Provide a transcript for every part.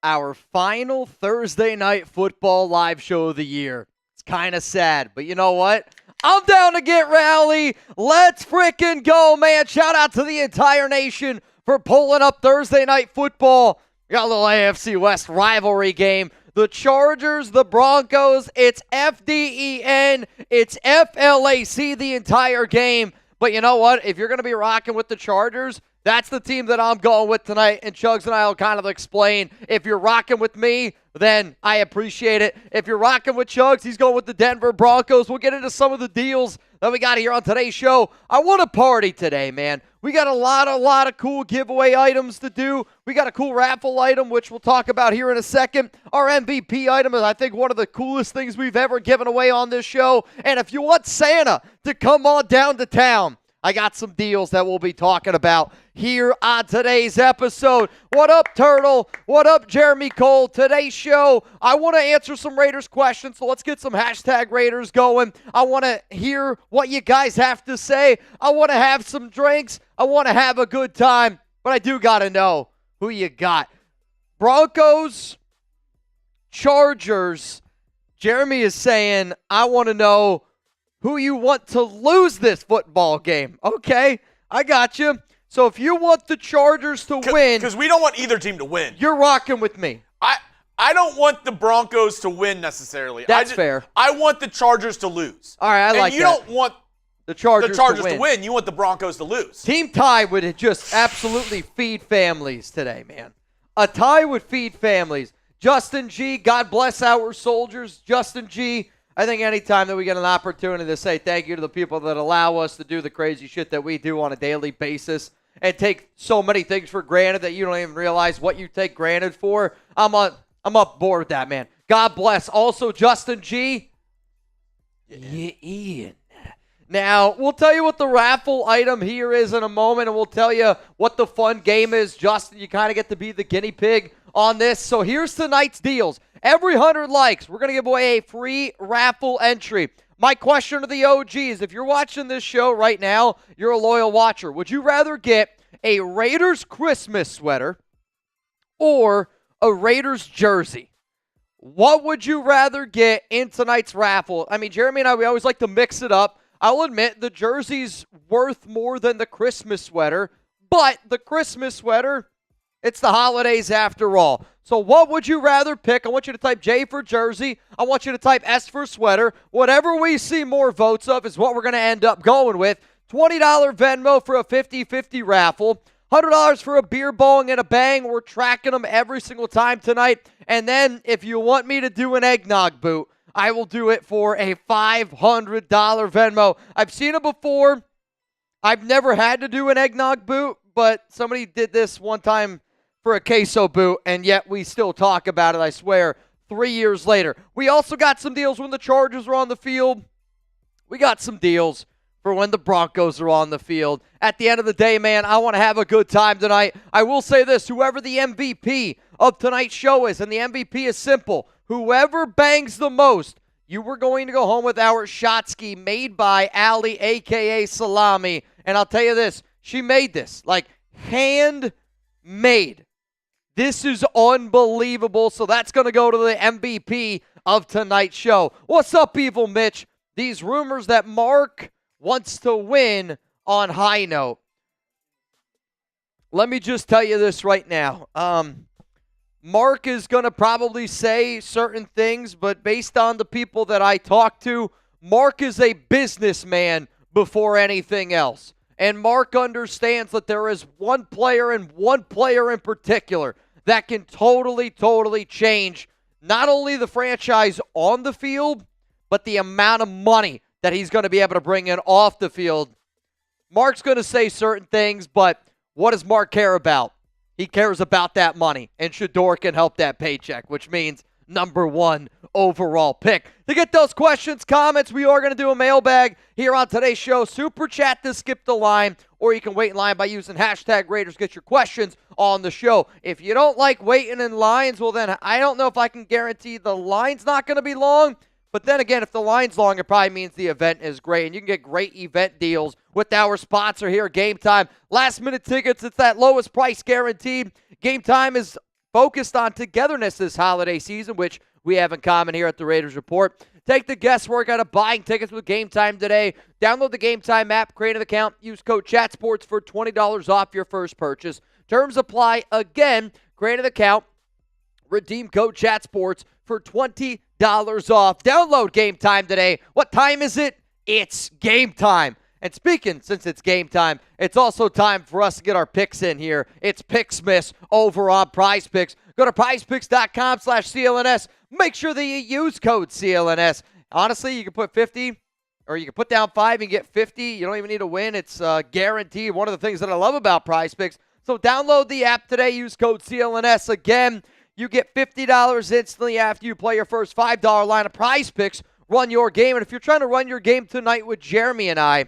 our final Thursday night football live show of the year. It's kind of sad, but you know what? I'm down to get rowdy. Let's freaking go, man. Shout out to the entire nation for pulling up Thursday night football. We got a little AFC West rivalry game. The Chargers, the Broncos, it's FDEN, it's FLAC the entire game. But you know what? If you're going to be rocking with the Chargers, that's the team that I'm going with tonight, and Chuggs and I will kind of explain. If you're rocking with me, then I appreciate it. If you're rocking with Chuggs, he's going with the Denver Broncos. We'll get into some of the deals that we got here on today's show. I want to party today, man. We got a lot of cool giveaway items to do. We got a cool raffle item, which we'll talk about here in a second. Our MVP item is, I think, one of the coolest things we've ever given away on this show. And if you want Santa to come on down to town, I got some deals that we'll be talking about here on today's episode. What up, Turtle? What up, Jeremy Cole? Today's show, I want to answer some Raiders questions, so let's get some hashtag Raiders going. I want to hear what you guys have to say. I want to have some drinks. I want to have a good time, but I do got to know who you got. Broncos, Chargers. Jeremy is saying, I want to know who you want to lose this football game. Okay, I got you. So if you want the Chargers to win. Because we don't want either team to win. You're rocking with me. I don't want the Broncos to win necessarily. That's fair. I want the Chargers to lose. All right, I like that. And you don't want the Chargers to win. You want the Broncos to lose. Team tie would just absolutely feed families today, man. A tie would feed families. Justin G., God bless our soldiers. Justin G., I think anytime that we get an opportunity to say thank you to the people that allow us to do the crazy shit that we do on a daily basis and take so many things for granted that you don't even realize what you take granted for, I'm up board with that, man. God bless. Also, Justin G. Yeah, Ian. Now, we'll tell you what the raffle item here is in a moment, and we'll tell you what the fun game is. Justin, you kind of get to be the guinea pig on this. So here's tonight's deals. Every 100 likes, we're going to give away a free raffle entry. My question to the OGs, if you're watching this show right now, you're a loyal watcher. Would you rather get a Raiders Christmas sweater or a Raiders jersey? What would you rather get in tonight's raffle? I mean, Jeremy and I, we always like to mix it up. I'll admit the jersey's worth more than the Christmas sweater, but the Christmas sweater, it's the holidays after all. So what would you rather pick? I want you to type J for jersey. I want you to type S for sweater. Whatever we see more votes of is what we're going to end up going with. $20 Venmo for a 50-50 raffle. $100 for a beer bong and a bang. We're tracking them every single time tonight. And then if you want me to do an eggnog boot, I will do it for a $500 Venmo. I've seen it before. I've never had to do an eggnog boot, but somebody did this one time for a queso boot, and yet we still talk about it, I swear, 3 years later. We also got some deals when the Chargers were on the field. We got some deals for when the Broncos are on the field. At the end of the day, man, I want to have a good time tonight. I will say this, whoever the MVP of tonight's show is, and the MVP is simple, whoever bangs the most, you were going to go home with our Shotsky made by Allie, a.k.a. Salami. And I'll tell you this, she made this, like handmade. This is unbelievable. So that's going to go to the MVP of tonight's show. What's up, Evil Mitch? These rumors that Mark wants to win on high note. Let me just tell you this right now. Mark is going to probably say certain things, but based on the people that I talk to, Mark is a businessman before anything else. And Mark understands that there is one player and one player in particular that can totally change not only the franchise on the field, but the amount of money that he's going to be able to bring in off the field. Mark's going to say certain things, but what does Mark care about? He cares about that money, and Shador can help that paycheck, which means number one overall pick. To get those questions, comments, we are going to do a mailbag here on today's show. Super chat to skip the line, or you can wait in line by using hashtag Raiders. Get your questions on the show. If you don't like waiting in lines, well then I don't know if I can guarantee the line's not going to be long. But then again, if the line's long, it probably means the event is great. And you can get great event deals with our sponsor here, Gametime. Last-minute tickets, it's that lowest price guaranteed. Gametime is focused on togetherness this holiday season, which we have in common here at the Raiders Report. Take the guesswork out of buying tickets with Gametime today. Download the Gametime app, create an account, use code CHATSPORTS for $20 off your first purchase. Terms apply. Again, create an account, redeem code CHATSPORTS for $20 off. Download Gametime today. What time is it? It's game time. And speaking, since it's game time, it's also time for us to get our picks in here. It's Picksmas over on PrizePicks. Go to prizepicks.com/CLNS. Make sure that you use code CLNS. Honestly, you can put 50 or you can put down 5 and get 50. You don't even need to win. It's guaranteed. One of the things that I love about PrizePicks. So download the app today. Use code CLNS. Again, you get $50 instantly after you play your first $5 line of PrizePicks. Run your game. And if you're trying to run your game tonight with Jeremy and I,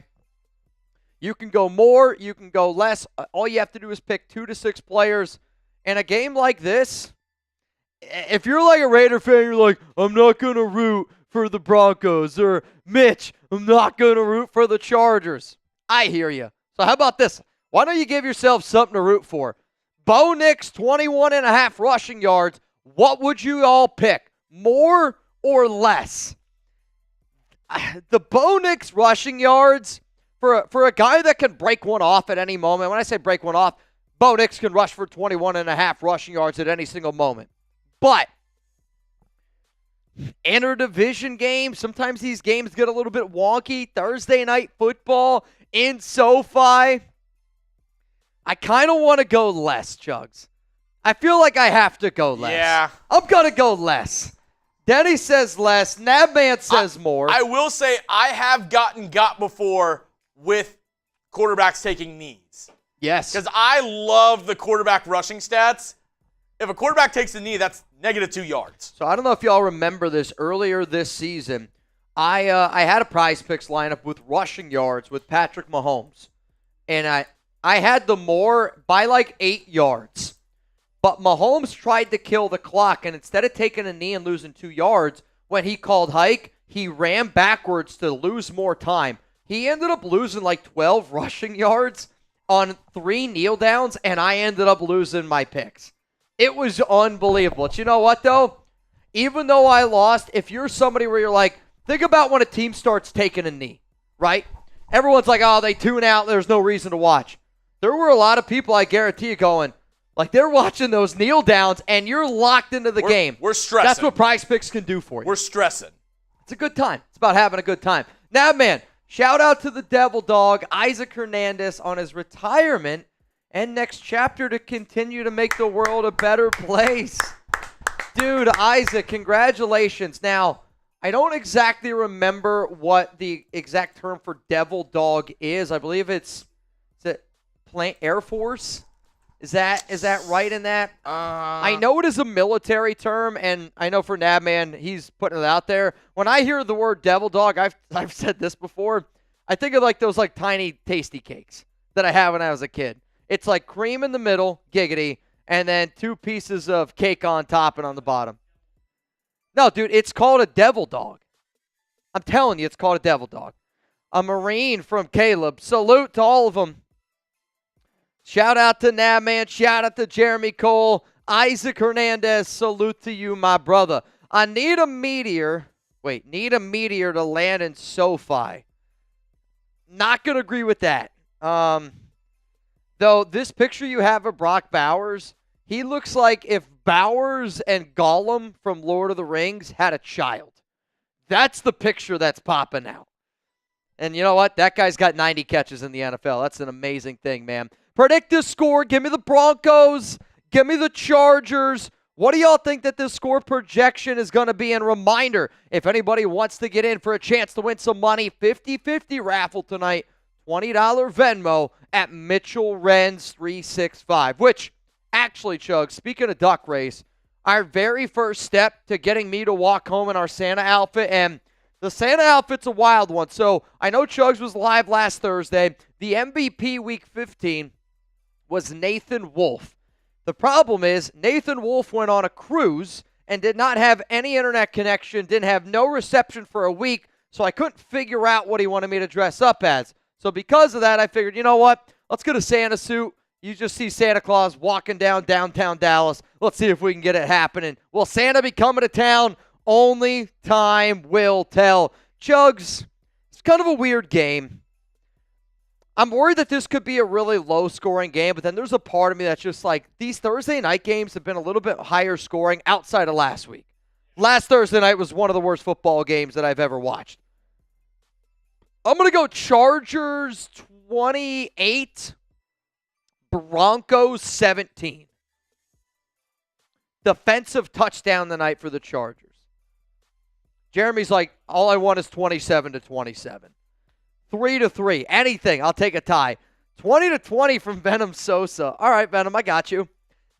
you can go more, you can go less. All you have to do is pick 2 to 6 players. In a game like this, if you're like a Raider fan, you're like, I'm not going to root for the Broncos. Or, Mitch, I'm not going to root for the Chargers. I hear you. So how about this? Why don't you give yourself something to root for? Bo Nix, 21.5 rushing yards. What would you all pick? More or less? The Bo Nix rushing yards, for a guy that can break one off at any moment, when I say break one off, Bo Nix can rush for 21.5 rushing yards at any single moment. But interdivision games, sometimes these games get a little bit wonky. Thursday night football in SoFi. I kind of want to go less, Chuggs. I feel like I have to go less. Yeah. I'm going to go less. Denny says less. Nabman says more. I will say I have got before with quarterbacks taking knees. Yes. Because I love the quarterback rushing stats. If a quarterback takes a knee, that's -2 yards. So I don't know if y'all remember this. Earlier this season, I had a PrizePicks lineup with rushing yards with Patrick Mahomes. And I had the more by like 8 yards. But Mahomes tried to kill the clock, and instead of taking a knee and losing 2 yards, when he called hike, he ran backwards to lose more time. He ended up losing like 12 rushing yards on 3 kneel downs, and I ended up losing my picks. It was unbelievable. But you know what, though? Even though I lost, if you're somebody where you're like, think about when a team starts taking a knee, right? Everyone's like, oh, they tune out. There's no reason to watch. There were a lot of people, I guarantee you, going, like they're watching those kneel downs, and you're locked into the game. We're stressing. That's what PrizePicks can do for you. We're stressing. It's a good time. It's about having a good time. Now, man, shout out to the Devil Dog, Isaac Hernandez, on his retirement and next chapter to continue to make the world a better place. Dude, Isaac, congratulations. Now, I don't exactly remember what the exact term for Devil Dog is. I believe is it Air Force? Is that right in that? I know it is a military term, and I know for Nabman, he's putting it out there. When I hear the word Devil Dog, I've said this before, I think of like those like tiny tasty cakes that I had when I was a kid. It's like cream in the middle, giggity, and then 2 pieces of cake on top and on the bottom. No, dude, it's called a Devil Dog. I'm telling you, it's called a Devil Dog. A Marine from Caleb. Salute to all of them. Shout out to Nabman. Shout out to Jeremy Cole. Isaac Hernandez. Salute to you, my brother. I need a meteor. Need a meteor to land in SoFi. Not going to agree with that. Though this picture you have of Brock Bowers, he looks like if Bowers and Gollum from Lord of the Rings had a child. That's the picture that's popping out. And you know what? That guy's got 90 catches in the NFL. That's an amazing thing, man. Predict this score. Give me the Broncos. Give me the Chargers. What do y'all think that this score projection is going to be? And reminder, if anybody wants to get in for a chance to win some money, 50-50 raffle tonight, $20 Venmo at Mitchell Renz 365. Which, actually, Chug, speaking of duck race, our very first step to getting me to walk home in our Santa outfit, and the Santa outfit's a wild one. So I know Chuggs was live last Thursday. The MVP Week 15 was Nathan Wolf. The problem is Nathan Wolf went on a cruise and did not have any internet connection, didn't have no reception for a week, so I couldn't figure out what he wanted me to dress up as. So because of that, I figured, you know what? Let's get a Santa suit, You just see Santa Claus walking down downtown Dallas. Let's see if we can get it happening. Will Santa be coming to town? Only time will tell. Chuggs, it's kind of a weird game. I'm worried that this could be a really low-scoring game, but then there's a part of me that's just like, these Thursday night games have been a little bit higher scoring outside of last week. Last Thursday night was one of the worst football games that I've ever watched. I'm going to go Chargers 28, Broncos 17. Defensive touchdown tonight for the Chargers. Jeremy's like, all I want is 27-27. 3-3. Anything. I'll take a tie. 20-20 from Venom Sosa. All right, Venom, I got you.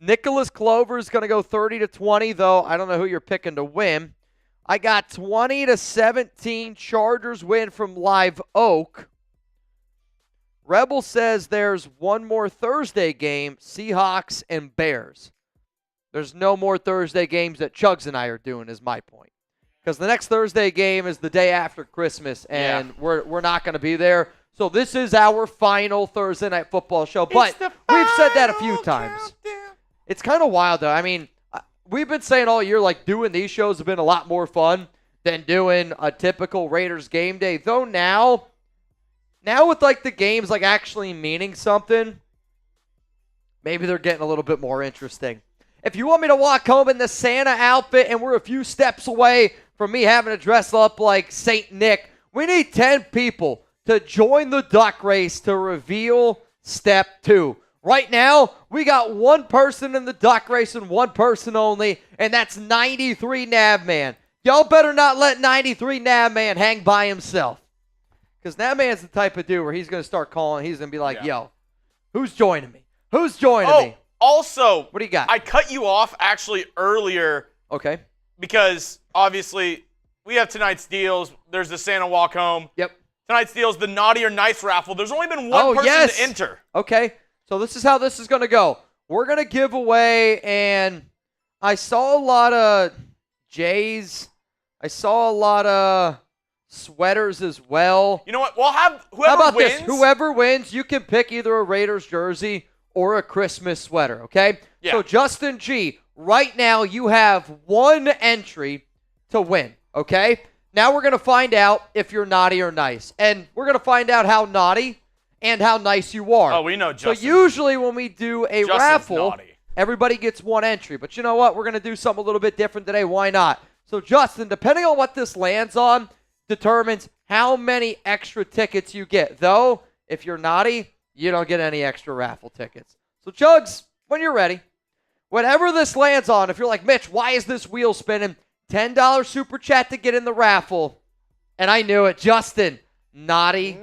Nicholas Clover's going to go 30-20, though I don't know who you're picking to win. I got 20-17 Chargers win from Live Oak. Rebel says there's one more Thursday game, Seahawks and Bears. There's no more Thursday games that Chuggs and I are doing is my point. Because the next Thursday game is the day after Christmas, and we're not going to be there. So this is our final Thursday night football show. But we've said that a few times. It's kind of wild, though. I mean, we've been saying all year, like, doing these shows have been a lot more fun than doing a typical Raiders game day. Though now with, like, the games, like, actually meaning something, maybe they're getting a little bit more interesting. If you want me to walk home in the Santa outfit and we're a few steps away from me having to dress up like St. Nick, we need 10 people to join the duck race to reveal step 2. Right now, we got one person in the duck race and one person only, and that's 93 Navman. Y'all better not let 93 Navman hang by himself. Because Navman's the type of dude where he's going to start calling. He's going to be like, yo, who's joining me? Who's joining me? Also, what do you got? I cut you off actually earlier. Okay. Because obviously we have tonight's deals. There's the Santa walk home. Yep. Tonight's deals, the naughty or nice raffle. There's only been one person to enter. Okay. So this is how this is going to go. We're going to give away, and I saw a lot of Jays. I saw a lot of sweaters as well. You know what? We'll have whoever How about wins. This? Whoever wins, you can pick either a Raiders jersey or a Christmas sweater, okay? Yeah. So Justin G, right now you have one entry to win, okay? Now we're going to find out if you're naughty or nice. And we're going to find out how naughty and how nice you are. Oh, we know Justin. So usually when we do a raffle, everybody gets one entry. But you know what? We're going to do something a little bit different today. Why not? So Justin, depending on what this lands on, determines how many extra tickets you get. Though, if you're naughty, you don't get any extra raffle tickets. So Chuggs, when you're ready, whatever this lands on, if you're like, Mitch, why is this wheel spinning? $10 super chat to get in the raffle. And I knew it. Justin, naughty boy.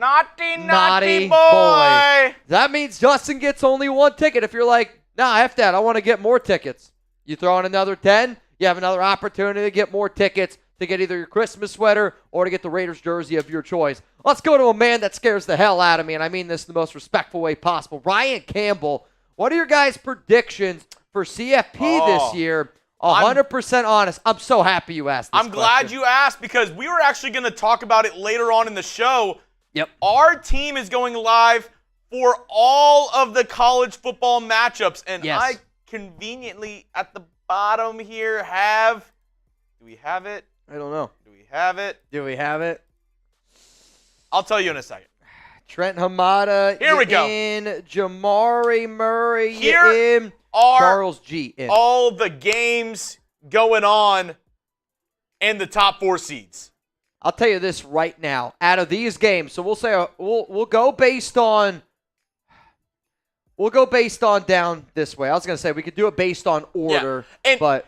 That means Justin gets only one ticket. If you're like, nah, F that, I want to get more tickets. You throw in another 10, you have another opportunity to get more tickets to get either your Christmas sweater or to get the Raiders jersey of your choice. Let's go to a man that scares the hell out of me, and I mean this in the most respectful way possible. Ryan Campbell, what are your guys' predictions for CFP this year? 100% honest. I'm so happy you asked this I'm glad you asked because we were actually going to talk about it later on in the show. Yep. Our team is going live for all of the college football matchups, and I conveniently at the bottom here have – do we have it? I don't know. Do we have it? I'll tell you in a second. Trent Hamada. Here we go. In Jamari Murray. Here in are Charles G. In. all the games going on and the top 4 seeds. I'll tell you this right now. Out of these games, so we'll say we'll go based on down this way. I was gonna say we could do it based on order, but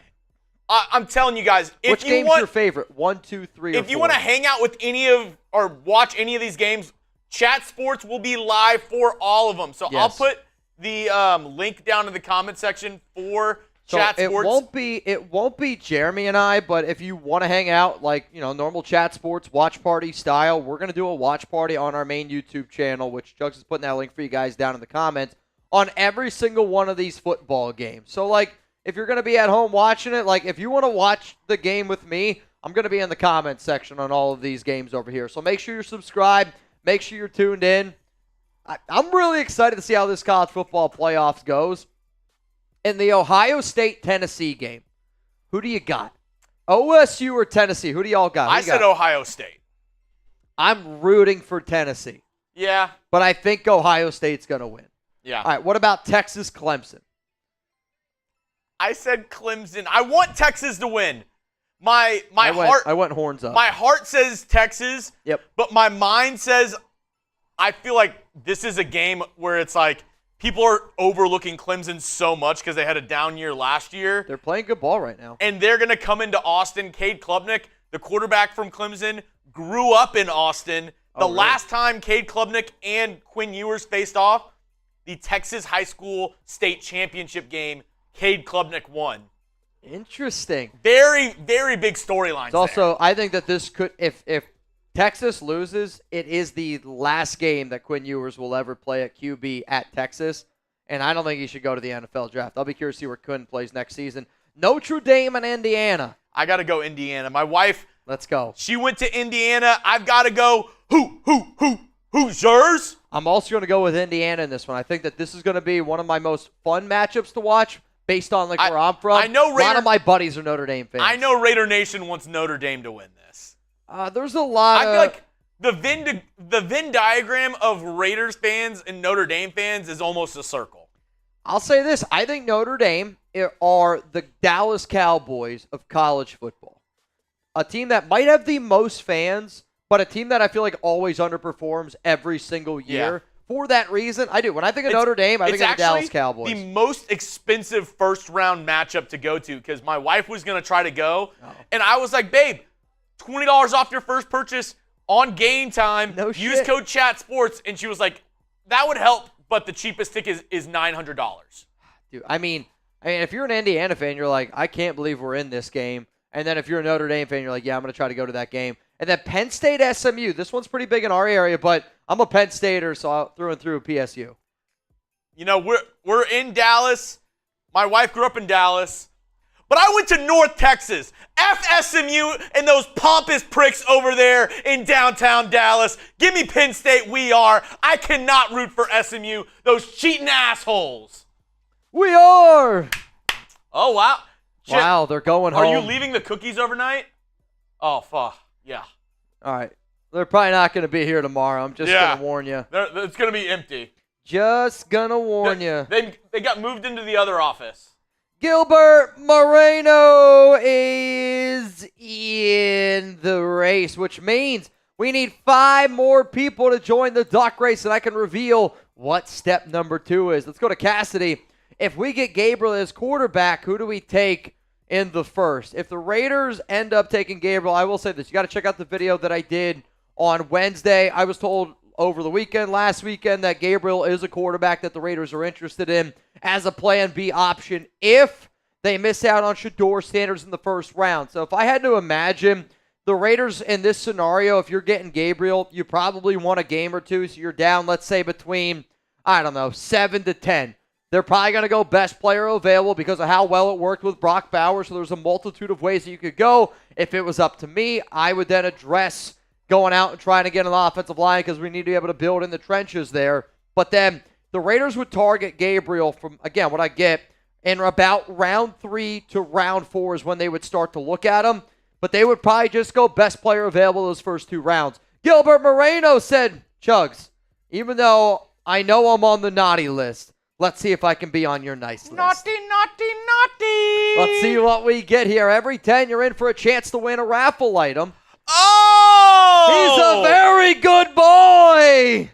I'm telling you guys, which game's your favorite? 1, 2, 3, or 4? If you want to hang out with any of or watch any of these games, Chat Sports will be live for all of them. So I'll put the link down in the comment section for Chat Sports. It won't be Jeremy and I, but if you want to hang out like, normal Chat Sports watch party style, we're going to do a watch party on our main YouTube channel, which Chuggs is putting that link for you guys down in the comments, on every single one of these football games. So like if you're going to be at home watching it, like if you want to watch the game with me, I'm going to be in the comments section on all of these games over here. So make sure you're subscribed. Make sure you're tuned in. I'm really excited to see how this college football playoffs goes. In the Ohio State-Tennessee game, who do you got? OSU or Tennessee? Who do y'all got? I said Ohio State. I'm rooting for Tennessee. Yeah. But I think Ohio State's going to win. Yeah. All right, what about Texas-Clemson? I said Clemson. I want Texas to win. I went horns up. My heart says Texas. Yep. But my mind says I feel like this is a game where it's like people are overlooking Clemson so much because they had a down year last year. They're playing good ball right now. And they're going to come into Austin. Cade Klubnik, the quarterback from Clemson, grew up in Austin. The last time Cade Klubnik and Quinn Ewers faced off, the Texas High School State Championship game, Cade Klubnik won. Interesting. Very, very big storylines. Also, I think that this could, if Texas loses, it is the last game that Quinn Ewers will ever play at QB at Texas, and I don't think he should go to the NFL draft. I'll be curious to see where Quinn plays next season. Notre Dame and Indiana. I got to go Indiana. My wife, let's go. She went to Indiana. I've got to go. Who's yours? I'm also going to go with Indiana in this one. I think that this is going to be one of my most fun matchups to watch based on where I'm from. I know a lot of my buddies are Notre Dame fans. I know Raider Nation wants Notre Dame to win this. There's a lot I feel like the Venn diagram of Raiders fans and Notre Dame fans is almost a circle. I'll say this. I think Notre Dame are the Dallas Cowboys of college football. A team that might have the most fans, but a team that I feel like always underperforms every single year. Yeah. For that reason, I do. When I think of Notre Dame, I think of the Dallas Cowboys. It's the most expensive first-round matchup to go to because my wife was going to try to go, and I was like, babe, $20 off your first purchase on Gametime. No Use shit. code CHATSPORTS, and she was like, that would help, but the cheapest ticket is $900. Dude, I mean, if you're an Indiana fan, you're like, I can't believe we're in this game. And then if you're a Notre Dame fan, you're like, yeah, I'm going to try to go to that game. And then Penn State SMU. This one's pretty big in our area, but I'm a Penn Stater, so through and through PSU. You know, we're in Dallas. My wife grew up in Dallas. But I went to North Texas. F SMU and those pompous pricks over there in downtown Dallas. Give me Penn State, we are. I cannot root for SMU. Those cheating assholes. We are. Oh, wow. Wow, they're going home. Are you leaving the cookies overnight? Oh, fuck. Yeah. All right. They're probably not going to be here tomorrow. I'm just going to warn you. It's going to be empty. Just going to warn you. They got moved into the other office. Gilbert Moreno is in the race, which means we need 5 more people to join the duck race, and I can reveal what step number 2 is. Let's go to Cassidy. If we get Gabriel as quarterback, who do we take in the first? If the Raiders end up taking Gabriel, I will say this. You got to check out the video that I did on Wednesday. I was told over the weekend, last weekend, that Gabriel is a quarterback that the Raiders are interested in as a plan B option if they miss out on Shedeur Sanders in the first round. So if I had to imagine the Raiders in this scenario, if you're getting Gabriel, you probably want a game or two, so you're down, let's say, between, 7 to 10. They're probably going to go best player available because of how well it worked with Brock Bowers. So there's a multitude of ways that you could go. If it was up to me, I would then address going out and trying to get an offensive line because we need to be able to build in the trenches there. But then the Raiders would target Gabriel from, again, what I get, in about round 3 to round 4 is when they would start to look at him. But they would probably just go best player available those first 2 rounds. Gilbert Moreno said, Chuggs, even though I know I'm on the naughty list, let's see if I can be on your nice list. Naughty, naughty, naughty. Let's see what we get here. Every 10, you're in for a chance to win a raffle item. Oh! He's a very good boy.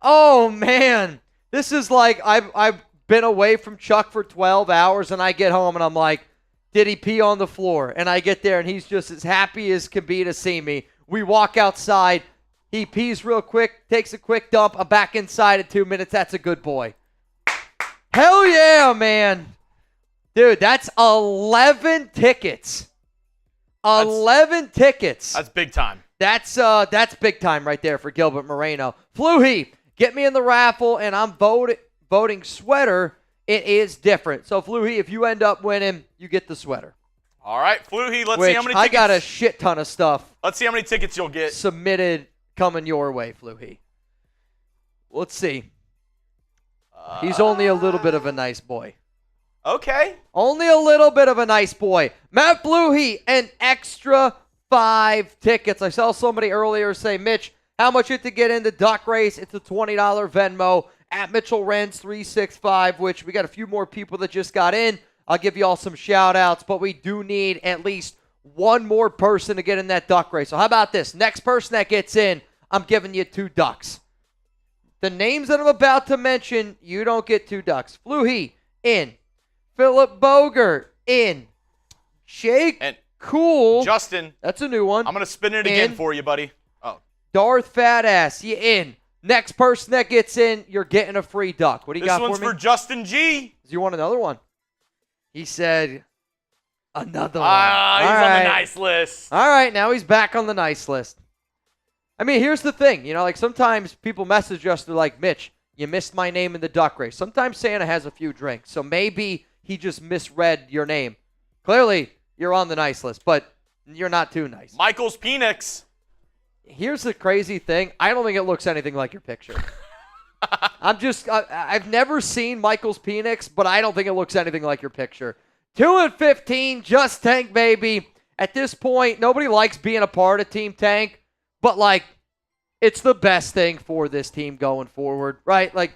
Oh, man. This is like I've been away from Chuck for 12 hours, and I get home, and I'm like, did he pee on the floor? And I get there, and he's just as happy as can be to see me. We walk outside. He pees real quick, takes a quick dump. I'm back inside in 2 minutes. That's a good boy. Hell yeah, man. Dude, that's 11 tickets. 11 tickets. That's big time. That's big time right there for Gilbert Moreno. Fluhy, get me in the raffle, and I'm voting sweater. It is different. So, Fluhy, if you end up winning, you get the sweater. All right, Fluhy, let's see how many tickets. I got a shit ton of stuff. Let's see how many tickets you'll get. Submitted coming your way, Fluhy. Let's see. He's only a little bit of a nice boy. Okay. Only a little bit of a nice boy. Matt Fluhey, an extra 5 tickets. I saw somebody earlier say, Mitch, how much you have to get in the duck race? It's a $20 Venmo at Mitchell Renz 365, which we got a few more people that just got in. I'll give you all some shout outs, but we do need at least one more person to get in that duck race. So how about this? Next person that gets in, I'm giving you 2 ducks. The names that I'm about to mention, you don't get 2 ducks. Fluhey, in. Philip Bogert, in. Jake and Cool. Justin. That's a new one. I'm going to spin it again for you, buddy. Oh. Darth Fatass, you in. Next person that gets in, you're getting a free duck. What do you got for me? This one's for Justin G. Do you want another one? He said another one. He's on the nice list. All right, now he's back on the nice list. I mean, here's the thing. You know, like sometimes people message us, they're like, Mitch, you missed my name in the duck race. Sometimes Santa has a few drinks, so maybe he just misread your name. Clearly, you're on the nice list, but you're not too nice. Michael's Penix. Here's the crazy thing. I don't think it looks anything like your picture. I've never seen Michael's Penix, but I don't think it looks anything like your picture. 2-15, just Tank, baby. At this point, nobody likes being a part of Team Tank, but, like, it's the best thing for this team going forward, right? Like,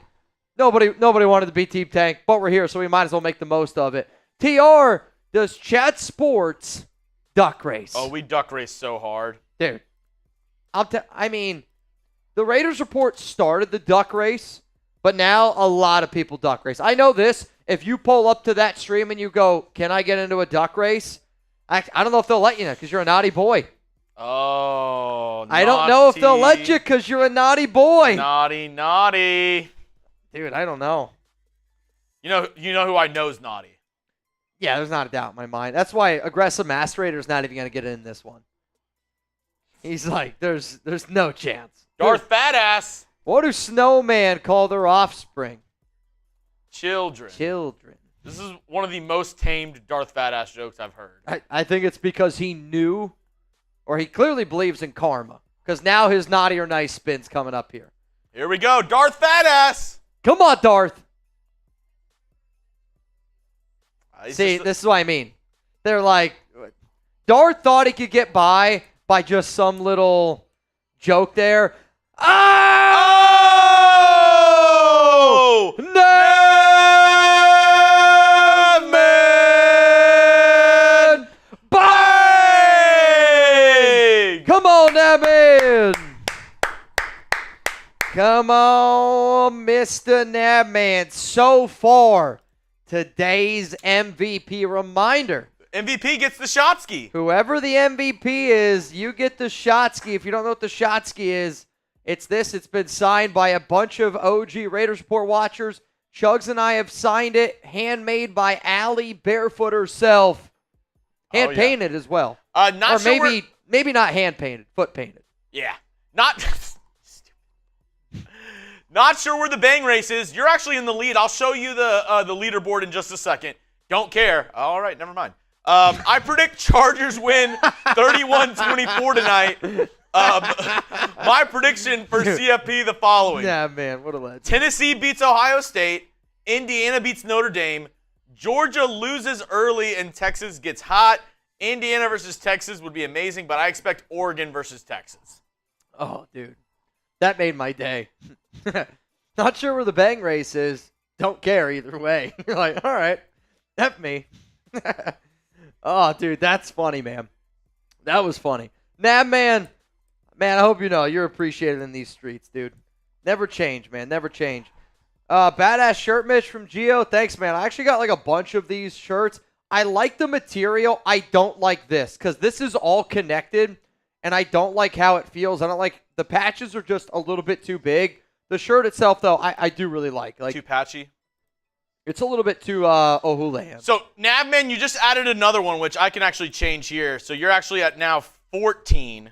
nobody wanted to be Team Tank, but we're here, so we might as well make the most of it. TR does Chat Sports duck race. Oh, we duck race so hard. Dude, I mean, the Raiders Report started the duck race, but now a lot of people duck race. I know this. If you pull up to that stream and you go, can I get into a duck race? I don't know if they'll let you know because you're a naughty boy. Oh, I don't know if they'll let you because you're a naughty boy. Naughty. Dude, I don't know. You know who I know is naughty. Yeah, there's not a doubt in my mind. That's why Aggressive Masturbator is not even going to get in this one. He's like, there's no chance. Darth Fatass. What do snowman call their offspring? Children. This is one of the most tamed Darth Fatass jokes I've heard. I think it's because he knew, or he clearly believes in karma. Because now his naughty or nice spin's coming up here. Here we go. Darth Fatass. Come on, Darth. This is what I mean. They're like, Darth thought he could get by just some little joke there. Oh! Navman! Bang! Come on, Navman! Come on, Mr. Navman. So far, today's MVP reminder. MVP gets the Shotsky. Whoever the MVP is, you get the Shotsky. If you don't know what the Shotsky is, it's this. It's been signed by a bunch of OG Raiders Report watchers. Chuggs and I have signed it, handmade by Allie Barefoot herself. Hand-painted as well. Maybe not hand-painted, foot-painted. Yeah. Not sure where the bang race is. You're actually in the lead. I'll show you the leaderboard in just a second. Don't care. All right, never mind. I predict Chargers win 31-24 tonight. My prediction for CFP the following. Yeah, man, what a legend. Tennessee beats Ohio State. Indiana beats Notre Dame. Georgia loses early and Texas gets hot. Indiana versus Texas would be amazing, but I expect Oregon versus Texas. Oh, dude. That made my day. Not sure where the bang race is. Don't care either way. You're like, all right, F me. Oh, dude, that's funny, man. That was funny. Man, I hope you know you're appreciated in these streets, dude. Never change, man. Never change. Badass shirt, Mitch, from Gio. Thanks, man. I actually got like a bunch of these shirts. I like the material. I don't like this because this is all connected, and I don't like how it feels. I don't like the patches are just a little bit too big. The shirt itself, though, I do really like. Too patchy? It's a little bit too O'Houlihan. So, Navman, you just added another one, which I can actually change here. So, you're actually at now 14.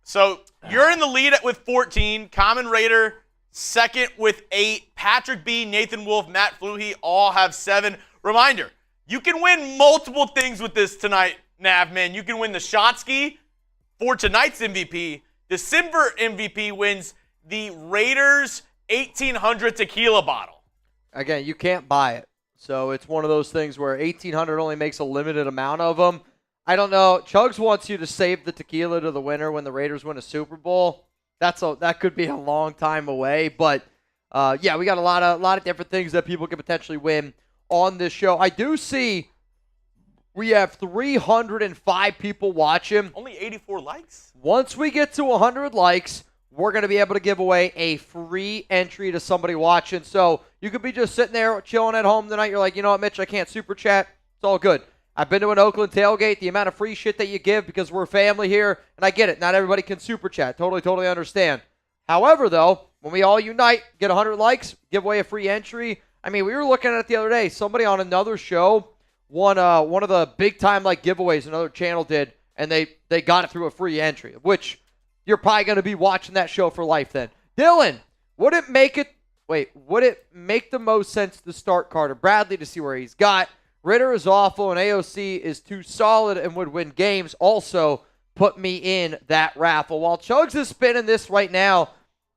So, you're in the lead with 14. Common Raider, second with 8. Patrick B., Nathan Wolf, Matt Fluhey all have 7. Reminder, you can win multiple things with this tonight, Navman. You can win the Shotsky for tonight's MVP. December MVP wins the Raiders 1800 tequila bottle. Again, you can't buy it. So it's one of those things where 1800 only makes a limited amount of them. I don't know. Chuggs wants you to save the tequila to the winner when the Raiders win a Super Bowl. That could be a long time away. But, yeah, we got a lot of different things that people could potentially win on this show. I do see we have 305 people watching. Only 84 likes? Once we get to 100 likes, we're going to be able to give away a free entry to somebody watching. So you could be just sitting there chilling at home tonight. You're like, you know what, Mitch, I can't super chat. It's all good. I've been to an Oakland tailgate. The amount of free shit that you give because we're family here, and I get it. Not everybody can super chat. Totally understand. However, though, when we all unite, get 100 likes, give away a free entry. I mean, we were looking at it the other day. Somebody on another show won one of the big-time giveaways another channel did, and they got it through a free entry, which you're probably going to be watching that show for life then. Dylan, would it make the most sense to start Carter Bradley to see where he's got? Ritter is awful, and AOC is too solid and would win games. Also, put me in that raffle. While Chuggs is spinning this right now,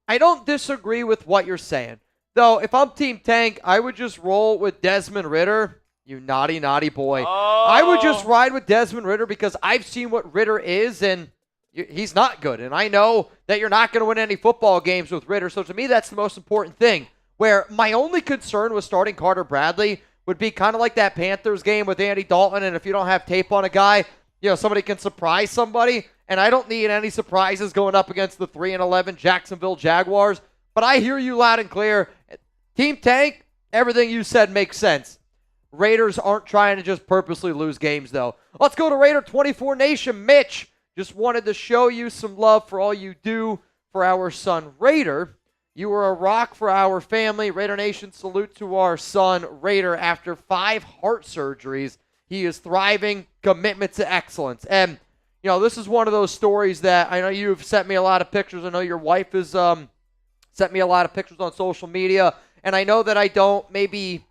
I don't disagree with what you're saying. Though, if I'm Team Tank, I would just roll with Desmond Ritter. You naughty, naughty boy. Oh. I would just ride with Desmond Ritter because I've seen what Ritter is, and he's not good. And I know that you're not going to win any football games with Ritter. So, to me, that's the most important thing. Where my only concern with starting Carter Bradley would be kind of like that Panthers game with Andy Dalton, and if you don't have tape on a guy, somebody can surprise somebody, and I don't need any surprises going up against the 3-11 Jacksonville Jaguars, but I hear you loud and clear. Team Tank, everything you said makes sense. Raiders aren't trying to just purposely lose games, though. Let's go to Raider 24 Nation. Mitch, just wanted to show you some love for all you do for our son, Raider. You were a rock for our family. Raider Nation, salute to our son, Raider. After 5 heart surgeries, he is thriving. Commitment to excellence. And, this is one of those stories that I know you've sent me a lot of pictures. I know your wife has sent me a lot of pictures on social media. And I know that I don't maybe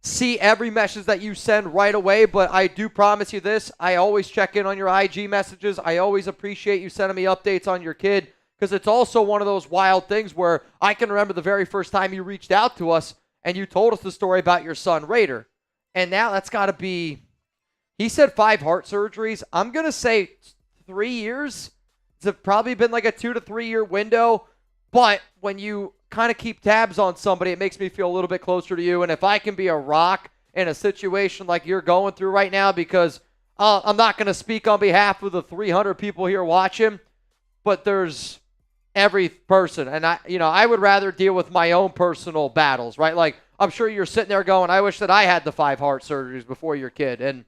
see every message that you send right away, but I do promise you this. I always check in on your IG messages. I always appreciate you sending me updates on your kid. Because it's also one of those wild things where I can remember the very first time you reached out to us and you told us the story about your son, Raider. And now that's got to be, he said 5 heart surgeries. I'm going to say 3 years. It's probably been like a 2 to 3 year window. But when you kind of keep tabs on somebody, it makes me feel a little bit closer to you. And if I can be a rock in a situation like you're going through right now, because I'm not going to speak on behalf of the 300 people here watching, but there's every person. And I would rather deal with my own personal battles, right? Like, I'm sure you're sitting there going, I wish that I had the 5 heart surgeries before your kid. And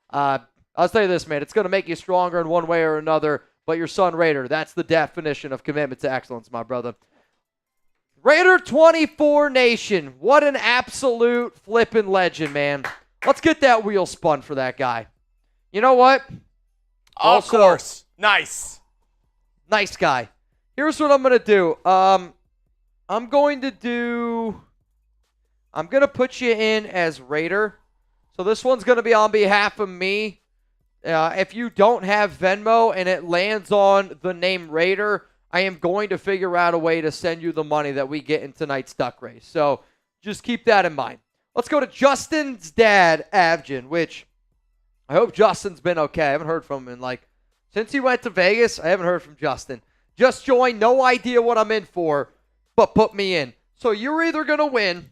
I'll tell you this, man, it's going to make you stronger in one way or another. But your son, Raider, that's the definition of commitment to excellence, my brother. Raider 24 Nation. What an absolute flippin' legend, man. Let's get that wheel spun for that guy. You know what? Of course. Nice. Nice guy. Here's what I'm going to do. I'm going to put you in as Raider. So this one's going to be on behalf of me. If you don't have Venmo and it lands on the name Raider, I am going to figure out a way to send you the money that we get in tonight's duck race. So just keep that in mind. Let's go to Justin's dad, Avjin, which I hope Justin's been okay. I haven't heard from him since he went to Vegas. I haven't heard from Justin. Just joined, no idea what I'm in for, but put me in. So you're either going to win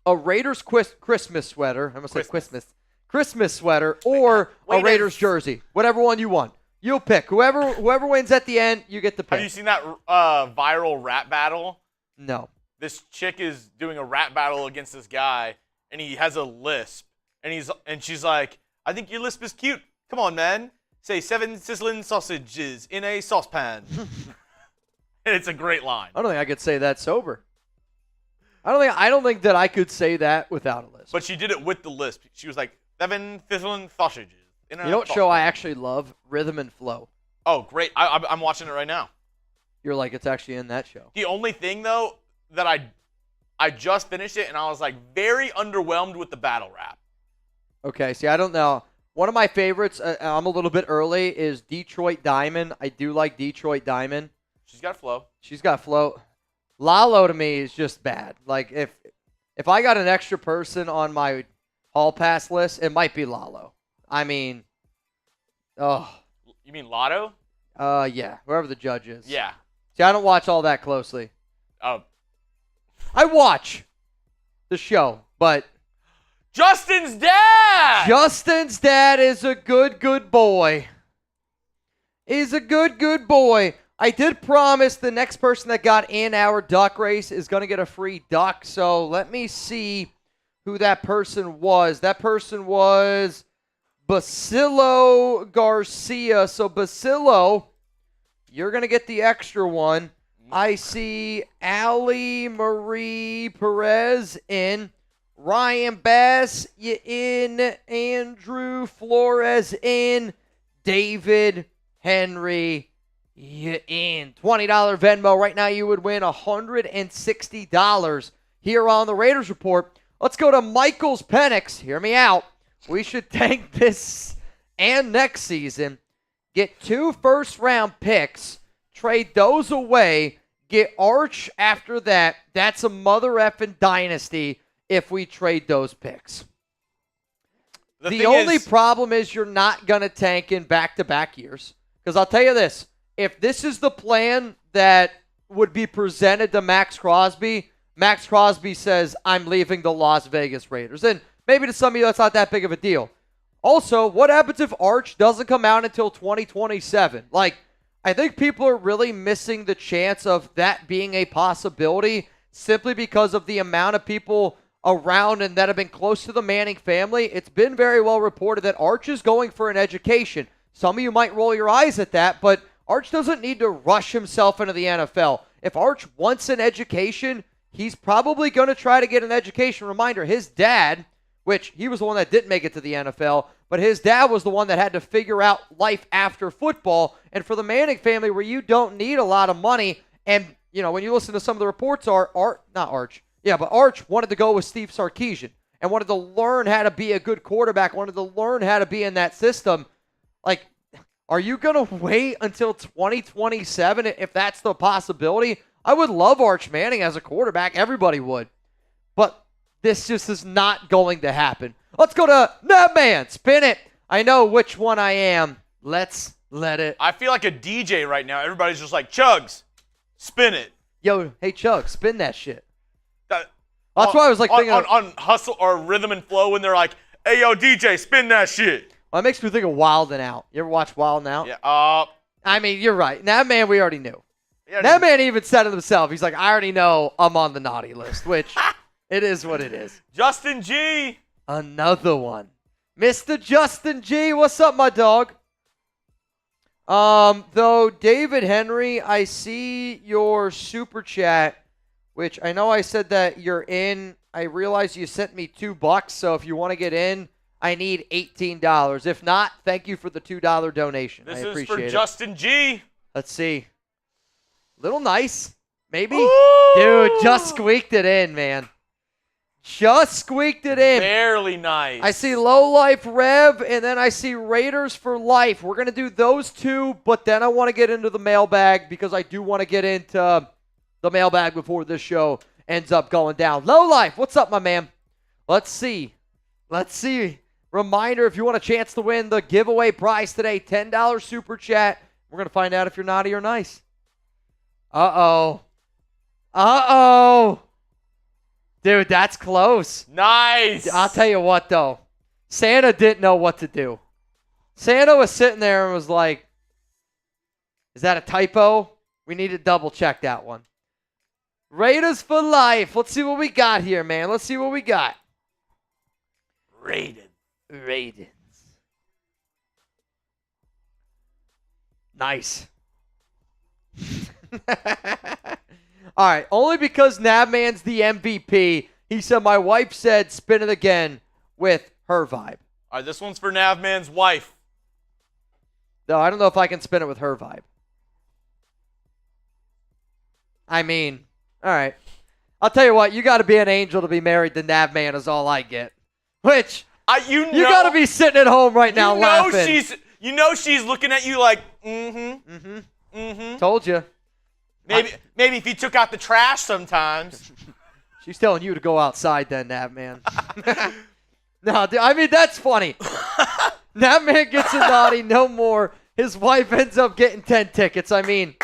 a Raiders Christmas sweater. I'm going to say Christmas sweater or a Raiders jersey. Whatever one you want. You'll pick. Whoever wins at the end, you get to pick. Have you seen that viral rap battle? No. This chick is doing a rap battle against this guy, and he has a lisp. And she's like, I think your lisp is cute. Come on, man. Say 7 sizzling sausages in a saucepan. And it's a great line. I don't think I could say that sober. I don't think that I could say that without a lisp. But she did it with the lisp. She was like, 7 sizzling sausages in a You know what saucepan. show I actually love? Rhythm and Flow. Oh, great. I'm watching it right now. You're like, it's actually in that show. The only thing, though, that I just finished it, and I was like very underwhelmed with the battle rap. Okay, see, I don't know. One of my favorites, I'm a little bit early, is Detroit Diamond. I do like Detroit Diamond. She's got flow. She's got flow. Lalo to me is just bad. Like if I got an extra person on my hall pass list, it might be Lalo. I mean, oh. You mean Lotto? Yeah, whoever the judge is. Yeah. See, I don't watch all that closely. Oh. I watch the show, but Justin's dad! Justin's dad is a good boy. He's a good boy. I did promise the next person that got in our duck race is going to get a free duck. So let me see who that person was. That person was Basilio Garcia. So Basilio, you're going to get the extra one. I see Ali Marie Perez in. Ryan Bass, you in. Andrew Flores in. David Henry, you in. $20 Venmo. Right now you would win $160 here on the Raiders Report. Let's go to Michael's Penix. Hear me out. We should tank this and next season. Get 2 first-round picks. Trade those away. Get Arch after that. That's a mother effing dynasty if we trade those picks. The only problem is you're not going to tank in back-to-back years. Because I'll tell you this. If this is the plan that would be presented to Maxx Crosby, Maxx Crosby says, I'm leaving the Las Vegas Raiders. And maybe to some of you, that's not that big of a deal. Also, what happens if Arch doesn't come out until 2027? Like, I think people are really missing the chance of that being a possibility simply because of the amount of people around and that have been close to the Manning family. It's been very well reported that Arch is going for an education. Some of you might roll your eyes at that, but Arch doesn't need to rush himself into the NFL. If Arch wants an education, he's probably going to try to get an education. Reminder, his dad, which he was the one that didn't make it to the NFL, but his dad was the one that had to figure out life after football. And for the Manning family, where you don't need a lot of money, and, you know, when you listen to some of the reports, Arch wanted to go with Steve Sarkisian and wanted to learn how to be a good quarterback, wanted to learn how to be in that system. Like, are you going to wait until 2027 if that's the possibility? I would love Arch Manning as a quarterback. Everybody would. But this just is not going to happen. Let's go to Nabman. Spin it. I know which one I am. Let's let it. I feel like a DJ right now. Everybody's just like, Chuggs, spin it. Yo, hey, Chuggs, spin that shit. That's why I was like thinking on Hustle or Rhythm and Flow when they're like, hey, yo, DJ, spin that shit. Well, it makes me think of Wild 'N Out. You ever watch Wild 'N Out? Yeah. I mean, you're right. Nabman, we already knew. Nabman even said it himself. He's like, I already know I'm on the naughty list, which it is what it is. Justin G. Another one. Mr. Justin G. What's up, my dog? Though, David Henry, I see your super chat, which I know I said that you're in. I realize you sent me $2, so if you want to get in, I need $18. If not, thank you for the $2 donation. I appreciate it. This is for Justin G. Let's see. Little nice. Maybe. Ooh. Dude, just squeaked it in, man. Just squeaked it in. Barely nice. I see Low Life Rev, and then I see Raiders for Life. We're going to do those two, but then I want to get into the mailbag because I do want to get into the mailbag before this show ends up going down. Low Life, what's up, my man? Let's see. Reminder, if you want a chance to win the giveaway prize today, $10 super chat. We're going to find out if you're naughty or nice. Uh-oh. Dude, that's close. Nice. I'll tell you what, though. Santa didn't know what to do. Santa was sitting there and was like, is that a typo? We need to double check that one. Raiders for life. Let's see what we got here, man. Let's see what we got. Raidens. Nice. All right, only because Nabman's the MVP. He said, my wife said spin it again with her vibe. All right, this one's for Navman's wife. No, I don't know if I can spin it with her vibe. I mean, all right. I'll tell you what, you got to be an angel to be married to Navman is all I get. Which, You got to be sitting at home right now laughing. She's looking at you like, Told you. Maybe if you took out the trash sometimes. She's telling you to go outside then, Nav man. No, I mean, that's funny. Nav man gets a naughty, no more. His wife ends up getting 10 tickets. I mean,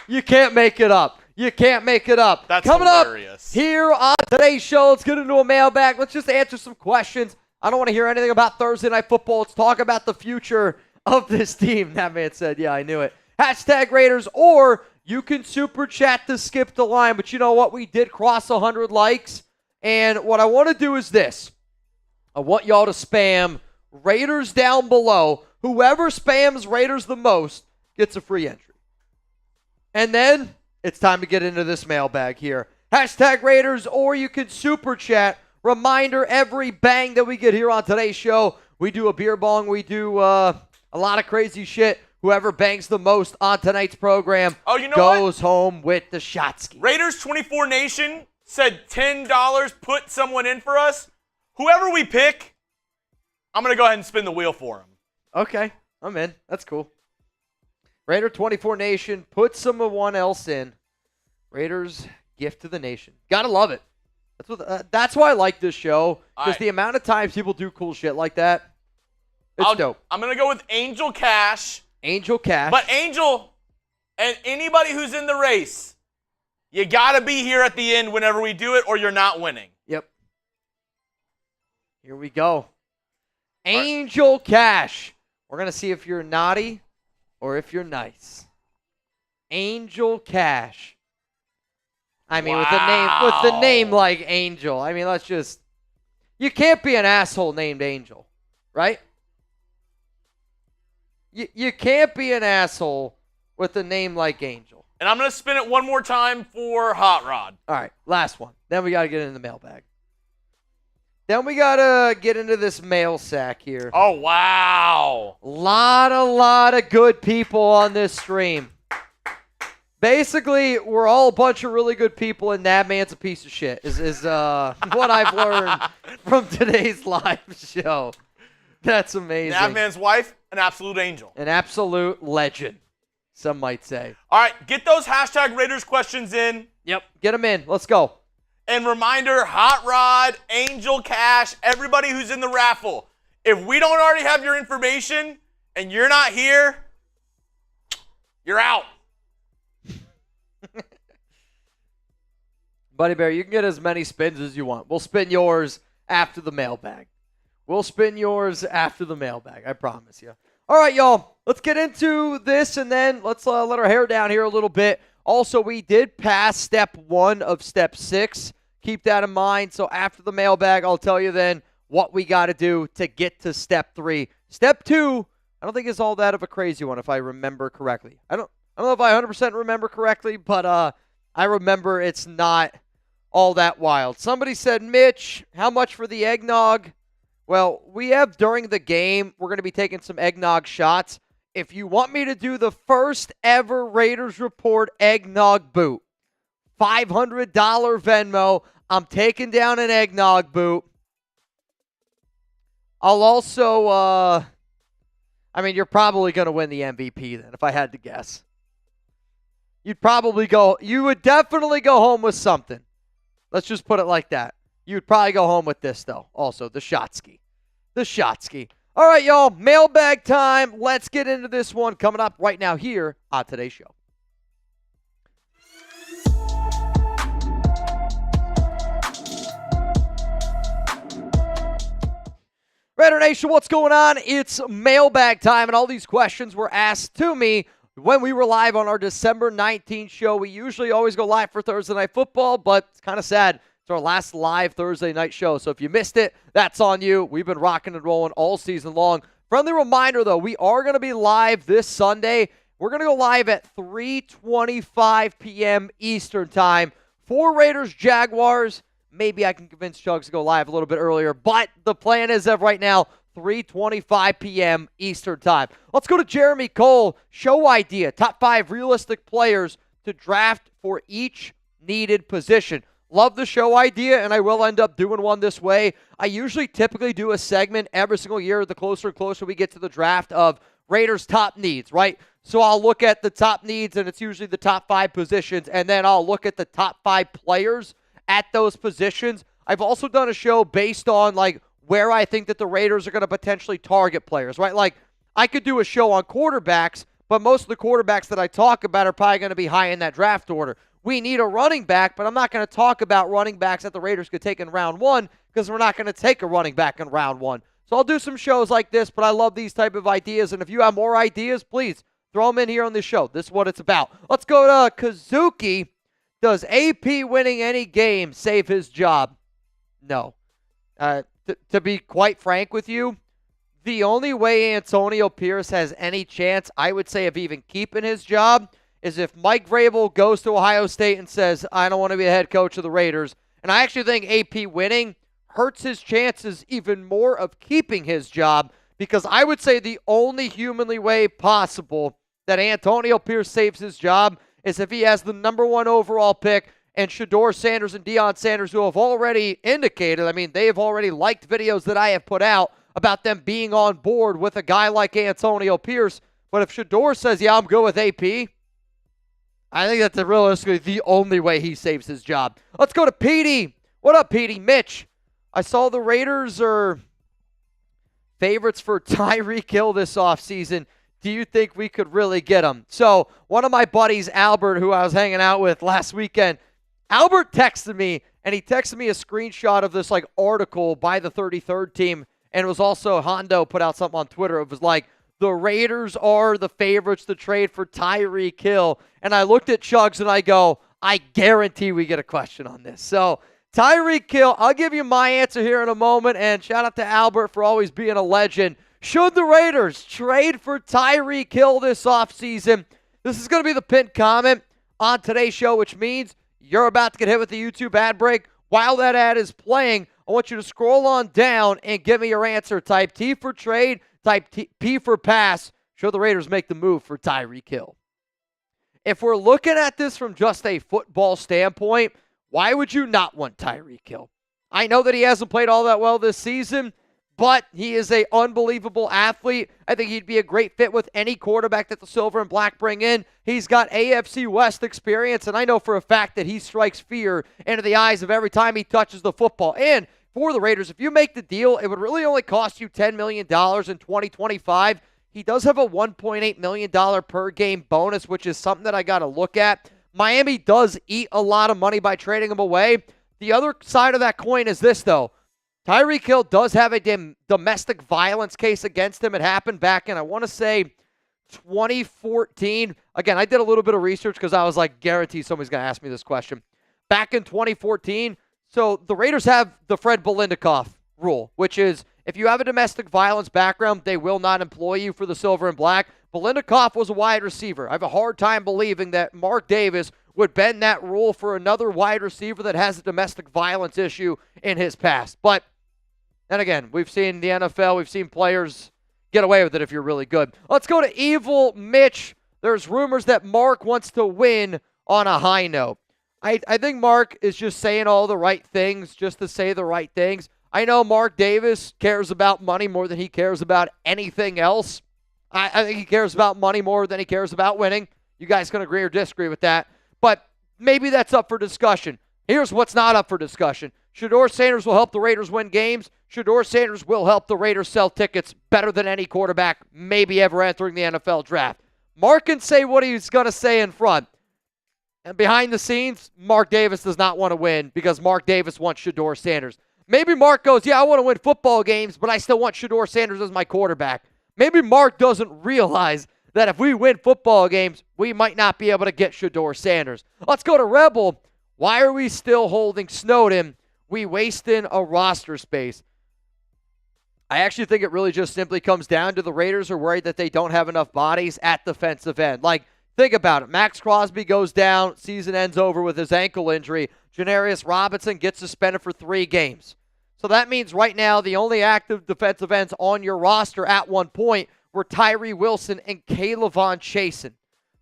you can't make it up. You can't make it up. That's Coming hilarious. Up here on today's show, let's get into a mailbag. Let's just answer some questions. I don't want to hear anything about Thursday Night Football. Let's talk about the future of this team. That man said, yeah, I knew it. Hashtag Raiders, or you can super chat to skip the line. But you know what? We did cross 100 likes. And what I want to do is this. I want y'all to spam Raiders down below. Whoever spams Raiders the most gets a free entry. And then it's time to get into this mailbag here. Hashtag Raiders, or you can super chat. Reminder, every bang that we get here on today's show, we do a beer bong. We do a lot of crazy shit. Whoever bangs the most on tonight's program goes home with the Shotsky. Raiders 24 Nation said $10, put someone in for us. Whoever we pick, I'm going to go ahead and spin the wheel for him. Okay, I'm in. That's cool. Raider 24 Nation, put someone else in. Raiders gift to the nation. Gotta love it. That's why I like this show, because the amount of times people do cool shit like that, it's dope. I'm going to go with Angel Cash. Angel Cash. But Angel and anybody who's in the race, you got to be here at the end whenever we do it, or you're not winning. Yep. Here we go. Angel Cash. We're going to see if you're naughty or if you're nice. Angel Cash. I mean, with the name like Angel. I mean, you can't be an asshole named Angel, right? You can't be an asshole with a name like Angel. And I'm going to spin it one more time for Hot Rod. All right, last one. Then we got to get into the mailbag. Then we got to get into this mail sack here. Oh, wow. Lot of good people on this stream. Basically, we're all a bunch of really good people, and that man's a piece of shit, is what I've learned from today's live show. That's amazing. That man's wife, an absolute angel. An absolute legend, some might say. All right, get those hashtag Raiders questions in. Yep, get them in. Let's go. And reminder, Hot Rod, Angel Cash, everybody who's in the raffle. If we don't already have your information and you're not here, you're out. Buddy Bear, you can get as many spins as you want. We'll spin yours after the mailbag. I promise you. All right, y'all. Let's get into this, and then let's let our hair down here a little bit. Also, we did pass step 1 of step 6. Keep that in mind. So after the mailbag, I'll tell you then what we got to do to get to step 3. Step 2, I don't think is all that of a crazy one, if I remember correctly. I don't know if I 100% remember correctly, but I remember it's not all that wild. Somebody said, Mitch, how much for the eggnog? Well, we have during the game, we're going to be taking some eggnog shots. If you want me to do the first ever Raiders Report eggnog boot, $500 Venmo, I'm taking down an eggnog boot. I'll also, you're probably going to win the MVP then, if I had to guess. You would definitely go home with something. Let's just put it like that. You'd probably go home with this, though. Also, the Shotsky. All right, y'all. Mailbag time. Let's get into this one coming up right now here on today's show. Raider Nation, what's going on? It's mailbag time, and all these questions were asked to me when we were live on our December 19th show. We usually always go live for Thursday Night Football, but it's kind of sad. It's our last live Thursday night show, so if you missed it, that's on you. We've been rocking and rolling all season long. Friendly reminder, though, we are going to be live this Sunday. We're going to go live at 3:25 p.m. Eastern Time for Raiders Jaguars. Maybe I can convince Chuggs to go live a little bit earlier, but the plan is of right now, 3:25 p.m. Eastern Time. Let's go to Jeremy Cole. Show idea, top 5 realistic players to draft for each needed position. love the show idea, and I will end up doing one this way. I usually typically do a segment every single year, the closer and closer we get to the draft, of Raiders' top needs, right? So I'll look at the top needs, and it's usually the top 5 positions, and then I'll look at the top 5 players at those positions. I've also done a show based on, like, where I think that the Raiders are going to potentially target players, right? Like, I could do a show on quarterbacks, but most of the quarterbacks that I talk about are probably going to be high in that draft order. We need a running back, but I'm not going to talk about running backs that the Raiders could take in round 1 because we're not going to take a running back in round 1. So I'll do some shows like this, but I love these type of ideas, and if you have more ideas, please throw them in here on this show. This is what it's about. Let's go to Kazuki. Does AP winning any game save his job? No. To be quite frank with you, the only way Antonio Pierce has any chance, I would say, of even keeping his job is if Mike Vrabel goes to Ohio State and says, I don't want to be the head coach of the Raiders. And I actually think AP winning hurts his chances even more of keeping his job, because I would say the only humanly way possible that Antonio Pierce saves his job is if he has the number 1 overall pick and Shedeur Sanders and Deion Sanders, who have already indicated, I mean, they have already liked videos that I have put out about them being on board with a guy like Antonio Pierce. But if Shedeur says, yeah, I'm good with AP, I think that's realistically the only way he saves his job. Let's go to Petey. What up, Petey? Mitch, I saw the Raiders are favorites for Tyreek Hill this offseason. Do you think we could really get him? So one of my buddies, Albert, who I was hanging out with last weekend, Albert texted me, and he texted me a screenshot of this, like, article by the 33rd team, and it was also Hondo put out something on Twitter. It was like, the Raiders are the favorites to trade for Tyreek Hill. And I looked at Chuggs and I go, I guarantee we get a question on this. So Tyreek Hill, I'll give you my answer here in a moment. And shout out to Albert for always being a legend. Should the Raiders trade for Tyreek Hill this offseason? This is going to be the pinned comment on today's show, which means you're about to get hit with the YouTube ad break. While that ad is playing, I want you to scroll on down and give me your answer. Type T for trade, type P for pass. Should the Raiders make the move for Tyreek Hill? If we're looking at this from just a football standpoint, why would you not want Tyreek Hill? I know that he hasn't played all that well this season, but he is an unbelievable athlete. I think he'd be a great fit with any quarterback that the Silver and Black bring in. He's got AFC West experience, and I know for a fact that he strikes fear into the eyes of every time he touches the football. And for the Raiders, if you make the deal, it would really only cost you $10 million in 2025. He does have a $1.8 million per game bonus, which is something that I got to look at. Miami does eat a lot of money by trading him away. The other side of that coin is this, though. Tyreek Hill does have a domestic violence case against him. It happened back in, I want to say, 2014. Again, I did a little bit of research because I was like, guarantee somebody's going to ask me this question. Back in 2014, so the Raiders have the Fred Belindikoff rule, which is if you have a domestic violence background, they will not employ you for the Silver and Black. Belindikoff was a wide receiver. I have a hard time believing that Mark Davis would bend that rule for another wide receiver that has a domestic violence issue in his past. But and again, we've seen the NFL, we've seen players get away with it if you're really good. Let's go to Evil Mitch. There's rumors that Mark wants to win on a high note. I think Mark is just saying all the right things just to say the right things. I know Mark Davis cares about money more than he cares about anything else. I think he cares about money more than he cares about winning. You guys can agree or disagree with that. But maybe that's up for discussion. Here's what's not up for discussion. Shedeur Sanders will help the Raiders win games. Shedeur Sanders will help the Raiders sell tickets better than any quarterback maybe ever entering the NFL draft. Mark can say what he's going to say in front. And behind the scenes, Mark Davis does not want to win because Mark Davis wants Shedeur Sanders. Maybe Mark goes, yeah, I want to win football games, but I still want Shedeur Sanders as my quarterback. Maybe Mark doesn't realize that if we win football games, we might not be able to get Shedeur Sanders. Let's go to Rebel. Why are we still holding Snowden? We wasting a roster space. I actually think it really just simply comes down to the Raiders are worried that they don't have enough bodies at defensive end. Like, think about it. Maxx Crosby goes down. Season ends over with his ankle injury. Janarius Robinson gets suspended for 3 games. So that means right now the only active defensive ends on your roster at one point were Tyree Wilson and Kaylavon Chasen.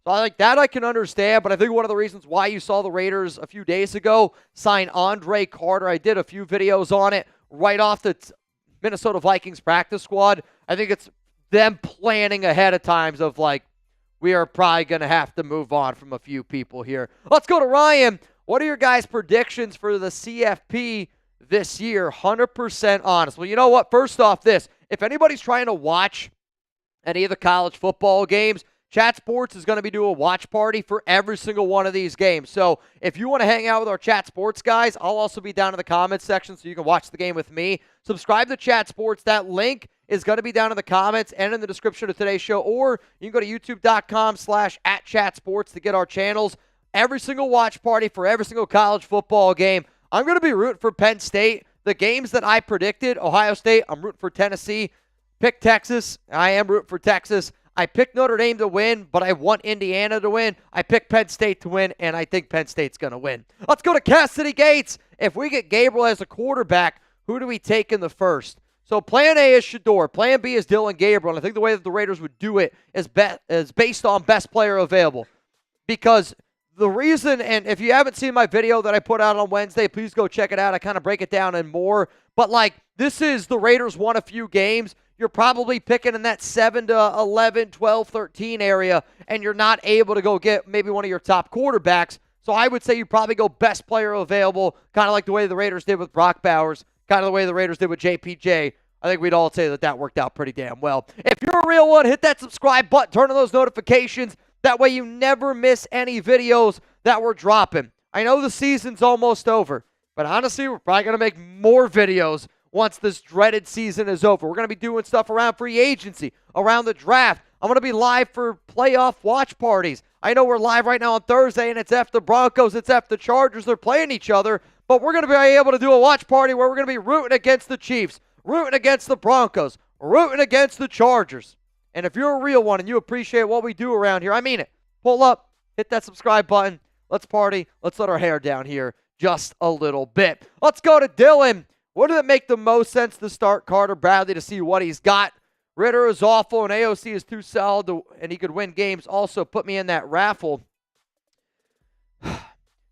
So I like that I can understand, but I think one of the reasons why you saw the Raiders a few days ago sign Andre Carter, I did a few videos on it right off the Minnesota Vikings practice squad. I think it's them planning ahead of times of like, we are probably going to have to move on from a few people here. Let's go to Ryan. What are your guys' predictions for the CFP this year? 100% honest. Well, you know what? First off, this. If anybody's trying to watch any of the college football games, Chat Sports is going to be doing a watch party for every single one of these games. So if you want to hang out with our Chat Sports guys, I'll also be down in the comments section so you can watch the game with me. Subscribe to Chat Sports. That link is going to be down in the comments and in the description of today's show. Or you can go to youtube.com/@chatsports to get our channels. Every single watch party for every single college football game. I'm going to be rooting for Penn State. The games that I predicted, Ohio State, I'm rooting for Tennessee. Pick Texas. I am rooting for Texas. I picked Notre Dame to win, but I want Indiana to win. I picked Penn State to win, and I think Penn State's going to win. Let's go to Cassidy Gates. If we get Gabriel as a quarterback, who do we take in the first? So plan A is Shedeur. Plan B is Dylan Gabriel. And I think the way that the Raiders would do it is based on best player available. Because the reason, and if you haven't seen my video that I put out on Wednesday, please go check it out. I kind of break it down and more. But, like, this is the Raiders won a few games. You're probably picking in that 7 to 11, 12, 13 area, and you're not able to go get maybe one of your top quarterbacks. So I would say you probably go best player available, kind of like the way the Raiders did with Brock Bowers, kind of the way the Raiders did with JPJ. I think we'd all say that that worked out pretty damn well. If you're a real one, hit that subscribe button, turn on those notifications. That way you never miss any videos that we're dropping. I know the season's almost over, but honestly, we're probably going to make more videos once this dreaded season is over. We're going to be doing stuff around free agency, around the draft. I'm going to be live for playoff watch parties. I know we're live right now on Thursday, and it's F the Broncos, it's F the Chargers. They're playing each other, but we're going to be able to do a watch party where we're going to be rooting against the Chiefs, rooting against the Broncos, rooting against the Chargers. And if you're a real one and you appreciate what we do around here, I mean it. Pull up, hit that subscribe button. Let's party. Let's let our hair down here just a little bit. Let's go to Dylan. Wouldn't it make the most sense to start Carter Bradley to see what he's got? Ritter is awful, and AOC is too solid, and he could win games. Also, put me in that raffle.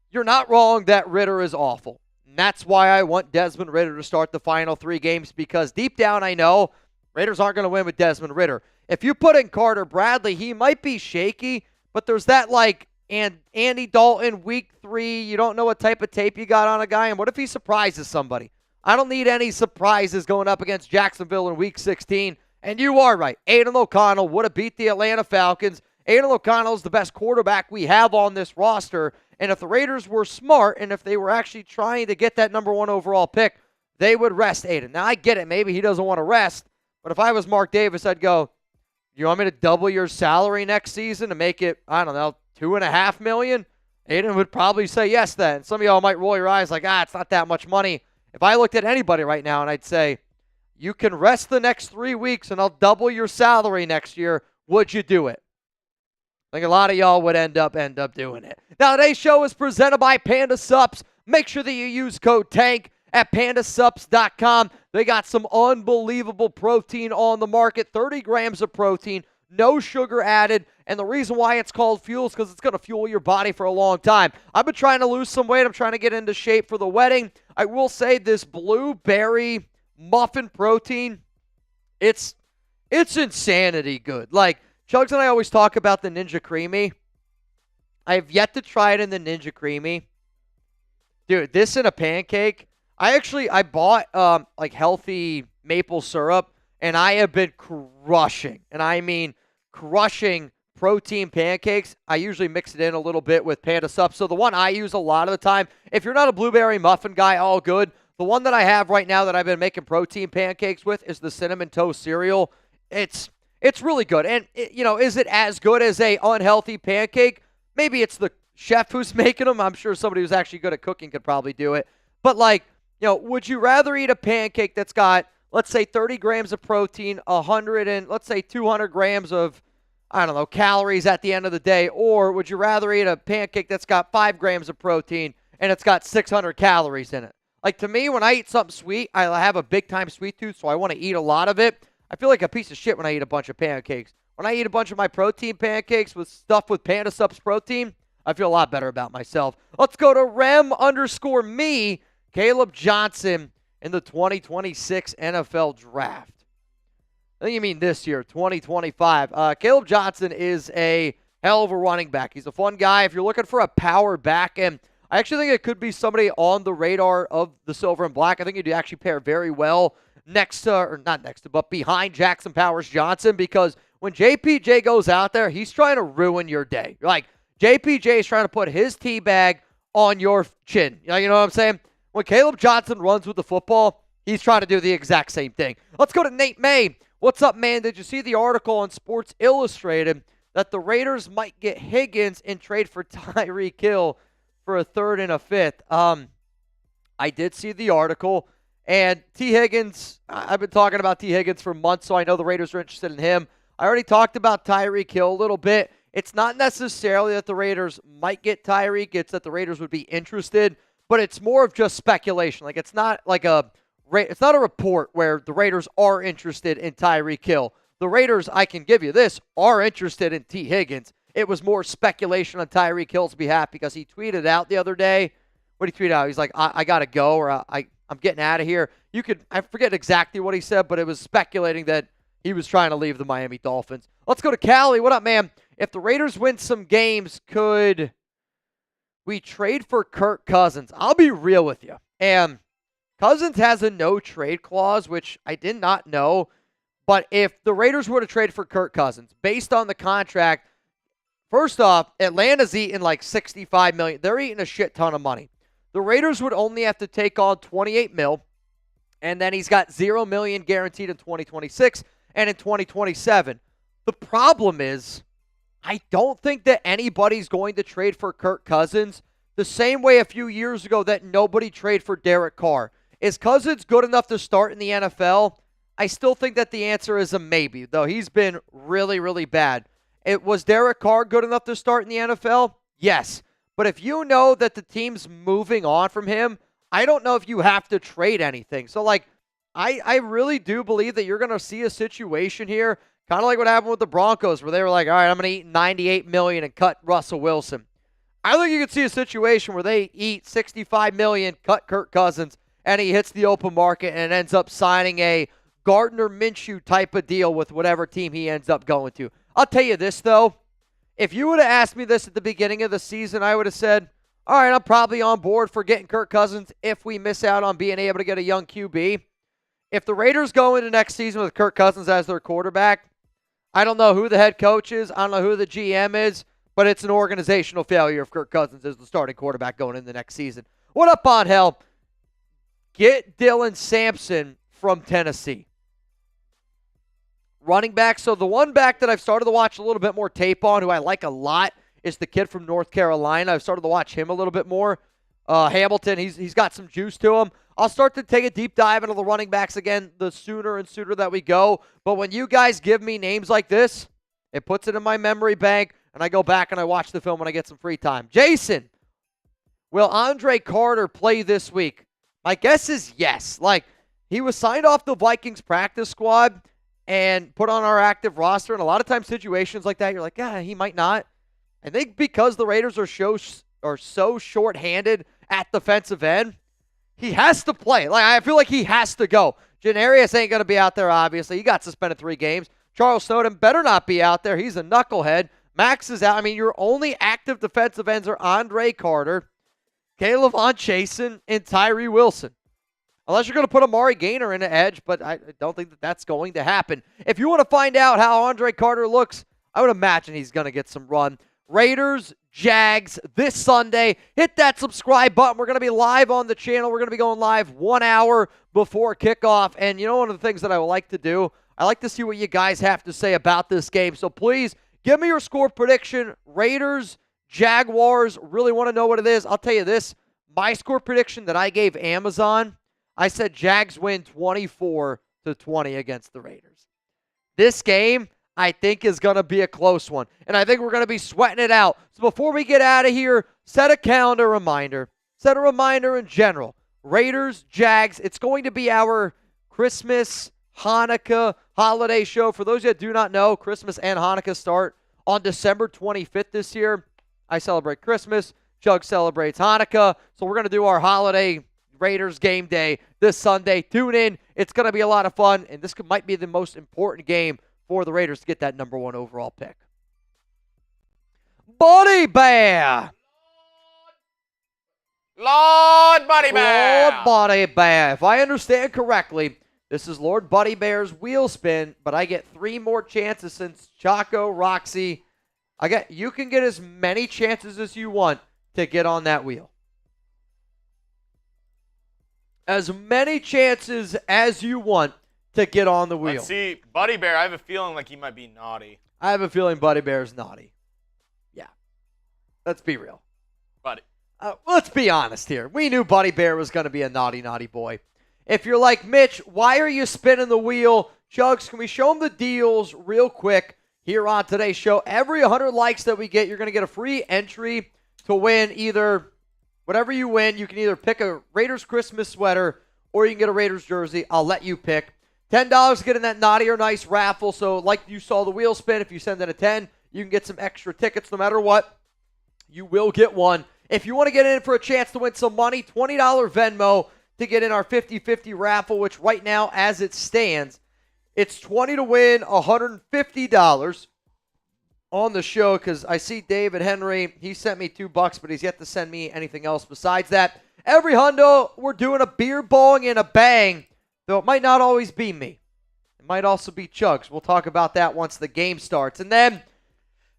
You're not wrong that Ritter is awful. And that's why I want Desmond Ritter to start the final 3 games, because deep down I know Raiders aren't going to win with Desmond Ritter. If you put in Carter Bradley, he might be shaky, but there's that, like, and Andy Dalton, week 3, you don't know what type of tape you got on a guy, and what if he surprises somebody? I don't need any surprises going up against Jacksonville in Week 16. And you are right. Aidan O'Connell would have beat the Atlanta Falcons. Aidan O'Connell is the best quarterback we have on this roster. And if the Raiders were smart and if they were actually trying to get that number 1 overall pick, they would rest Aidan. Now, I get it. Maybe he doesn't want to rest. But if I was Mark Davis, I'd go, you want me to double your salary next season to make it, I don't know, $2.5 million? Aidan would probably say yes then. Some of y'all might roll your eyes like, it's not that much money. If I looked at anybody right now and I'd say, you can rest the next 3 weeks and I'll double your salary next year, would you do it? I think a lot of y'all would end up doing it. Now, today's show is presented by Panda Sups. Make sure that you use code TANK at pandasups.com. They got some unbelievable protein on the market, 30 grams of protein, no sugar added. And the reason why it's called fuel is because it's going to fuel your body for a long time. I've been trying to lose some weight. I'm trying to get into shape for the wedding. I will say this blueberry muffin protein, it's insanity good. Like, Chuggs and I always talk about the Ninja Creamy. I have yet to try it in the Ninja Creamy. Dude, this in a pancake. I bought like healthy maple syrup, and I have been crushing, and I mean crushing protein pancakes. I usually mix it in a little bit with Panda Sup. So the one I use a lot of the time, if you're not a blueberry muffin guy, all good. The one that I have right now that I've been making protein pancakes with is the Cinnamon Toast Cereal. It's really good. And, is it as good as a unhealthy pancake? Maybe it's the chef who's making them. I'm sure somebody who's actually good at cooking could probably do it. But, would you rather eat a pancake that's got, let's say, 30 grams of protein, 100 and, let's say, 200 grams of, calories at the end of the day? Or would you rather eat a pancake that's got 5 grams of protein and it's got 600 calories in it? Like, to me, when I eat something sweet, I have a big-time sweet tooth, so I want to eat a lot of it. I feel like a piece of shit when I eat a bunch of pancakes. when I eat a bunch of my protein pancakes with stuff with Panda Subs protein, I feel a lot better about myself. Let's go to Rem_me, Caleb Johnson in the 2026 NFL Draft. I think you mean this year, 2025. Caleb Johnson is a hell of a running back. He's a fun guy. If you're looking for a power back, and I actually think it could be somebody on the radar of the Silver and Black. I think he'd actually pair very well but behind Jackson Powers Johnson, because when JPJ goes out there, he's trying to ruin your day. Like, JPJ is trying to put his tea bag on your chin. You know what I'm saying? When Caleb Johnson runs with the football, he's trying to do the exact same thing. Let's go to Nate May. What's up, man? Did you see the article on Sports Illustrated that the Raiders might get Higgins and trade for Tyreek Hill for a third and a fifth? I did see the article. And T. Higgins, I've been talking about T. Higgins for months, so I know the Raiders are interested in him. I already talked about Tyreek Hill a little bit. It's not necessarily that the Raiders might get Tyreek. It's that the Raiders would be interested, but it's more of just speculation. Like, it's not a report where the Raiders are interested in Tyreek Hill. The Raiders, I can give you this, are interested in T. Higgins. It was more speculation on Tyreek Hill's behalf because he tweeted out the other day. What did he tweet out? He's like, I got to go, or I'm getting out of here. I forget exactly what he said, but it was speculating that he was trying to leave the Miami Dolphins. Let's go to Callie. What up, man? If the Raiders win some games, could we trade for Kirk Cousins? I'll be real with you. And Cousins has a no-trade clause, which I did not know. But if the Raiders were to trade for Kirk Cousins, based on the contract, first off, Atlanta's eating like $65 million. They're eating a shit ton of money. The Raiders would only have to take on $28 million, and then he's got $0 million guaranteed in 2026 and in 2027. The problem is, I don't think that anybody's going to trade for Kirk Cousins the same way a few years ago that nobody traded for Derek Carr. Is Cousins good enough to start in the NFL? I still think that the answer is a maybe, though he's been really, really bad. Was Derek Carr good enough to start in the NFL? Yes. But if you know that the team's moving on from him, I don't know if you have to trade anything. So, I really do believe that you're going to see a situation here, kind of like what happened with the Broncos, where they were like, all right, I'm going to eat $98 million and cut Russell Wilson. I think you could see a situation where they eat $65 million, cut Kirk Cousins, and he hits the open market and ends up signing a Gardner Minshew type of deal with whatever team he ends up going to. I'll tell you this, though. If you would have asked me this at the beginning of the season, I would have said, all right, I'm probably on board for getting Kirk Cousins if we miss out on being able to get a young QB. If the Raiders go into next season with Kirk Cousins as their quarterback, I don't know who the head coach is. I don't know who the GM is, but it's an organizational failure if Kirk Cousins is the starting quarterback going into the next season. What up, on hell? Get Dylan Sampson from Tennessee. Running back. So the one back that I've started to watch a little bit more tape on, who I like a lot, is the kid from North Carolina. I've started to watch him a little bit more. Hamilton, he's got some juice to him. I'll start to take a deep dive into the running backs again the sooner and sooner that we go. But when you guys give me names like this, it puts it in my memory bank, and I go back and I watch the film when I get some free time. Jason, will Andre Carter play this week? My guess is yes. He was signed off the Vikings practice squad and put on our active roster. And a lot of times situations like that, you're like, he might not. I think because the Raiders are so short-handed at defensive end, he has to play. I feel like he has to go. Janarius ain't going to be out there, obviously. He got suspended 3 games. Charles Snowden better not be out there. He's a knucklehead. Max is out. Your only active defensive ends are Andre Carter, Caleb Chasen, and Tyree Wilson. Unless you're going to put Amari Gaynor in the edge, but I don't think that that's going to happen. If you want to find out how Andre Carter looks, I would imagine he's going to get some run. Raiders, Jags, this Sunday. Hit that subscribe button. We're going to be live on the channel. We're going to be going live 1 hour before kickoff. And one of the things that I would like to do, I like to see what you guys have to say about this game. So please, give me your score prediction. Raiders, Jaguars, really want to know what it is. I'll tell you this, my score prediction that I gave Amazon, I said Jags win 24-20 against the Raiders. This game, I think, is going to be a close one. And I think we're going to be sweating it out. So before we get out of here, set a calendar reminder. Set a reminder in general. Raiders, Jags, it's going to be our Christmas, Hanukkah, holiday show. For those that do not know, Christmas and Hanukkah start on December 25th this year. I celebrate Christmas. Chug celebrates Hanukkah. So we're going to do our holiday Raiders game day this Sunday. Tune in. It's going to be a lot of fun, and this might be the most important game for the Raiders to get that number 1 overall pick. Buddy Bear. Lord Buddy Bear. Lord Buddy Bear. If I understand correctly, this is Lord Buddy Bear's wheel spin, but I get 3 more chances since Chaco, Roxy. You can get as many chances as you want to get on that wheel. As many chances as you want to get on the wheel. Let's see. Buddy Bear, I have a feeling like he might be naughty. I have a feeling Buddy Bear's naughty. Yeah. Let's be real. Buddy. Let's be honest here. We knew Buddy Bear was going to be a naughty, naughty boy. If you're like, Mitch, why are you spinning the wheel? Chuggs, can we show them the deals real quick here on today's show? Every 100 likes that we get, you're going to get a free entry to win either whatever you win. You can either pick a Raiders Christmas sweater or you can get a Raiders jersey. I'll let you pick. $10 to get in that naughty or nice raffle. So like you saw the wheel spin, if you send in a 10, you can get some extra tickets no matter what. You will get one. If you want to get in for a chance to win some money, $20 Venmo to get in our 50-50 raffle, which right now, as it stands, it's $20 to win, $150 on the show, because I see David Henry, he sent me $2, but he's yet to send me anything else besides that. Every hundo, we're doing a beer bong and a bang, though it might not always be me. It might also be Chuggs. We'll talk about that once the game starts. And then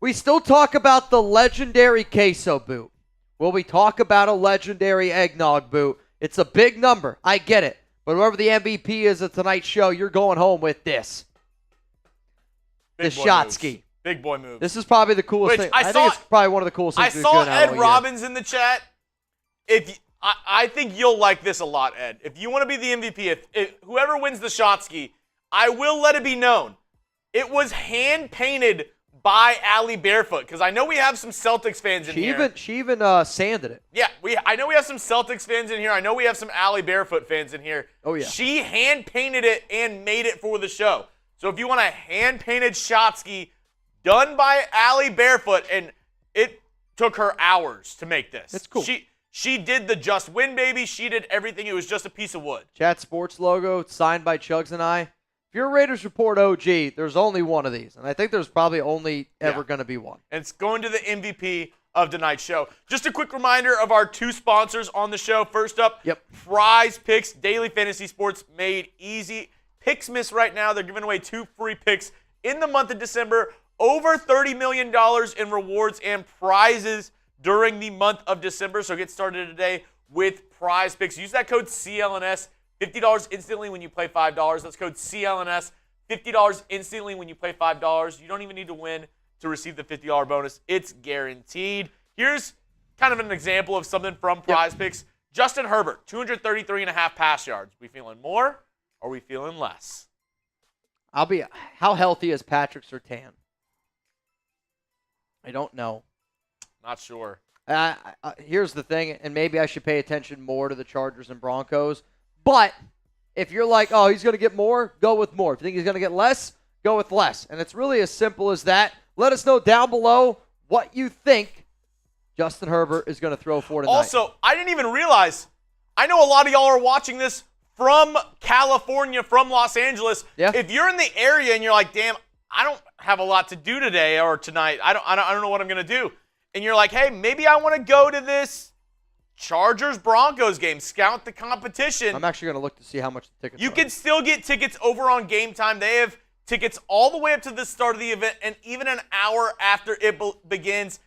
we still talk about the legendary queso boot. Will we talk about a legendary eggnog boot? It's a big number. I get it. But whoever the MVP is of tonight's show, you're going home with this. Big the boy Shotsky. Moves. Big boy move. This is probably the coolest thing. I think it's probably one of the coolest things I we've saw done out all Ed year. Robbins in the chat. I think you'll like this a lot, Ed. If you want to be the MVP, if whoever wins the Shotsky, I will let it be known. It was hand-painted by Allie Barefoot, because I know we have some Celtics fans in here. She even sanded it. Yeah, I know we have some Celtics fans in here. I know we have some Allie Barefoot fans in here. Oh, yeah. She hand-painted it and made it for the show. So if you want a hand-painted Shotsky done by Allie Barefoot, and it took her hours to make this. It's cool. She did the Just Win, baby. She did everything. It was just a piece of wood. Chat Sports logo, signed by Chuggs and I. If you're a Raiders Report OG, there's only one of these. And I think there's probably only ever going to be one. And it's going to the MVP of tonight's show. Just a quick reminder of our 2 sponsors on the show. First up, PrizePicks, daily fantasy sports made easy. Picksmas right now, they're giving away 2 free picks in the month of December. Over $30 million in rewards and prizes during the month of December. So get started today with PrizePicks. Use that code CLNS. $50 instantly when you play $5. That's code CLNS. $50 instantly when you play $5. You don't even need to win to receive the $50 bonus. It's guaranteed. Here's kind of an example of something from PrizePicks. Justin Herbert, 233.5 pass yards. We feeling more or we feeling less? How healthy is Patrick Surtain? I don't know. Not sure. Here's the thing, and maybe I should pay attention more to the Chargers and Broncos. But if you're like, oh, he's going to get more, go with more. If you think he's going to get less, go with less. And it's really as simple as that. Let us know down below what you think Justin Herbert is going to throw for tonight. Also, I didn't even realize, I know a lot of y'all are watching this from California, from Los Angeles. Yeah. If you're in the area and you're like, damn, I don't have a lot to do today or tonight. I don't know what I'm going to do. And you're like, hey, maybe I want to go to this Chargers-Broncos game, scout the competition. I'm actually going to look to see how much the tickets are. You can still get tickets over on Gametime. They have tickets all the way up to the start of the event and even an hour after it begins.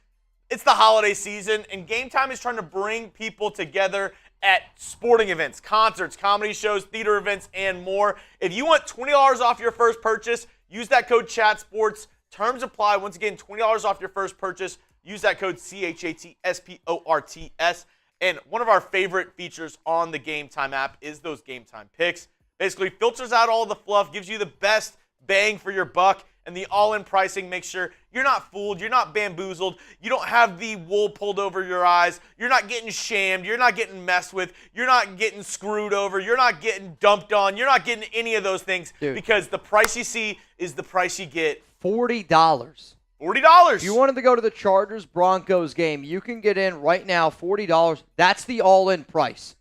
It's the holiday season, and Gametime is trying to bring people together at sporting events, concerts, comedy shows, theater events, and more. If you want $20 off your first purchase, use that code CHATSPORTS. Terms apply. Once again, $20 off your first purchase. Use that code CHATSPORTS. And one of our favorite features on the Gametime app is those Gametime picks. Basically, filters out all the fluff, gives you the best bang for your buck, and the all-in pricing makes sure you're not fooled, you're not bamboozled, you don't have the wool pulled over your eyes, you're not getting shamed, you're not getting messed with, you're not getting screwed over, you're not getting dumped on, you're not getting any of those things. Dude, because the price you see is the price you get. $40. $40. If you wanted to go to the Chargers-Broncos game, you can get in right now, $40. That's the all-in price.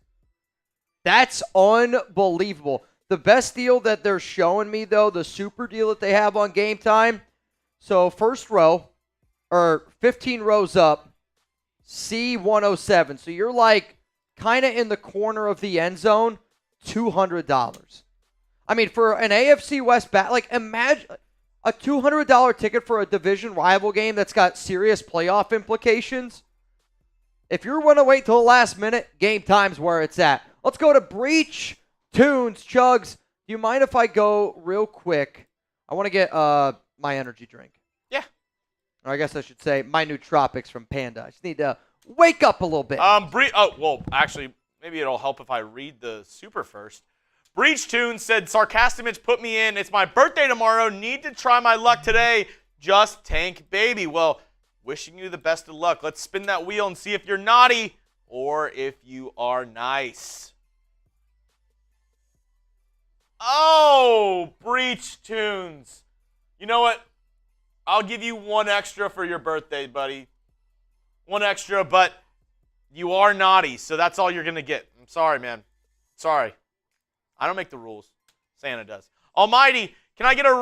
That's unbelievable. The best deal that they're showing me, though, the super deal that they have on Gametime. So first row, or 15 rows up, C107. So you're like kind of in the corner of the end zone, $200. I mean, for an AFC West like imagine a $200 ticket for a division rival game that's got serious playoff implications. If you're going to wait till the last minute, Gametime's where it's at. Let's go to Breach Tunes. Chuggs, do you mind if I go real quick? I want to get my energy drink. Yeah. Or I guess I should say my nootropics from Panda. I just need to wake up a little bit. Actually, maybe it'll help if I read the super first. Breach Tunes said, Sarcastic Mitch put me in. It's my birthday tomorrow. Need to try my luck today. Just tank baby. Well, wishing you the best of luck. Let's spin that wheel and see if you're naughty or if you are nice. Oh, Breach Tunes. You know what? I'll give you one extra for your birthday, buddy. One extra, but you are naughty, so that's all you're going to get. I'm sorry, man. Sorry. I don't make the rules. Santa does. Almighty, can I get a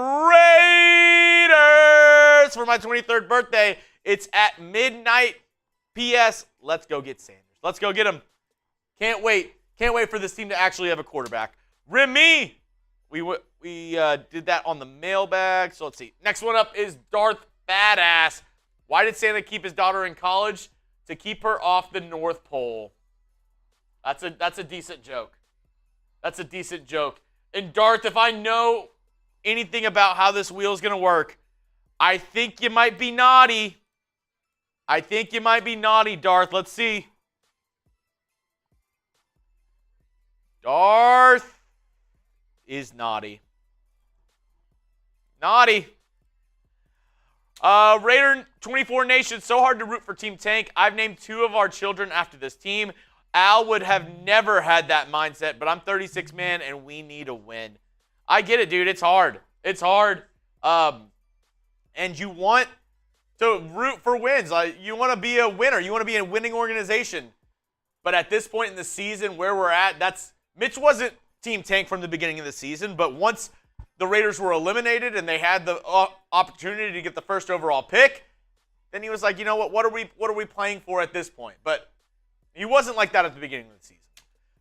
Raiders for my 23rd birthday? It's at midnight. P.S. Let's go get Sanders. Let's go get him. Can't wait. Can't wait for this team to actually have a quarterback. Remy. We did that on the mailbag. So let's see. Next one up is Darth Badass. Why did Santa keep his daughter in college? To keep her off the North Pole. That's a decent joke. That's a decent joke. And Darth, if I know anything about how this wheel's going to work, I think you might be naughty. I think you might be naughty, Darth. Let's see. Darth is naughty. Naughty. Raider 24 Nation, so hard to root for Team Tank. I've named 2 of our children after this team. Al would have never had that mindset, but I'm 36 man and we need a win. I get it, dude. It's hard. It's hard. And you want to root for wins. You want to be a winner. You want to be a winning organization. But at this point in the season where we're at, Mitch wasn't Team Tank from the beginning of the season, but once the Raiders were eliminated and they had the opportunity to get the first overall pick, then he was like, you know what are we playing for at this point? But he wasn't like that at the beginning of the season.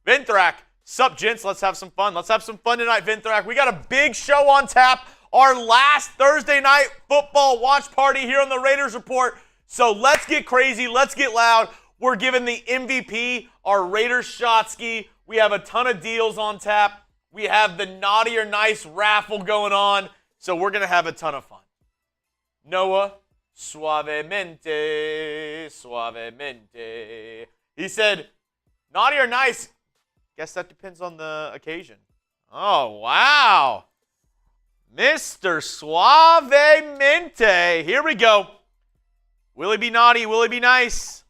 Vinthrak, sup, gents? Let's have some fun. Let's have some fun tonight, Vinthrak. We got a big show on tap. Our last Thursday night football watch party here on the Raiders Report. So let's get crazy. Let's get loud. We're giving the MVP our Raiders Shotsky. We have a ton of deals on tap. We have the naughty or nice raffle going on. So we're going to have a ton of fun. Noah, suavemente, suavemente. He said, naughty or nice? Guess that depends on the occasion. Oh, wow. Mr. Suavemente. Here we go. Will he be naughty? Will he be nice?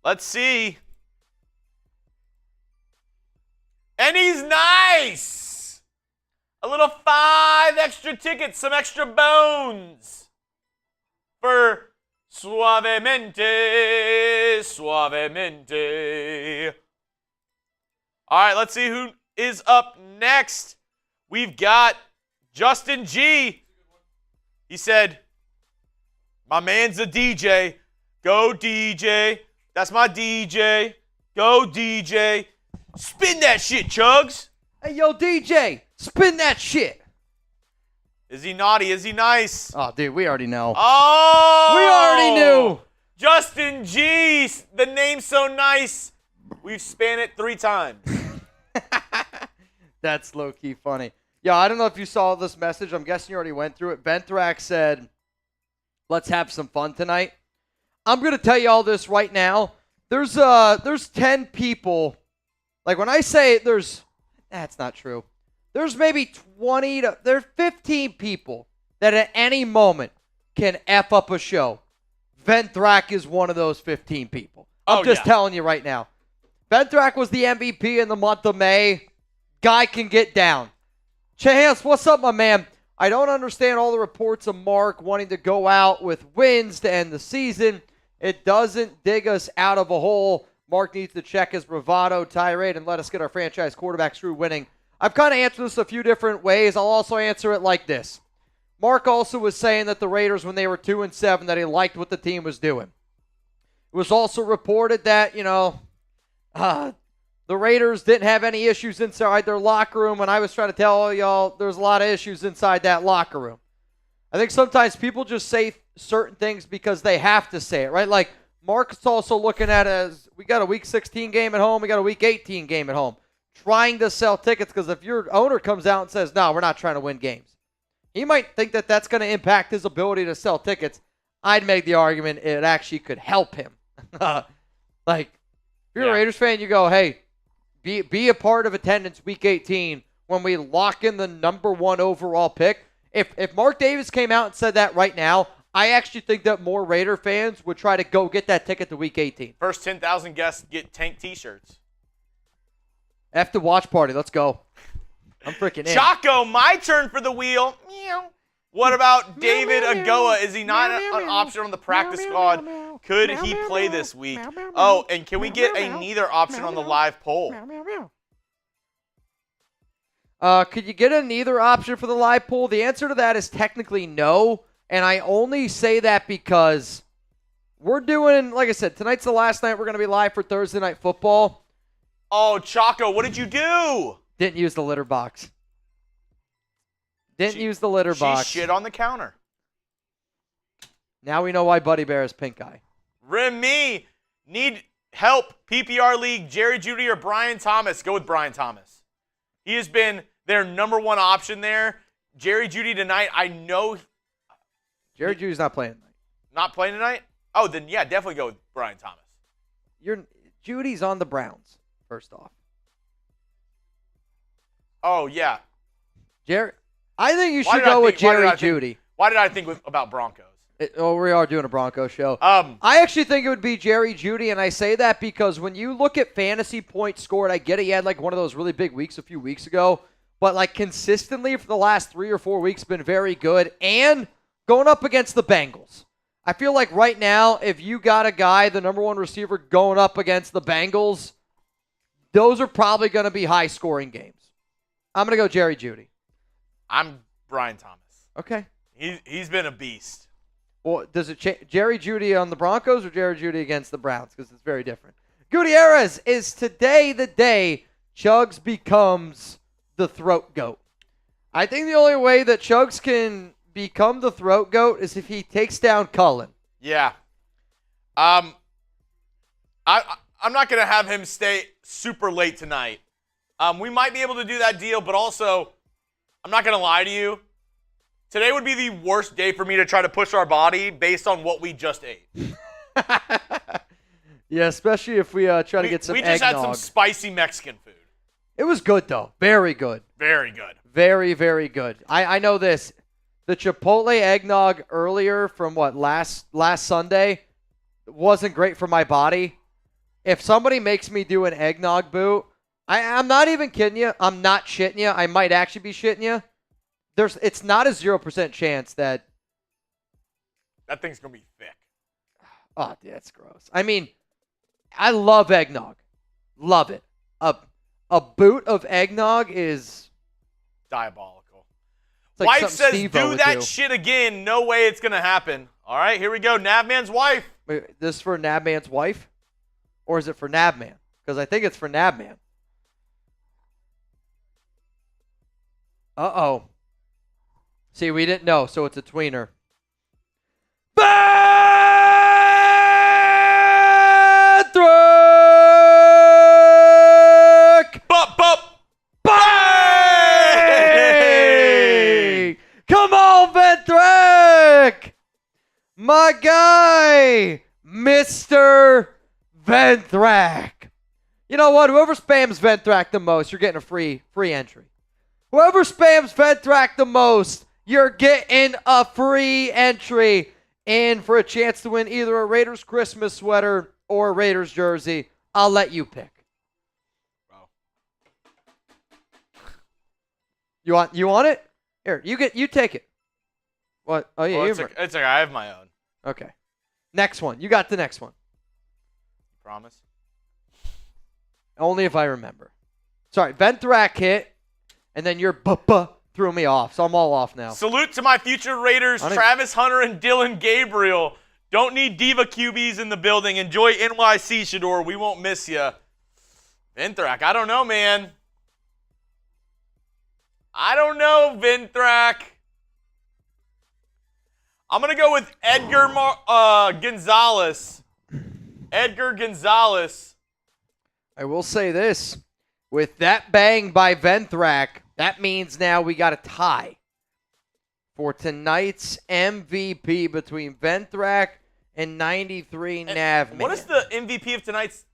Let's see. And he's nice. A little 5 extra tickets, some extra bones for Suavemente, suavemente. All right, let's see who is up next. We've got Justin G. He said, my man's a DJ. Go DJ. That's my DJ. Go DJ. Spin that shit, Chuggs. Hey, yo, DJ, spin that shit. Is he naughty? Is he nice? Oh, dude, we already know. Oh! We already knew. Justin G. The name's so nice. We've spanned it 3 times. That's low-key funny. Yeah, I don't know if you saw this message. I'm guessing you already went through it. Venthrak said, let's have some fun tonight. I'm going to tell you all this right now. There's 10 people. Like when I say that's not true. There's maybe 20 to there's 15 people that at any moment can F up a show, Ventrac is one of those 15 people. I'm just telling you right now. Ventrac was the MVP in the month of May. Guy can get down. Chance, what's up, my man? I don't understand all the reports of Mark wanting to go out with wins to end the season. It doesn't dig us out of a hole. Mark needs to check his bravado tirade and let us get our franchise quarterbacks through winning. I've kind of answered this a few different ways. I'll also answer it like this. Mark also was saying that the Raiders, when they were 2-7, that he liked what the team was doing. It was also reported that, the Raiders didn't have any issues inside their locker room, and I was trying to tell y'all there's a lot of issues inside that locker room. I think sometimes people just say certain things because they have to say it, right? Like, Mark's also looking at it as we got a Week 16 game at home, we got a Week 18 game at home, trying to sell tickets because if your owner comes out and says, no, we're not trying to win games, he might think that that's going to impact his ability to sell tickets. I'd make the argument it actually could help him. Like, if you're a Raiders fan, you go, hey, be a part of attendance Week 18 when we lock in the number 1 overall pick. If Mark Davis came out and said that right now, I actually think that more Raider fans would try to go get that ticket to Week 18. First 10,000 guests get Tank t-shirts. F the watch party. Let's go. I'm freaking in. Chaco, my turn for the wheel. Meow. What about David Agoa? Is he not an option on the practice squad? Could he play this week? Oh, and can we get a neither option on the live poll? Could you get a neither option for the live poll? The answer to that is technically no, and I only say that because we're doing, like I said, tonight's the last night we're going to be live for Thursday Night Football. Oh, Chaco, what did you do? Didn't use the litter box. Didn't use the litter box. She shit on the counter. Now we know why Buddy Bear is pink eye. Remy, need help. PPR league, Jerry Jeudy or Brian Thomas? Go with Brian Thomas. He has been their number 1 option there. Jerry Jeudy tonight, I know. Jerry Jeudy's not playing tonight. Not playing tonight? Oh, then yeah, definitely go with Brian Thomas. Judy's on the Browns, first off. Oh, yeah. I think you should go with Jerry Jeudy. Why did I think about Broncos? We are doing a Broncos show. I actually think it would be Jerry Jeudy, and I say that because when you look at fantasy points scored, I get it. He had like one of those really big weeks a few weeks ago, but like consistently for the last 3 or 4 weeks been very good, and going up against the Bengals. I feel like right now, if you got a guy, the number 1 receiver, going up against the Bengals, those are probably going to be high-scoring games. I'm going to go Jerry Jeudy. I'm Brian Thomas. Okay. He's been a beast. Well, does it change Jerry Jeudy on the Broncos or Jerry Jeudy against the Browns? Because it's very different. Gutierrez, is today the day Chuggs becomes the throat goat? I think the only way that Chuggs can become the throat goat is if he takes down Cullen. Yeah. I'm not going to have him stay super late tonight. We might be able to do that deal, but also, I'm not going to lie to you. Today would be the worst day for me to try to push our body based on what we just ate. Yeah, especially if we try to get some eggnog. We just had some spicy Mexican food. It was good, though. Very good. Very good. Very, very good. I know this. The Chipotle eggnog earlier from last Sunday wasn't great for my body. If somebody makes me do an eggnog boot, I'm not even kidding you. I'm not shitting you. I might actually be shitting you. It's not a 0% chance that thing's going to be thick. Oh, dude, that's gross. I mean, I love eggnog. Love it. A boot of eggnog is diabolical. Like wife says, Steve-O do that shit again. No way it's going to happen. All right, here we go. Nabman's wife. Wait, this is for Nabman's wife? Or is it for Nabman? Because I think it's for Nabman. Uh-oh. See, we didn't know, so it's a tweener. Patrick! Bup! Bang! Come on, Patrick! My guy, Mr. Ventrac. You know what? Whoever spams Ventrac the most, you're getting a free entry. Whoever spams Ventrac the most, you're getting a free entry in for a chance to win either a Raiders Christmas sweater or a Raiders jersey. I'll let you pick. Wow. You want it? Here, you take it. What? Oh yeah, it's okay. I have my own. Okay. Next one. You got the next one. Promise. Only if I remember. Sorry, Venthrak hit, and then your threw me off, so I'm all off now. Salute to my future Raiders, Travis Hunter and Dylan Gabriel. Don't need diva QBs in the building. Enjoy NYC, Shador. We won't miss you. Venthrak, I don't know, man. I don't know, Venthrak. I'm going to go with Edgar Gonzalez. Edgar Gonzalez. I will say this. With that bang by Venthrak, that means now we got a tie for tonight's MVP between Venthrak and 93 Nav. What does the MVP of tonight's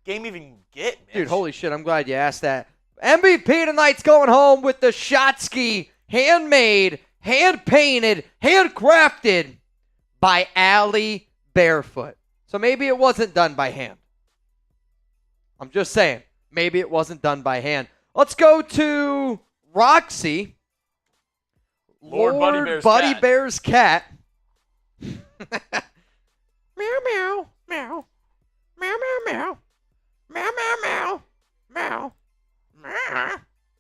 game even get, man? Dude, holy shit, I'm glad you asked that. MVP tonight's going home with the Shotsky, handmade, hand-painted, handcrafted by Allie Barefoot. So maybe it wasn't done by hand. I'm just saying. Maybe it wasn't done by hand. Let's go to Roxy. Lord Buddy Bear's cat. Meow, meow, meow. Meow, meow, meow. Meow, meow, meow. Meow. Meow,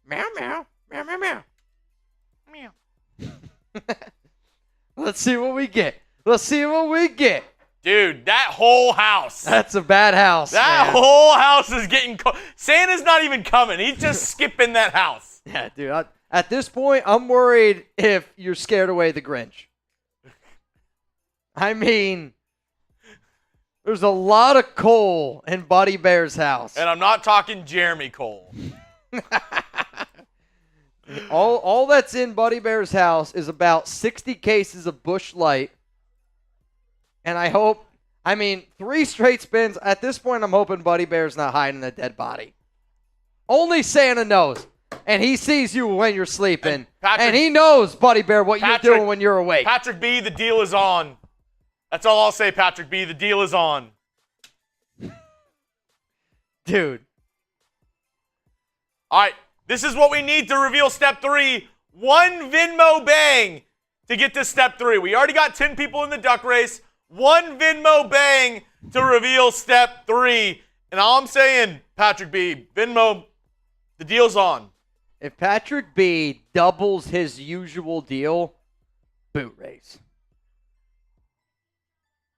meow, meow. Meow, meow, meow. Meow. Let's see what we get. Let's see what we get. Dude, that whole house. That's a bad house. That whole house is getting cold. Santa's not even coming. He's just skipping that house. Yeah, dude. At this point, I'm worried if you're scared away the Grinch. I mean, there's a lot of coal in Buddy Bear's house. And I'm not talking Jeremy Cole. all that's in Buddy Bear's house is about 60 cases of Busch Light. And I hope, 3 straight spins. At this point, I'm hoping Buddy Bear's not hiding a dead body. Only Santa knows. And he sees you when you're sleeping. And he knows, Buddy Bear, what you're doing when you're awake. Patrick B., the deal is on. That's all I'll say, Patrick B., the deal is on. Dude. All right, this is what we need to reveal step 3. 1 Venmo bang to get to step 3. We already got 10 people in the duck race. 1 Venmo bang to reveal step 3. And all I'm saying, Patrick B., Venmo, the deal's on. If Patrick B. doubles his usual deal, boot race.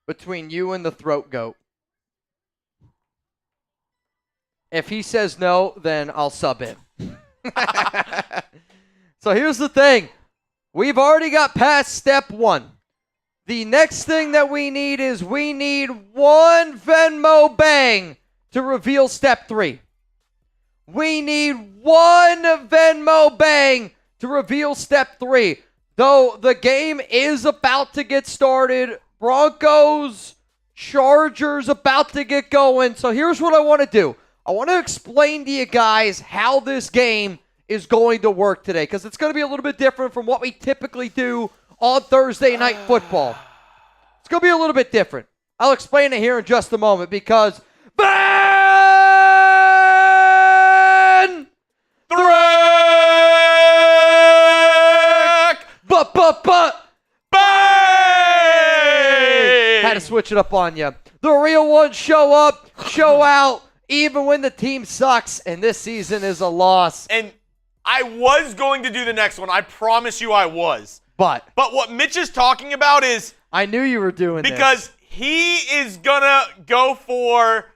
Between you and the throat goat. If he says no, then I'll sub in. So here's the thing. We've already got past step 1. The next thing that we need is 1 Venmo bang to reveal step 3. We need 1 Venmo bang to reveal step 3. Though the game is about to get started. Broncos, Chargers about to get going. So here's what I want to do. I want to explain to you guys how this game is going to work today, because it's going to be a little bit different from what we typically do on Thursday Night Football. It's going to be a little bit different. I'll explain it here in just a moment, because Van Thrack! But bang! Had to switch it up on you. The real ones show up, show out, even when the team sucks, and this season is a loss. And I was going to do the next one. I promise you I was. But what Mitch is talking about is... I knew you were doing this. Because he is going to go for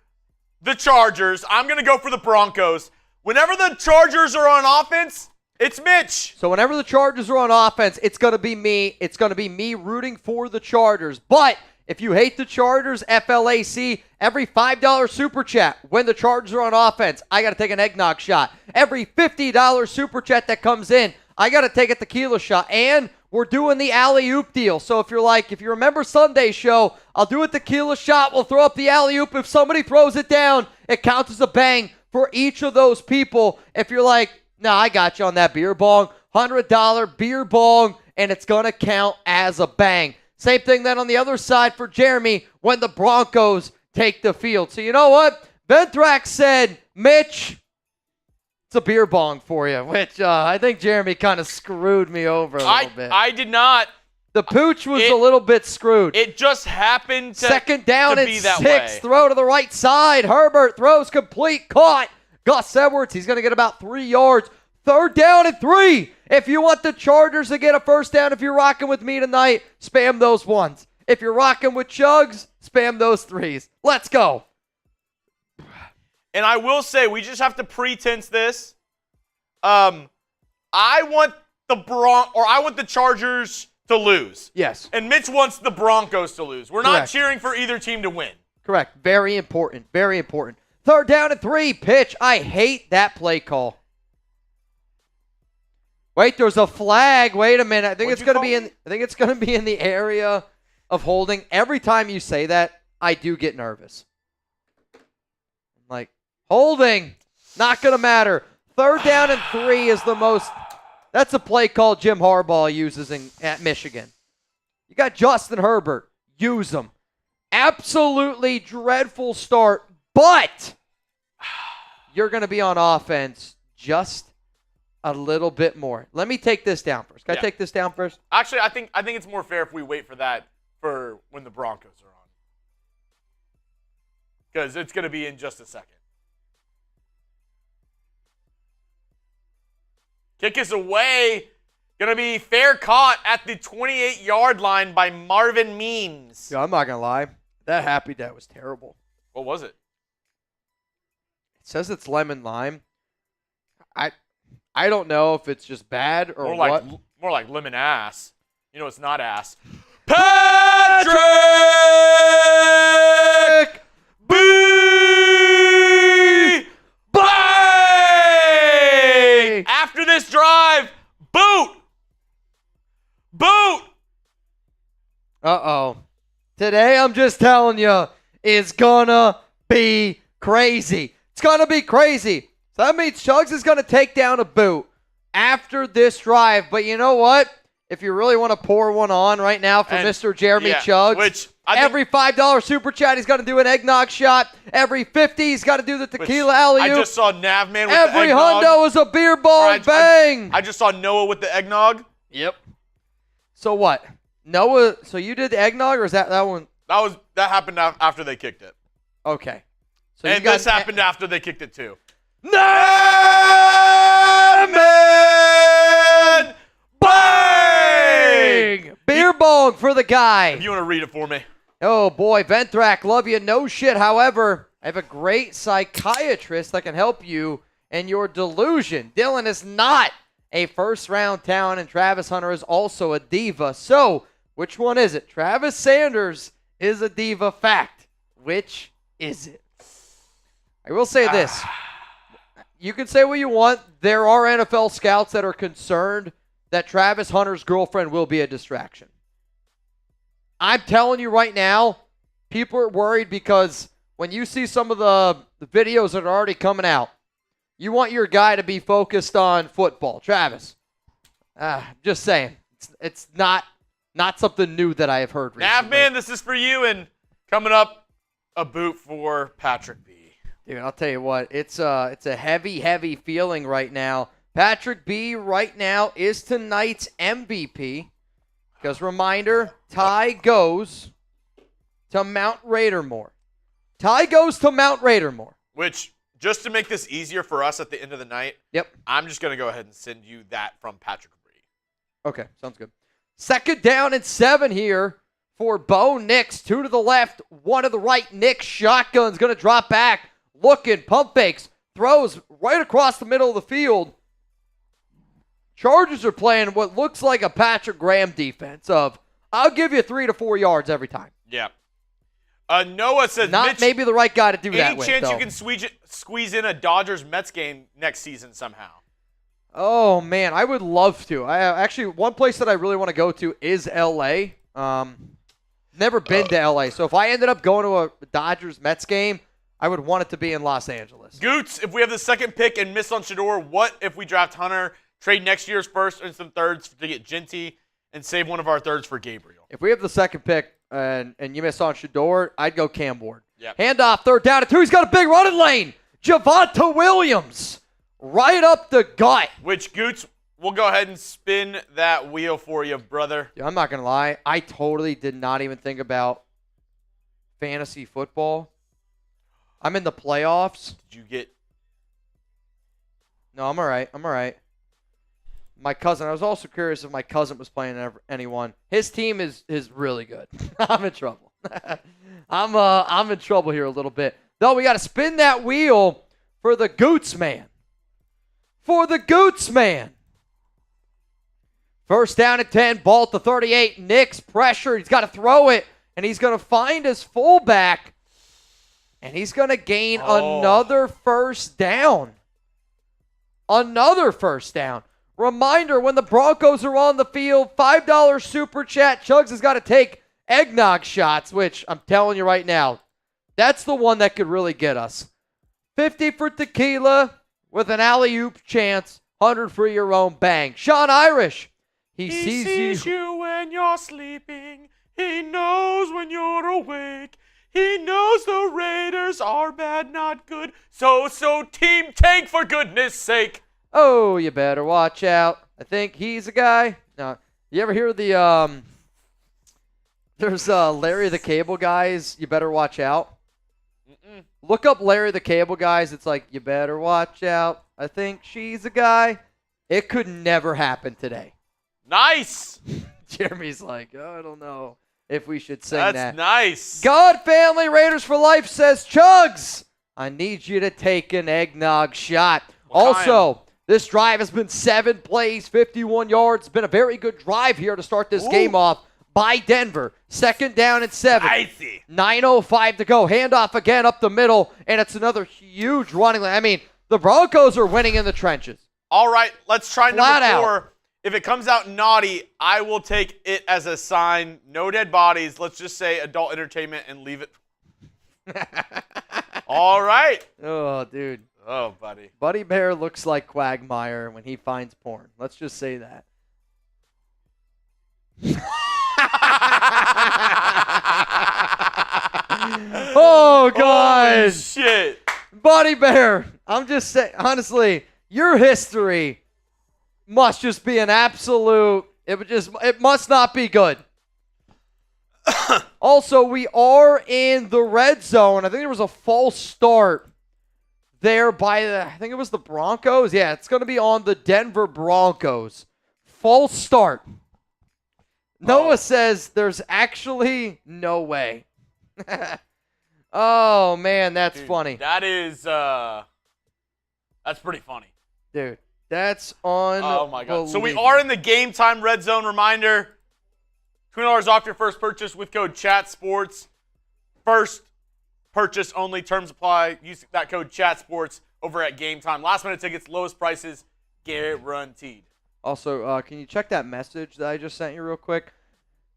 the Chargers. I'm going to go for the Broncos. Whenever the Chargers are on offense, it's Mitch. So whenever the Chargers are on offense, it's going to be me. It's going to be me rooting for the Chargers. But if you hate the Chargers, FLAC, every $5 super chat when the Chargers are on offense, I got to take an eggnog shot. Every $50 super chat that comes in, I got to take a tequila shot. And we're doing the alley-oop deal. So if you remember Sunday's show, I'll do a tequila shot. We'll throw up the alley-oop. If somebody throws it down, it counts as a bang for each of those people. If you're like, nah, I got you on that beer bong, $100 beer bong and it's going to count as a bang. Same thing then on the other side for Jeremy when the Broncos take the field. So you know what? Ventrax said, Mitch, it's a beer bong for you, which I think Jeremy kind of screwed me over a little bit. I did not. The pooch was a little bit screwed. It just happened to Second down to and be that 6. way. Throw to the right side. Herbert throws complete. Caught. Gus Edwards, he's going to get about 3 yards. Third down and 3. If you want the Chargers to get a first down, if you're rocking with me tonight, spam those 1s. If you're rocking with Chuggs, spam those 3s. Let's go. And I will say, we just have to pretense this. I want the Chargers to lose. Yes. And Mitch wants the Broncos to lose. We're not Correct. cheering for either team to win. Correct. Very important. Very important. Third down and 3. Pitch. I hate that play call. Wait, there's a flag. Wait a minute. I think it's going to be in the area of holding. Every time you say that, I do get nervous. Like, holding. Not going to matter. Third down and 3 is the most. That's a play call Jim Harbaugh uses at Michigan. You got Justin Herbert. Use him. Absolutely dreadful start, but you're going to be on offense just a little bit more. Let me take this down first. Can I take this down first? Actually, I think it's more fair if we wait for that for when the Broncos are on. Because it's going to be in just a second. Kick is away. Going to be fair caught at the 28-yard line by Marvin Means. Yeah, I'm not going to lie. That Happy Dad was terrible. What was it? It says it's lemon lime. I don't know if it's just bad or what. More like lemon ass. You know it's not ass. Patrick B. Bang! After this drive, boot! Uh-oh. Today, I'm just telling you, is gonna be crazy. It's gonna be crazy. So that means Chuggs is gonna take down a boot after this drive. But you know what? If you really want to pour one on right now for Mr. Jeremy Chuggs, which every $5 super chat, he's going to do an eggnog shot. Every 50, he's got to do the tequila alley-oop. I just saw Navman with every the eggnog. hundo is a beer bong. Bang! I just saw Noah with the eggnog. Yep. So what? Noah, so you did the eggnog, or is that one? That happened after they kicked it. Okay. So and this happened after they kicked it too. Navman! Bang! Beer bong for the guy. If you want to read it for me. Oh, boy. Ventrac, love you. No shit. However, I have a great psychiatrist that can help you in your delusion. Dylan is not a first-round talent, and Travis Hunter is also a diva. So, which one is it? Travis Sanders is a diva. Fact. Which is it? I will say this. You can say what you want. There are NFL scouts that are concerned that Travis Hunter's girlfriend will be a distraction. I'm telling you right now, people are worried because when you see some of the videos that are already coming out, you want your guy to be focused on football. Travis, just saying. It's not something new that I have heard recently. Navman, this is for you, and coming up, a boot for Patrick B. Dude, I'll tell you what, it's a heavy, heavy feeling right now. Patrick B right now is tonight's MVP. Because reminder, Ty goes to Mount Raidermore. Ty goes to Mount Raidermore. Which, just to make this easier for us at the end of the night, I'm just going to go ahead and send you that from Patrick B. Okay, sounds good. Second down and 7 here for Bo Nix. 2 to the left, 1 to the right. Nix shotgun's going to drop back. Looking, pump fakes, throws right across the middle of the field. Chargers are playing what looks like a Patrick Graham defense of, I'll give you 3 to 4 yards every time. Yeah. Noah says, not Mitch, maybe the right guy to do that with. Any chance though. you can squeeze in a Dodgers-Mets game next season somehow? Oh, man, I would love to. Actually, one place that I really want to go to is L.A. Never been to L.A., so if I ended up going to a Dodgers-Mets game, I would want it to be in Los Angeles. Goots, if we have the second pick and miss on Shador, what if we draft Hunter, trade next year's first and some thirds to get Genty, and save one of our thirds for Gabriel. If we have the second pick and you miss on Shador, I'd go Cam Ward. Yep. Handoff, third down and 2. He's got a big running lane. Javonte Williams right up the gut. Which, Goots, we'll go ahead and spin that wheel for you, brother. Dude, I'm not going to lie. I totally did not even think about fantasy football. I'm in the playoffs. Did you get... No, I'm all right. My cousin, I was also curious if my cousin was playing anyone. His team is really good. I'm in trouble. I'm in trouble here a little bit. Though we got to spin that wheel for the Goots man. First down at 10, ball at the 38. Nick's pressure. He's got to throw it, and he's going to find his fullback, and he's going to gain another first down. Reminder, when the Broncos are on the field, $5 super chat. Chuggs has got to take eggnog shots, which I'm telling you right now, that's the one that could really get us. 50 for tequila with an alley-oop chance. 100 for your own bang. Sean Irish. He sees you when you're sleeping. He knows when you're awake. He knows the Raiders are bad, not good. So, Team Tank, for goodness sake. Oh, you better watch out. I think he's a guy. No, you ever hear the, there's Larry the Cable Guy's You Better Watch Out? Mm-mm. Look up Larry the Cable Guys. It's like, you better watch out. I think she's a guy. It could never happen today. Nice. Jeremy's like, oh, I don't know if we should sing that. That's nice. God Family Raiders for Life says, Chuggs, I need you to take an eggnog shot. Also, this drive has been 7 plays, 51 yards. It's been a very good drive here to start this game off by Denver. Second down and 7. 9:05 to go. Handoff again up the middle, and it's another huge running lane. I mean, the Broncos are winning in the trenches. All right, let's try Flat number 4. out. If it comes out naughty, I will take it as a sign. No dead bodies. Let's just say adult entertainment and leave it. All right. Oh, dude. Oh, buddy. Buddy Bear looks like Quagmire when he finds porn. Let's just say that. Oh, God. Holy shit. Buddy Bear, I'm just saying, honestly, your history must just be an absolute, it must not be good. Also, we are in the red zone. I think there was a false start there by I think it was the Broncos. Yeah, it's going to be on the Denver Broncos. False start. Noah says there's actually no way. Oh, man, that's funny. That is, that's pretty funny. Dude, that's on. Oh, my God. So we are in the Game Time red zone. Reminder, $20 off your first purchase with code CHATSPORTS. First purchase only. Terms apply. Use that code CHATSPORTS over at Game Time. Last minute tickets, lowest prices, guaranteed. Also, can you check that message that I just sent you real quick?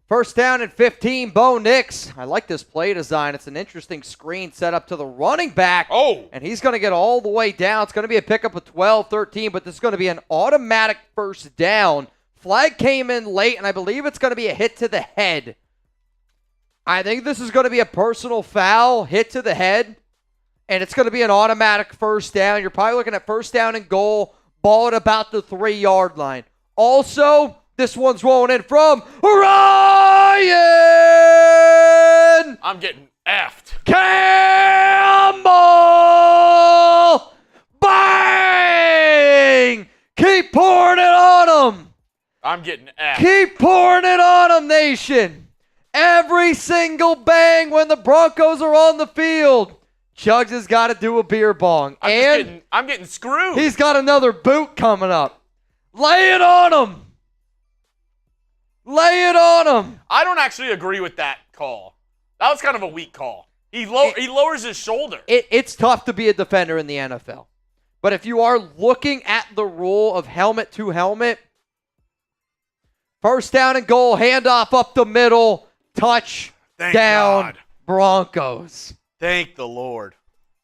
First down and 15, Bo Nix. I like this play design. It's an interesting screen set up to the running back. Oh. And he's going to get all the way down. It's going to be a pickup of 12, 13, but this is going to be an automatic first down. Flag came in late, and I believe it's going to be a hit to the head. I think this is going to be a personal foul, hit to the head, and it's going to be an automatic first down. You're probably looking at first down and goal, ball at about the 3-yard line. Also, this one's rolling in from Ryan! I'm getting effed. Campbell! Bang! Keep pouring it on him! I'm getting effed. Keep pouring it on him, nation! Every single bang when the Broncos are on the field. Chuggs has got to do a beer bong. I'm getting screwed. He's got another boot coming up. Lay it on him. Lay it on him. I don't actually agree with that call. That was kind of a weak call. He lowers his shoulder. It's tough to be a defender in the NFL. But if you are looking at the rule of helmet to helmet, first down and goal, handoff up the middle, touchdown Broncos. Thank the Lord.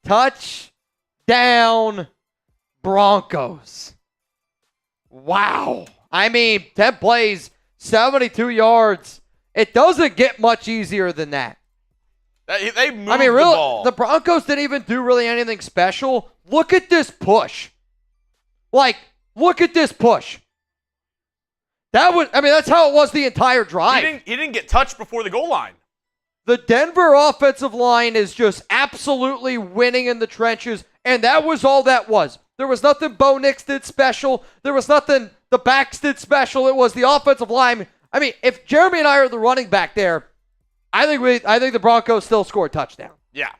Touchdown Broncos. Wow. I mean, 10 plays, 72 yards. It doesn't get much easier than that. They moved the the ball. The Broncos didn't even do really anything special. Look at this push. Look at this push. That's how it was the entire drive. He didn't get touched before the goal line. The Denver offensive line is just absolutely winning in the trenches, and that was all that was. There was nothing Bo Nix did special. There was nothing the backs did special. It was the offensive line. If Jeremy and I are the running back there, I think the Broncos still score a touchdown. Yeah.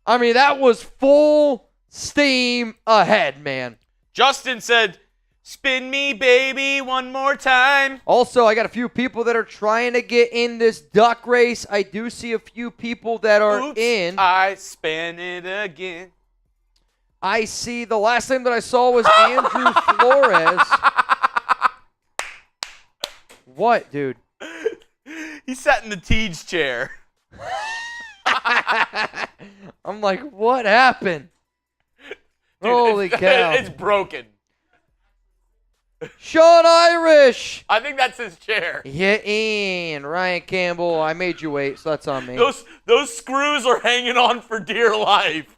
That was full steam ahead, man. Justin said, "Spin me, baby, one more time." Also, I got a few people that are trying to get in this duck race. I do see a few people that are in. I spin it again. I see the last name that I saw was Andrew Flores. What, dude? He sat in the Teej chair. I'm like, what happened? Dude, Holy cow. It's broken. Sean Irish. I think that's his chair. Yeah, Ian. Ryan Campbell. I made you wait, so that's on me. Those screws are hanging on for dear life.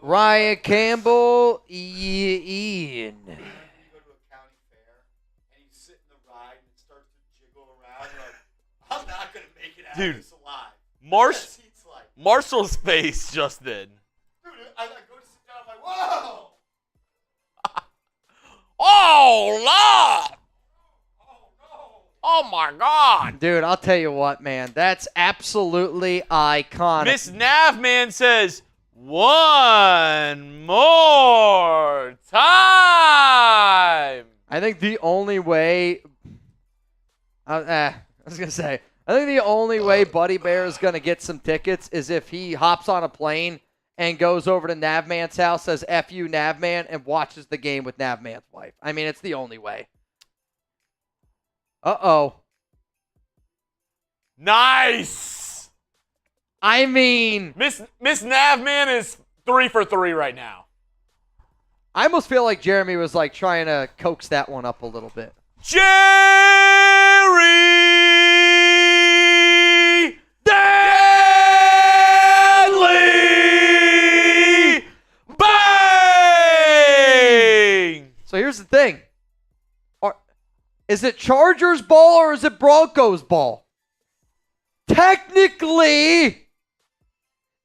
Ryan Campbell. Ian. You go to a county fair and you sit in the ride and it starts to jiggle around. You're like, I'm not going to make it out of this alive. Marshall's face just did. Dude, I go to sit down. I'm like, whoa. Oh, Lord. Oh, no. Oh, my God. Dude, I'll tell you what, man. That's absolutely iconic. Miss Navman says, one more time. I think the only way... I think the only way Buddy Bear is going to get some tickets is if he hops on a plane and goes over to Navman's house, says F you, Navman, and watches the game with Navman's wife. It's the only way. Uh-oh. Nice. Miss Navman is 3 for 3 right now. I almost feel like Jeremy was trying to coax that one up a little bit. Jerry Danley! Bang! So here's the thing. Is it Chargers ball or is it Broncos ball? Technically,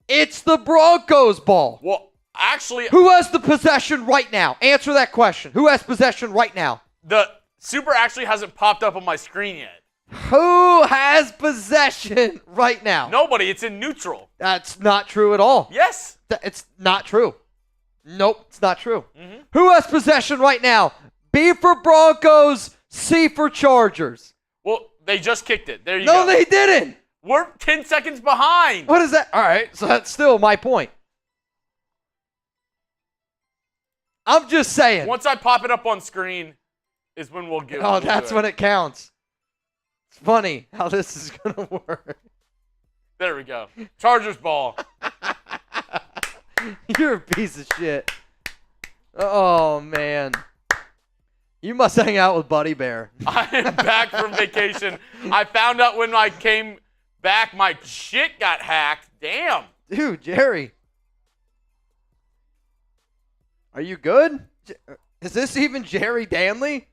it's the Broncos ball. Well, actually, Who has the possession right now? Answer that question. Who has possession right now? the super actually hasn't popped up on my screen yet. Who has possession right now? Nobody. It's in neutral. That's not true at all. Yes. It's not true. Nope, it's not true. Mm-hmm. Who has possession right now? B for Broncos, C for Chargers. Well, they just kicked it. There you go. No, they didn't. We're 10 seconds behind. What is that? All right, so that's still my point. I'm just saying. Once I pop it up on screen is when we'll get Oh, that's when it counts. It's funny how this is going to work. There we go. Chargers ball. You're a piece of shit. Oh, man. You must hang out with Buddy Bear. I am back from vacation. I found out when I came back, my shit got hacked. Damn. Dude, Jerry. Are you good? Is this even Jerry Danley?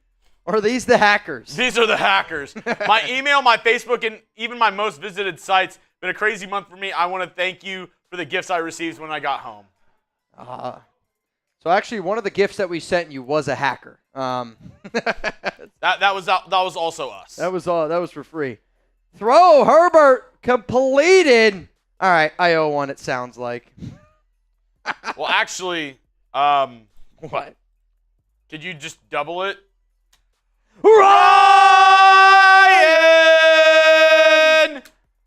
Or are these the hackers? These are the hackers. My email, my Facebook, and even my most visited sites. Been a crazy month for me. I want to thank you for the gifts I received when I got home. So actually, one of the gifts that we sent you was a hacker. That was also us. That was for free. Throw Herbert completed. All right, I owe one. It sounds like. Well, actually, what? Could you just double it? Ryan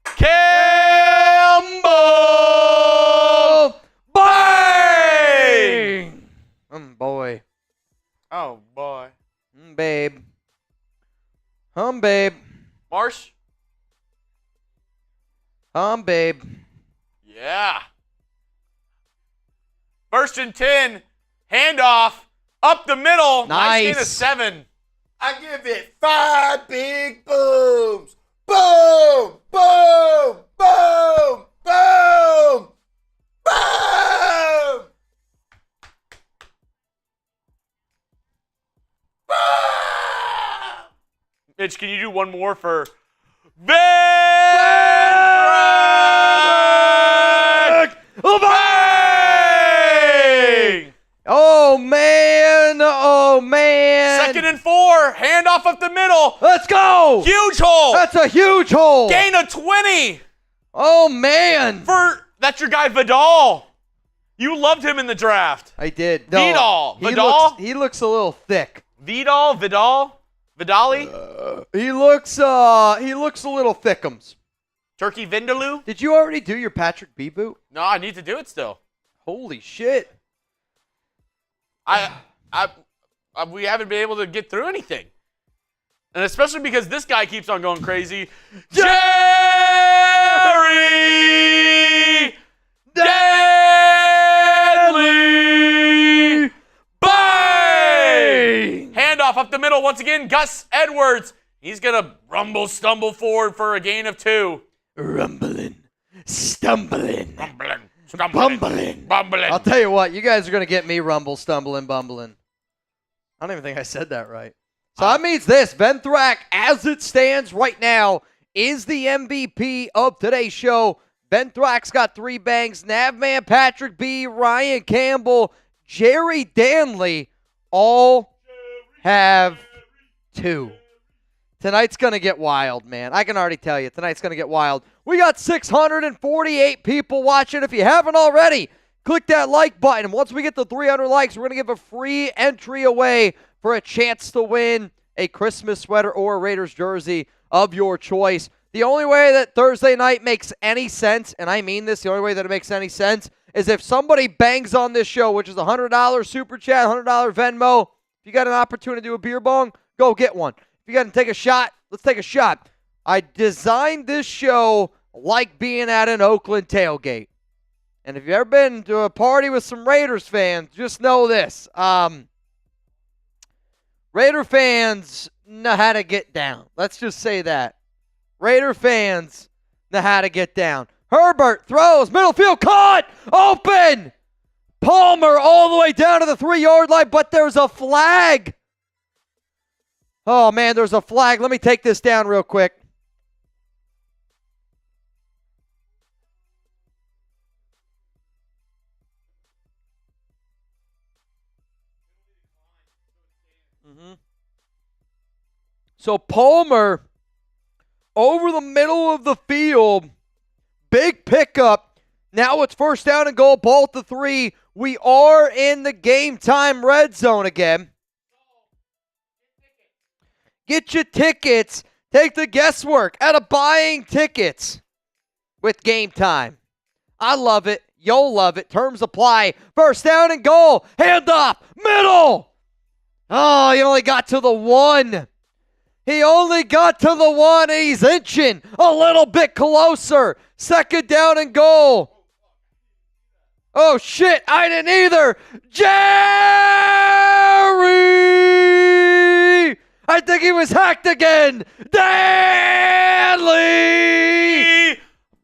Campbell! Bang! Boy. Oh, boy. Babe. Babe. Marsh? Babe. Yeah. First and 10. Handoff. Up the middle. Nice. Gain of 7. I give it 5 big booms. Boom, boom, boom, boom, boom. Mitch, can you do one more for Bang! Oh, man. Oh, man. 2nd and 4. Handoff up the middle. Let's go. Huge hole. That's a huge hole. Gain of 20. Oh, man. That's your guy, Vidal. You loved him in the draft. I did. No, Vidal? He looks a little thick. Vidali? He looks a little thickums. Turkey Vindaloo? Did you already do your Patrick B boot? No, I need to do it still. Holy shit. We haven't been able to get through anything. And especially because this guy keeps on going crazy. Jerry Deadly Bang! Handoff up the middle once again. Gus Edwards. He's going to stumble forward for a gain of 2. Rumbling, stumbling, Bumbling. I'll tell you what, you guys are going to get me stumbling, bumbling. I don't even think I said that right. So that means this. Ben Thrack, as it stands right now, is the MVP of today's show. Ben Thrack's got 3 bangs. Navman, Patrick B, Ryan Campbell, Jerry Danley all have 2. Tonight's going to get wild, man. I can already tell you. Tonight's going to get wild. We got 648 people watching. If you haven't already, click that like button. And once we get to 300 likes, we're going to give a free entry away for a chance to win a Christmas sweater or a Raiders jersey of your choice. The only way that Thursday night makes any sense, and I mean this, the only way that it makes any sense, is if somebody bangs on this show, which is a $100 super chat, $100 Venmo. If you got an opportunity to do a beer bong, go get one. If you got to take a shot, let's take a shot. I designed this show like being at an Oakland tailgate. And if you've ever been to a party with some Raiders fans, just know this. Raider fans know how to get down. Let's just say that. Raider fans know how to get down. Herbert throws, middle field, caught, open. Palmer all the way down to the 3-yard line, but there's a flag. Oh, man, there's a flag. Let me take this down real quick. So Palmer over the middle of the field, big pickup. Now it's 1st down and goal, ball at the 3. We are in the game time red zone again. Get your tickets. Take the guesswork out of buying tickets with Game Time. I love it. You'll love it. Terms apply. 1st down and goal. Hand off. Middle. Oh, he only got to the 1. He only got to the 1. He's inching a little bit closer. 2nd down and goal. Oh, shit. I didn't either. Jerry! I think he was hacked again. Danley!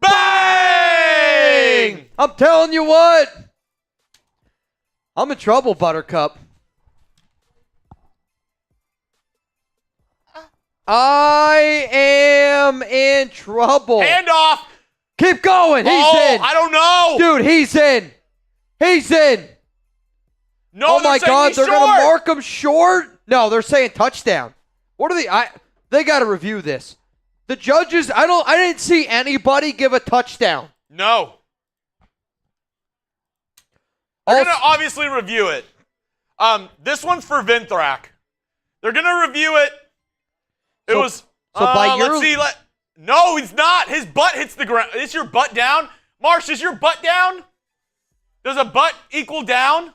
Bang! I'm telling you what. I'm in trouble, Buttercup. I am in trouble. Handoff. Keep going. He's in. I don't know. Dude, he's in. He's in. No, oh, my God. they're going to mark him short? No, they're saying touchdown. What are they? They got to review this. The judges, I didn't see anybody give a touchdown. No. They're going to obviously review it. This one's for Vinthrak. They're going to review it. Let's see. No, he's not. His butt hits the ground. Is your butt down? Marsh, is your butt down? Does a butt equal down?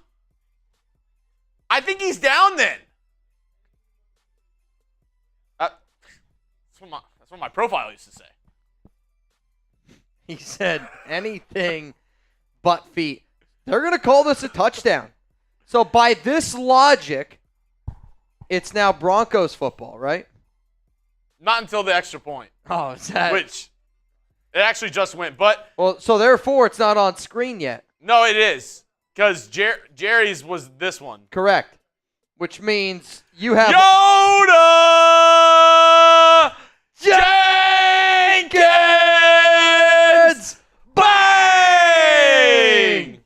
I think he's down then. That's what my profile used to say. He said anything but feet. They're going to call this a touchdown. So by this logic, it's now Broncos football, right? Not until the extra point, Oh, is that? which it actually just went. But Well, so therefore it's not on screen yet. no, it is because Jerry's was this one. Correct. Which means you have Yoda Jenkins bang.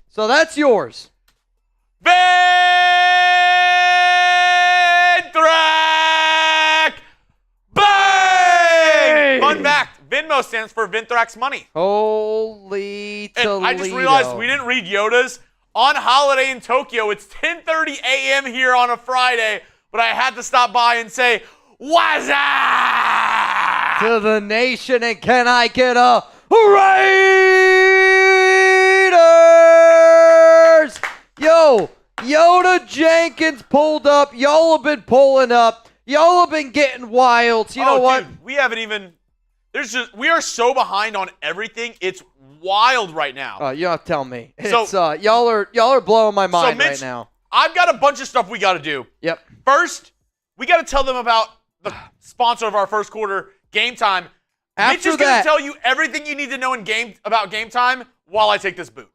So that's yours. Vinthrak bang. Fun fact: Venmo stands for Vinthrak's money. Holy Toledo. And I just realized we didn't read Yoda's. On holiday in Tokyo, it's 10:30 a.m. here on a Friday, but I had to stop by and say, "What's up?" To the nation, and can I get a Raiders? Yo, Yoda Jenkins pulled up. Y'all have been pulling up. Y'all have been getting wild. So you know what? Dude, we haven't even. We are so behind on everything. It's wild right now. You don't have to tell me. So- It's, y'all are blowing my mind Mitch, right now. I've got a bunch of stuff we got to do. Yep. First, we got to tell them about the sponsor of our first quarter, Gametime. Mitch After is going that- to tell you everything you need to know about Gametime while I take this boot.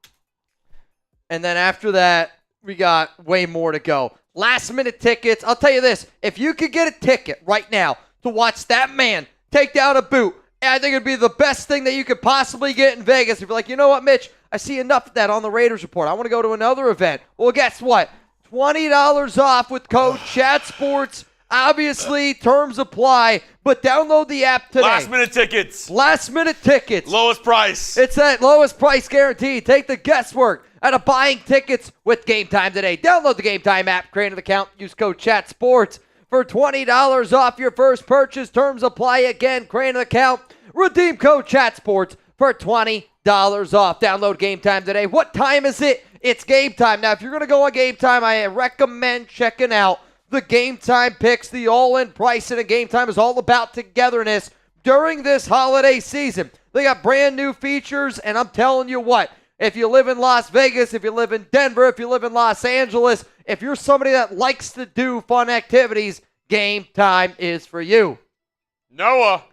And then after that, we got way more to go. Last minute tickets. I'll tell you this. If you could get a ticket right now to watch that man take down a boot, I think it'd be the best thing that you could possibly get in Vegas. If you're like, you know what, Mitch? I see enough of that on the Raiders Report. I want to go to another event. Well, guess what? $20 off with code ChatSports. Obviously, terms apply, but download the app today. Last minute tickets. Last minute tickets. Lowest price. It's that lowest price guarantee. Take the guesswork out of buying tickets with Gametime today. Download the Gametime app, create an account, use code ChatSports for $20 off your first purchase. Terms apply again. Create an account, redeem code ChatSports for $20 off. Download Gametime today. What time is it? It's Gametime. Now, if you're going to go on Gametime, I recommend checking out the Gametime picks. The all-in pricing of Gametime is all about togetherness during this holiday season. They got brand new features, and I'm telling you what, if you live in Las Vegas, if you live in Denver, if you live in Los Angeles, if you're somebody that likes to do fun activities, Gametime is for you. Noah,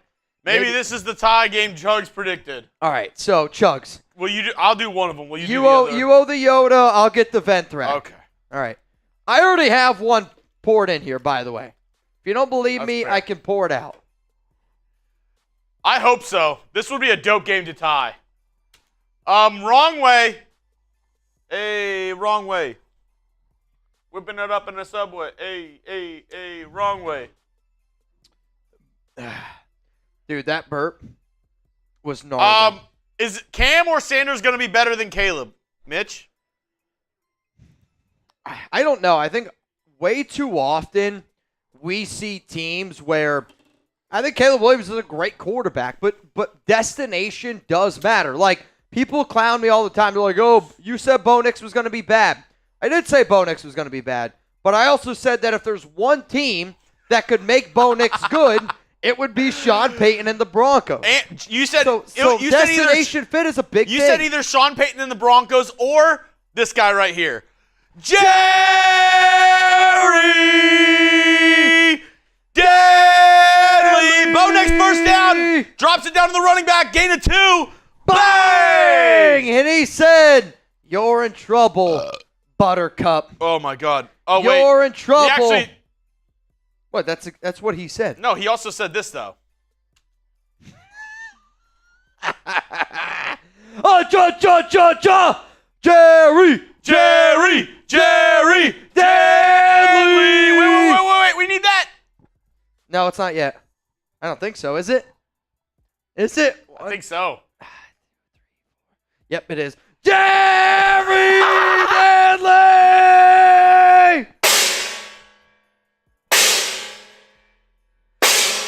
maybe this is the tie game Chuggs predicted. All right, so Chuggs. Will you do? I'll do one of them. Will you do You the owe other? you owe the Yoda. I'll get the Venthrak. Okay. All right. I already have one poured in here, by the way. If you don't believe That's me, fair. I can pour it out. I hope so. This would be a dope game to tie. Wrong way. Hey, wrong way. Whipping it up in the subway. Hey, wrong way. Dude, that burp was gnarly. Is Cam or Sanders going to be better than Caleb? Mitch? I don't know. I think way too often we see teams where I think Caleb Williams is a great quarterback, but destination does matter. Like, people clown me all the time. They're like, oh, you said Bo Nix was going to be bad. I did say Bo Nix was going to be bad, but I also said that if there's one team that could make Bo Nix good, it would be Sean Payton and the Broncos. And you said So you said either destination fit is a big you thing. said either Sean Payton and the Broncos or this guy right here. Jerry Deadly. Bo Nix first down. Drops it down to the running back. Gain of 2. Bang! And he said, you're in trouble, Buttercup. Oh, my God. Oh, wait. You're in trouble. He actually, What? That's what he said. no, he also said this, though. Oh, Jerry Deadly. Wait. We need that. No, it's not yet. I don't think so. Is it? Is it? I think so. Yep, it is. Jerry Deadly.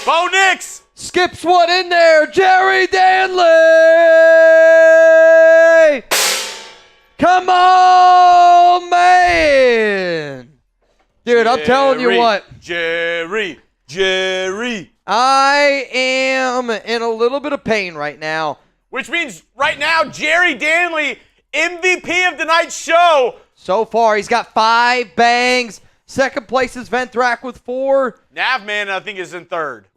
Bo Nix. Skips one in there. Jerry Danley. Come on, man. Dude, I'm telling you what. Jerry. I am in a little bit of pain right now. Which means right now, Jerry Danley, MVP of tonight's show. So far, he's got 5 bangs, Second place is Ventrack with 4. Navman, I think, is in third.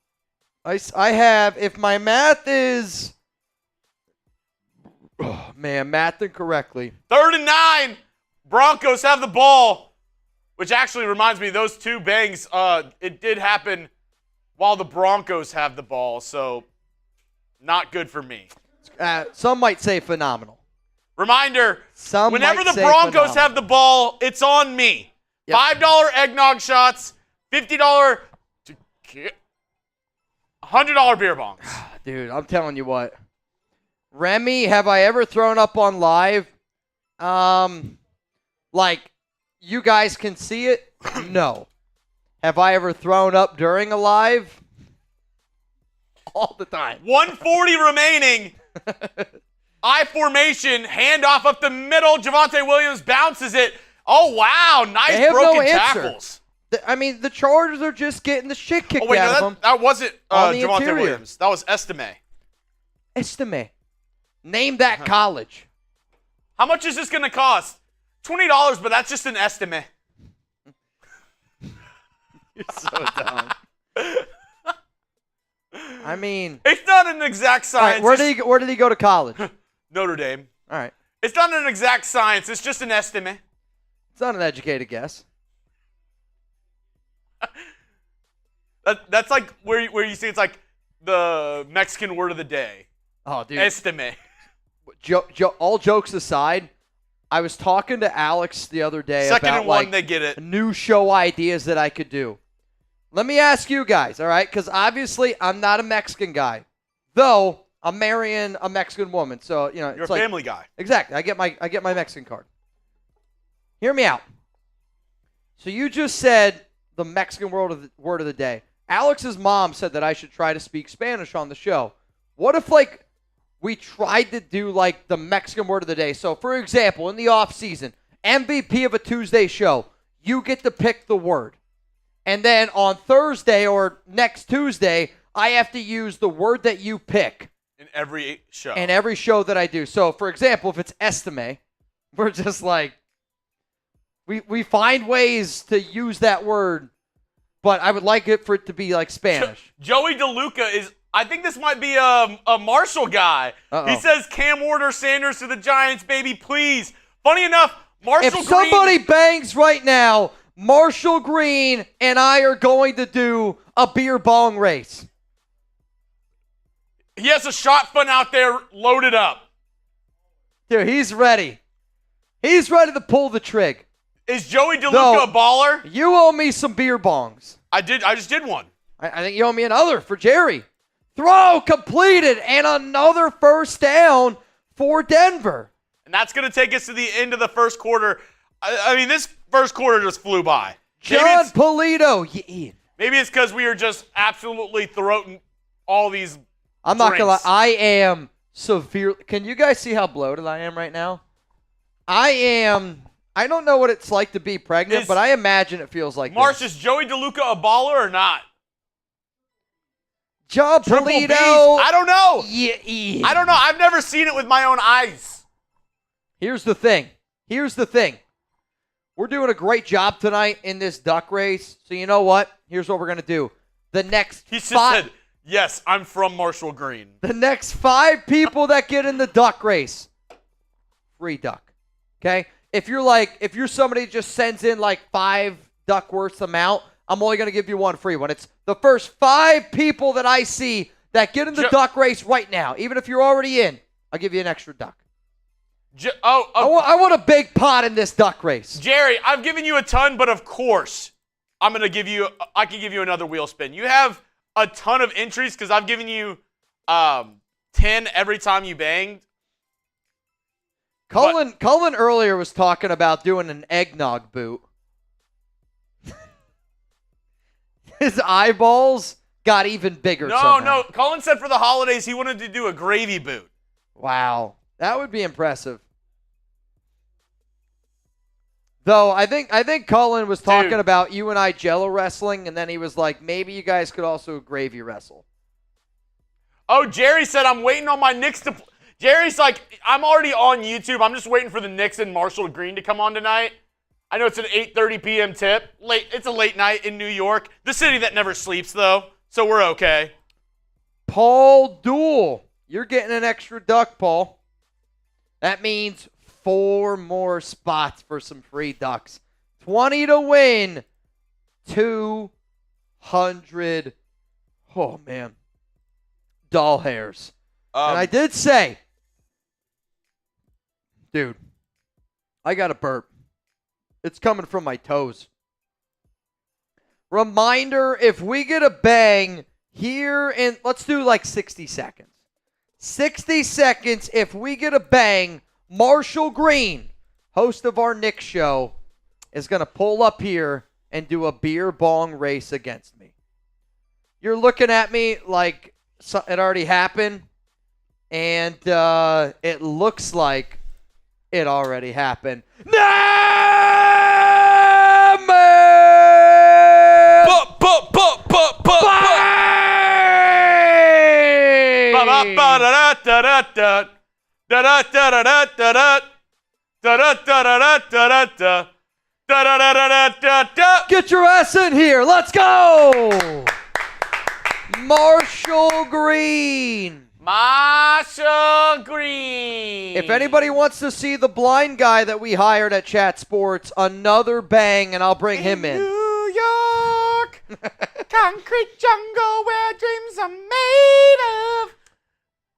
I have, if my math is, math incorrectly. 3rd and 9. Broncos have the ball, which actually reminds me, those 2 bangs, it did happen while the Broncos have the ball, so not good for me. Some might say phenomenal. Reminder, whenever might the say Broncos phenomenal. have the ball, it's on me. Yep. $5 eggnog shots, $50 $100 beer bongs. Dude, I'm telling you what. Remy, have I ever thrown up on live? Like, you guys can see it? No. Have I ever thrown up during a live? All the time. 140 remaining. I formation, handoff up the middle. Javonte Williams bounces it. Oh, wow. They Nice have broken no answer. tackles. The Chargers are just getting the shit kicked Oh, wait, out of no, them. that wasn't On the Javonte interior. Williams. That was Estime. Estime. Name that college. How much is this going to cost? $20, but that's just an estimate. You're so dumb. I mean, It's not an exact all right, science. where did he go to college? All Notre Dame. right. It's not an exact science. It's just an estimate. It's not an educated guess. That's like where you see it's like the Mexican word of the day. Oh, dude. Estimate. All jokes aside, I was talking to Alex the other day Second about and 1, like they get it. new show ideas that I could do. Let me ask you guys, all right? Because obviously I'm not a Mexican guy, though I'm marrying a Mexican woman. So You're it's a like, family guy. exactly. I get my Mexican card. Hear me out. So you just said the Mexican word of the day. Alex's mom said that I should try to speak Spanish on the show. What if like we tried to do like the Mexican word of the day? So for example, in the off season, MVP of a Tuesday show, you get to pick the word. And then on Thursday or next Tuesday, I have to use the word that you pick In every show. in every show that I do. So for example, if it's estime, we're just like we find ways to use that word, but I would like it for it to be like Spanish. Joey DeLuca is, I think this might be a Marshall guy. Uh-oh. He says, Cam Warner Sanders to the Giants, baby, please. Funny enough, Marshall If somebody Green, bangs right now, Marshall Green and I are going to do a beer bong race. he has a shotgun out there loaded up. Dude, he's ready. He's ready to pull the trig. Is Joey DeLuca No. a baller? You owe me some beer bongs. I just did one. I think you owe me another for Jerry. Throw completed and another first down for Denver. And that's going to take us to the end of the first quarter. I mean, this first quarter just flew by. John Polito. Yeah. Maybe it's because we are just absolutely throating all these I'm not going to lie. drinks. I am severe. Can you guys see how bloated I am right now? I don't know what it's like to be pregnant, but I imagine it feels like Marsh, this. is Joey DeLuca a baller or not? John Triple B's? Polito. I don't know. Yeah. I don't know. I've never seen it with my own eyes. Here's the thing. We're doing a great job tonight in this duck race. So you know what? Here's what we're going to do. The next He just five, said, yes, I'm from Marshall Green. the next 5 people that get in the duck race, free duck. Okay? If you're somebody that just sends in like 5 duck worth amount, I'm only going to give you one free one. It's the first 5 people that I see that get in the duck race right now. Even if you're already in, I'll give you an extra duck. I want a big pot in this duck race. Jerry, I've given you a ton, but of course, I can give you another wheel spin. You have a ton of entries because I've given you 10 every time you banged. Cullen earlier was talking about doing an eggnog boot. His eyeballs got even bigger. No. Colin said for the holidays he wanted to do a gravy boot. Wow. That would be impressive. Though I think Cullen was talking about you and I Jello wrestling, and then he was like, maybe you guys could also gravy wrestle. Oh, Jerry said I'm waiting on my Knicks to. Jerry's like, I'm already on YouTube. I'm just waiting for the Knicks and Marshall Green to come on tonight. I know it's an 8:30 p.m. tip. It's a late night in New York. The city that never sleeps, though, so we're okay. Paul Duel. You're getting an extra duck, Paul. That means 4 more spots for some free ducks. 20 to win. 200. Oh, man. Doll hairs. And I did say, dude, I got a burp. It's coming from my toes. Reminder, if we get a bang here in, let's do like 60 seconds. 60 seconds, if we get a bang, Marshall Green, host of our Knicks show, is going to pull up here and do a beer bong race against me. You're looking at me like it already happened, and it looks like it already happened. Get your ass in here. Let's go. Marshall Green. Marshall Green. If anybody wants to see the blind guy that we hired at Chat Sports, another bang, and I'll bring him in. New York, concrete jungle where dreams are made of.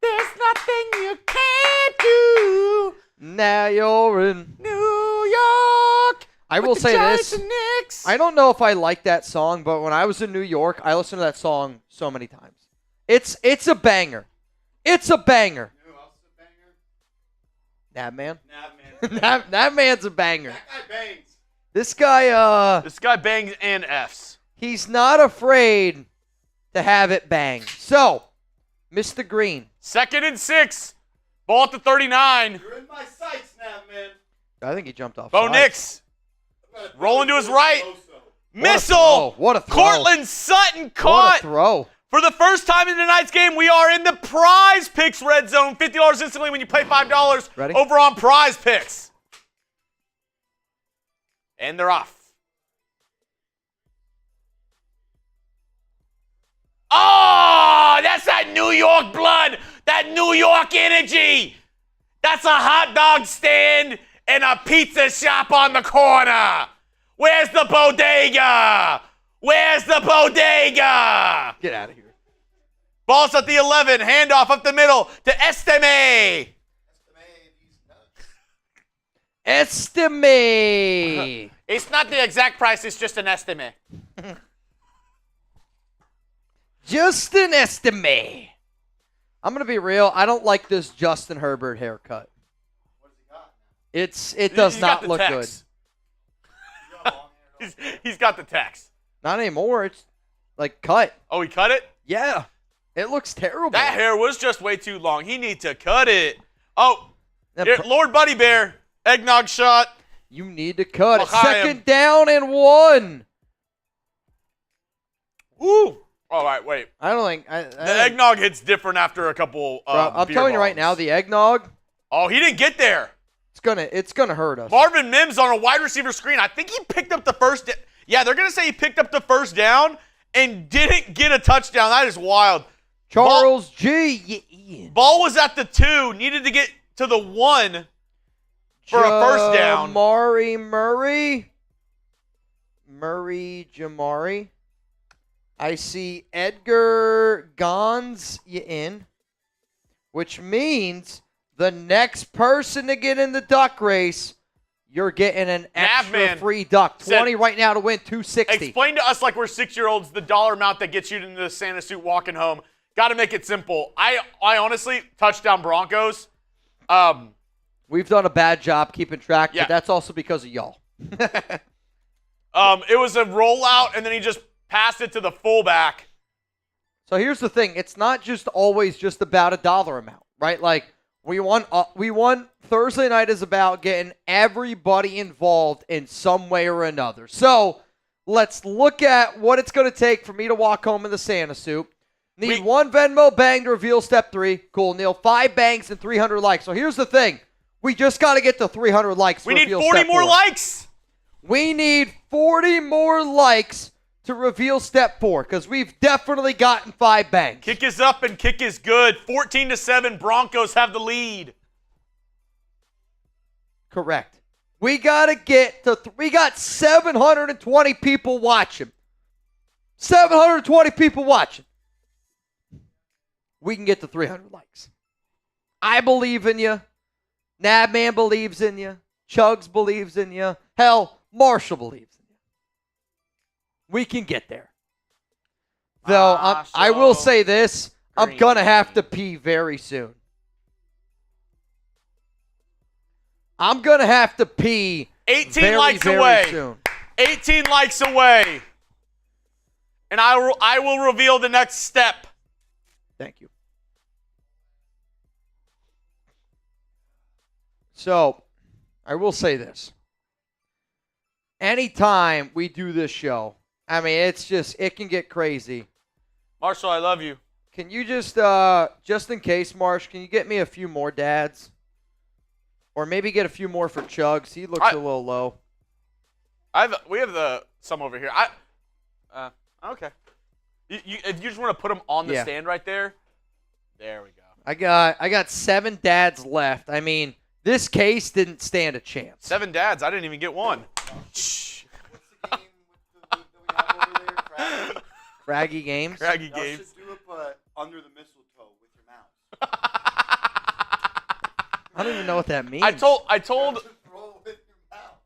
There's nothing you can't do. Now you're in New York. I will say this. Knicks. I don't know if I like that song, but when I was in New York, I listened to that song so many times. It's a banger. It's a banger. You know who else is a banger? Navman. Navman. That man's a banger. That guy bangs. This guy, This guy bangs and Fs. he's not afraid to have it bang. So, Mr. Green. 2nd and 6. Ball at the 39. You're in my sights, Navman. I think he jumped off. Bo sides. Nix. Rolling to his right. Missile. throw. What a throw. Cortland Sutton What caught. a throw. For the first time in tonight's game, we are in the PrizePicks red zone. $50 instantly when you play $5 Ready? over on PrizePicks. And they're off. Oh, that's that New York blood, that New York energy. That's a hot dog stand and a pizza shop on the corner. Where's the bodega? Where's the bodega? Get out of here. Ball's at the 11. Handoff up the middle to Estime. Estimate. It's not the exact price. It's just an estimate. Just an estimate. I'm going to be real. I don't like this Justin Herbert haircut. What has he got? It does He's got not the look text. He's got the text. good. Not anymore. It's like cut. Oh, he cut it? Yeah. It looks terrible. That hair was just way too long. He needs to cut it. Oh, That here, pr- Lord Buddy Bear. Eggnog shot. You need to cut it. L'chaim. 2nd down and 1. Woo. All right, wait. I don't think. The eggnog hits different after a couple Bro, I'm beer telling you right bongs. now, the eggnog, Oh, he didn't get there. it's gonna hurt us. Marvin Mims on a wide receiver screen. I think he picked up the first. Yeah, they're going to say he picked up the first down and didn't get a touchdown. That is wild. Charles G. Ian. Ball was at the 2. Needed to get to the 1 for a first down. Jamari Jamari. I see Edgar Gons in, which means the next person to get in the duck race, you're getting an extra Navman free duck. said- 20 right now to win 260. Explain to us like we're 6-year-olds the dollar amount that gets you into the Santa suit walking home. Got to make it simple. I honestly, touchdown Broncos. We've done a bad job keeping track, Yeah. but that's also because of y'all. It was a rollout, and then he just passed it to the fullback. So here's the thing. It's not just always just about a dollar amount, right? Like, we won Thursday night is about getting everybody involved in some way or another. So let's look at what it's going to take for me to walk home in the Santa suit. Need 1 Venmo bang to reveal step 3. Cool, Neil. 5 bangs and 300 likes. So here's the thing. We just got to get to 300 likes. We to need reveal 40 step more 4. likes. We need 40 more likes to reveal step 4 because we've definitely gotten 5 bangs. Kick is up and kick is good. 14-7, Broncos have the lead. Correct. We got to get to, we got 720 people watching. 720 people watching. We can get to 300 likes. I believe in you. Nabman believes in you. Chuggs believes in you. Hell, Marshall believes in you. We can get there. Though, I will say this. I'm going to have to pee very soon. I'm going to have to pee 18 likes away. Soon. 18 likes away. And I will reveal the next step. Thank you. So, I will say this. Anytime we do this show, I mean, it can get crazy. Marshall, I love you. Can you just in case, Marsh, can you get me a few more dads? Or maybe get a few more for Chuggs. He looks a little low. We have some over here. Okay. If you just want to put them on the stand right there, there we go. I got 7 dads left. I mean, this case didn't stand a chance. 7 dads. I didn't even get one. What's the game that we have over there? Craggy Games? Craggy Y'all Games. should do it, but under the mistletoe with your mouth. I don't even know what that means. I told Throw it with your mouth.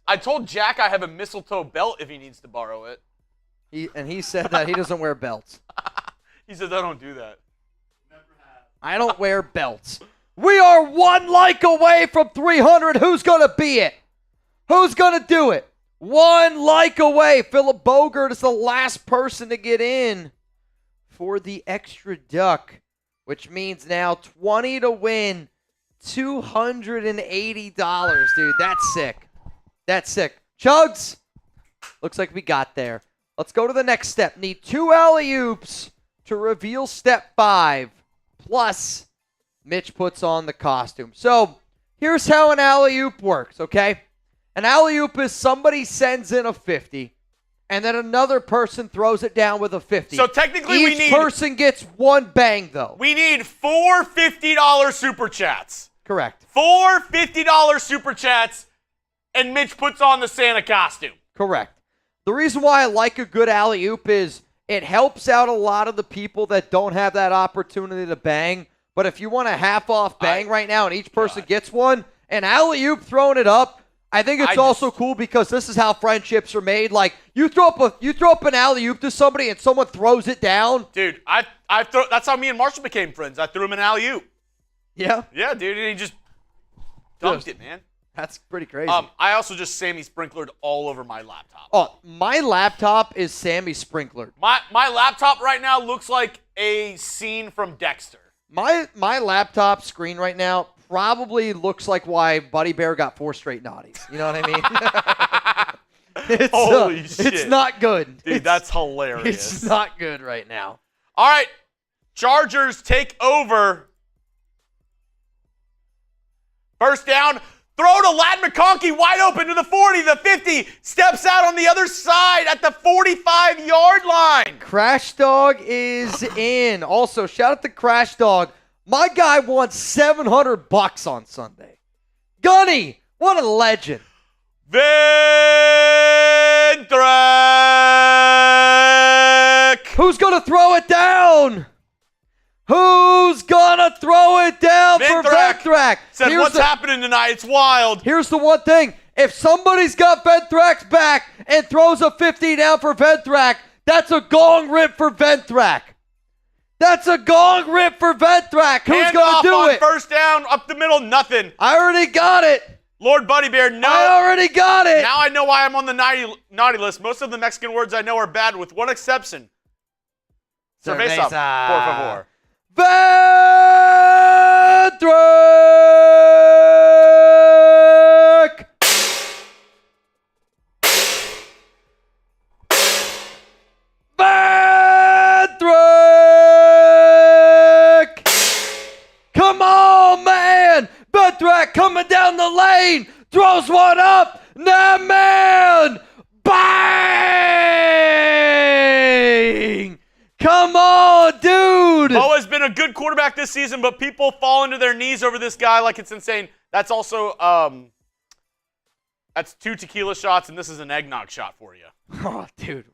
I told Jack I have a mistletoe belt if he needs to borrow it. He said that he doesn't wear belts. He says I don't do that. Never have. I don't wear belts. We are 1 like away from 300. Who's going to be it? Who's going to do it? 1 like away. Philip Bogert is the last person to get in for the extra duck, which means now 20 to win, $280, dude. That's sick. That's sick. Chuggs, looks like we got there. Let's go to the next step. Need 2 alley-oops to reveal step 5. Plus, Mitch puts on the costume. So, here's how an alley-oop works, okay? An alley-oop is somebody sends in a 50, and then another person throws it down with a 50. So technically Each person gets 1 bang, though. We need 4 $50 super chats. Correct. 4 $50 super chats, and Mitch puts on the Santa costume. Correct. The reason why I like a good alley-oop is it helps out a lot of the people that don't have that opportunity to bang. But if you want a half-off bang right now and each person gets one, an alley-oop throwing it up, I think it's also cool because this is how friendships are made. Like, you throw up an alley-oop to somebody and someone throws it down. Dude, that's how me and Marshall became friends. I threw him an alley-oop. Yeah? Yeah, dude, and he just dunked it, man. That's pretty crazy. I also just Sammy sprinklered all over my laptop. Oh, my laptop is Sammy sprinklered. My laptop right now looks like a scene from Dexter. My laptop screen right now probably looks like why Buddy Bear got 4 straight naughties. You know what I mean? Holy shit. It's not good. Dude, that's hilarious. It's not good right now. All right, Chargers take over. First down. Throw to Ladd McConkey, wide open to the 40, the 50, steps out on the other side at the 45-yard line. Crash Dog is in. Also, shout out to Crash Dog. My guy won $700 on Sunday. Gunny, what a legend. Ventrek. Who's going to throw it down? Who's gonna throw it down for Ventrek? Said, what's happening tonight? It's wild. Here's the one thing. If somebody's got Ventrek's back and throws a 50 down for Ventrek, that's a gong rip for Ventrek. That's a gong rip for Ventrek. Who's gonna do it? First down, up the middle, nothing. I already got it. Lord Buddy Bear, no. I already got it. Now I know why I'm on the naughty list. Most of the Mexican words I know are bad, with one exception. Cerveza, por favor. Ventrek! Ventrek! Come on, man! Ventrek coming down the lane! Throws one up! Nah, man! Bang! Come on, dude! Mo has been a good quarterback this season, but people fall into their knees over this guy like it's insane. That's also, that's 2 tequila shots, and this is an eggnog shot for you. Oh, dude.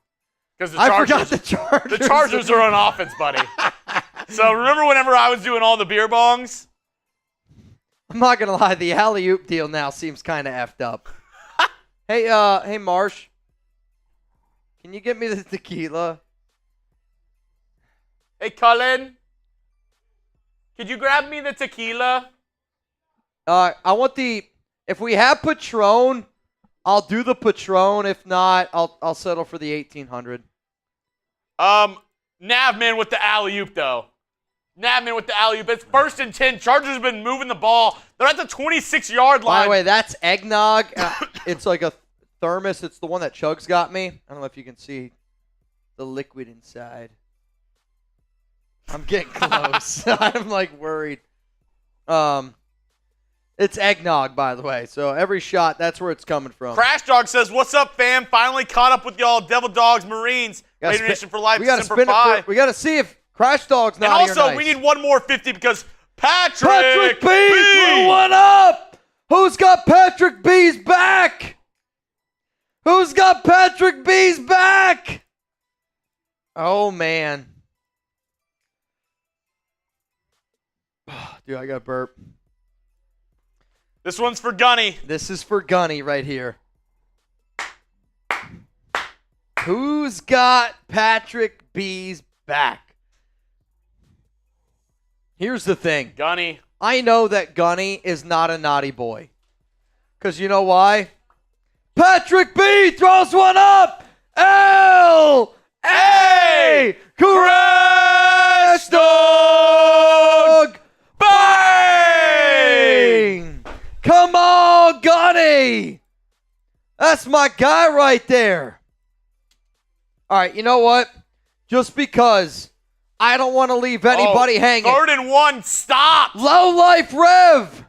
Because I forgot the Chargers. The Chargers are on offense, buddy. So remember whenever I was doing all the beer bongs? I'm not going to lie. The alley-oop deal now seems kind of effed up. Hey, Marsh. Can you get me the tequila? Hey, Cullen. Could you grab me the tequila? I want if we have Patron, I'll do the Patron. If not, I'll settle for the 1800. Navman with the alley-oop, though. Navman with the alley-oop. It's 1st and 10. Chargers have been moving the ball. They're at the 26-yard line. By the way, that's eggnog. It's like a thermos. It's the one that Chuggs got me. I don't know if you can see the liquid inside. I'm getting close. I'm like worried. It's eggnog, by the way. So every shot, that's where it's coming from. Crash Dog says, "What's up, fam? Finally caught up with y'all, Devil Dogs, Marines. Raider Nation for life. We got to Semper spin Fi." it. We got to see if Crash Dog's not And also, here. we need one more 50 because Patrick B threw one up. Who's got Patrick B's back? Who's got Patrick B's back? Oh man. Dude, I got burp. This one's for Gunny. This is for Gunny right here. Who's got Patrick B's back? Here's the thing. Gunny. I know that Gunny is not a naughty boy. Because you know why? Patrick B throws one up. L.A. Crash Dog. Bang! Come on, Gunny. That's my guy right there. All right, you know what? Just because I don't want to leave anybody hanging. 3rd and 1, stop. Low Life Rev.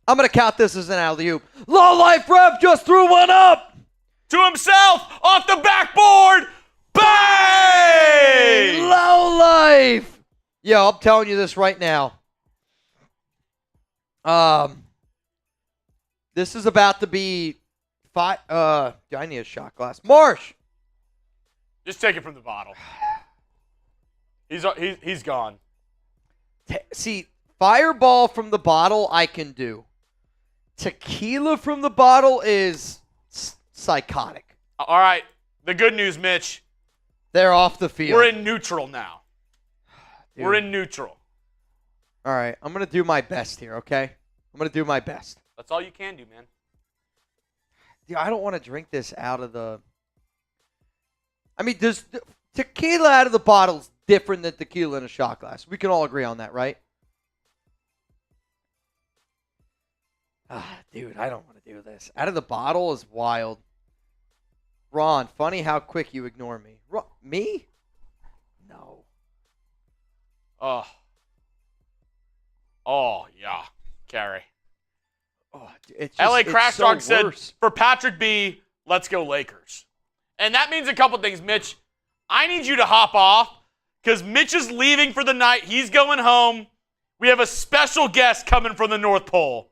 I'm going to count this as an alley-oop. Low Life Rev just threw one up. To himself, off the backboard. Bang! Low Life. Yo, I'm telling you this right now. This is about to be I need a shot glass. Marsh. Just take it from the bottle. He's gone. See, fireball from the bottle I can do. Tequila from the bottle is psychotic. All right. The good news, Mitch. They're off the field. We're in neutral now. Dude. We're in neutral. All right. I'm going to do my best here, okay? I'm going to do my best. That's all you can do, man. Dude, I don't want to drink this out of the... I mean, tequila out of the bottle is different than tequila in a shot glass. We can all agree on that, right? Dude, I don't want to do this. Out of the bottle is wild. Ron, funny how quick you ignore me. Me? No. Oh, yeah. Carry. Oh, it's just, LA Crash Dog said, worse. for Patrick B, let's go Lakers. And that means a couple things, Mitch. I need you to hop off because Mitch is leaving for the night. He's going home. We have a special guest coming from the North Pole.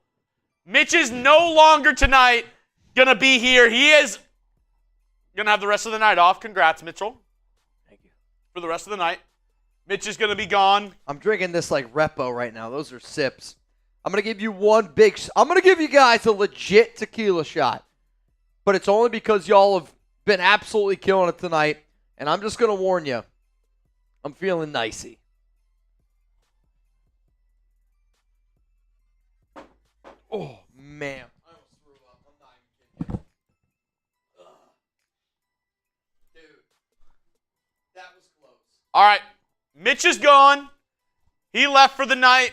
Mitch is no longer tonight going to be here. He is going to have the rest of the night off. Congrats, Mitchell. Thank you. For the rest of the night. Mitch is going to be gone. I'm drinking this like Repo right now. Those are sips. I'm going to give you I'm going to give you guys a legit tequila shot. But it's only because y'all have been absolutely killing it tonight. And I'm just going to warn you. I'm feeling nicey. Oh, man. I almost threw up. I'm not even kidding you. Dude. That was close. All right. Mitch is gone. He left for the night.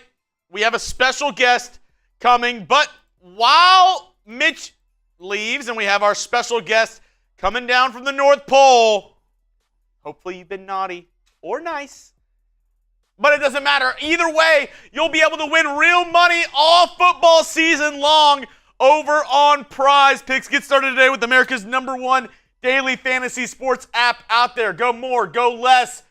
We have a special guest coming. But while Mitch leaves and we have our special guest coming down from the North Pole, hopefully you've been naughty or nice. But it doesn't matter. Either way, you'll be able to win real money all football season long over on PrizePicks. Get started today with America's #1 daily fantasy sports app out there. Go more, go less.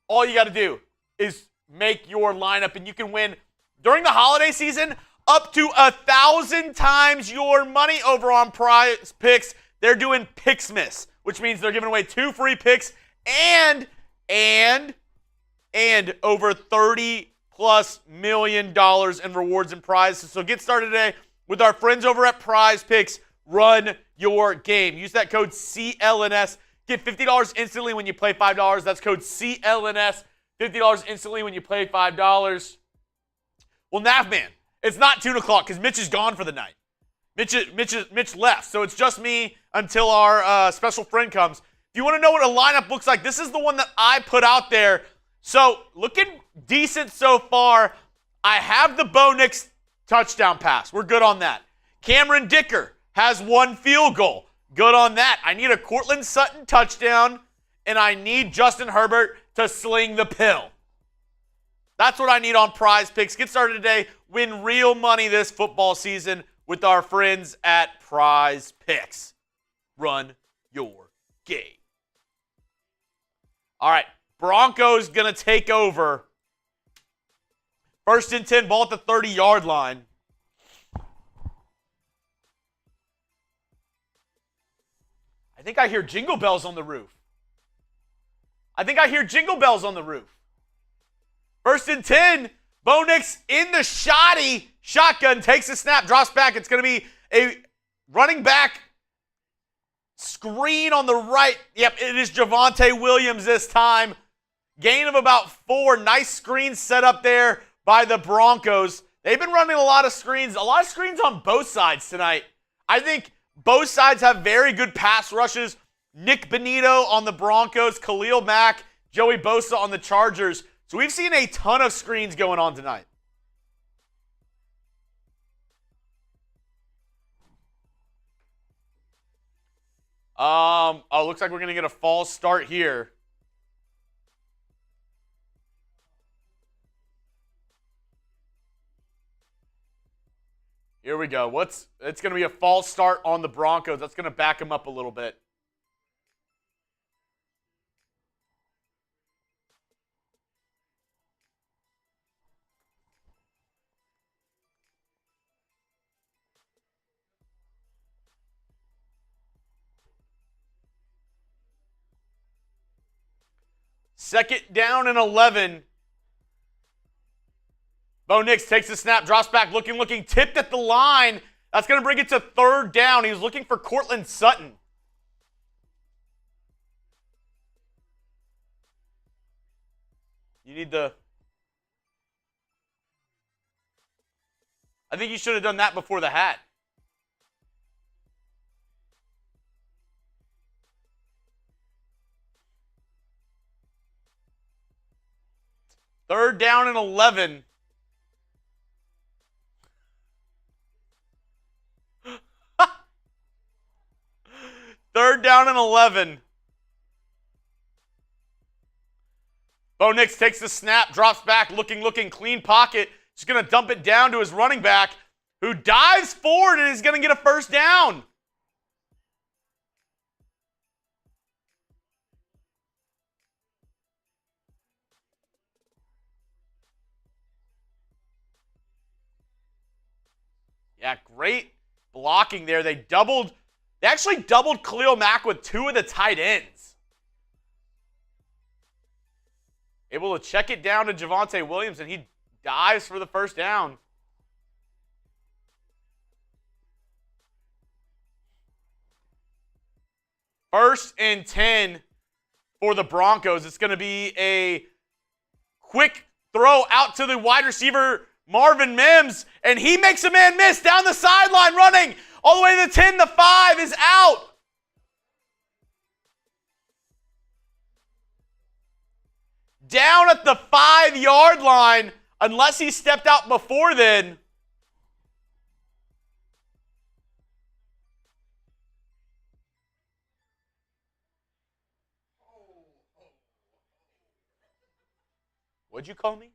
All you got to do is make your lineup, and you can win during the holiday season up to 1,000 times your money over on PrizePicks. They're doing Picksmas, which means they're giving away 2 free picks and over $30+ million in rewards and prizes. So get started today with our friends over at PrizePicks. Run your game. Use that code CLNS. Get $50 instantly when you play $5. That's code CLNS. $50 instantly when you play $5. Well, Navman, it's not 2 o'clock because Mitch is gone for the night. Mitch left, so it's just me until our special friend comes. If you want to know what a lineup looks like, this is the one that I put out there. So looking decent so far. I have the Bo Nix touchdown pass. We're good on that. Cameron Dicker has 1 field goal. Good on that. I need a Cortland Sutton touchdown, and I need Justin Herbert to sling the pill. That's what I need on PrizePicks. Get started today. Win real money this football season with our friends at PrizePicks. Run your game. All right, Broncos going to take over. 1st and 10, ball at the 30-yard line. I think I hear jingle bells on the roof. 1st and 10, Bo Nix in the shotgun, takes a snap, drops back. It's going to be a running back screen on the right. Yep, it is Javonte Williams this time. Gain of about 4. Nice screen set up there by the Broncos. They've been running a lot of screens on both sides tonight. I think both sides have very good pass rushes. Nick Bonito on the Broncos, Khalil Mack, Joey Bosa on the Chargers. So we've seen a ton of screens going on tonight. Looks like we're going to get a false start here. Here we go. It's going to be a false start on the Broncos. That's going to back them up a little bit. Second down and 11. Bo Nix takes the snap, drops back, looking, tipped at the line. That's going to bring it to 3rd down. He was looking for Cortland Sutton. I think you should have done that before the hat. Third down and 11. Third down and 11. Bo Nix takes the snap, drops back, looking, clean pocket. Just going to dump it down to his running back, who dives forward and is going to get a 1st down. Yeah, great blocking there. They actually doubled Khalil Mack with 2 of the tight ends. Able to check it down to Javonte Williams, and he dives for the 1st down. First and 10 for the Broncos. It's going to be a quick throw out to the wide receiver, Marvin Mims, and he makes a man miss down the sideline running all the way to the 10. The 5 is out. Down at the 5-yard line, unless he stepped out before then. What'd you call me?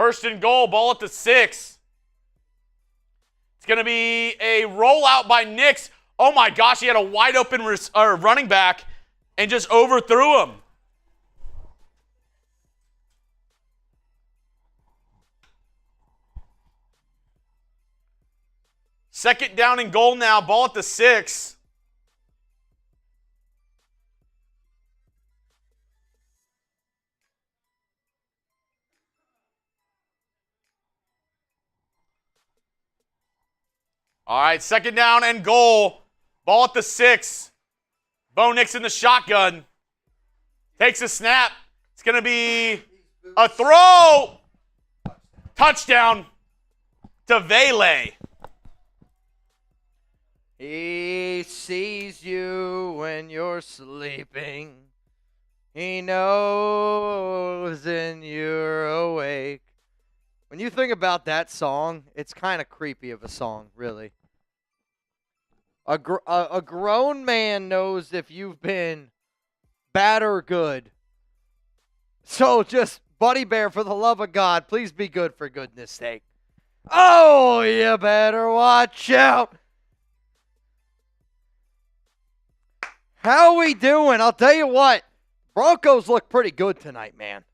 First and goal, ball at the 6. It's going to be a rollout by Nix. Oh my gosh, he had a wide open running back and just overthrew him. Second down and goal now, ball at the 6. All right, second down and goal. Ball at the 6. Bo Nix in the shotgun. Takes a snap. It's going to be a throw. Touchdown to Vele. He sees you when you're sleeping. He knows when you're awake. When you think about that song, it's kind of creepy of a song, really. A grown man knows if you've been bad or good. So just, Buddy Bear, for the love of God, please be good for goodness sake. Oh, you better watch out. How we doing? I'll tell you what. Broncos look pretty good tonight, man.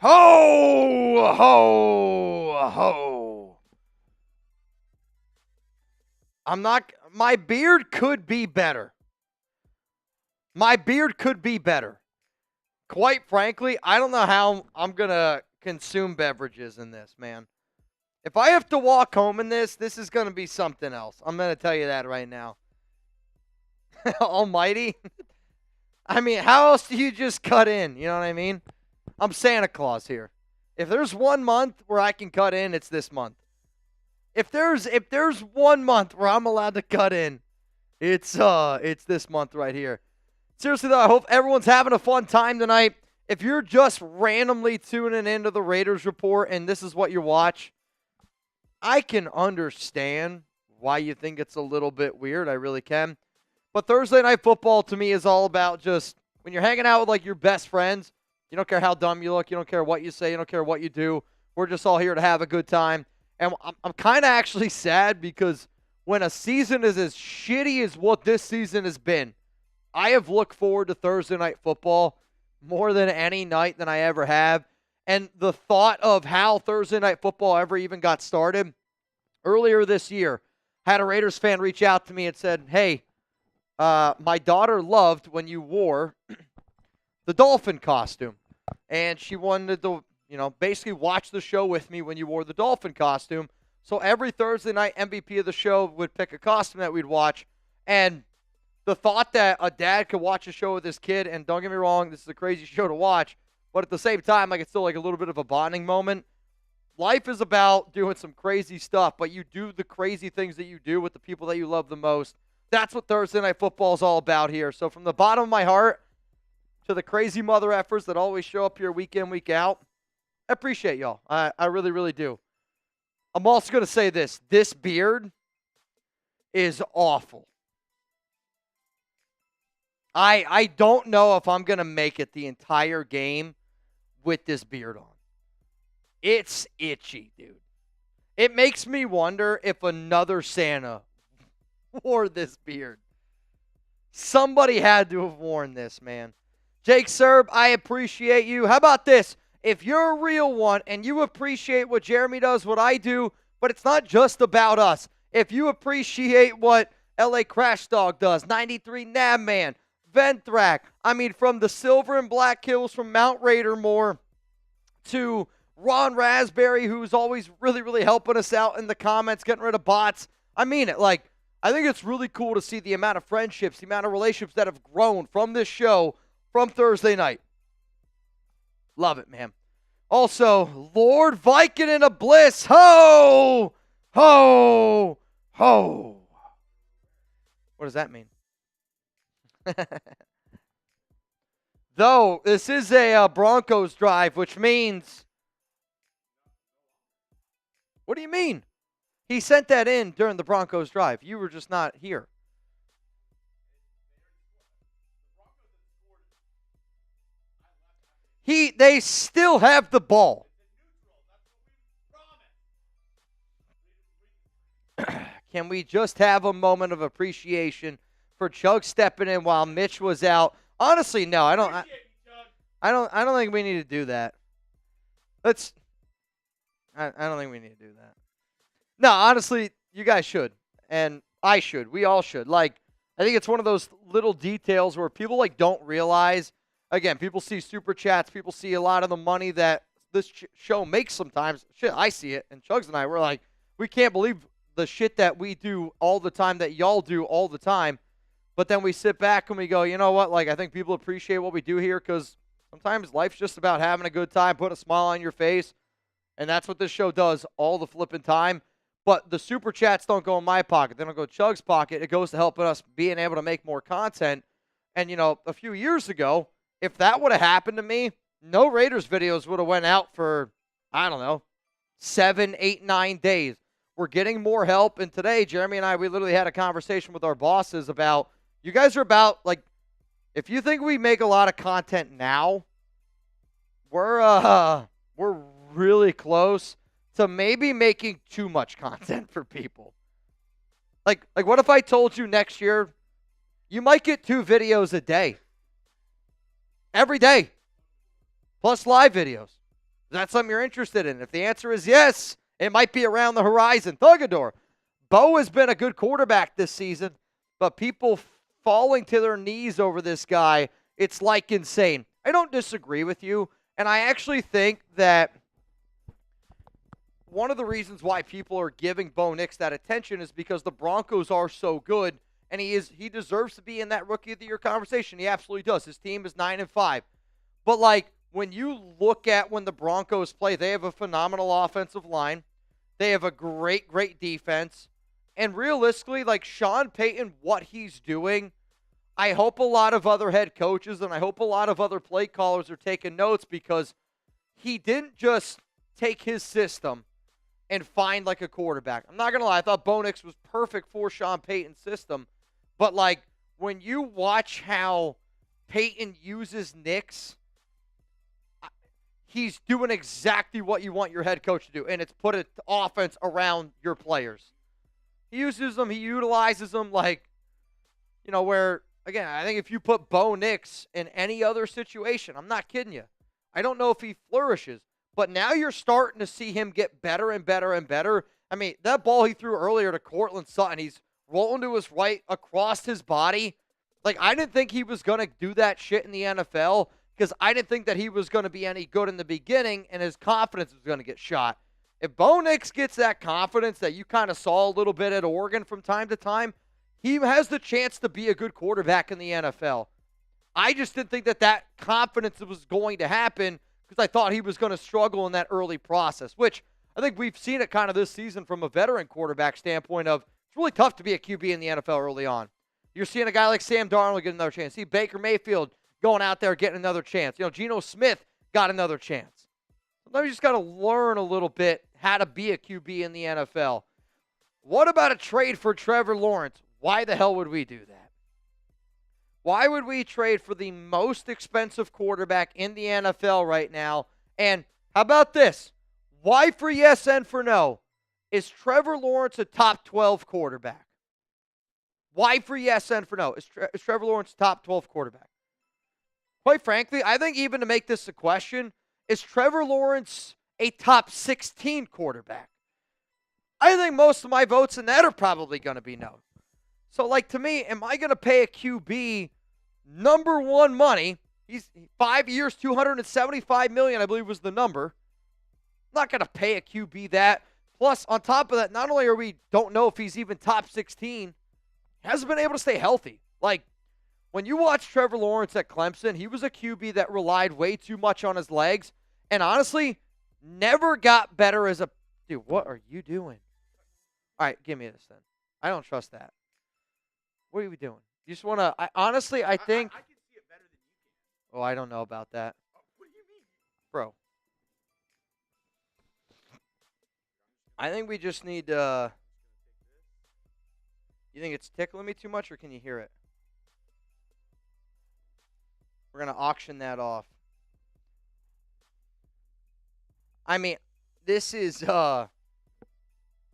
Ho, ho, ho. My beard could be better. My beard could be better. Quite frankly, I don't know how I'm going to consume beverages in this, man. If I have to walk home in this is going to be something else. I'm going to tell you that right now. Almighty. I mean, how else do you just cut in? You know what I mean? I'm Santa Claus here. If there's 1 month where I can cut in, it's this month. If there's 1 month where I'm allowed to cut in, it's this month right here. Seriously though, I hope everyone's having a fun time tonight. If you're just randomly tuning into the Raiders Report and this is what you watch, I can understand why you think it's a little bit weird. I really can. But Thursday Night Football to me is all about just when you're hanging out with like your best friends. You don't care how dumb you look. You don't care what you say. You don't care what you do. We're just all here to have a good time. And I'm kind of actually sad because when a season is as shitty as what this season has been, I have looked forward to Thursday Night Football more than any night than I ever have. And the thought of how Thursday Night Football ever even got started, earlier this year, had a Raiders fan reach out to me and said, hey, my daughter loved when you wore the dolphin costume. And she wanted to, basically watch the show with me when you wore the dolphin costume. So every Thursday night, MVP of the show would pick a costume that we'd watch. And the thought that a dad could watch a show with his kid, and don't get me wrong, this is a crazy show to watch, but at the same time, like it's still like a little bit of a bonding moment. Life is about doing some crazy stuff, but you do the crazy things that you do with the people that you love the most. That's what Thursday Night Football is all about here. So from the bottom of my heart to the crazy mother effers that always show up here week in, week out, I appreciate y'all. I really, really do. I'm also going to say this. This beard is awful. I don't know if I'm going to make it the entire game with this beard on. It's itchy, dude. It makes me wonder if another Santa wore this beard. Somebody had to have worn this, man. Jake Serb, I appreciate you. How about this? If you're a real one and you appreciate what Jeremy does, what I do, but it's not just about us. If you appreciate what LA Crash Dog does, 93 Nabman, Venthrak, from the Silver and Black Hills, from Mount Raidermore to Ron Raspberry, who's always really, really helping us out in the comments, getting rid of bots. I mean it. I think it's really cool to see the amount of friendships, the amount of relationships that have grown from this show from Thursday night. Love it, man. Also, Lord Vicodin of Bliss. Ho! Ho! Ho! What does that mean? Though, this is a Broncos drive, which means... What do you mean? He sent that in during the Broncos drive. You were just not here. They still have the ball. Can we just have a moment of appreciation for Chuggs stepping in while Mitch was out? Honestly, no, I don't think we need to do that. I don't think we need to do that. No, honestly, you guys should. And I should. We all should. Like, I think it's one of those little details where people, like, don't realize. Again, people see super chats. People see a lot of the money that this show makes sometimes. Shit, I see it. And Chuggs and I, we're like, we can't believe the shit that we do all the time, that y'all do all the time. But then we sit back and we go, you know what? Like, I think people appreciate what we do here because sometimes life's just about having a good time, putting a smile on your face. And that's what this show does all the flipping time. But the super chats don't go in my pocket. They don't go in Chug's pocket. It goes to helping us being able to make more content. And, you know, a few years ago, if that would have happened to me, no Raiders videos would have went out for, I don't know, 7, 8, 9 days. We're getting more help. And today, Jeremy and I, we literally had a conversation with our bosses about, you guys are about, like, if you think we make a lot of content now, we're really close to maybe making too much content for people. Like what if I told you next year you might get 2 videos a day? Every day. Plus live videos. Is that something you're interested in? If the answer is yes, it might be around the horizon. Thugador. Bo has been a good quarterback this season, but people falling to their knees over this guy, it's like insane. I don't disagree with you, and I actually think that one of the reasons why people are giving Bo Nix that attention is because the Broncos are so good, and he deserves to be in that Rookie of the Year conversation. He absolutely does. His team is 9-5. But, like, when you look at when the Broncos play, they have a phenomenal offensive line. They have a great, great defense. And realistically, like, Sean Payton, what he's doing, I hope a lot of other head coaches and I hope a lot of other play callers are taking notes, because he didn't just take his system and find, like, a quarterback. I'm not going to lie. I thought Bo Nix was perfect for Sean Payton's system. But, like, when you watch how Payton uses Nix, he's doing exactly what you want your head coach to do, and it's put an offense around your players. He uses them. He utilizes them, like, you know, where, again, I think if you put Bo Nix in any other situation, I'm not kidding you, I don't know if he flourishes. But now you're starting to see him get better and better and better. I mean, that ball he threw earlier to Courtland Sutton, he's rolling to his right across his body. Like, I didn't think he was going to do that shit in the NFL because I didn't think that he was going to be any good in the beginning and his confidence was going to get shot. If Bo Nix gets that confidence that you kind of saw a little bit at Oregon from time to time, he has the chance to be a good quarterback in the NFL. I just didn't think that confidence was going to happen because I thought he was going to struggle in that early process, which I think we've seen it kind of this season from a veteran quarterback standpoint of it's really tough to be a QB in the NFL early on. You're seeing a guy like Sam Darnold get another chance. See Baker Mayfield going out there getting another chance. You know, Geno Smith got another chance. Sometimes you just got to learn a little bit how to be a QB in the NFL. What about a trade for Trevor Lawrence? Why the hell would we do that? Why would we trade for the most expensive quarterback in the NFL right now? And how about this? Why for yes and for no? Is Trevor Lawrence a top 12 quarterback? Why for yes and for no? Is Trevor Lawrence a top 12 quarterback? Quite frankly, I think even to make this a question, is Trevor Lawrence a top 16 quarterback? I think most of my votes in that are probably going to be no. So, like, to me, am I going to pay a QB number one money? He's 5 years, $275 million, I believe was the number. I'm not going to pay a QB that. Plus, on top of that, not only are we don't know if he's even top 16, he hasn't been able to stay healthy. Like, when you watch Trevor Lawrence at Clemson, he was a QB that relied way too much on his legs and honestly never got better as a – dude, what are you doing? All right, give me this then. I don't trust that. What are we doing? You just want to – honestly, I think – I can see it better than you can. Oh, I don't know about that. What do you mean? Bro. I think we just need to you think it's tickling me too much, or can you hear it? We're going to auction that off. I mean, this is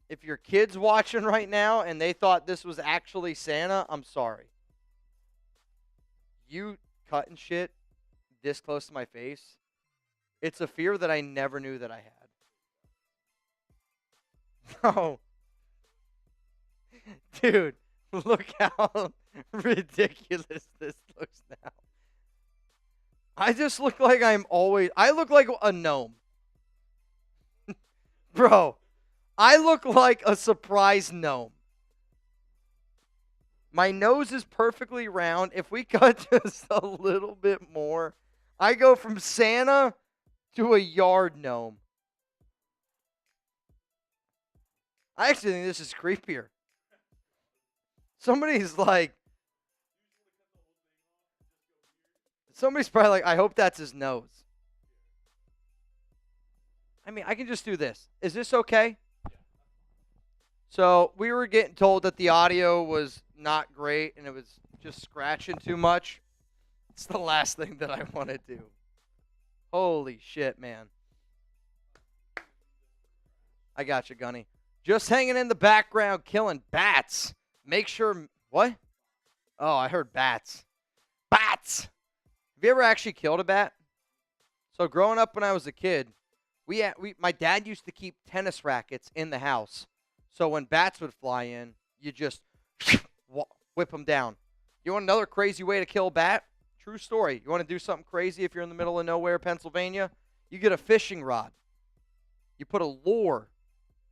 If your kid's watching right now and they thought this was actually Santa, I'm sorry. You cutting shit this close to my face, it's a fear that I never knew that I had. No. Dude, look how ridiculous this looks now. I just look like I look like a gnome. Bro, I look like a surprise gnome. My nose is perfectly round. If we cut just a little bit more, I go from Santa to a yard gnome. I actually think this is creepier. Somebody's probably like, I hope that's his nose. I mean, I can just do this. Is this okay? So we were getting told that the audio was not great and it was just scratching too much. It's the last thing that I want to do. Holy shit, man. I got you, Gunny. Just hanging in the background, killing bats. Make sure, what? Oh, I heard bats. Bats! Have you ever actually killed a bat? So growing up when I was a kid, my dad used to keep tennis rackets in the house. So when bats would fly in, you just whip them down. You want another crazy way to kill a bat? True story. You want to do something crazy if you're in the middle of nowhere, Pennsylvania? You get a fishing rod. You put a lure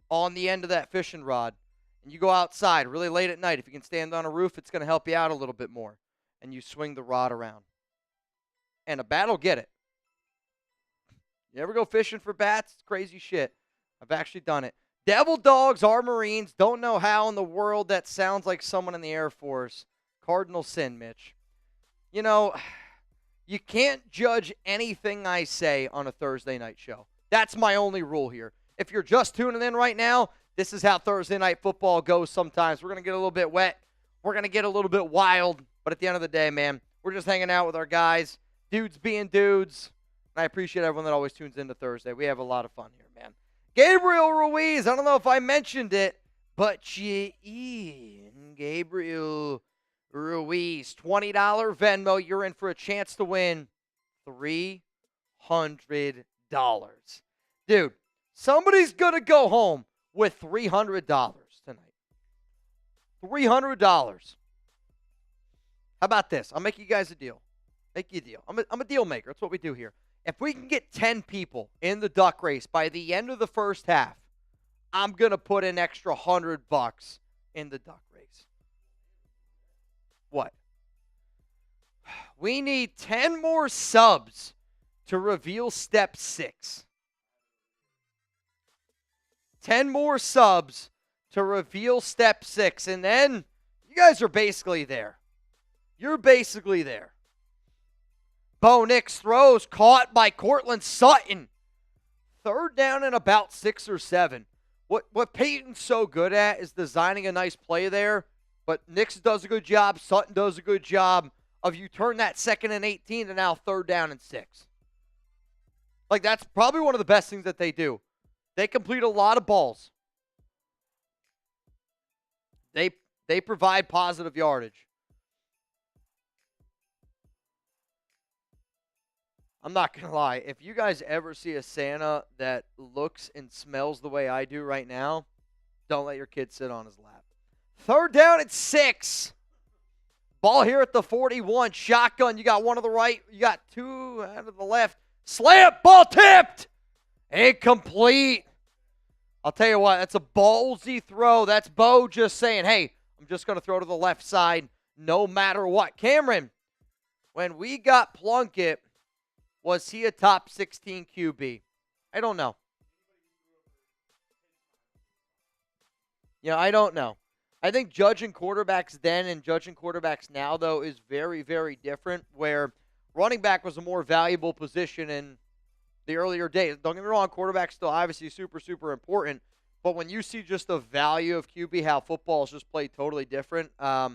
on the end of that fishing rod, and you go outside really late at night. If you can stand on a roof, it's going to help you out a little bit more. And you swing the rod around. And a bat will get it. You ever go fishing for bats? It's crazy shit. I've actually done it. Devil dogs are Marines. Don't know how in the world that sounds like someone in the Air Force. Cardinal sin, Mitch. You know, you can't judge anything I say on a Thursday night show. That's my only rule here. If you're just tuning in right now, this is how Thursday night football goes sometimes. We're going to get a little bit wet. We're going to get a little bit wild. But at the end of the day, man, we're just hanging out with our guys. Dudes being dudes. And I appreciate everyone that always tunes into Thursday. We have a lot of fun here, man. Gabriel Ruiz. I don't know if I mentioned it, but you in Gabriel Ruiz. $20 Venmo. You're in for a chance to win $300. Dude, somebody's going to go home with $300 tonight. $300. How about this? I'll make you guys a deal. Make you a deal. I'm a deal maker. That's what we do here. If we can get 10 people in the duck race by the end of the first half, I'm going to put an extra $100 in the duck race. What? We need 10 more subs to reveal step 6. 10 more subs to reveal step 6. And then you guys are basically there. You're basically there. Bo Nix throws caught by Cortland Sutton. Third down and about 6 or 7. What Payton's so good at is designing a nice play there. But Nix does a good job. Sutton does a good job of you turn that 2nd and 18 to now 3rd down and 6. Like, that's probably one of the best things that they do. They complete a lot of balls. They provide positive yardage. I'm not going to lie. If you guys ever see a Santa that looks and smells the way I do right now, don't let your kid sit on his lap. 3rd down and 6. Ball here at the 41. Shotgun. You got one to the right. You got 2 out of the left. Slam. Ball tipped. Incomplete. I'll tell you what. That's a ballsy throw. That's Bo just saying, hey, I'm just going to throw to the left side no matter what. Cameron, when we got Plunkett, was he a top 16 QB? I don't know. Yeah, I don't know. I think judging quarterbacks then and judging quarterbacks now, though, is very, very different, where running back was a more valuable position in the earlier days. Don't get me wrong, quarterback's still obviously super, super important, but when you see just the value of QB, how football is just played totally different, I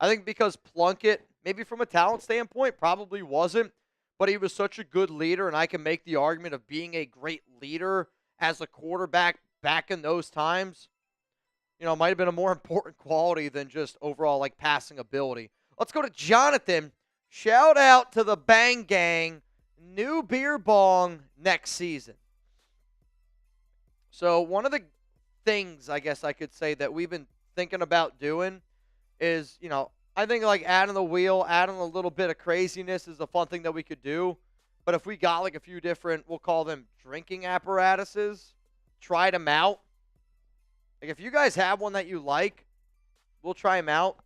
think because Plunkett, maybe from a talent standpoint, probably wasn't, but he was such a good leader, and I can make the argument of being a great leader as a quarterback back in those times. might have been a more important quality than just overall like passing ability. Let's go to Jonathan. Shout out to the Bang Gang. New beer bong next season. So one of the things I guess I could say that we've been thinking about doing is, I think like adding the wheel, adding a little bit of craziness is a fun thing that we could do. But if we got like a few different, we'll call them drinking apparatuses, tried them out. Like if you guys have one that you like, we'll try them out.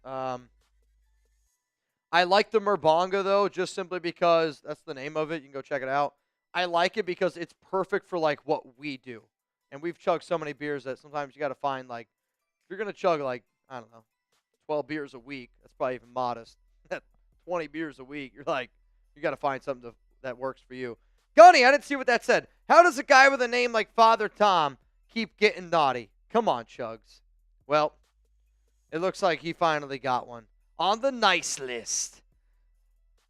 I like the Merbonga though, just simply because that's the name of it. You can go check it out. I like it because it's perfect for like what we do. And we've chugged so many beers that sometimes you got to find like, if you're going to chug like, I don't know, 12 beers a week, that's probably even modest. 20 beers a week, you're like, you got to find something that works for you. Gunny, I didn't see what that said. How does a guy with a name like Father Tom keep getting naughty? Come on, Chuggs. Well, it looks like he finally got one. On the nice list.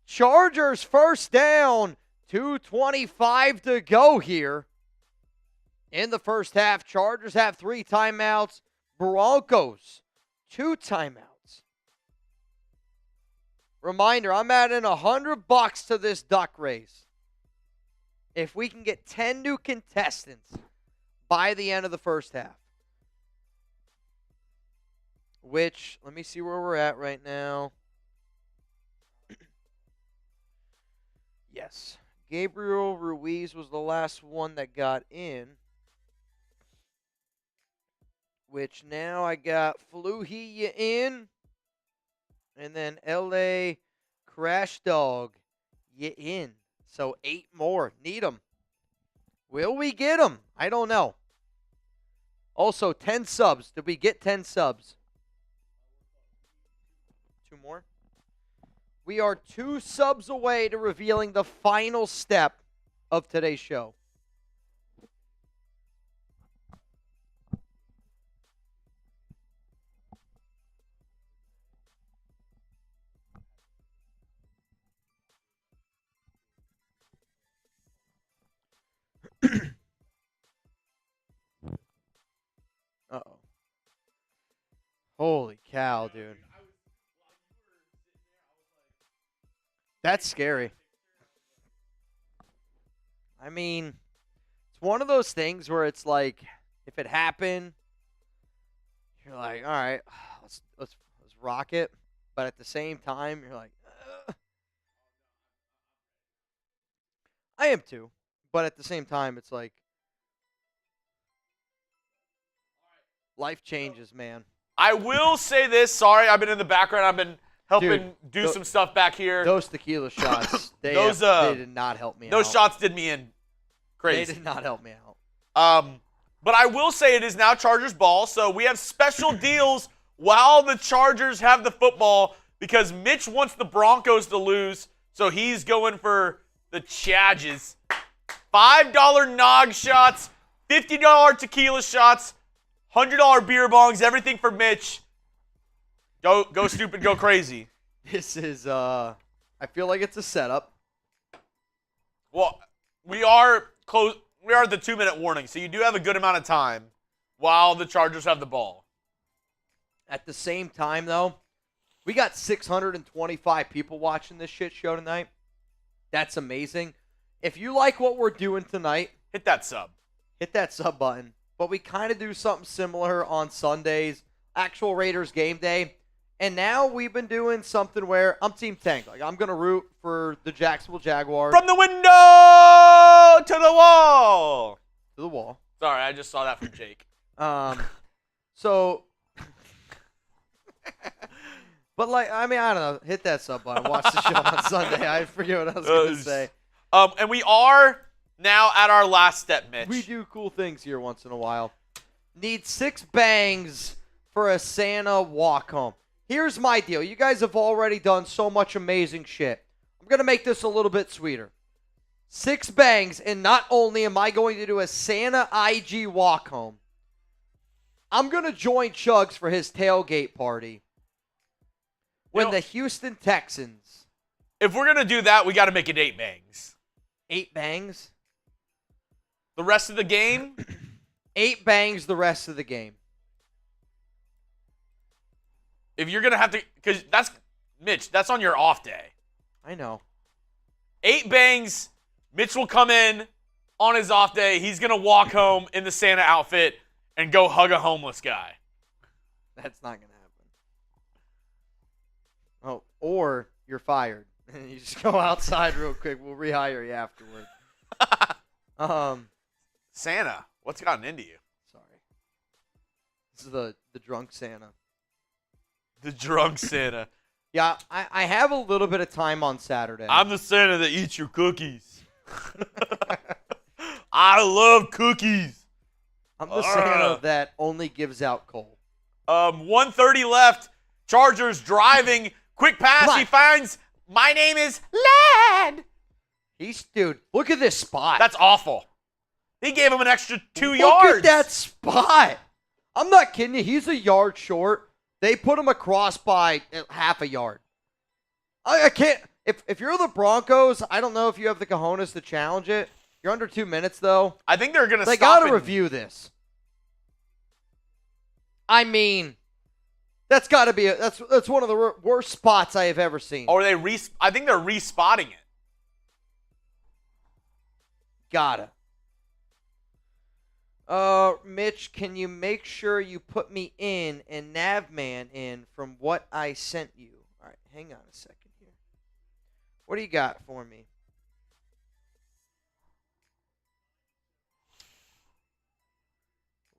Chargers first down. 2:25 to go here. In the first half, Chargers have 3 timeouts. Broncos, 2 timeouts. Reminder, I'm adding $100 to this duck race. If we can get 10 new contestants by the end of the first half. Which, let me see where we're at right now. Yes. Gabriel Ruiz was the last one that got in. Which now I got Fluhia in. And then LA Crash Dog you in. So 8 more. Need them. Will we get them? I don't know. Also, 10 subs. Did we get 10 subs? 2 more. We are 2 subs away to revealing the final step of today's show. Uh-oh. Holy cow, dude. That's scary. I mean, it's one of those things where it's like, if it happened, you're like, all right, let's rock it. But at the same time, you're like, ugh. I am too. But at the same time, it's like, life changes, man. I will say this. Sorry, I've been in the background. I've been helping Dude, do some stuff back here. Those tequila shots, they did not help me out. Those shots did me in crazy. They did not help me out. But I will say it is now Chargers ball, so we have special deals while the Chargers have the football because Mitch wants the Broncos to lose, so he's going for the Chargers. $5 nog shots, $50 tequila shots, $100 beer bongs, everything for Mitch. Go stupid, go crazy. This is, I feel like it's a setup. Well, we are close. We are at the 2-minute warning, so you do have a good amount of time while the Chargers have the ball. At the same time, though, we got 625 people watching this shit show tonight. That's amazing. If you like what we're doing tonight, hit that sub. Hit that sub button. But we kind of do something similar on Sundays, actual Raiders game day. And now we've been doing something where I'm Team Tank. Like I'm going to root for the Jacksonville Jaguars. From the window to the wall. To the wall. Sorry, I just saw that from Jake. So, but like, I mean, I don't know. Hit that sub button. Watch the show on Sunday. I forget what I was going to say. And we are now at our last step, Mitch. We do cool things here once in a while. Need 6 bangs for a Santa walk home. Here's my deal. You guys have already done so much amazing shit. I'm going to make this a little bit sweeter. 6 bangs, and not only am I going to do a Santa IG walk home, I'm going to join Chuggs for his tailgate party when the Houston Texans. If we're going to do that, we got to make it 8 bangs. 8 bangs? The rest of the game? 8 bangs the rest of the game. if you're going to have to, because that's, Mitch, that's on your off day. I know. 8 bangs. Mitch will come in on his off day. He's going to walk home in the Santa outfit and go hug a homeless guy. That's not going to happen. Oh, or you're fired. And you just go outside real quick. We'll rehire you afterward. Santa, what's gotten into you? Sorry. This is the drunk Santa. The drunk Santa. Yeah, I have a little bit of time on Saturday. I'm the Santa that eats your cookies. I love cookies. I'm the Santa that only gives out coal. 1:30 left. Chargers driving. Quick pass. He finds, my name is Lad. Dude, look at this spot. That's awful. He gave him an extra 2 Look yards. Look at that spot. I'm not kidding you. He's a yard short. They put him across by half a yard. I can't. If you're the Broncos, I don't know if you have the cojones to challenge it. You're under 2 minutes, though. I think they're going to stop. They got to review this. I mean, that's got to be that's one of the worst spots I have ever seen. Or I think they're respotting it. Gotta. Mitch, can you make sure you put me in and Navman in from what I sent you? All right, hang on a second here. What do you got for me?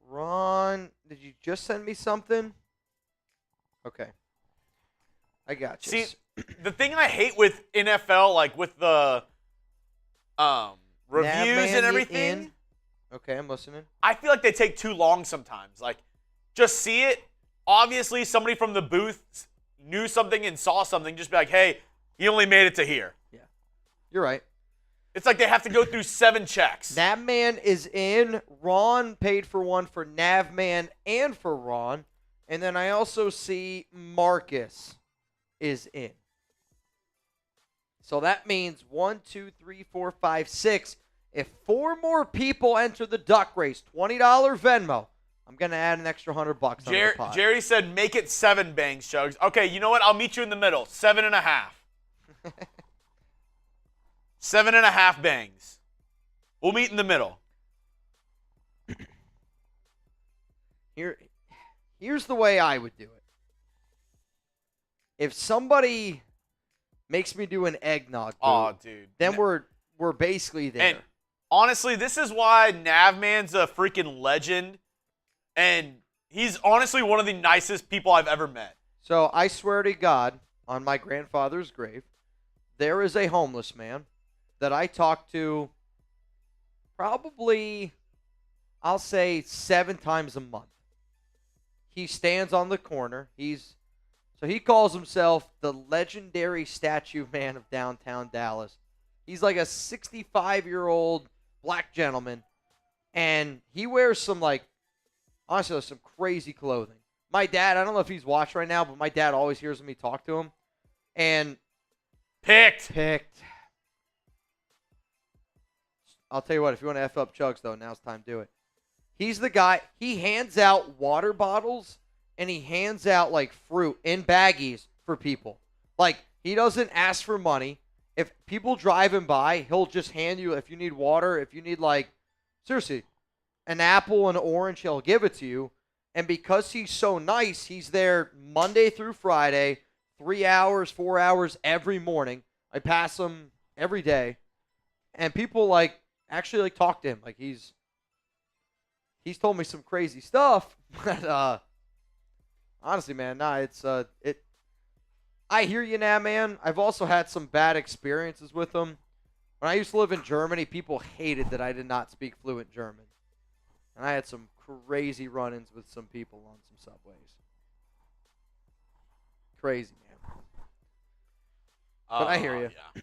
Ron, did you just send me something? Okay. I got you. See, the thing I hate with NFL, like with the reviews Navman and everything. in. Okay, I'm listening. I feel like they take too long sometimes. Like, just see it. Obviously, somebody from the booth knew something and saw something. Just be like, hey, he only made it to here. Yeah, you're right. It's like they have to go through 7 checks. Navman is in. Ron paid for one for Navman and for Ron. And then I also see Marcus is in. So that means 1, 2, 3, 4, 5, 6. If 4 more people enter the duck race, $20 Venmo, I'm going to add an extra $100 on the pot. Jerry said, make it 7 bangs, Chuggs. Okay, you know what? I'll meet you in the middle. 7.5. 7.5 bangs. We'll meet in the middle. Here's the way I would do it. If somebody makes me do an eggnog, dude. then we're basically there. And honestly, this is why Navman's a freaking legend, and he's honestly one of the nicest people I've ever met. So I swear to God, on my grandfather's grave, there is a homeless man that I talk to probably, I'll say, 7 times a month. He stands on the corner. So he calls himself the legendary statue man of downtown Dallas. He's like a 65-year-old black gentleman, and he wears some, like, honestly, some crazy clothing. My dad, I don't know if he's watched right now, but my dad always hears me talk to him. And Picked. I'll tell you what, if you want to F up Chuggs, though, now's the time to do it. He's the guy, he hands out water bottles, and he hands out, like, fruit in baggies for people. Like, he doesn't ask for money. If people drive him by, he'll just hand you, if you need water, if you need, like, seriously, an apple, an orange, he'll give it to you. And because he's so nice, he's there Monday through Friday, 3 hours, 4 hours every morning. I pass him every day. And people, like, actually, like, talk to him. Like, he's told me some crazy stuff. But, honestly, man, nah, I hear you now, man. I've also had some bad experiences with him. When I used to live in Germany, people hated that I did not speak fluent German. And I had some crazy run-ins with some people on some subways. Crazy, man. But I hear you. Yeah.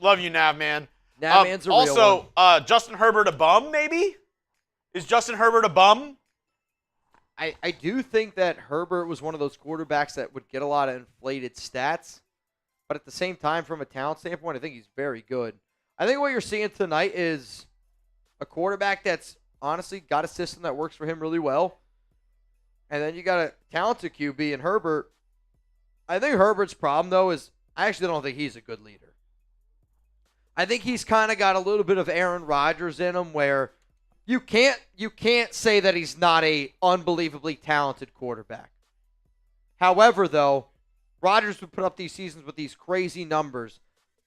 Love you, Nav, man. Navman's a real one. Justin Herbert a bum, maybe? Is Justin Herbert a bum? I do think that Herbert was one of those quarterbacks that would get a lot of inflated stats. But at the same time, from a talent standpoint, I think he's very good. I think what you're seeing tonight is a quarterback that's honestly got a system that works for him really well. And then you got a talented QB in Herbert. I think Herbert's problem, though, is I actually don't think he's a good leader. I think he's kind of got a little bit of Aaron Rodgers in him where you can't say that he's not a unbelievably talented quarterback. However, though, Rodgers would put up these seasons with these crazy numbers,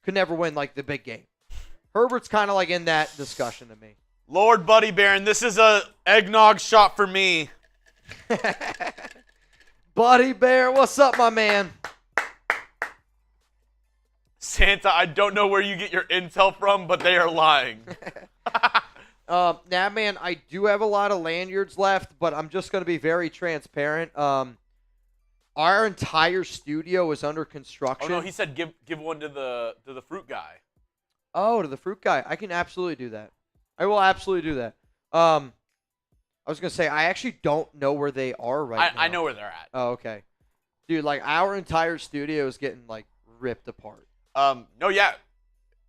could never win like the big game. Herbert's kind of like in that discussion to me. Lord Buddy Baron, this is a eggnog shot for me. Buddy Bear, what's up, my man? Santa, I don't know where you get your intel from, but they are lying. Now, man, I do have a lot of lanyards left, but I'm just going to be very transparent. Our entire studio is under construction. Oh no, he said give one to the fruit guy. Oh, to the fruit guy. I can absolutely do that. I will absolutely do that. I was going to say, I actually don't know where they are right now. I know where they're at. Oh, okay. Dude, like, our entire studio is getting, like, ripped apart. No, yeah.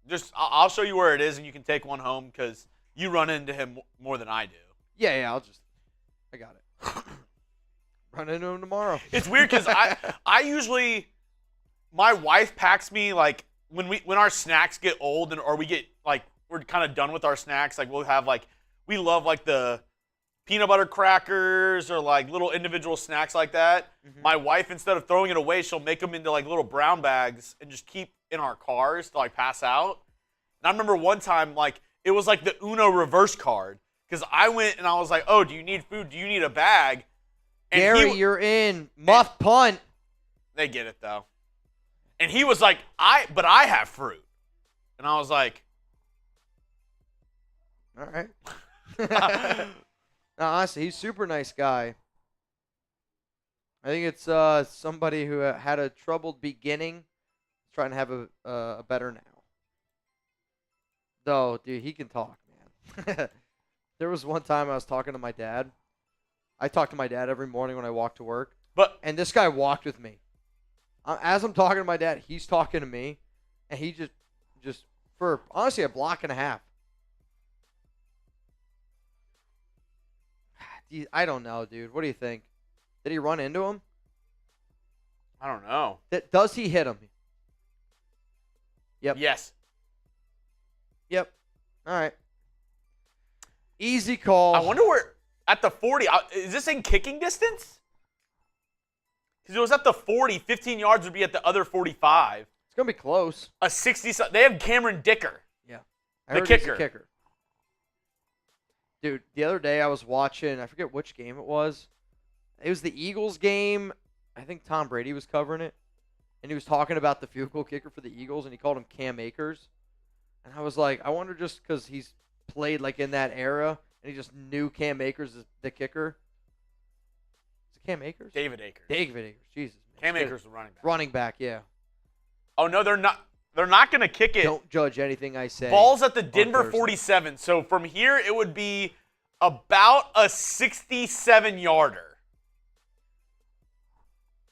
Just, I'll show you where it is, and you can take one home, because you run into him more than I do. Yeah, I got it. Run into him tomorrow. It's weird, because I usually, my wife packs me, like, when our snacks get old, or we get, like, we're kind of done with our snacks, like, we'll have, like, we love, like, the peanut butter crackers or like little individual snacks like that. Mm-hmm. My wife, instead of throwing it away, she'll make them into like little brown bags and just keep in our cars to like pass out. And I remember one time, like, it was like the Uno reverse card, because I went and I was like, oh, do you need food? Do you need a bag? And Gary, you're in. Muff punt. They get it though. And he was like, but I have fruit. And I was like, all right. No, honestly, he's a super nice guy. I think it's somebody who had a troubled beginning, trying to have a better now. Though, dude, he can talk, man. There was one time I was talking to my dad. I talk to my dad every morning when I walk to work. And this guy walked with me. As I'm talking to my dad, he's talking to me, and he just for honestly a block and a half. I don't know, dude. What do you think? Did he run into him? I don't know. Does he hit him? Yep. Yes. Yep. All right. Easy call. I wonder where, at the 40, is this in kicking distance? Because it was at the 40, 15 yards would be at the other 45. It's going to be close. A 60, they have Cameron Dicker. Yeah. The kicker. Dude, the other day I was watching, I forget which game it was. It was the Eagles game. I think Tom Brady was covering it. And he was talking about the field goal kicker for the Eagles, and he called him Cam Akers. And I was like, I wonder just because he's played like in that era, and he just knew Cam Akers as the kicker. Is it Cam Akers? David Akers. Jesus. Cam Akers, the running back. Running back, yeah. Oh, no, they're not. They're not going to kick it. Don't judge anything I say. Ball's at the Denver 47. So from here, it would be about a 67-yarder.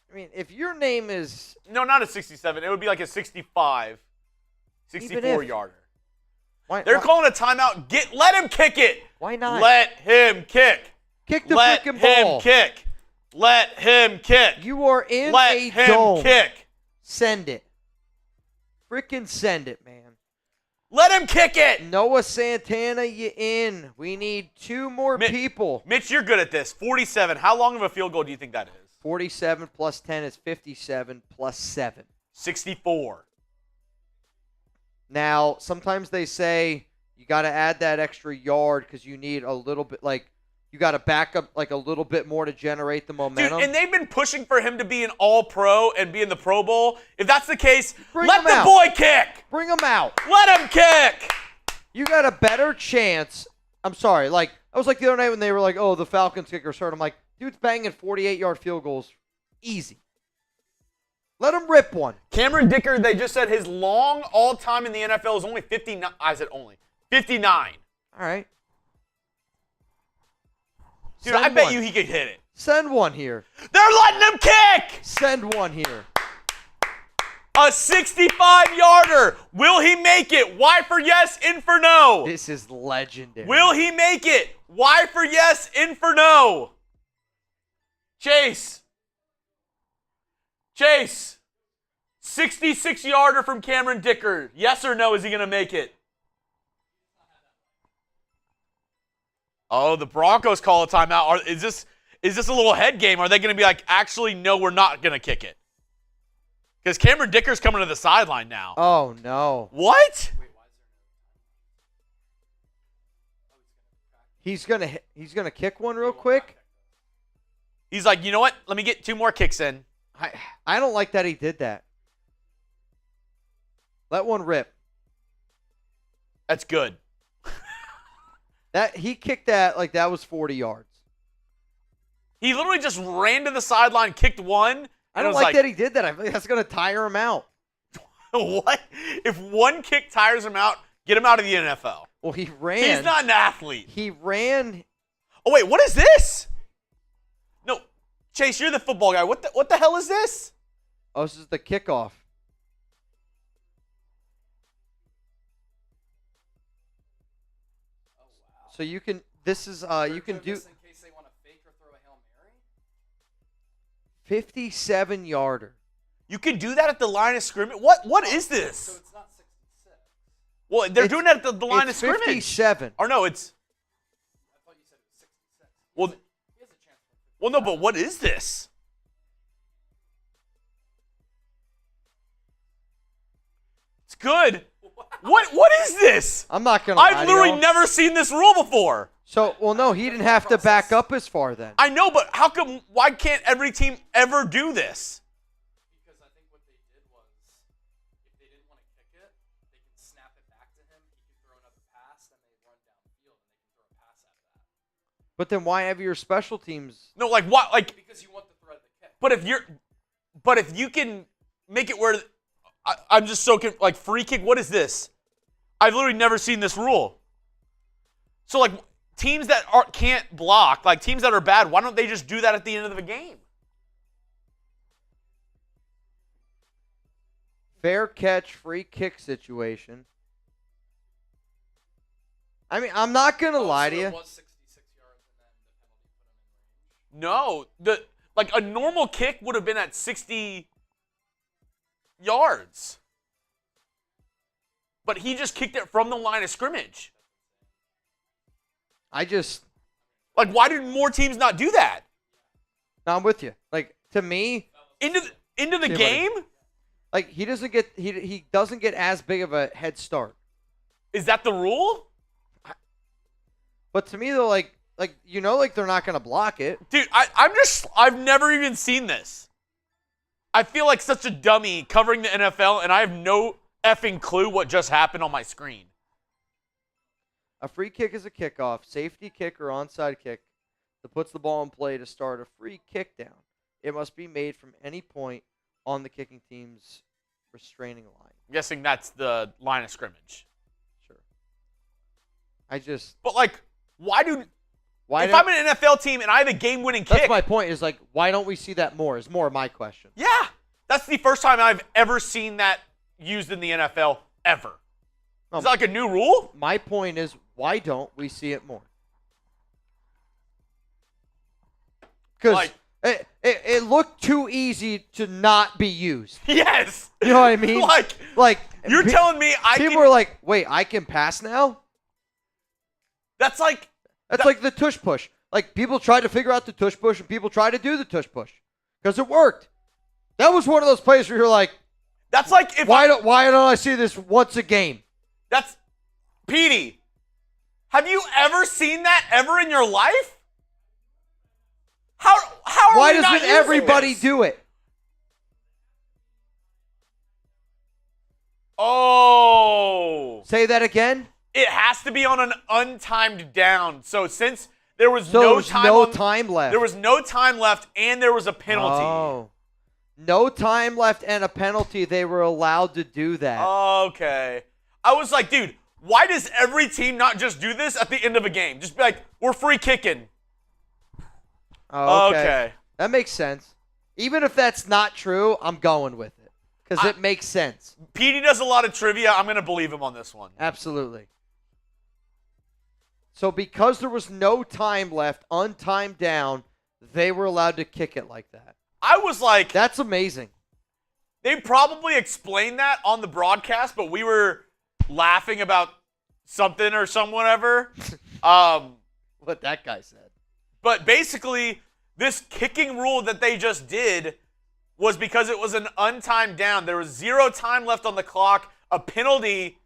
I mean, if your name is... No, not a 67. It would be like a 65, 64-yarder. They're calling a timeout. Let him kick it. Why not? Let him kick. Kick the freaking ball. Let him kick. You are in Let a him dome. kick. Send it. Freaking send it, man. Let him kick it. Noah Santana, you in. We need two more people. Mitch, you're good at this. 47. How long of a field goal do you think that is? 47 plus 10 is 57 plus 7. 64. Now, sometimes they say you got to add that extra yard because you need a little bit, like, you got to back up like a little bit more to generate the momentum. Dude, and they've been pushing for him to be an all-pro and be in the Pro Bowl. If that's the case, let the boy kick. Bring him out. Let him kick. You got a better chance. I'm sorry. Like, I was like the other night when they were like, oh, the Falcons kicker's hurt. I'm like, dude's banging 48-yard field goals. Easy. Let him rip one. Cameron Dicker, they just said his long all-time in the NFL is only 59. I said only. 59. All right. Dude, I bet you he could hit it. Send one here. They're letting him kick! Send one here. A 65-yarder. Will he make it? Y for yes, in for no. This is legendary. Will he make it? Y for yes, in for no. Chase. 66-yarder from Cameron Dicker. Yes or no, is he going to make it? Oh, the Broncos call a timeout. Is this a little head game? Are they going to be like, actually, no, we're not going to kick it? Because Cameron Dicker's coming to the sideline now. Oh, no. What? He's gonna kick one real quick. He's like, you know what? Let me get 2 more kicks in. I don't like that he did that. Let one rip. That's good. That he kicked that like that was 40 yards. He literally just ran to the sideline, kicked one. I don't like that he did that. I think that's gonna tire him out. What? If one kick tires him out, get him out of the NFL. Well, he ran. He's not an athlete. He ran. Oh, wait, what is this? No, Chase, you're the football guy. What the hell is this? Oh, this is the kickoff. Oh, wow. So you can. This is you can do. In case they want to fake or throw a Hail Mary. 57-yarder. You can do that at the line of scrimmage? What is this? So it's not 66. Well, they're doing that at the line of scrimmage. 57. Or no, it's... I thought you said it was 66. Well, He has a chance for well, no, but what is this? It's good. What is this? I'm not gonna lie I've to literally y'all. never seen this rule before. So, well, no, he didn't have to back up as far then. I know, but why can't every team ever do this? Because I think what they did was, if they didn't want to kick it, they can snap it back to him. He can throw another pass, then they run downfield, and they can throw a pass out of that. But then why have your special teams? No, like what? Like, Because you want the threat of the kick. but if you can make it where, I'm just so like free kick. What is this? I've literally never seen this rule. So like teams that can't block, like teams that are bad, why don't they just do that at the end of the game? Fair catch, free kick situation. I mean, I'm not gonna lie to So you. it was 66 yards, and then the penalty put him in range. No, like a normal kick would have been at 60 yards. But he just kicked it from the line of scrimmage. Like, why did more teams not do that? No, I'm with you. Like, to me, Into the See, game? like he doesn't get as big of a head start. Is that the rule? But to me though, like they're not gonna block it. Dude, I've never even seen this. I feel like such a dummy covering the NFL, and I have no effing clue what just happened on my screen. A free kick is a kickoff, safety kick or onside kick that puts the ball in play to start a free kick down. It must be made from any point on the kicking team's restraining line. I'm guessing that's the line of scrimmage. Sure. But like, Why if don't, I'm an NFL team and I have a game-winning kick? That's my point. Is like, why don't we see that more? Is more my question. Yeah, that's the first time I've ever seen that used in the NFL ever. Is that like a new rule? My point is, why don't we see it more? Because Like- it looked too easy to not be used. Yes. You know what I mean? like You're telling me people are like, wait, I can pass now? That's like That's like the tush push. Like, people tried to figure out the tush push, and people tried to do the tush push because it worked. That was one of those plays where you're like, that's like if why don't I see this once a game? That's Petey. Have you ever seen that ever in your life? How are Why we not doesn't using everybody this? do it? Oh. Say that again. It has to be on an untimed down. So since there was So no there's time no on- time left. There was no time left and there was a penalty. Oh. No time left and a penalty. They were allowed to do that. Okay. I was like, dude, why does every team not just do this at the end of a game? Just be like, we're free kicking. Oh, Okay. That makes sense. Even if that's not true, I'm going with it because it makes sense. Petey does a lot of trivia. I'm going to believe him on this one. Absolutely. So because there was no time left, untimed down, they were allowed to kick it like that. I was like, That's amazing. they probably explained that on the broadcast, but we were laughing about something or whatever. What that guy said. But basically, this kicking rule that they just did was because it was an untimed down. There was 0 time left on the clock, a penalty.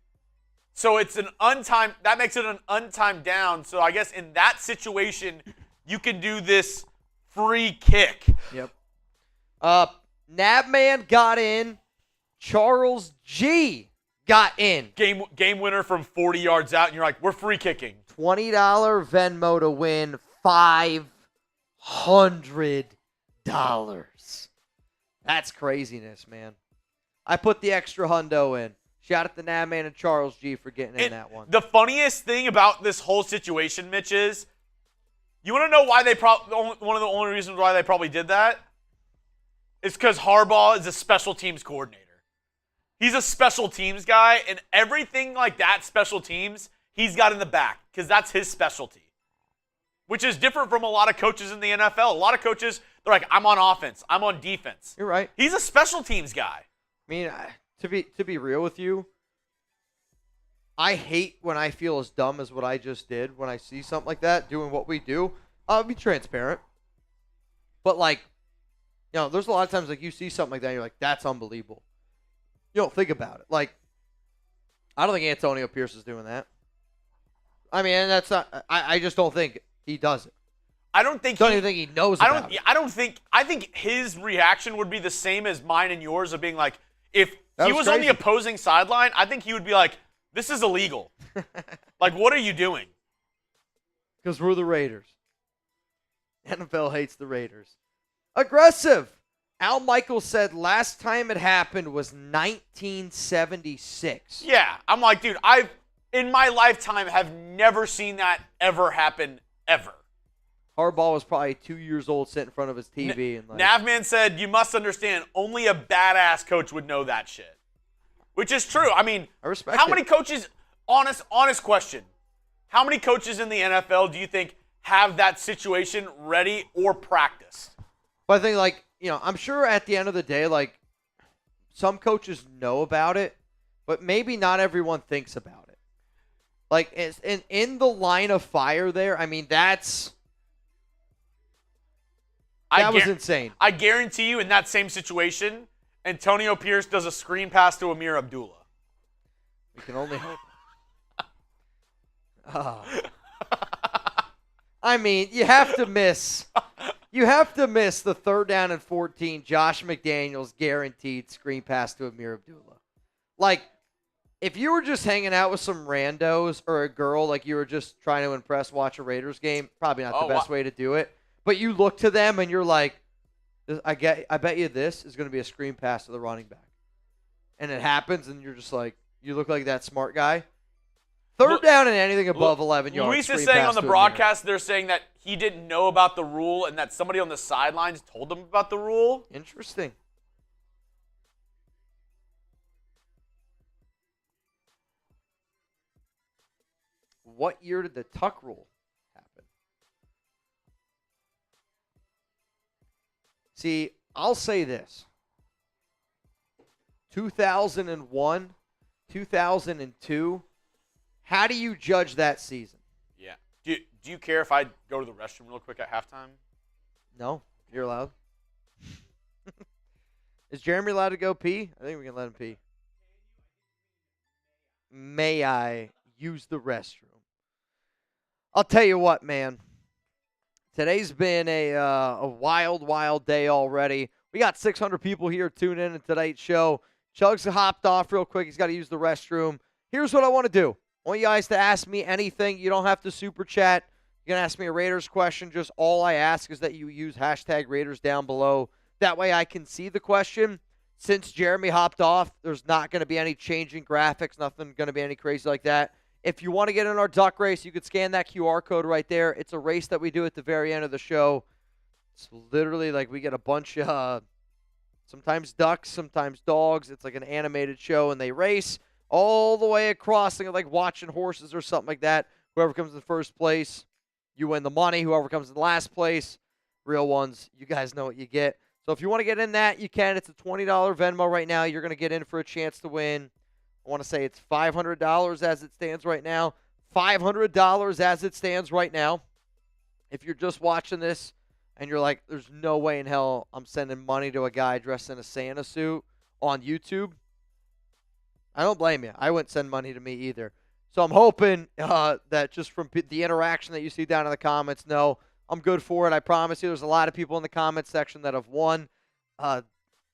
So it's an untimed, that makes it an untimed down. So I guess in that situation, you can do this free kick. Yep. Nabman got in. Charles G got in. Game winner from 40 yards out, and you're like, we're free kicking. $20 Venmo to win $500. That's craziness, man. I put the extra hundo in. Shout out to Nabman and Charles G for getting in that one. The funniest thing about this whole situation, Mitch, is you want to know why one of the only reasons why they probably did that is because Harbaugh is a special teams coordinator. He's a special teams guy, and everything like that, special teams, he's got in the back because that's his specialty, which is different from a lot of coaches in the NFL. A lot of coaches, they're like, I'm on offense, I'm on defense. You're right. He's a special teams guy. I mean, to be real with you, I hate when I feel as dumb as what I just did when I see something like that, doing what we do. I'll be transparent. But, like, you know, there's a lot of times, like, you see something like that, and you're like, that's unbelievable. You don't think about it. Like, I don't think Antonio Pierce is doing that. I mean, that's not, I just don't think he does it. I don't think Don't even think he knows about it. I think his reaction would be the same as mine and yours of being like, if That he was was on the crazy. opposing sideline, I think he would be like, this is illegal. Like, what are you doing? Because we're the Raiders. NFL hates the Raiders. Aggressive. Al Michaels said last time it happened was 1976. Yeah, I'm like, dude, I've, in my lifetime, have never seen that ever happen, ever. Harbaugh was probably 2 years old sitting in front of his TV. and like, Navman said, you must understand, only a badass coach would know that shit. Which is true. I mean, I respect how it. many coaches, honest question, how many coaches in the NFL do you think have that situation ready or practiced? But I think, like, you know, I'm sure at the end of the day, like, some coaches know about it, but maybe not everyone thinks about it. Like, in the line of fire there, I mean, that was insane. I guarantee you in that same situation, Antonio Pierce does a screen pass to Amir Abdullah. We can only hope. Oh. I mean, you have to miss the 3rd down and 14 Josh McDaniels guaranteed screen pass to Amir Abdullah. Like, if you were just hanging out with some randos or a girl, like you were just trying to impress, watch a Raiders game, probably not the best way to do it. But you look to them and you're like, I bet you this is going to be a screen pass to the running back. And it happens and you're just like, you look like that smart guy. 3rd down and anything above 11 yards. Luis is saying on the broadcast they're saying that he didn't know about the rule and that somebody on the sidelines told him about the rule. Interesting. What year did the tuck rule happen? See, I'll say this. 2001, 2002. How do you judge that season? Yeah. Do you care if I go to the restroom real quick at halftime? No, you're allowed. Is Jeremy allowed to go pee? I think we can let him pee. May I use the restroom? I'll tell you what, man. Today's been a wild, wild day already. We got 600 people here tuning in today's show. Chuggs hopped off real quick. He's got to use the restroom. Here's what I want to do. I want you guys to ask me anything. You don't have to super chat. You can ask me a Raiders question. Just all I ask is that you use hashtag Raiders down below. That way I can see the question. Since Jeremy hopped off, there's not going to be any changing graphics, nothing going to be any crazy like that. If you want to get in our duck race, you could scan that QR code right there. It's a race that we do at the very end of the show. It's literally like we get a bunch of sometimes ducks, sometimes dogs. It's like an animated show, and they race all the way across, like watching horses or something like that. Whoever comes in first place, you win the money. Whoever comes in last place, real ones. You guys know what you get. So if you want to get in that, you can. It's a $20 Venmo right now. You're going to get in for a chance to win. I want to say it's $500 as it stands right now. $500 as it stands right now. If you're just watching this and you're like, there's no way in hell I'm sending money to a guy dressed in a Santa suit on YouTube, I don't blame you. I wouldn't send money to me either. So I'm hoping that just from the interaction that you see down in the comments, no, I'm good for it. I promise you there's a lot of people in the comment section that have won a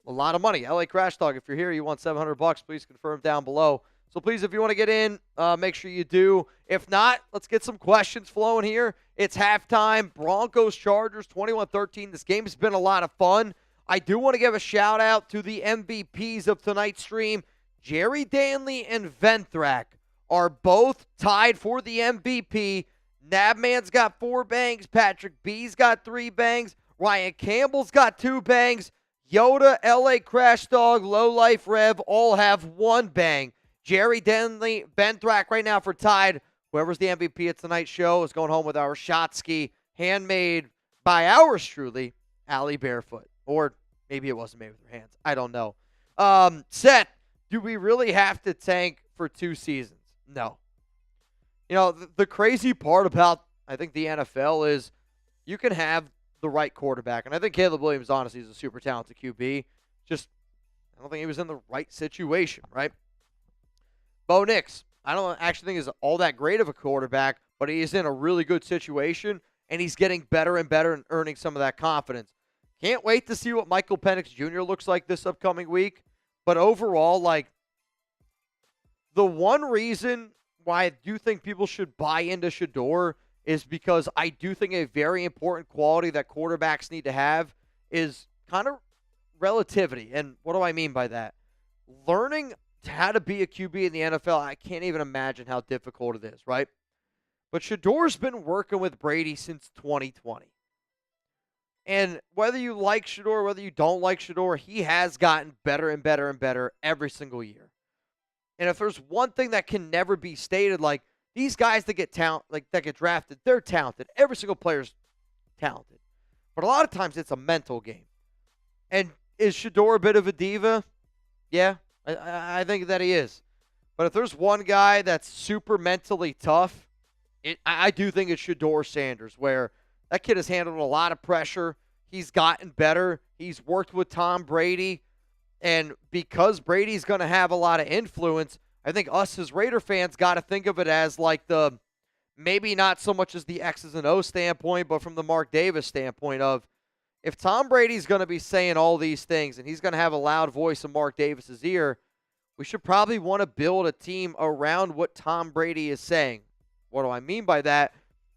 lot of money. LA Crash Dog, if you're here, you won $700. Please confirm down below. So please, if you want to get in, make sure you do. If not, let's get some questions flowing here. It's halftime. Broncos, Chargers, 21-13. This game has been a lot of fun. I do want to give a shout-out to the MVPs of tonight's stream. Jerry Danley and Venthrak are both tied for the MVP. Nabman's got 4 bangs. Patrick B's got 3 bangs. Ryan Campbell's got 2 bangs. Yoda, LA Crash Dog, Low Life Rev all have 1 bang. Jerry Denley, Venthrak right now for tied. Whoever's the MVP at tonight's show is going home with our Shotsky, handmade by ours truly, Allie Barefoot. Or maybe it wasn't made with her hands. I don't know. Seth, do we really have to tank for 2 seasons? No. You know, the crazy part about, I think, the NFL is you can have the right quarterback. And I think Caleb Williams, honestly, is a super talented QB. Just, I don't think he was in the right situation, right? Bo Nix, I don't actually think he's all that great of a quarterback, but he is in a really good situation, and he's getting better and better and earning some of that confidence. Can't wait to see what Michael Penix Jr. looks like this upcoming week. But overall, like, the one reason why I do think people should buy into Shedeur is because I do think a very important quality that quarterbacks need to have is kind of relativity. And what do I mean by that? Learning how to be a QB in the NFL, I can't even imagine how difficult it is, right? But Shedeur's been working with Brady since 2020. And whether you like Shedeur, whether you don't like Shedeur, he has gotten better and better and better every single year. And if there's one thing that can never be stated, like, these guys that get that get drafted, they're talented. Every single player's talented. But a lot of times it's a mental game. And is Shedeur a bit of a diva? Yeah, I think that he is. But if there's one guy that's super mentally tough, I do think it's Shedeur Sanders, where that kid has handled a lot of pressure. He's gotten better. He's worked with Tom Brady. And because Brady's going to have a lot of influence, I think us as Raider fans got to think of it as like the, maybe not so much as the X's and O's standpoint, but from the Mark Davis standpoint of, if Tom Brady's going to be saying all these things and he's going to have a loud voice in Mark Davis's ear, we should probably want to build a team around what Tom Brady is saying. What do I mean by that?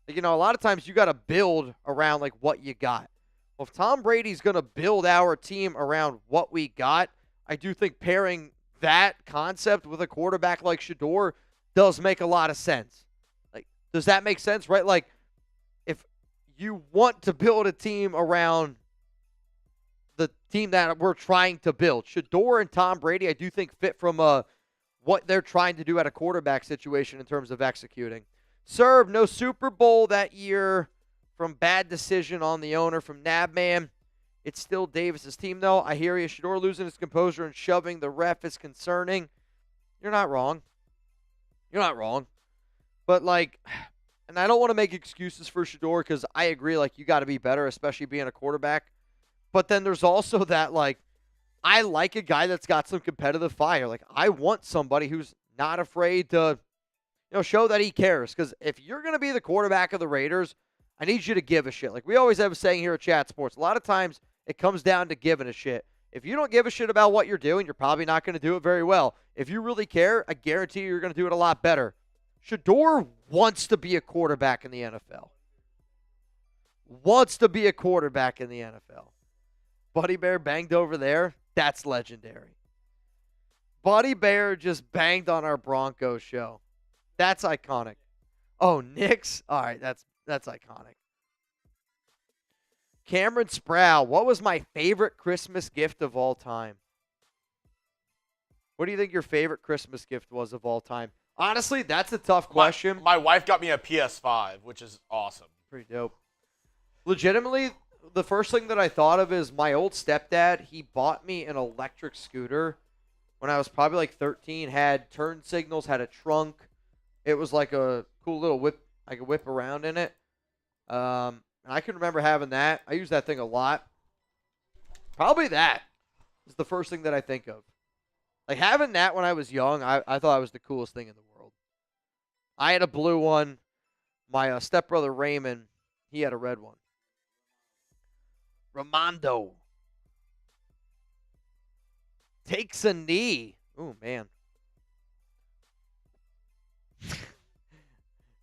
You know, a lot of times you got to build around like what you got. Well, if Tom Brady's going to build our team around what we got, I do think pairing that concept with a quarterback like Shedeur does make a lot of sense. Like, does that make sense, right? Like, if you want to build a team around the team that we're trying to build, Shedeur and Tom Brady, I do think fit from what they're trying to do at a quarterback situation in terms of executing. Serve, no Super Bowl that year from bad decision on the owner from Nabman. It's still Davis's team, though. I hear you. Shedeur losing his composure and shoving the ref is concerning. You're not wrong. You're not wrong. But, like, and I don't want to make excuses for Shedeur because I agree, like, you got to be better, especially being a quarterback. But then there's also that, like, I like a guy that's got some competitive fire. Like, I want somebody who's not afraid to, you know, show that he cares. Because if you're going to be the quarterback of the Raiders, I need you to give a shit. Like, we always have a saying here at Chat Sports. A lot of times it comes down to giving a shit. If you don't give a shit about what you're doing, you're probably not going to do it very well. If you really care, I guarantee you're going to do it a lot better. Shedeur wants to be a quarterback in the NFL. Wants to be a quarterback in the NFL. Buddy Bear banged over there. That's legendary. Buddy Bear just banged on our Broncos show. That's iconic. Oh, Knicks? All right, that's iconic. Cameron Sproul, what was my favorite Christmas gift of all time? What do you think your favorite Christmas gift was of all time? Honestly, that's a tough question. My wife got me a PS5, which is awesome. Pretty dope. Legitimately, the first thing that I thought of is my old stepdad. He bought me an electric scooter when I was probably like 13. Had turn signals, had a trunk. It was like a cool little whip. I could whip around in it. And I can remember having that. I use that thing a lot. Probably that is the first thing that I think of. Like having that when I was young, I thought it was the coolest thing in the world. I had a blue one. My stepbrother Raymond, he had a red one. Ramondo takes a knee. Oh, man.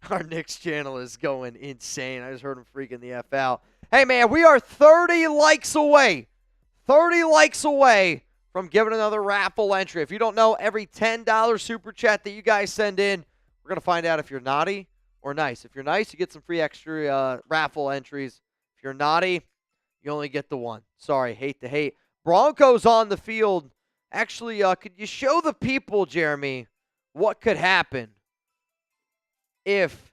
Our Knicks channel is going insane. I just heard him freaking the F out. Hey, man, we are 30 likes away. 30 likes away from giving another raffle entry. If you don't know, every $10 super chat that you guys send in, we're going to find out if you're naughty or nice. If you're nice, you get some free extra raffle entries. If you're naughty, you only get the one. Sorry, hate to hate. Broncos on the field. Actually, could you show the people, Jeremy, what could happen if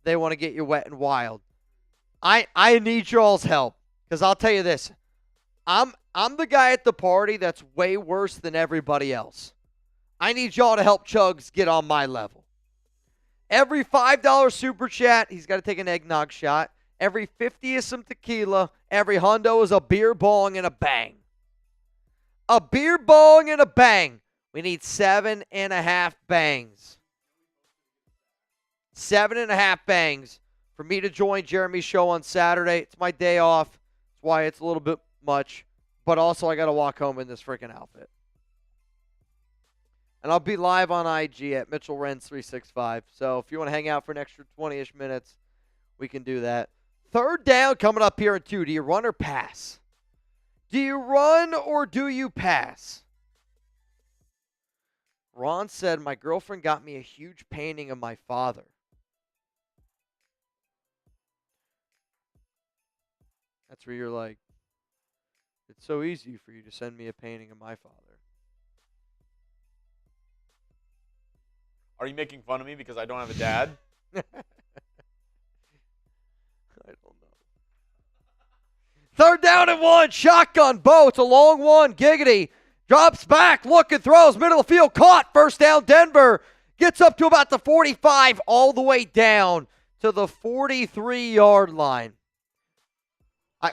they want to get you wet and wild? I need y'all's help, because I'll tell you this. I'm the guy at the party that's way worse than everybody else. I need y'all to help Chuggs get on my level. Every $5 super chat, he's got to take an eggnog shot. Every 50 is some tequila. Every hundo is a beer bong and a bang. A beer bong and a bang. We need 7.5 bangs. 7.5 bangs for me to join Jeremy's show on Saturday. It's my day off. That's why it's a little bit much. But also, I got to walk home in this freaking outfit. And I'll be live on IG at Mitchell Renz 365. So if you want to hang out for an extra 20-ish minutes, we can do that. Third down coming up here in 2. Do you run or pass? Do you run or do you pass? Ron said, my girlfriend got me a huge painting of my father. That's where you're like, it's so easy for you to send me a painting of my father. Are you making fun of me because I don't have a dad? I don't know. Third down and 1. Shotgun. Bo. It's a long one. Giggity. Drops back. Looking. Throws. Middle of the field. Caught. First down Denver. Gets up to about the 45. All the way down to the 43-yard line.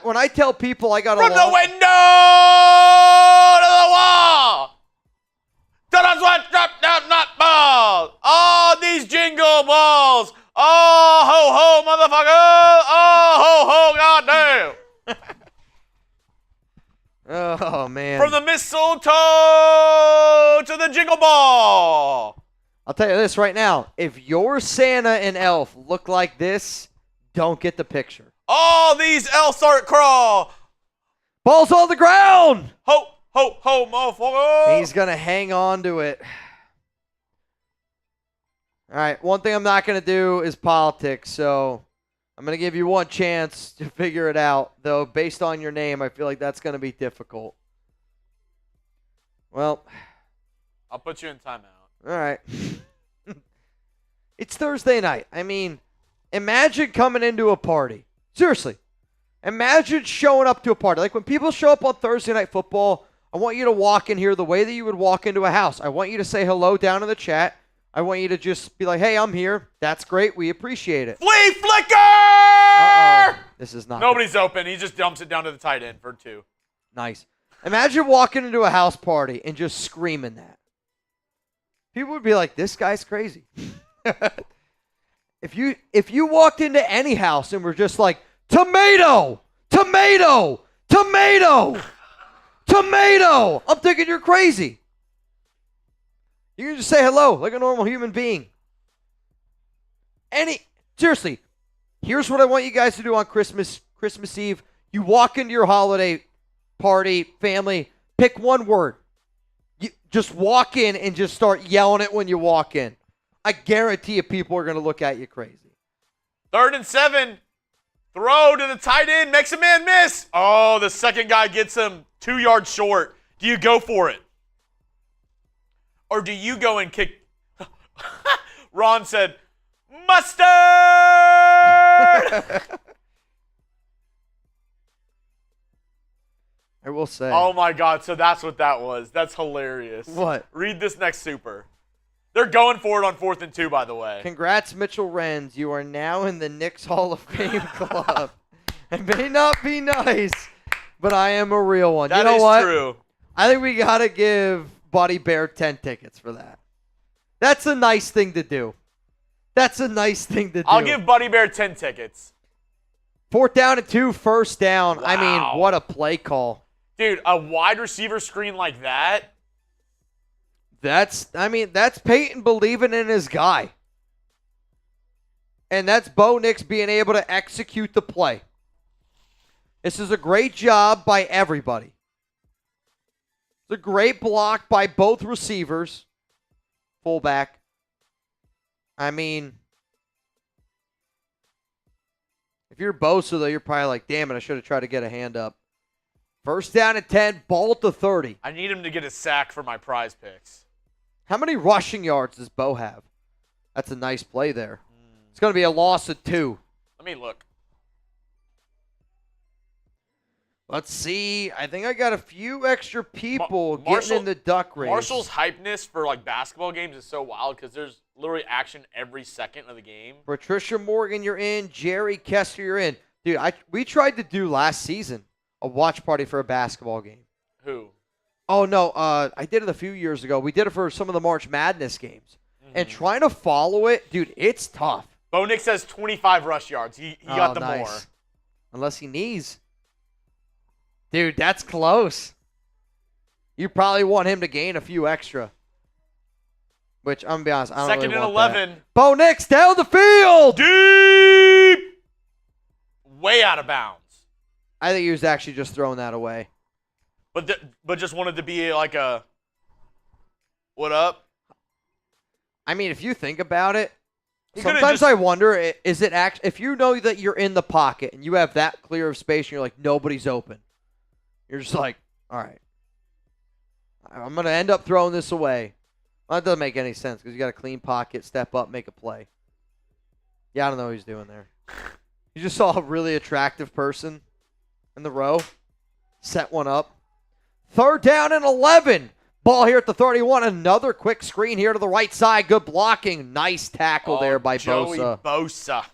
When I tell people I got a From the window to the wall. Don't sweat, drop down, not balls. All these jingle balls. Oh, ho, ho, motherfucker. Oh, ho, ho, goddamn. Oh, man. From the mistletoe to the jingle ball. I'll tell you this right now. If your Santa and Elf look like this, don't get the picture. All these elves start crawl. Ball's on the ground. Ho, ho, ho, motherfucker. He's going to hang on to it. All right, one thing I'm not going to do is politics, so I'm going to give you one chance to figure it out. Though, based on your name, I feel like that's going to be difficult. Well, I'll put you in timeout. All right. It's Thursday night. I mean, imagine coming into a party. Seriously. Imagine showing up to a party. Like when people show up on Thursday Night Football, I want you to walk in here the way that you would walk into a house. I want you to say hello down in the chat. I want you to just be like, hey, I'm here. That's great. We appreciate it. Flea flicker! Uh-oh. This is not Nobody's open. He just dumps it down to the tight end for 2. nice. Imagine walking into a house party and just screaming that. People would be like, this guy's crazy. If you walked into any house and were just like, tomato, tomato, tomato, tomato, I'm thinking you're crazy. You can just say hello like a normal human being. Seriously, here's what I want you guys to do on Christmas Eve. You walk into your holiday party, family, pick one word. You just walk in and just start yelling it when you walk in. I guarantee you people are going to look at you crazy. 3rd and 7. Throw to the tight end. Makes a man miss. Oh, the second guy gets him 2 yards short. Do you go for it? Or do you go and kick? Ron said, mustard! I will say. Oh, my God. So that's what that was. That's hilarious. What? Read this next super. They're going for it on 4th and 2, by the way. Congrats, Mitchell Renz. You are now in the Knicks Hall of Fame club. It may not be nice, but I am a real one. That you know is what? true. I think we got to give Buddy Bear 10 tickets for that. That's a nice thing to do. That's a nice thing to do. I'll give Buddy Bear 10 tickets. 4th down and 2, first down. Wow. I mean, what a play call. Dude, a wide receiver screen like that? That's Payton believing in his guy. And that's Bo Nix being able to execute the play. This is a great job by everybody. It's a great block by both receivers. Fullback. I mean, if you're Bosa, though, you're probably like, damn it, I should have tried to get a hand up. First down and 10, ball at the 30. I need him to get a sack for my prize picks. How many rushing yards does Bo have? That's a nice play there. It's going to be a loss of 2. Let me look. Let's see. I think I got a few extra people Marshall- getting in the duck race. Marshall's hypeness for like basketball games is so wild because there's literally action every second of the game. Patricia Morgan, you're in. Jerry Kester, you're in. Dude, we tried to do last season a watch party for a basketball game. Who? Oh, no. I did it a few years ago. We did it for some of the March Madness games. And trying to follow it, dude, it's tough. Bo Nix has 25 rush yards. He got the more. Unless he needs. Dude, that's close. You probably want him to gain a few extra. Which, I'm going to be honest, I don't Second really and want 11. that. Bo Nix down the field. Deep. Way out of bounds. I think he was actually just throwing that away. But just wanted to be like a, what up? I mean, if you think about it, He could've sometimes just- I wonder, is it actually, if you know that you're in the pocket and you have that clear of space and you're like, nobody's open, you're just like, all right, I'm going to end up throwing this away. Well, that doesn't make any sense because you got a clean pocket, step up, make a play. Yeah, I don't know what he's doing there. You just saw a really attractive person in the row, set one up. 3rd down and 11. Ball here at the 31. Another quick screen here to the right side. Good blocking. Nice tackle there by Joey Bosa. Bosa.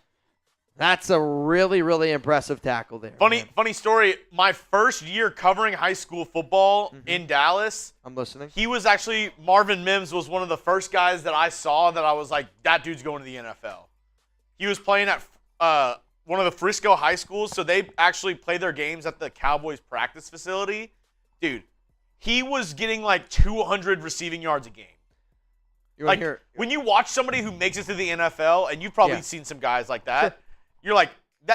That's a really, really impressive tackle there. man. Funny story. My first year covering high school football in Dallas, I'm listening. he was actually, Marvin Mims was one of the first guys that I saw that I was like, that dude's going to the NFL. He was playing at one of the Frisco high schools, so they actually play their games at the Cowboys practice facility. Dude, he was getting like 200 receiving yards a game. You Like, want to hear? when you watch somebody who makes it to the NFL, and you've probably Yeah. seen some guys like that, you're like,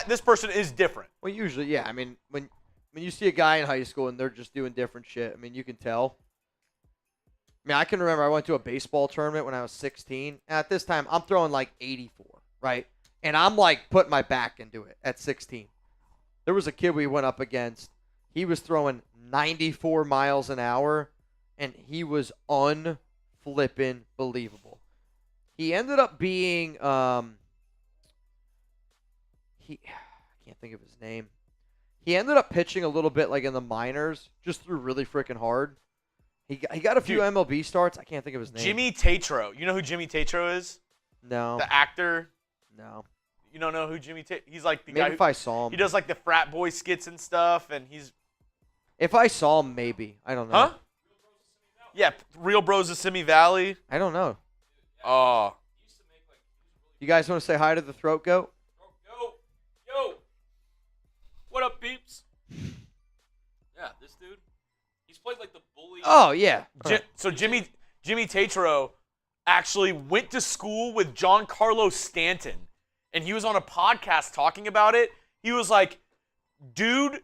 this person is different. Well, usually, yeah. I mean, when you see a guy in high school and they're just doing different shit, I mean, you can tell. I mean, I can remember I went to a baseball tournament when I was 16. At this time, I'm throwing like 84, right? And I'm like putting my back into it at 16. There was a kid we went up against. He was throwing 94 miles an hour, and he was unflippin' believable. He ended up being I can't think of his name. He ended up pitching a little bit like in the minors, just threw really freaking hard. He got a few MLB starts. I can't think of his name. Jimmy Tatro. You know who Jimmy Tatro is? No. The actor. No. You don't know who Jimmy Tatro? He's like the Maybe guy if who I saw him. he does like the frat boy skits and stuff, and he's If I saw him, maybe. I don't know. huh? Yeah, Real Bros of Simi Valley. I don't know. Oh, You guys want to say hi to the throat goat? Yo, what up, peeps? Yeah, this dude, he's played like the bully. Oh, yeah. So Jimmy Tatro actually went to school with Giancarlo Stanton, and he was on a podcast talking about it. He was like, dude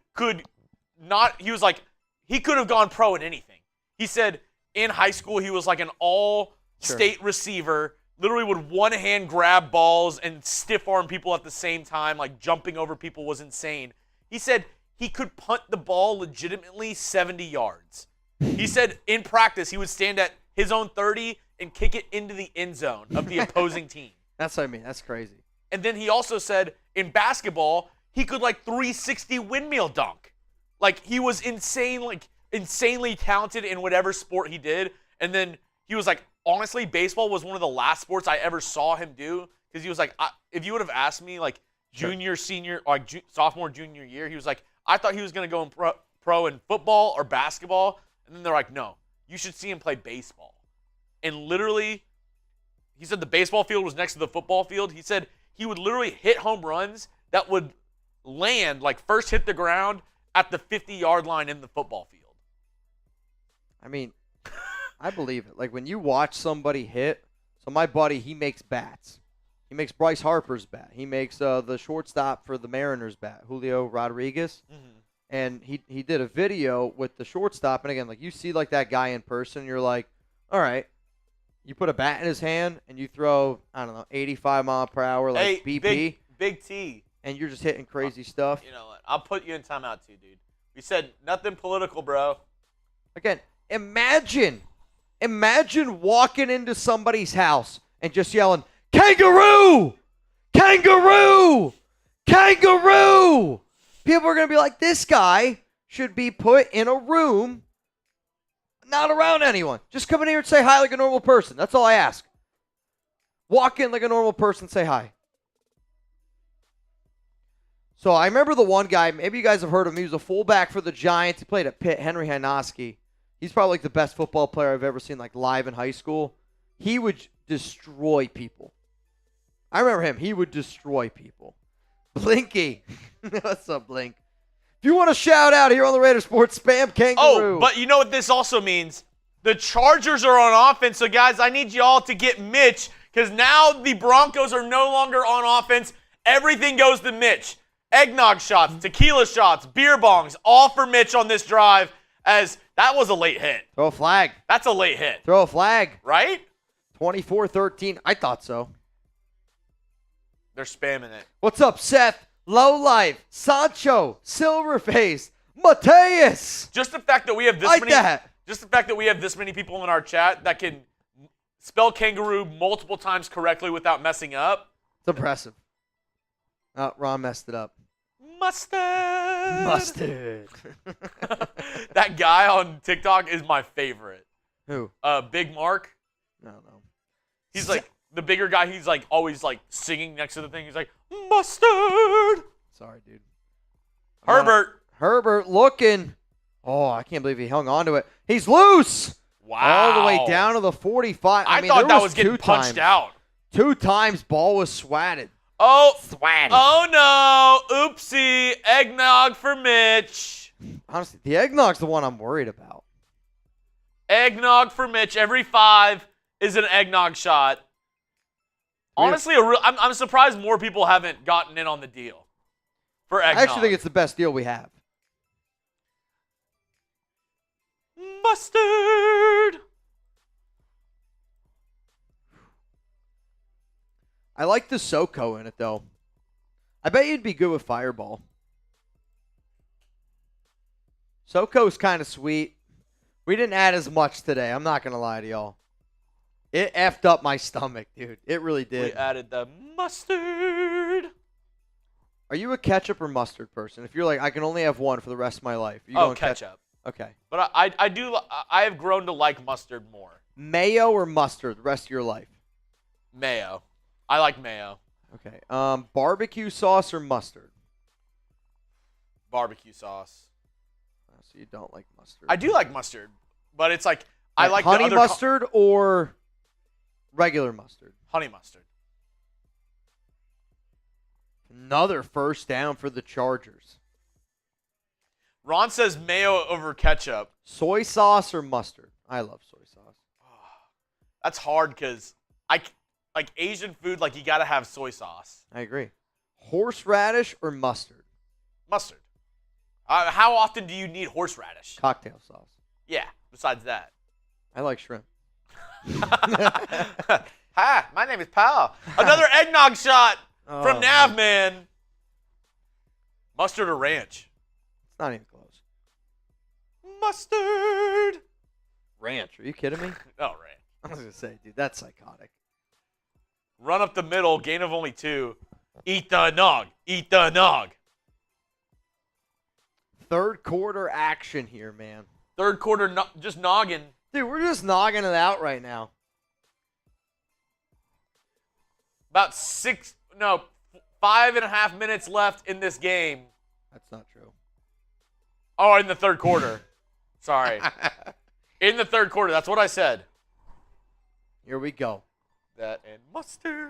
he was like, he could have gone pro in anything. He said in high school he was like an all-state receiver, literally would one hand grab balls and stiff arm people at the same time, like jumping over people was insane. He said he could punt the ball legitimately 70 yards. He said in practice he would stand at his own 30 and kick it into the end zone of the opposing team. That's what I mean. That's crazy. And then he also said in basketball he could like 360 windmill dunk. Like, he was insanely talented in whatever sport he did. And then he was like, honestly, baseball was one of the last sports I ever saw him do. Because he was like, if you would have asked me, like, junior, senior, like sophomore, junior year, he was like, I thought he was going to go in pro in football or basketball. And then they're like, no, you should see him play baseball. And literally, he said the baseball field was next to the football field. He said he would literally hit home runs that would land, like first hit the ground at the 50-yard line in the football field. I mean, I believe it. Like when you watch somebody hit, so my buddy, he makes bats. He makes Bryce Harper's bat. He makes the shortstop for the Mariners bat, Julio Rodriguez. Mm-hmm. And he did a video with the shortstop. And again, like you see like that guy in person, you're like, all right. You put a bat in his hand and you throw, I don't know, 85 mile per hour like BP. Big T. And you're just hitting crazy stuff. You know what? I'll put you in timeout too, dude. We said nothing political, bro. Again, imagine walking into somebody's house and just yelling, kangaroo! Kangaroo! Kangaroo! People are going to be like, this guy should be put in a room, not around anyone. Just come in here and say hi like a normal person. That's all I ask. Walk in like a normal person, say hi. So I remember the one guy, maybe you guys have heard of him. He was a fullback for the Giants. He played at Pitt, Henry Hinoski. He's probably like the best football player I've ever seen like live in high school. He would destroy people. I remember him. He would destroy people. Blinky. What's up, Blink? If you want to shout out here on the Raider Sports, spam kangaroo. Oh, but you know what this also means? The Chargers are on offense. So, guys, I need you all to get Mitch because now the Broncos are no longer on offense. Everything goes to Mitch. Eggnog shots, tequila shots, beer bongs, all for Mitch on this drive as that was a late hit. Throw a flag. That's a late hit. Throw a flag. Right? 24-13. I thought so. They're spamming it. What's up, Seth? Low Life, Sancho, Silverface, Mateus. Just the fact that we have this like many that. Just the fact that we have this many people in our chat that can spell kangaroo multiple times correctly without messing up. It's impressive. Ron messed it up. Mustard. That guy on TikTok is my favorite. Who? Big Mark. No. He's like the bigger guy. He's like always like singing next to the thing. He's like, mustard. Sorry, dude. Herbert looking. Oh, I can't believe he hung on to it. He's loose. Wow. All the way down to the 45. I thought that was getting punched out. 2 times ball was swatted. Oh, swatted. Oh no. Oopsie. Eggnog for Mitch. Honestly, the eggnog's the one I'm worried about. Eggnog for Mitch. Every 5 is an eggnog shot. Honestly, I'm surprised more people haven't gotten in on the deal for eggnog. I actually think it's the best deal we have. Mustard. I like the SoCo in it, though. I bet you'd be good with Fireball. SoCo's kind of sweet. We didn't add as much today. I'm not going to lie to y'all. It effed up my stomach, dude. It really did. We added the mustard. Are you a ketchup or mustard person? If you're like, I can only have one for the rest of my life. You Oh, ketchup. Okay. But I have grown to like mustard more. Mayo or mustard the rest of your life? Mayo. I like mayo. Okay. Barbecue sauce or mustard? Barbecue sauce. So you don't like mustard. I do like mustard, but it's like I like honey the other mustard or regular mustard? honey mustard. Another first down for the Chargers. Ron says mayo over ketchup. Soy sauce or mustard? I love soy sauce. That's hard because like Asian food, like you got to have soy sauce. I agree. Horseradish or mustard? Mustard. How often do you need horseradish? Cocktail sauce. Yeah, besides that. I like shrimp. Hi, my name is Paul. Another eggnog shot from Nav, man. Mustard or ranch? It's not even close. Mustard. Ranch. Are you kidding me? Oh, ranch. I was going to say, dude, that's psychotic. Run up the middle, gain of only 2. Eat the nog. Eat the nog. third quarter action here, man. Third quarter, just noggin. Dude, we're just knocking it out right now. About 5.5 minutes left in this game. That's not true. Oh, in the third quarter. Sorry. In the third quarter. That's what I said. Here we go. That and mustard.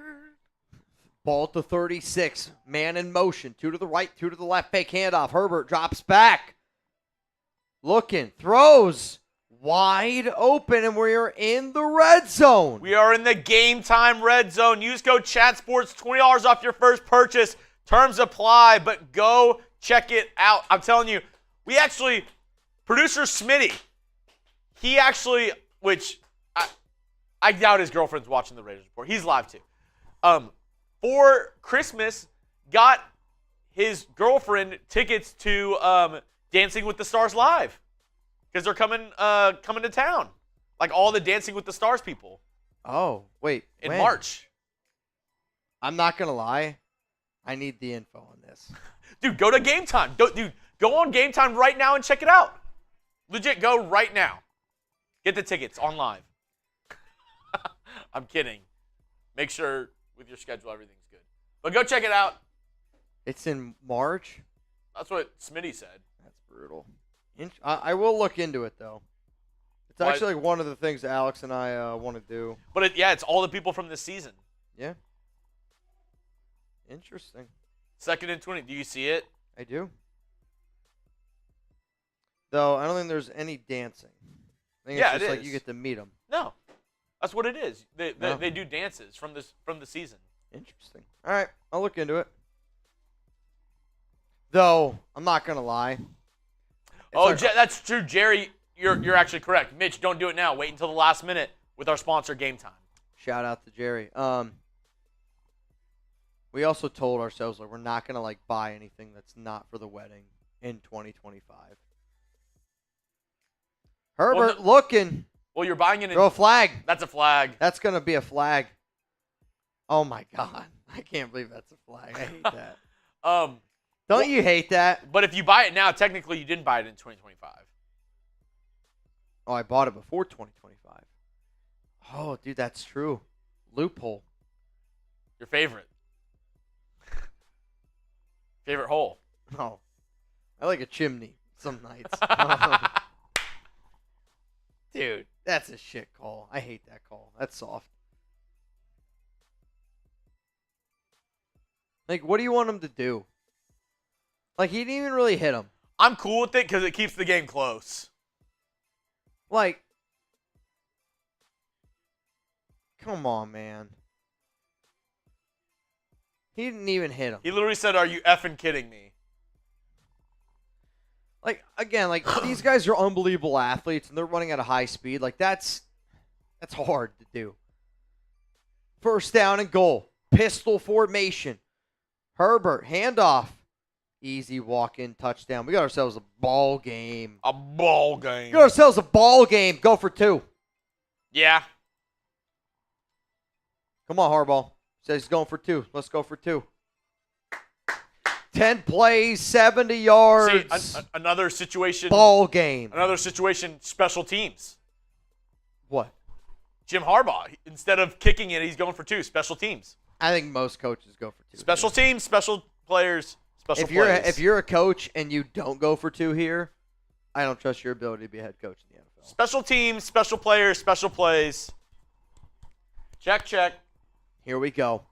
Ball to 36. Man in motion. 2 to the right, 2 to the left. Fake handoff. Herbert drops back. Looking. Throws. Wide open, and we're in the red zone. We are in the Game Time red zone. Use code ChatSports, $20 off your first purchase. Terms apply, but go check it out. I'm telling you, producer Smitty, he actually, which I doubt his girlfriend's watching the Raiders Report. He's live too. For Christmas, got his girlfriend tickets to Dancing with the Stars Live. Because they're coming to town. Like all the Dancing with the Stars people. Oh, wait. In when? March. I'm not going to lie. I need the info on this. Dude, go to Game Time. Go on Game Time right now and check it out. Legit, go right now. Get the tickets on live. I'm kidding. Make sure with your schedule everything's good. But go check it out. It's in March? That's what Smitty said. That's brutal. I will look into it, though. It's actually like one of the things Alex and I want to do. But it's all the people from this season. Yeah. Interesting. 2nd and 20. Do you see it? I do. Though, I don't think there's any dancing. I think it's just like you get to meet them. No. That's what it is. They do dances from the season. Interesting. All right. I'll look into it. Though, I'm not going to lie. That's true, Jerry. You're actually correct. Mitch, don't do it now. Wait until the last minute with our sponsor, Game Time. Shout out to Jerry. We also told ourselves we're not gonna buy anything that's not for the wedding in 2025. Herbert looking. Well, you're buying it. Throw a flag. That's a flag. That's gonna be a flag. Oh my God! I can't believe that's a flag. I hate that. Don't you hate that? But if you buy it now, technically you didn't buy it in 2025. Oh, I bought it before 2025. Oh, dude, that's true. Loophole. Your favorite. Favorite hole. Oh, I like a chimney some nights. Dude, that's a shit call. I hate that call. That's soft. What do you want him to do? He didn't even really hit him. I'm cool with it because it keeps the game close. Come on, man. He didn't even hit him. He literally said, "Are you effing kidding me?" Again, these guys are unbelievable athletes, and they're running at a high speed. That's hard to do. First down and goal. Pistol formation. Herbert, handoff. Easy walk-in touchdown. We got ourselves a ball game. A ball game. We got ourselves a ball game. Go for 2. Yeah. Come on, Harbaugh. Says he's going for 2. Let's go for 2. 10 plays, 70 yards. See, another situation. Ball game. Another situation, special teams. What? Jim Harbaugh, instead of kicking it, he's going for 2. Special teams. I think most coaches go for 2. Special teams, special players, special plays. If you're a coach and you don't go for 2 here, I don't trust your ability to be a head coach in the NFL. Special teams, special players, special plays. Check, check. Here we go.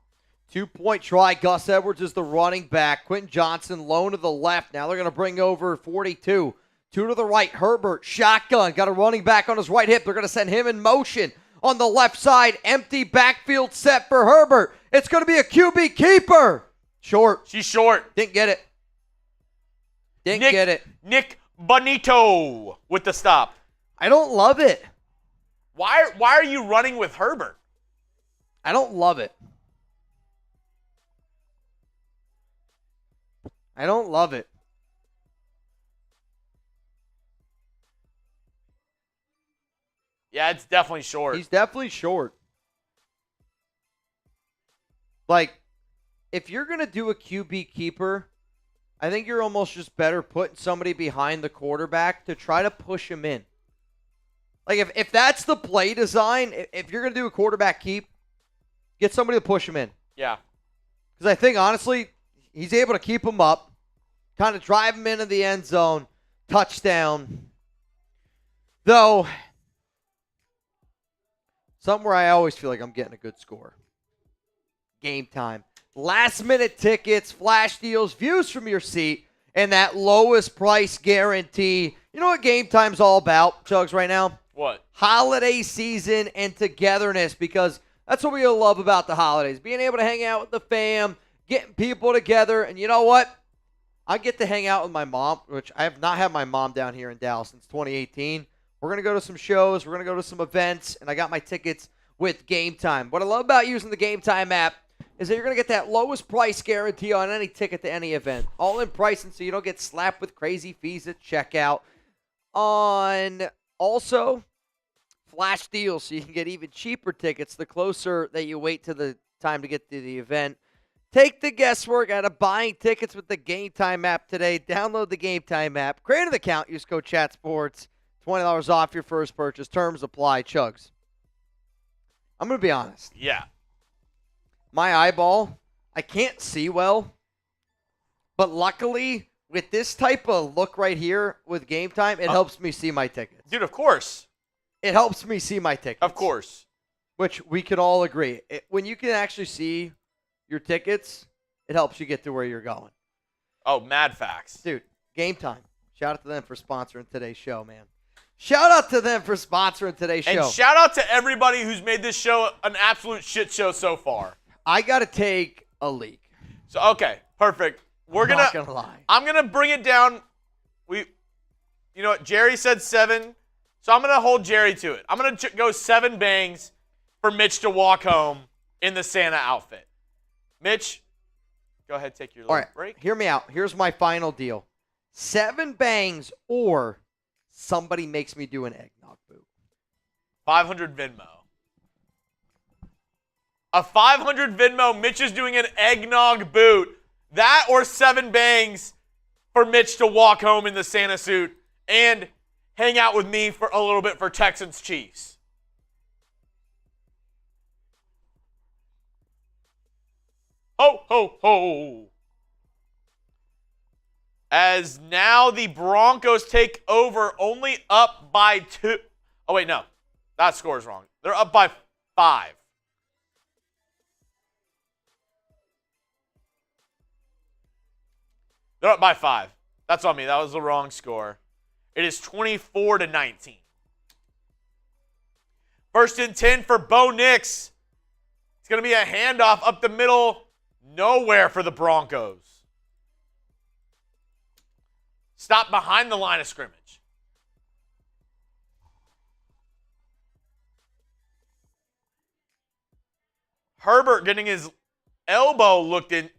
2-point try. Gus Edwards is the running back. Quentin Johnson, lone to the left. Now they're going to bring over 42. 2 to the right. Herbert, shotgun. Got a running back on his right hip. They're going to send him in motion. On the left side, empty backfield set for Herbert. It's going to be a QB keeper. Short. She's short. Didn't get it. Didn't get it. Nick Bonito with the stop. I don't love it. Why are you running with Herbert? I don't love it. I don't love it. Yeah, it's definitely short. He's definitely short. If you're going to do a QB keeper, I think you're almost just better putting somebody behind the quarterback to try to push him in. Like, if that's the play design, if you're going to do a quarterback keep, get somebody to push him in. Yeah. Because I think, honestly, he's able to keep him up, kind of drive him into the end zone, touchdown. Though, something where I always feel like I'm getting a good score. Game time. Last-minute tickets, flash deals, views from your seat, and that lowest price guarantee. You know what Game Time's all about, Chuggs, right now? What? Holiday season and togetherness, because that's what we love about the holidays. Being able to hang out with the fam, getting people together, and you know what? I get to hang out with my mom, which I have not had my mom down here in Dallas since 2018. We're going to go to some shows. We're going to go to some events, and I got my tickets with Game Time. What I love about using the Game Time app is that you're going to get that lowest price guarantee on any ticket to any event. All in pricing, so you don't get slapped with crazy fees at checkout. On also flash deals, so you can get even cheaper tickets the closer that you wait to the time to get to the event. Take the guesswork out of buying tickets with the Game Time app today. Download the Game Time app. Create an account. Use code ChatSports. $20 off your first purchase. Terms apply. Chuggs. I'm going to be honest. Yeah. My eyeball, I can't see well. But luckily, with this type of look right here with Game Time, it helps me see my tickets. Dude, of course. It helps me see my tickets. Of course. Which we could all agree. When you can actually see your tickets, it helps you get to where you're going. Oh, mad facts. Dude, Game Time. Shout out to them for sponsoring today's show, man. Shout out to them for sponsoring today's show. And shout out to everybody who's made this show an absolute shit show so far. I got to take a leak. So, okay, perfect. Not gonna lie. I'm gonna bring it down. You know what? Jerry said 7, so I'm gonna hold Jerry to it. I'm gonna go 7 bangs for Mitch to walk home in the Santa outfit. Mitch, go ahead, take your little break. Hear me out. Here's my final deal: 7 bangs, or somebody makes me do an eggnog boot. 500 Venmo. A 500 Venmo. Mitch is doing an eggnog boot. That or 7 bangs for Mitch to walk home in the Santa suit and hang out with me for a little bit for Texans Chiefs. Ho, ho, ho. As now the Broncos take over, only up by 2. Oh, wait, no. That score is wrong. They're up by 5. They're up by 5. That's on me. That was the wrong score. It is 24-19. First and 10 for Bo Nix. It's going to be a handoff up the middle. Nowhere for the Broncos. Stop behind the line of scrimmage. Herbert getting his elbow looked in.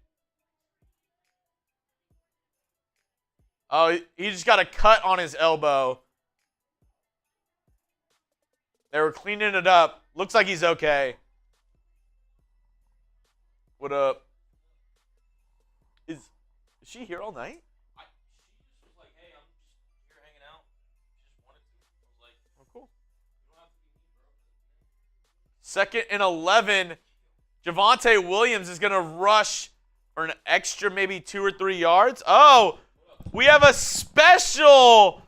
Oh, he just got a cut on his elbow. They were cleaning it up. Looks like he's okay. What up? Is she here all night? She just was like, hey, I'm just here hanging out. She just wanted to. I was like, Oh, cool. you don't have to be me, bro. 2nd and 11. Javonte Williams is going to rush for an extra maybe 2 or 3 yards. Oh, we have a special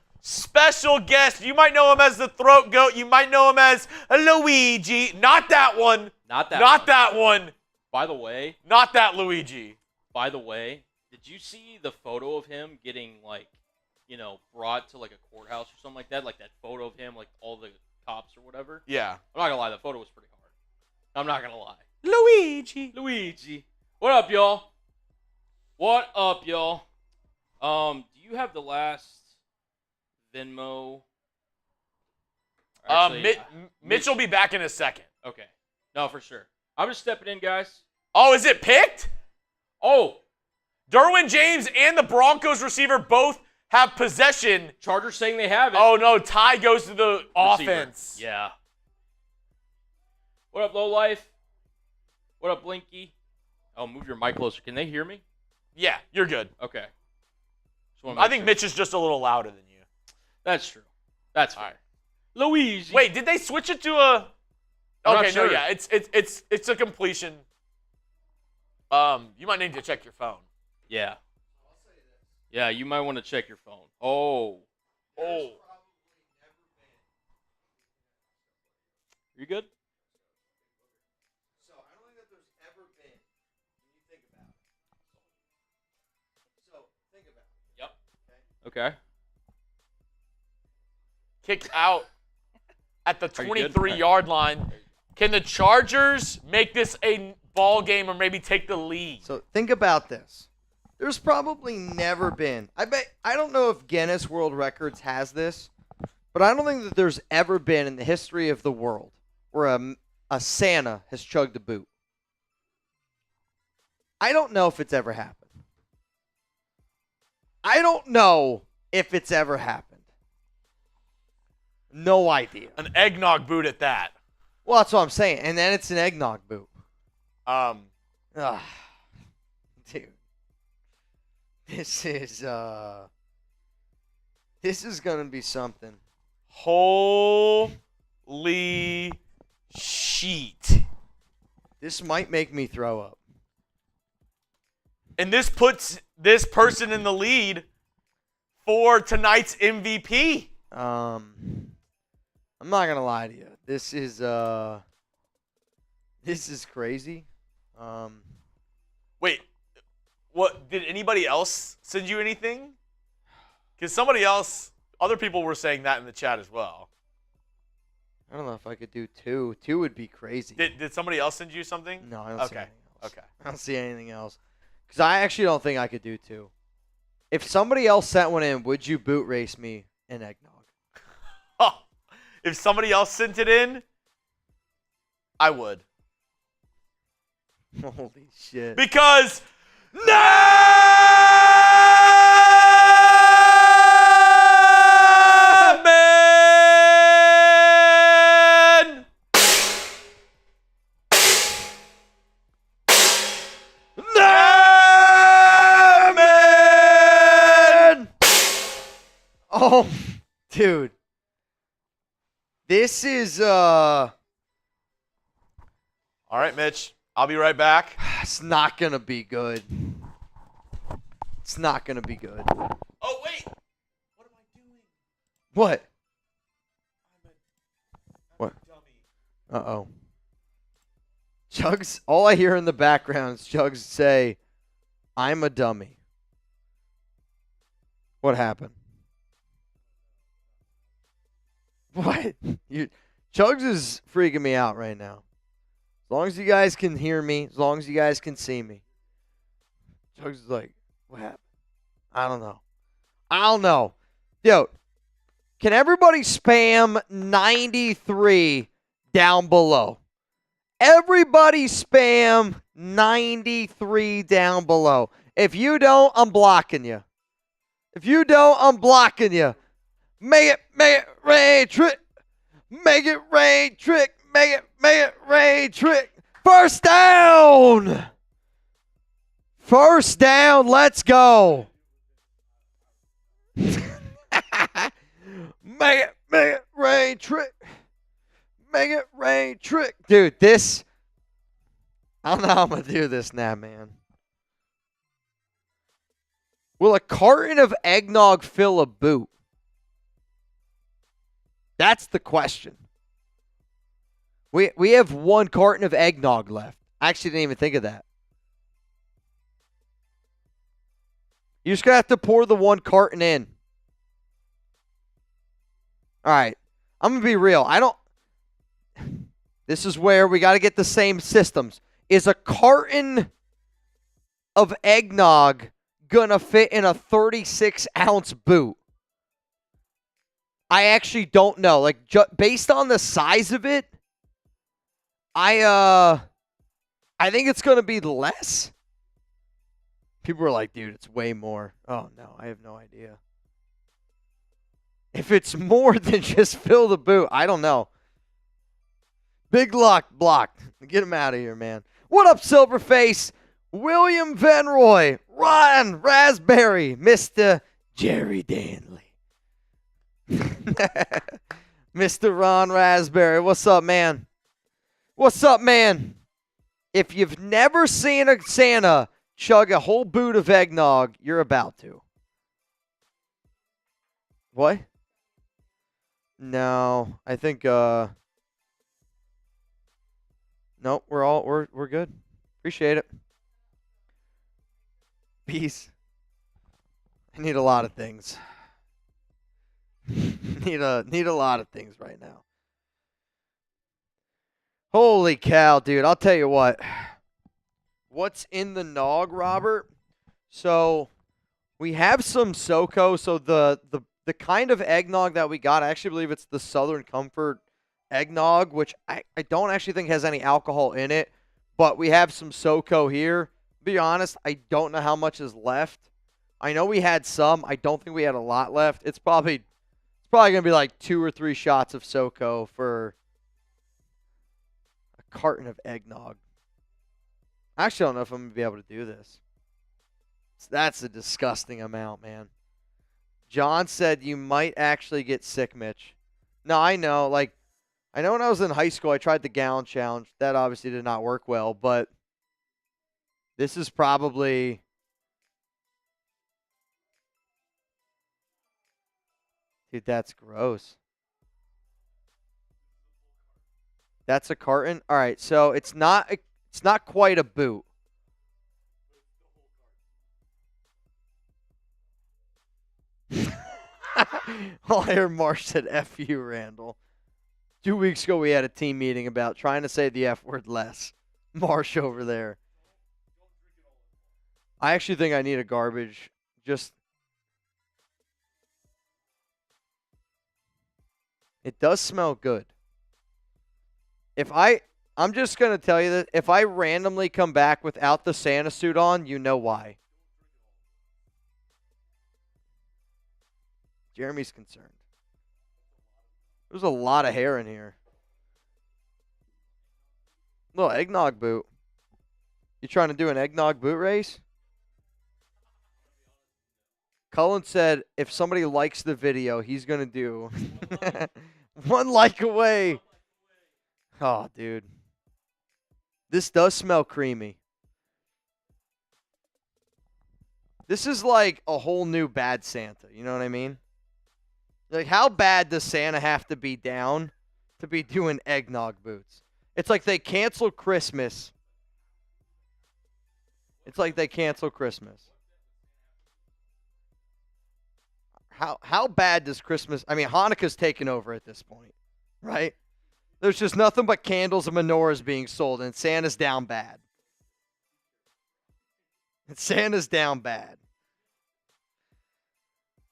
guest. You might know him as the Throat Goat. You might know him as Luigi. Not that one. Not that Not one. that one. By the way, Not that Luigi. did you see the photo of him getting, like, brought to, like, a courthouse or something like that? Like, that photo of him, like, all the cops or whatever? Yeah. I'm not going to lie. That photo was pretty hard. I'm not going to lie. Luigi. What up, y'all? Do you have the last Venmo? Actually, Mitch will be back in a second. Okay. No, for sure. I'm just stepping in, guys. Oh, is it picked? Oh, Derwin James and the Broncos receiver both have possession. Chargers saying they have it. Oh, no. Ty goes to the Receiver. offense. Yeah. What up, Lowlife? What up, Blinky? Oh, move your mic closer. Can they hear me? Yeah, you're good. Okay. I think Mitch is just a little louder than you. That's true. That's fair. All right. Luigi. Wait, did they switch it to a? I'm not Okay, sure. no, yeah, it's a completion. You might need to check your phone. Yeah. Yeah, you might want to check your phone. Oh. You good? So I don't think that there's ever been. When you think about it. So think about it. Yep. Okay. Kicked out at the Are you good? 23-yard line. Can the Chargers make this a ball game or maybe take the lead? So think about this. There's probably never been. I don't know if Guinness World Records has this, but I don't think that there's ever been in the history of the world where a Santa has chugged a boot. I don't know if it's ever happened. I don't know if it's ever happened. No idea. An eggnog boot at that. Well, that's what I'm saying. And then it's an eggnog boot. Ugh. Dude. This is gonna be something. Holy sheet. This might make me throw up. And this puts this person in the lead for tonight's MVP. I'm not gonna lie to you. This is crazy. Wait, what? Did anybody else send you anything? Because other people were saying that in the chat as well. I don't know if I could do two. Two would be crazy. Did somebody else send you something? No, I don't see Okay. anything else. Okay. I don't see anything else. Because I actually don't think I could do two. If somebody else sent one in, would you boot race me in eggnog? Oh, if somebody else sent it in, I would. Holy shit. Because man! Man! Oh, dude. This is, All right, Mitch. I'll be right back. it's not going to be good. It's not going to be good. Oh, wait. What am I doing? What? I'm What? a dummy. Uh-oh. Chuggs, all I hear in the background is Chuggs say, I'm a dummy. What happened? What? Chuggs is freaking me out right now. As long as you guys can hear me, as long as you guys can see me. Chuggs is like, what happened? I don't know. Yo, can everybody spam 93 down below? Everybody spam 93 down below. If you don't, I'm blocking you. If you don't, I'm blocking you. Make it rain, trick. Make it rain, trick. Make it rain, trick. First down. First down, let's go. Make it rain, trick. Make it rain, trick. Dude, this, I don't know how I'm going to do this now, man. Will a carton of eggnog fill a boot? That's the question. We have one carton of eggnog left. I actually didn't even think of that. You're just going to have to pour the one carton in. All right. I'm going to be real. This is where we got to get the same systems. Is a carton of eggnog going to fit in a 36-ounce boot? I actually don't know. Like, based on the size of it, I think it's going to be less. People are like, dude, it's way more. Oh, no, I have no idea. If it's more than just fill the boot, I don't know. Big luck blocked. Get him out of here, man. What up, Silverface? William Venroy, Ron Raspberry, Mr. Jerry Danley. Mr. Ron Raspberry, what's up, man? What's up, man? If you've never seen a Santa chug a whole boot of eggnog, you're about to. What? No, I think nope, we're good. Appreciate it. Peace. I need a lot of things. need a lot of things right now. Holy cow, dude. I'll tell you what. What's in the nog, Robert? So we have some SoCo. So the kind of eggnog that we got, I actually believe it's the Southern Comfort eggnog, which I don't actually think has any alcohol in it. But we have some SoCo here. To be honest, I don't know how much is left. I know we had some. I don't think we had a lot left. It's probably going to be like 2 or 3 shots of SoCo for a carton of eggnog. I actually don't know if I'm going to be able to do this. That's a disgusting amount, man. John said you might actually get sick, Mitch. No, I know. I know when I was in high school, I tried the gallon challenge. That obviously did not work well, but this is probably... Dude, that's gross. That's a carton? All right, so it's not quite a boot. All I heard Marsh said, F you, Randall. 2 weeks ago, we had a team meeting about trying to say the F word less. Marsh over there. I actually think I need a garbage. It does smell good. I'm just going to tell you that if I randomly come back without the Santa suit on, you know why. Jeremy's concerned. There's a lot of hair in here. Little eggnog boot. You trying to do an eggnog boot race? Cullen said if somebody likes the video, he's going to do 1 like away. Oh, dude. This does smell creamy. This is like a whole new bad Santa. You know what I mean? Like, how bad does Santa have to be down to be doing eggnog boots? It's like they canceled Christmas. How bad does Christmas... I mean, Hanukkah's taken over at this point, right? There's just nothing but candles and menorahs being sold, and Santa's down bad.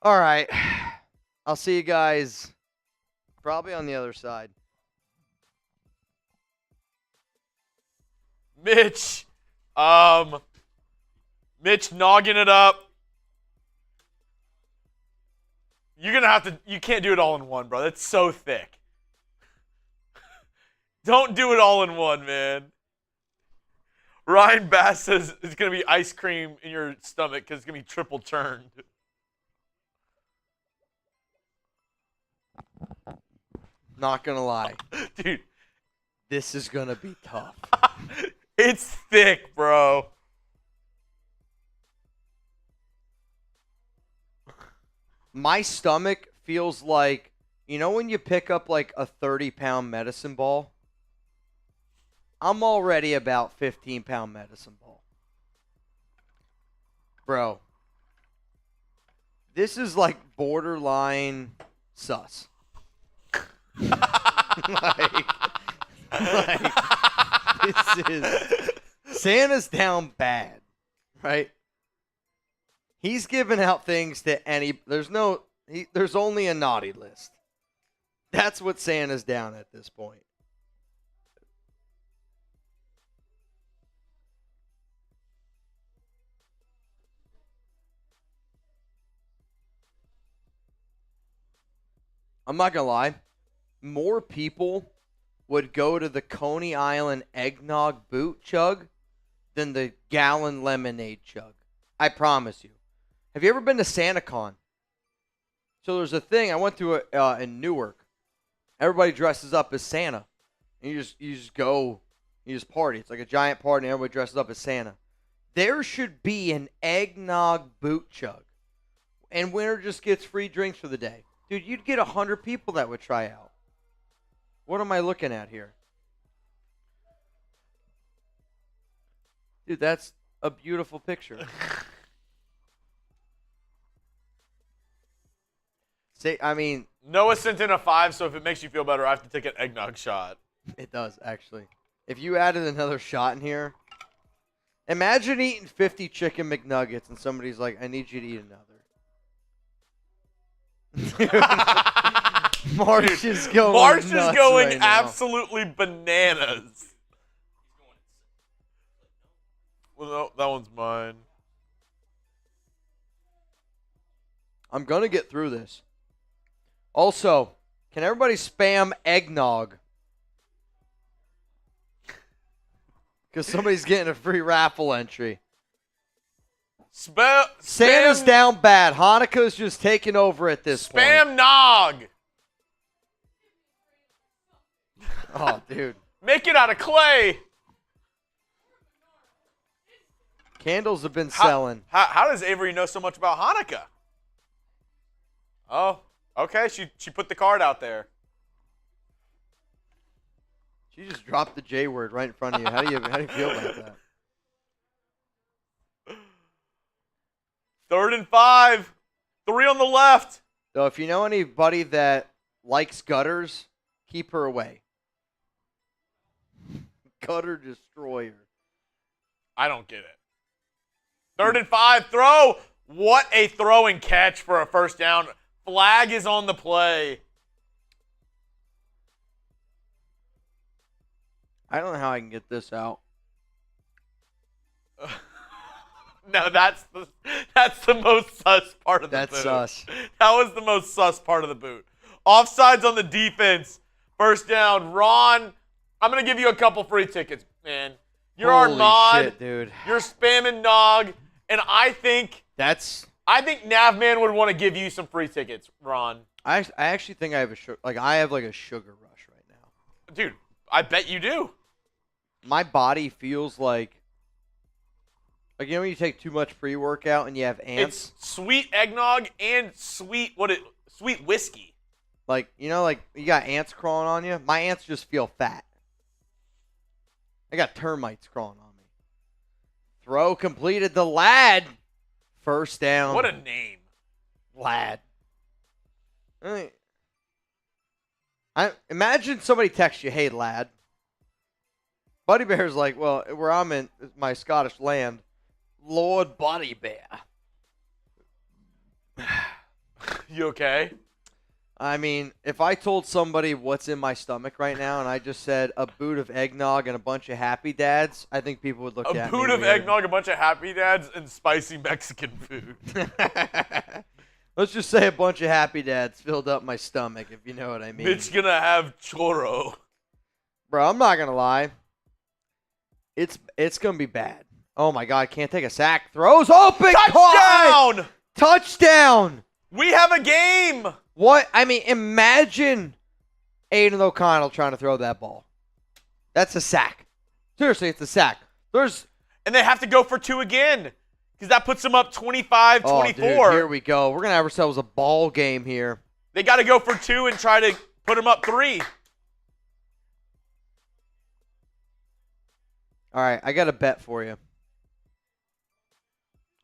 All right. I'll see you guys probably on the other side. Mitch nogging it up. You're going to have to, you can't do it all in one, bro. That's so thick. Don't do it all in one, man. Ryan Bass says it's going to be ice cream in your stomach because it's going to be triple turned. Not going to lie. Dude. This is going to be tough. It's thick, bro. My stomach feels like, you know when you pick up like a 30-pound medicine ball? I'm already about 15-pound medicine ball. Bro. This is like borderline sus. This is... Santa's down bad, right? He's giving out things to any... There's only a naughty list. That's what Santa's down at this point. I'm not going to lie. More people would go to the Coney Island eggnog boot chug than the gallon lemonade chug. I promise you. Have you ever been to SantaCon? So there's a thing. I went to in Newark. Everybody dresses up as Santa. And you just go, you just party. It's like a giant party and everybody dresses up as Santa. There should be an eggnog boot chug. And winner just gets free drinks for the day. Dude, you'd get 100 people that would try out. What am I looking at here? Dude, that's a beautiful picture. Noah sent in a 5, so if it makes you feel better, I have to take an eggnog shot. It does, actually. If you added another shot in here, imagine eating 50 chicken McNuggets and somebody's like, I need you to eat another. Marsh is going Marsh is nuts going right now. absolutely bananas. Well, no, that one's mine. I'm going to get through this. Also, can everybody spam eggnog? Because somebody's getting a free raffle entry. Santa's down bad. Hanukkah's just taking over at this point. Spam nog. Oh, dude. Make it out of clay. Candles have been selling. How does Avery know so much about Hanukkah? Oh, okay. She put the card out there. She just dropped the J word right in front of you. How do you feel about that? 3rd and 5. 3 on the left. So if you know anybody that likes gutters, keep her away. Gutter destroyer. I don't get it. 3rd and 5. Throw. What a throw and catch for a first down. Flag is on the play. I don't know how I can get this out. No, that's the most sus part of the boot. That's sus. That was the most sus part of the boot. Offsides on the defense. First down. Ron, I'm going to give you a couple free tickets, man. You're our Holy mod. shit, dude. You're spamming Nog. And I think Navman would want to give you some free tickets, Ron. I actually think I have a sugar rush right now. Dude, I bet you do. My body feels like you know when you take too much pre-workout and you have ants? It's sweet eggnog and sweet whiskey. Like, you know, like you got ants crawling on you? My ants just feel fat. I got termites crawling on me. Throw completed. The lad. First down. What a name. Lad. I imagine somebody texts you, hey, lad. Buddy Bear's like, well, where I'm in my Scottish land, Lord Buddy Bear. You okay? I mean, if I told somebody what's in my stomach right now and I just said a boot of eggnog and a bunch of Happy Dads, I think people would look at me A boot of weird. eggnog, a bunch of Happy Dads, and spicy Mexican food. Let's just say a bunch of Happy Dads filled up my stomach, if you know what I mean. Mitch gonna have churro. Bro, I'm not going to lie. It's going to be bad. Oh, my God. Can't take a sack. Throws open. Touchdown! Touchdown. We have a game. What? I mean, imagine Aidan O'Connell trying to throw that ball. That's a sack. Seriously, it's a sack. And they have to go for 2 again because that puts them up 25-24. Oh, dude, here we go. We're going to have ourselves a ball game here. They got to go for 2 and try to put them up 3. All right, I got a bet for you.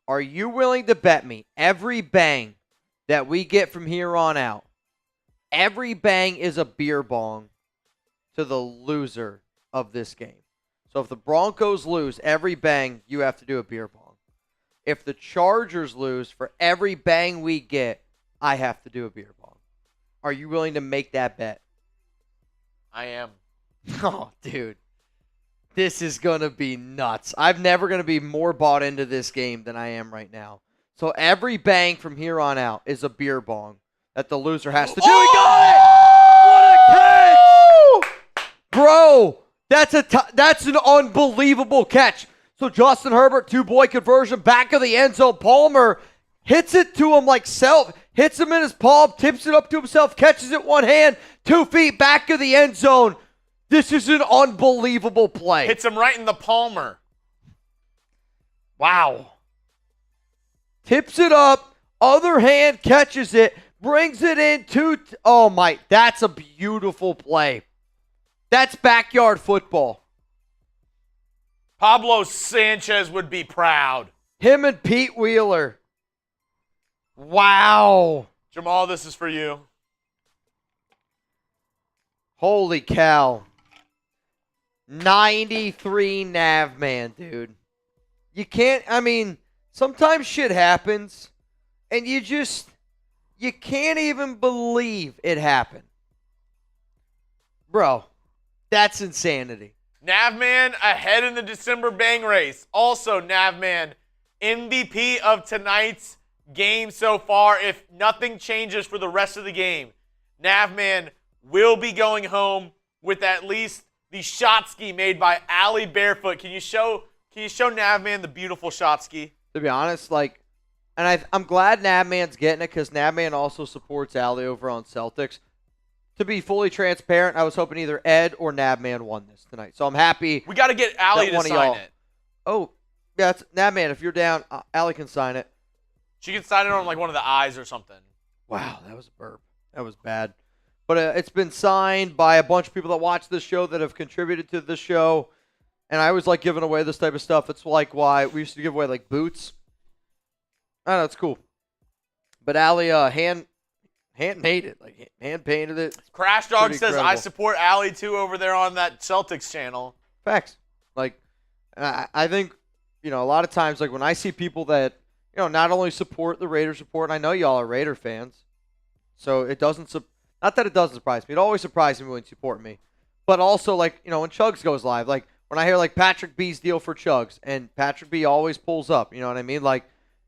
Are you willing to bet me every bang that we get from here on out, every bang is a beer bong to the loser of this game? So if the Broncos lose, every bang, you have to do a beer bong. If the Chargers lose, for every bang we get, I have to do a beer bong. Are you willing to make that bet? I am. Oh, dude. This is going to be nuts. I'm never going to be more bought into this game than I am right now. So every bang from here on out is a beer bong that the loser has to do. He got it! What a catch! Bro, that's an unbelievable catch. So Justin Herbert, 2-point conversion, back of the end zone. Palmer hits it to him like hits him in his palm, tips it up to himself, catches it one hand, 2 feet back of the end zone. This is an unbelievable play. Hits him right in the palmer. Wow. Tips it up, other hand catches it, brings it in oh my, that's a beautiful play. That's backyard football. Pablo Sanchez would be proud. Him and Pete Wheeler. Wow. Jamal, this is for you. Holy cow. 93 nav man, dude. You can't, sometimes shit happens and you can't even believe it happened. Bro, that's insanity. Navman ahead in the December bang race. Also, Navman, MVP of tonight's game so far. If nothing changes for the rest of the game, Navman will be going home with at least the shot ski made by Allie Barefoot. Can you show Navman the beautiful shot ski? To be honest, I'm glad Navman's getting it because Navman also supports Allie over on Celtics. To be fully transparent, I was hoping either Ed or Navman won this tonight. So I'm happy. We got to get Allie to sign it. Oh, yeah, Navman, if you're down, Allie can sign it. She can sign it on one of the eyes or something. Wow, that was a burp. That was bad. But it's been signed by a bunch of people that watch this show that have contributed to this show. And I always like giving away this type of stuff. It's like why we used to give away boots. I don't know, it's cool. But Allie hand made it, hand painted it. Crash Dog says, incredible. I support Allie too over there on that Celtics channel. Facts. I think, a lot of times, when I see people that, not only support the Raiders report, and I know y'all are Raider fans, so it doesn't, not that it doesn't surprise me. It always surprises me when you support me. But also, when Chuggs goes live, when I hear, Patrick B's deal for Chuggs, and Patrick B always pulls up, you know what I mean?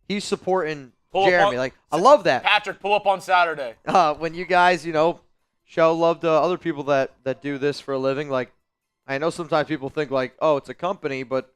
He's supporting Jeremy. I love that. Patrick, pull up on Saturday. When you guys, show love to other people that do this for a living. I know sometimes people think oh, it's a company, but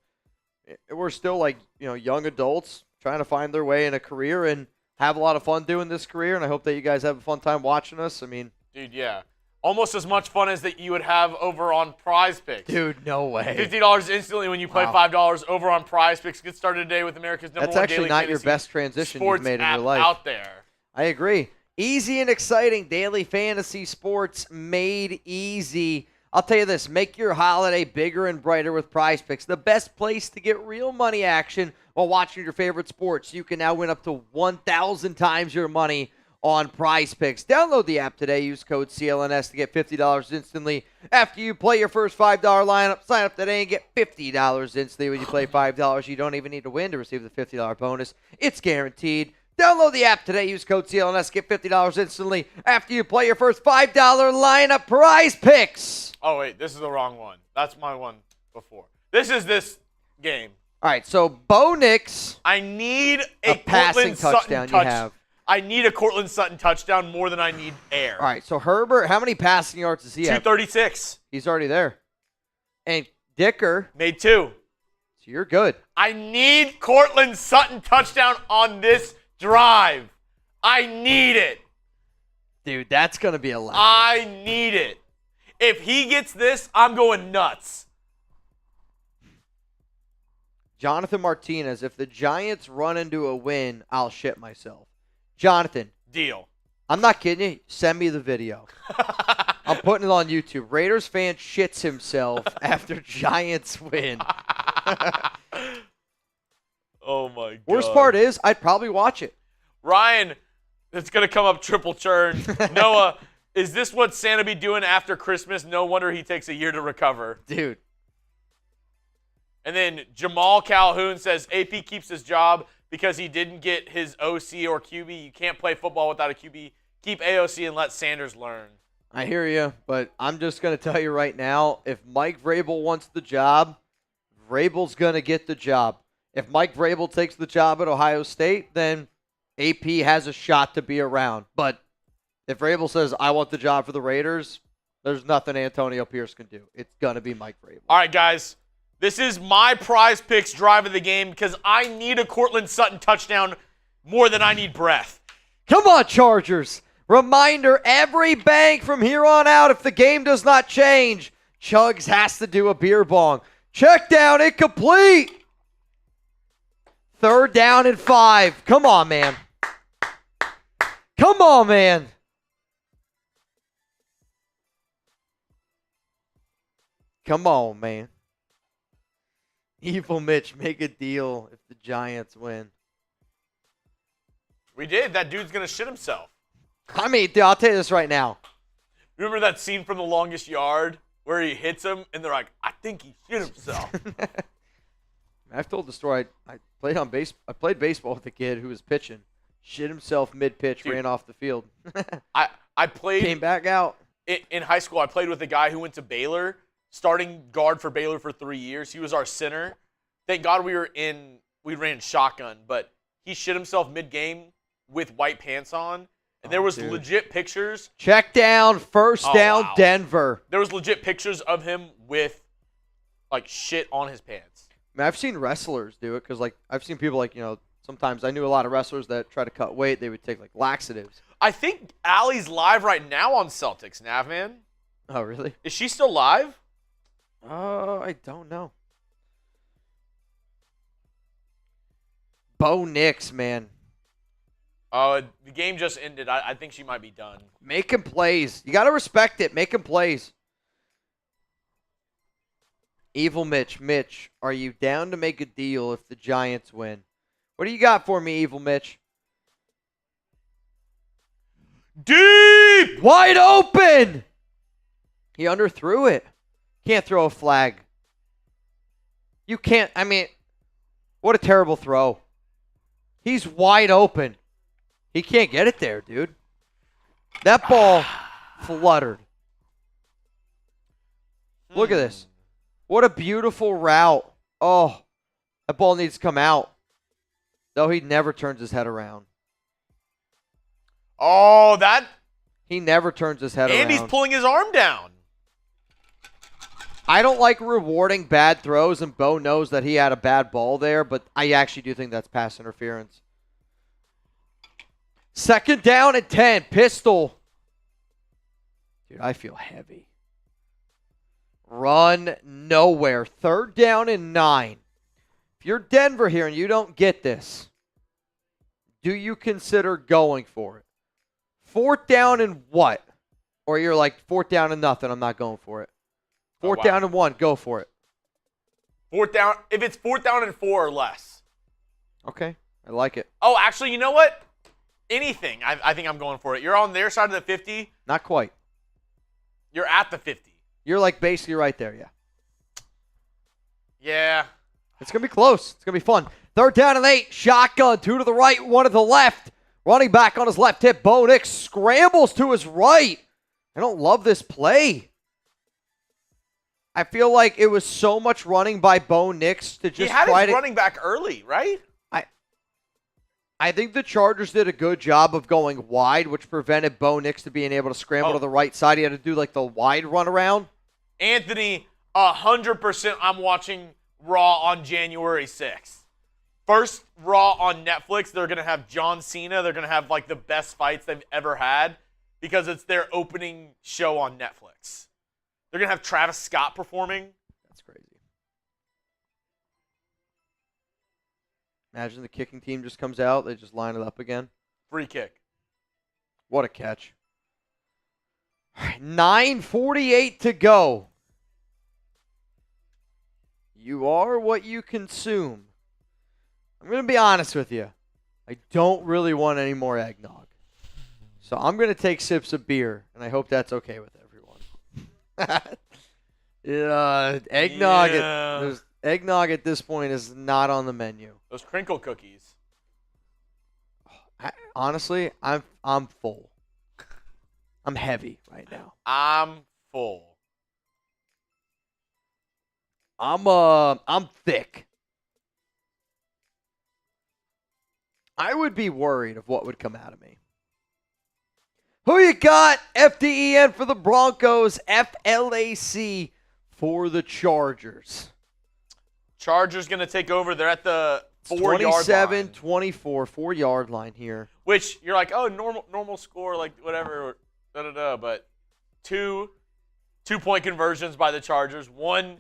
we're still young adults trying to find their way in a career and have a lot of fun doing this career. And I hope that you guys have a fun time watching us. Dude, yeah. Almost as much fun as that you would have over on PrizePicks. Dude, no way. $50 instantly when you play $5 over on PrizePicks. Get started today with America's #1 That's actually daily not your fantasy best transition sports you've made in app your life. out there. I agree. Easy and exciting daily fantasy sports made easy. I'll tell you this, make your holiday bigger and brighter with PrizePicks, the best place to get real money action while watching your favorite sports. You can now win up to 1,000 times your money on PrizePicks. Download the app today. Use code CLNS to get $50 instantly. After you play your first $5 lineup, sign up today and get $50 instantly when you play $5. You don't even need to win to receive the $50 bonus. It's guaranteed. Download the app today. Use code CLNS. Get $50 instantly after you play your first $5 lineup. PrizePicks. Oh, wait. This is the wrong one. That's my one before. This is this game. All right, so Bo Nix. I need a passing Cortland touchdown Sutton you have. I need a Cortland Sutton touchdown more than I need air. All right, so Herbert, how many passing yards does he have? 236. He's already there. And Dicker. Made 2. So you're good. I need Cortland Sutton touchdown on this drive. I need it. Dude, that's going to be a lot. I need it. If he gets this, I'm going nuts. Jonathan Martinez, if the Giants run into a win, I'll shit myself. Jonathan. Deal. I'm not kidding you. Send me the video. I'm putting it on YouTube. Raiders fan shits himself after Giants win. Oh, my God. Worst part is, I'd probably watch it. Ryan, it's going to come up triple churn. Noah, is this what Santa be doing after Christmas? No wonder he takes a year to recover. Dude. And then Jamal Calhoun says AP keeps his job because he didn't get his OC or QB. You can't play football without a QB. Keep AOC and let Sanders learn. I hear you, but I'm just going to tell you right now, if Mike Vrabel wants the job, Vrabel's going to get the job. If Mike Vrabel takes the job at Ohio State, then AP has a shot to be around. But if Vrabel says, I want the job for the Raiders, there's nothing Antonio Pierce can do. It's going to be Mike Vrabel. All right, guys. This is my PrizePicks drive of the game because I need a Cortland Sutton touchdown more than I need breath. Come on, Chargers. Reminder, every bank from here on out, if the game does not change, Chuggs has to do a beer bong. Check down, incomplete. 3rd down and 5. Come on, man. Come on, man. Come on, man. Evil Mitch, make a deal if the Giants win. We did. That dude's going to shit himself. I mean, dude, I'll tell you this right now. Remember that scene from The Longest Yard where he hits him and they're like, I think he shit himself. I've told the story. I played baseball with a kid who was pitching. Shit himself mid-pitch, ran off the field. I played. Came back out. In high school, I played with a guy who went to Baylor, starting guard for Baylor for 3 years. He was our center. Thank God we ran shotgun, but he shit himself mid-game with white pants on. And there was legit pictures. Check down, first down, wow. Denver. There was legit pictures of him with, like, shit on his pants. I mean, I've seen wrestlers do it because, like, I've seen people, like, sometimes I knew a lot of wrestlers that try to cut weight. They would take, like, laxatives. I think Allie's live right now on Celtics, Navman. Oh, really? Is she still live? I don't know. Bo Nix, man. Oh, the game just ended. I think she might be done. Making plays. You got to respect it. Making plays. Evil Mitch. Mitch, are you down to make a deal if the Giants win? What do you got for me, Evil Mitch? Deep! Wide open! He underthrew it. Can't throw a flag. You can't. I mean, what a terrible throw. He's wide open. He can't get it there, dude. That ball fluttered. Look at this. What a beautiful route. Oh, that ball needs to come out. Though he never turns his head around. Oh, that. He never turns his head around. And he's pulling his arm down. I don't like rewarding bad throws, and Bo knows that he had a bad ball there, but I actually do think that's pass interference. 2nd down and 10. Pistol. Dude, I feel heavy. Run nowhere. 3rd down and 9. If you're Denver here and you don't get this, do you consider going for it? 4th down and what? Or you're like, 4th down and nothing, I'm not going for it. 4th down and 1, go for it. 4th down. If it's 4th down and 4 or less. Okay, I like it. Oh, actually, you know what? Anything. I think I'm going for it. You're on their side of the 50. Not quite. You're at the 50. You're like basically right there, yeah. Yeah. It's going to be close. It's going to be fun. 3rd down and 8. Shotgun. 2 to the right, 1 to the left. Running back on his left hip. Bo Nix scrambles to his right. I don't love this play. I feel like it was so much running by Bo Nix to just he had try his to running back early, right? I think the Chargers did a good job of going wide, which prevented Bo Nix to being able to scramble to the right side. He had to do like the wide run around. Anthony, 100% I'm watching Raw on January 6th. First Raw on Netflix, they're going to have John Cena. They're going to have like the best fights they've ever had because it's their opening show on Netflix. They're going to have Travis Scott performing. That's crazy. Imagine the kicking team just comes out. They just line it up again. Free kick. What a catch. All right, 9:48 to go. You are what you consume. I'm going to be honest with you. I don't really want any more eggnog. So I'm going to take sips of beer, and I hope that's okay with everyone. Eggnog. Yeah. Eggnog at this point is not on the menu. Those crinkle cookies. Honestly, I'm full. I'm heavy right now. I'm full. I'm thick. I would be worried of what would come out of me. Who you got? FDEN for the Broncos, FLAC for the Chargers. Chargers going to take over. They're at the 4 yard 27, line. 24, 4-yard line here. Which you're like, oh, normal score, like whatever, But two-point conversions by the Chargers. One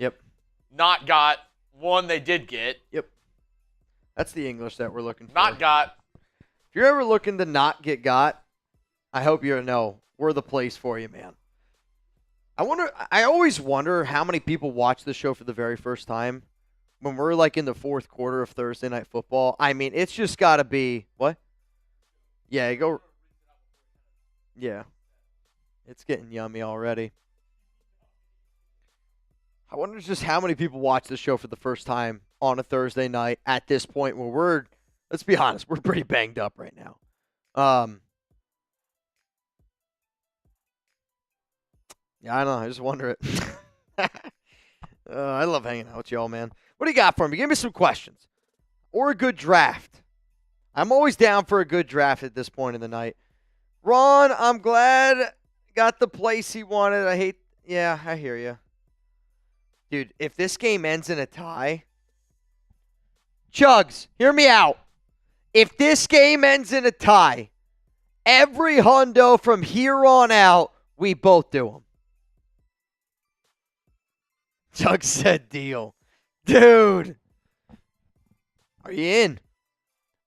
not got, one they did get. Yep. That's the English that we're looking for. Not got. If you're ever looking to not get got, I hope you know we're the place for you, man. I always wonder how many people watch the show for the very first time when we're like in the fourth quarter of Thursday Night Football. I mean, it's just got to be, what? Yeah, yeah. It's getting yummy already. I wonder just how many people watch the show for the first time on a Thursday night at this point where let's be honest, we're pretty banged up right now. Yeah, I don't know. I just wonder it. I love hanging out with y'all, man. What do you got for me? Give me some questions. Or a good draft. I'm always down for a good draft at this point in the night. Ron, I'm glad got the place he wanted. I hear you. Dude, if this game ends in a tie, Chuggs, hear me out. If this game ends in a tie, every hundo from here on out, we both do them. Chuggs said deal. Dude. Are you in?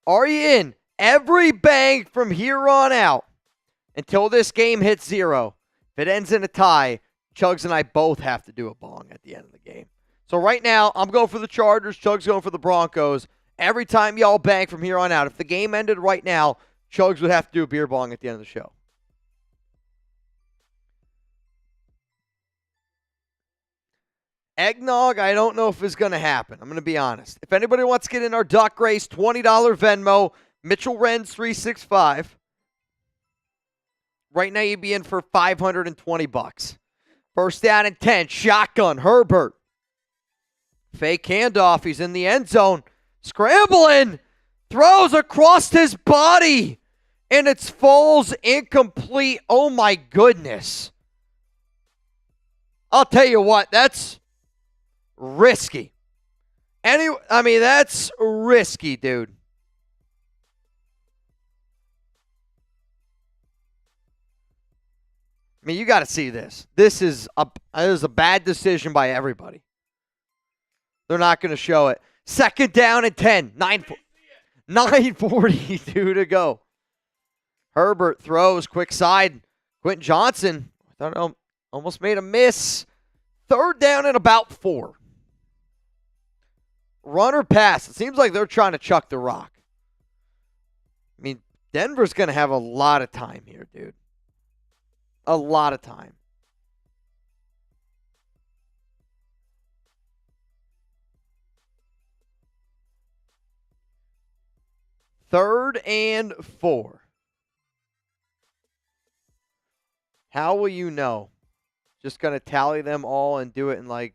Are you in? Every bang from here on out until this game hits 0. If it ends in a tie, Chuggs and I both have to do a bong at the end of the game. So right now, I'm going for the Chargers. Chuggs going for the Broncos. Every time y'all bang from here on out, if the game ended right now, Chuggs would have to do a beer bong at the end of the show. Eggnog, I don't know if it's going to happen. I'm going to be honest. If anybody wants to get in our duck race, $20 Venmo, Mitchell Renz 365. Right now you'd be in for $520. First down and 10, shotgun, Herbert. Fake handoff, he's in the end zone. Scrambling, throws across his body, and it falls incomplete. Oh my goodness. I'll tell you what, that's risky. That's risky, dude. I mean, you got to see this. This is a bad decision by everybody. They're not going to show it. Second down and 10. 9:42 to go. Herbert throws, quick side. Quentin Johnson, I thought almost made a miss. Third down and about 4. Run or pass. It seems like they're trying to chuck the rock. I mean, Denver's going to have a lot of time here, dude. A lot of time. Third and 4. How will you know? Just going to tally them all and do it in we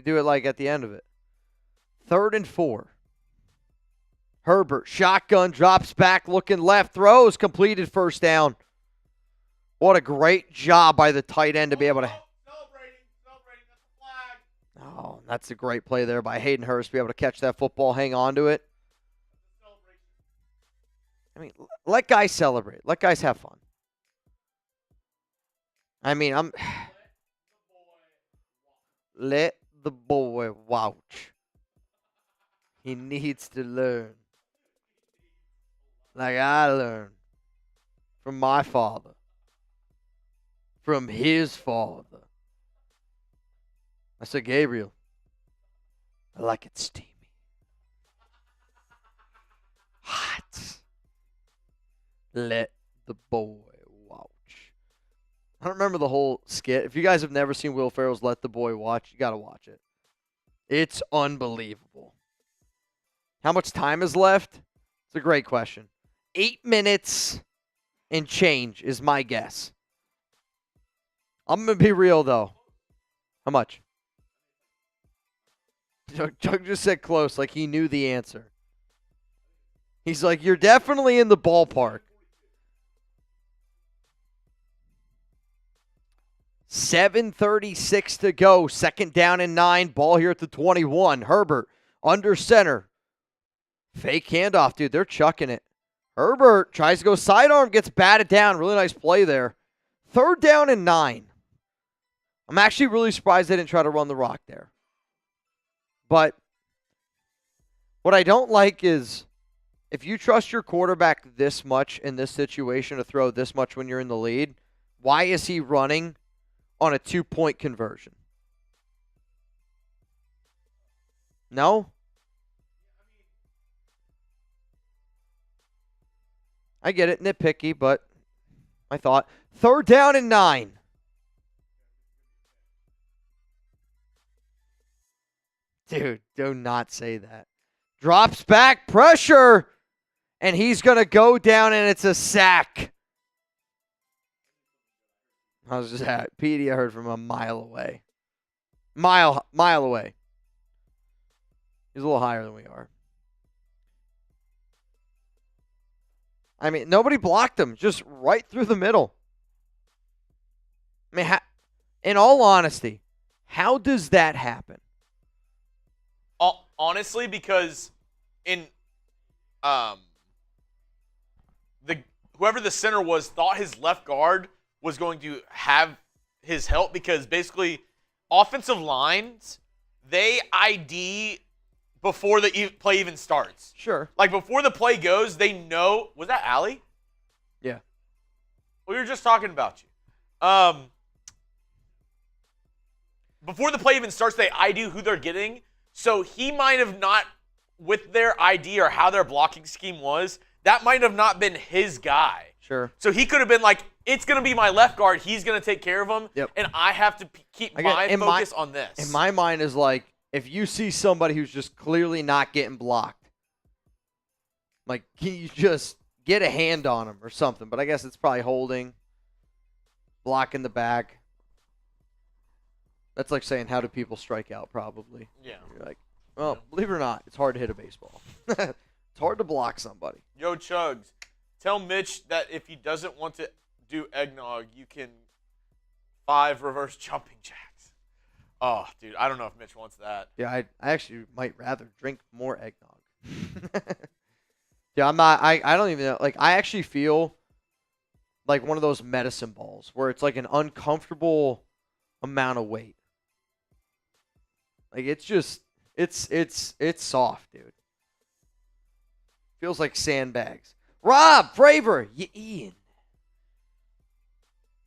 do it at the end of it. Third and 4. Herbert, shotgun, drops back, looking left, throws, completed, first down. What a great job by the tight end to be able to. Celebrating, that's a flag. Oh, that's a great play there by Hayden Hurst to be able to catch that football, hang on to it. I mean, let guys celebrate. Let guys have fun. I mean, let the boy watch. He needs to learn. Like I learned from my father. From his father. I said, Gabriel, I like it steamy. Hot. Let the boy watch. I don't remember the whole skit. If you guys have never seen Will Ferrell's Let the Boy Watch, you got to watch it. It's unbelievable. How much time is left? It's a great question. 8 minutes and change is my guess. I'm going to be real, though. How much? Chuck just said close, like he knew the answer. He's like, you're definitely in the ballpark. 7:36 to go. Second down and 9. Ball here at the 21. Herbert under center. Fake handoff, dude. They're chucking it. Herbert tries to go sidearm, gets batted down. Really nice play there. 3rd down and 9. I'm actually really surprised they didn't try to run the rock there. But what I don't like is if you trust your quarterback this much in this situation to throw this much when you're in the lead, why is he running on a 2-point conversion? No? I get it, nitpicky, but I thought 3rd down and 9. Dude, do not say that. Drops back, pressure, and he's going to go down, and it's a sack. How's that? Petey, I heard from a mile away. Mile away. He's a little higher than we are. I mean, nobody blocked him, just right through the middle. I mean, in all honesty, how does that happen? Honestly, because in whoever the center was thought his left guard was going to have his help, because basically offensive lines, they ID before the play even starts. Sure. Like before the play goes, they know. Was that Allie? Yeah. We were just talking about you. Before the play even starts, they ID who they're getting. So he might have not, with their ID or how their blocking scheme was, that might have not been his guy. Sure. So he could have been like, it's going to be my left guard. He's going to take care of him. Yep. And I have to keep my focus on this. In my mind is like, if you see somebody who's just clearly not getting blocked, like, can you just get a hand on him or something? But I guess it's probably holding, blocking the back. That's like saying, how do people strike out, probably. Yeah. You're like, well, believe it or not, it's hard to hit a baseball. It's hard to block somebody. Yo, Chuggs, tell Mitch that if he doesn't want to do eggnog, you can 5 reverse jumping jacks. Oh, dude, I don't know if Mitch wants that. Yeah, I actually might rather drink more eggnog. Yeah, I don't even know. Like, I actually feel like one of those medicine balls where it's like an uncomfortable amount of weight. Like, it's just, it's soft, dude. Feels like sandbags. Rob Fravor, you in.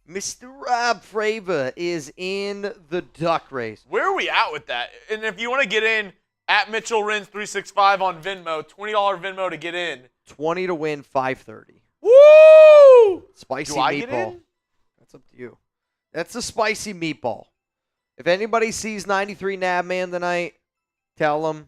Mr. Rob Fravor is in the duck race. Where are we at with that? And if you want to get in, at Mitchell Renz 365 on Venmo, $20 Venmo to get in. 20 to win, 530. Woo! Spicy Do I meatball. get in? That's up to you. That's a spicy meatball. If anybody sees 93 Nabman tonight, tell him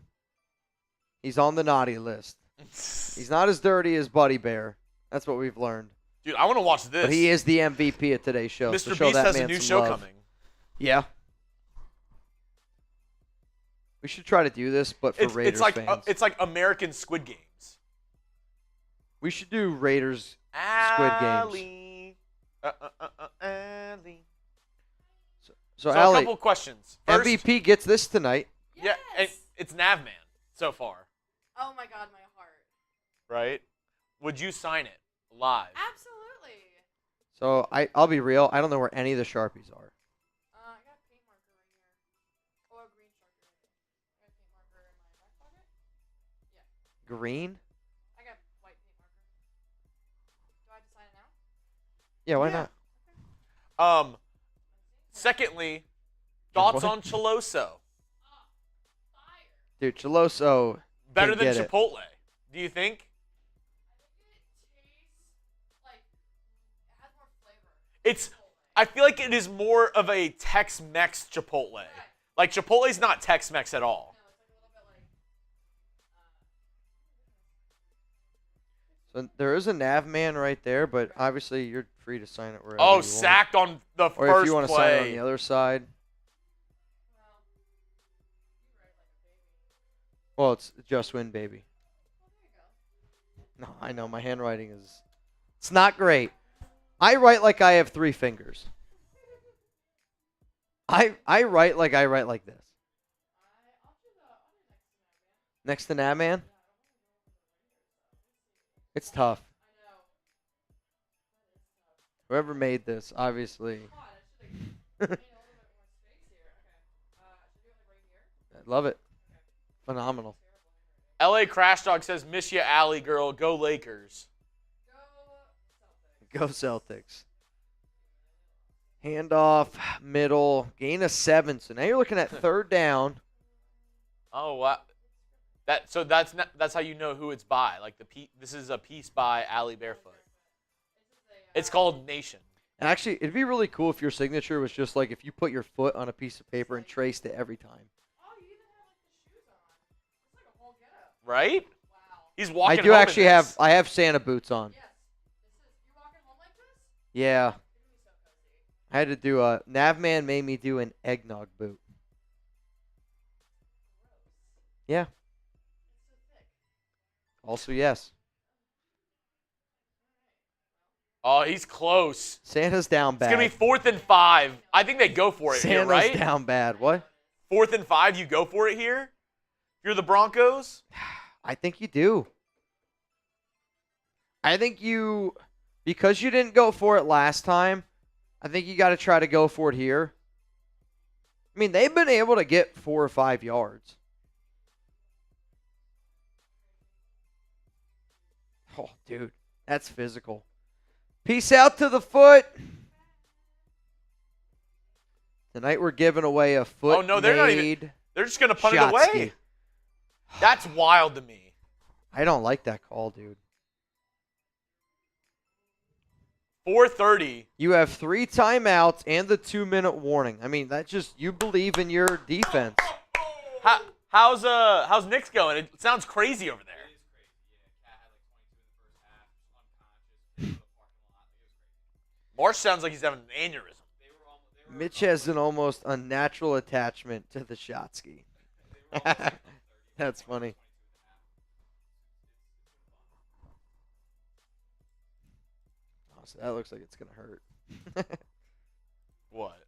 he's on the naughty list. He's not as dirty as Buddy Bear. That's what we've learned. Dude, I want to watch this. But he is the MVP of today's show. Mr. So show Beast that has a man new some show love. coming. Yeah. We should try to do this, but for Raiders it's like fans. it's like American Squid Games. We should do Raiders Squid Games. Allie. Allie. So a Allie, couple questions. First, MVP gets this tonight. yeah, and it's Navman so far, Oh my God, my heart. right? Would you sign it live? Absolutely. So I'll be real. I don't know where any of the Sharpies are. I got a paint marker right here. Oh, a green Sharpie right here. I got a paint marker in my back pocket. Yeah. Green? I got white paint marker. Do I have to sign it now? Yeah, why Yeah. not? Secondly, thoughts What? on Choloso? Fire. Dude, Choloso. Better Can than get it. Chipotle? Do you think? I think it tastes like it has more flavor. It's. I feel like it is more of a Tex-Mex Chipotle. Like Chipotle's not Tex-Mex at all. No, it's like a little bit like. So there is a Nav man right there, but obviously you're free to sign it wherever Oh, you want. sacked on the Or first if you want to sign it on play. the other side. Well, you write like a baby. Well, it's Just Win, baby. Well, there you go. No, I know. My handwriting is... It's not great. I write like I have 3 fingers. I write like I write like this. I'll do the next to that, man. Next to Nav man? It's tough. Whoever made this, obviously. I love it. Phenomenal. LA Crash Dog says, miss ya, Alley girl. Go Lakers. Go Celtics. Handoff, middle, gain of 7. So now you're looking at third down. Oh, wow. That's how you know who it's by. Like this is a piece by Allie Barefoot. It's called Nation. And actually, it'd be really cool if your signature was just like if you put your foot on a piece of paper and traced it every time. Right? He's walking. I do home actually in this. I have Santa boots on. Yeah. I had to do a Navman made me do an eggnog boot. Yeah. Also, yes. Oh, he's close. Santa's down bad. It's going to be 4th and 5. I think they go for it here, Santa's right? down bad. What? 4th and 5, you go for it here? You're the Broncos? I think you do. I think because you didn't go for it last time, I think you got to try to go for it here. I mean, they've been able to get 4 or 5 yards. Oh, dude, that's physical. Peace out to the foot. Tonight we're giving away a foot. Oh, no, they're not even. They're just going to punt it away. That's wild to me. I don't like that call, dude. 4:30. You have 3 timeouts and the 2-minute warning. I mean, that's just you believe in your defense. How's Nick's going? It sounds crazy over there. Marsh sounds like he's having an aneurysm. Mitch has an almost unnatural attachment to the shot ski. That's funny. Oh, so that looks like it's going to hurt. What?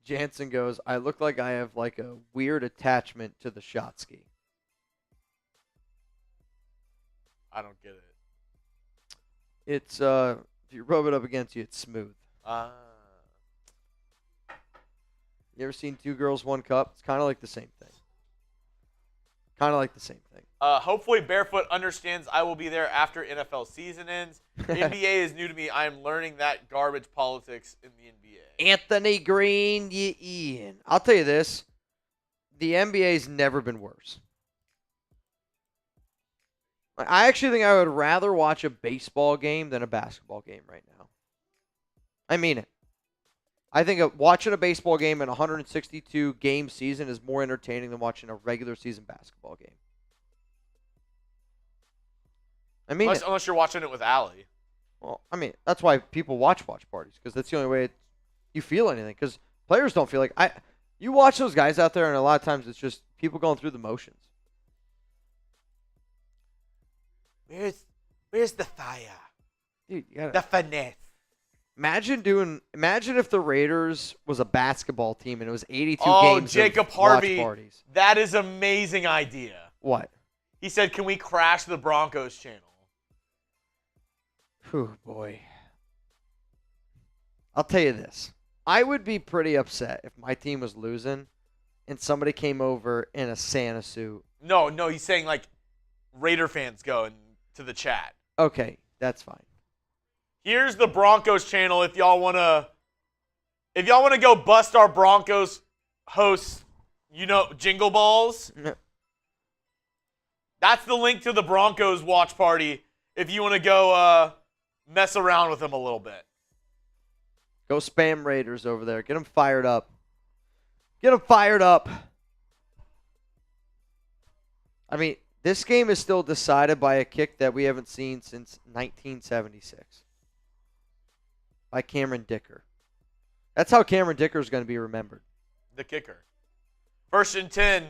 Jansen goes, I look like I have like a weird attachment to the shot ski. I don't get it. It's, if you rub it up against you, it's smooth. You ever seen 2 Girls, 1 Cup? It's kind of like the same thing. Hopefully Barefoot understands I will be there after NFL season ends. NBA is new to me. I am learning that garbage politics in the NBA. Anthony Green, Ian. I'll tell you this. The NBA's never been worse. I actually think I would rather watch a baseball game than a basketball game right now. I mean it. I think watching a baseball game in a 162-game season is more entertaining than watching a regular season basketball game. I mean, unless you're watching it with Allie. Well, I mean, that's why people watch parties, because that's the only way you feel anything. Because players don't feel like you watch those guys out there, and a lot of times it's just people going through the motions. Where's the fire? Dude, you gotta, the finesse. Imagine if the Raiders was a basketball team and it was 82 games. Oh, Jacob Harvey. Watch parties. That is an amazing idea. What? He said, "Can we crash the Broncos channel?" Oh boy. I'll tell you this. I would be pretty upset if my team was losing and somebody came over in a Santa suit. No, he's saying like Raider fans go to the chat. Okay, that's fine. Here's the Broncos channel if y'all wanna go bust our Broncos hosts, Jingle Balls. That's the link to the Broncos watch party if you want to go mess around with them a little bit. Go spam Raiders over there. Get them fired up. Get them fired up. I mean, this game is still decided by a kick that we haven't seen since 1976. By Cameron Dicker. That's how Cameron Dicker is going to be remembered. The kicker. 1st and 10.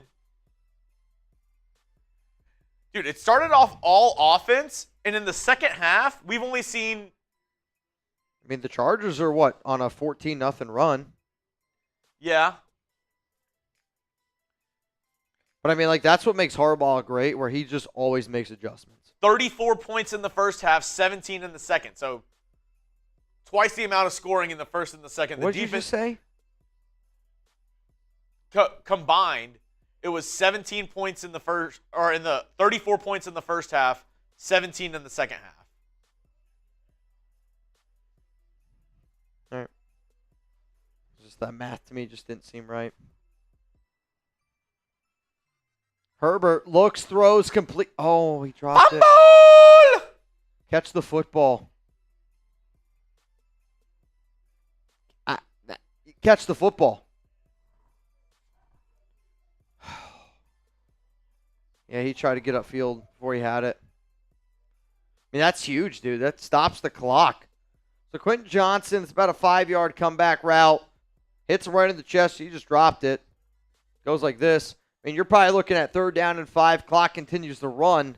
Dude, it started off all offense, and in the second half, we've only seen... I mean, the Chargers are what? On a 14-0 run. Yeah. But I mean, like, that's what makes Harbaugh great, where he just always makes adjustments. 34 points in the first half, 17 in the second. So twice the amount of scoring in the first and the second. What did you just say? Combined, it was 17 points in the first, or in the 34 points in the first half, 17 in the second half. All right. Just that math to me just didn't seem right. Herbert looks, throws, complete. Oh, he dropped it. Fumble! Catch the football. Catch the football. Yeah, he tried to get upfield before he had it. I mean, that's huge, dude. That stops the clock. So Quentin Johnson's about a 5-yard comeback route. Hits him right in the chest. He just dropped it. Goes like this. I mean, you're probably looking at 3rd down and 5. Clock continues to run.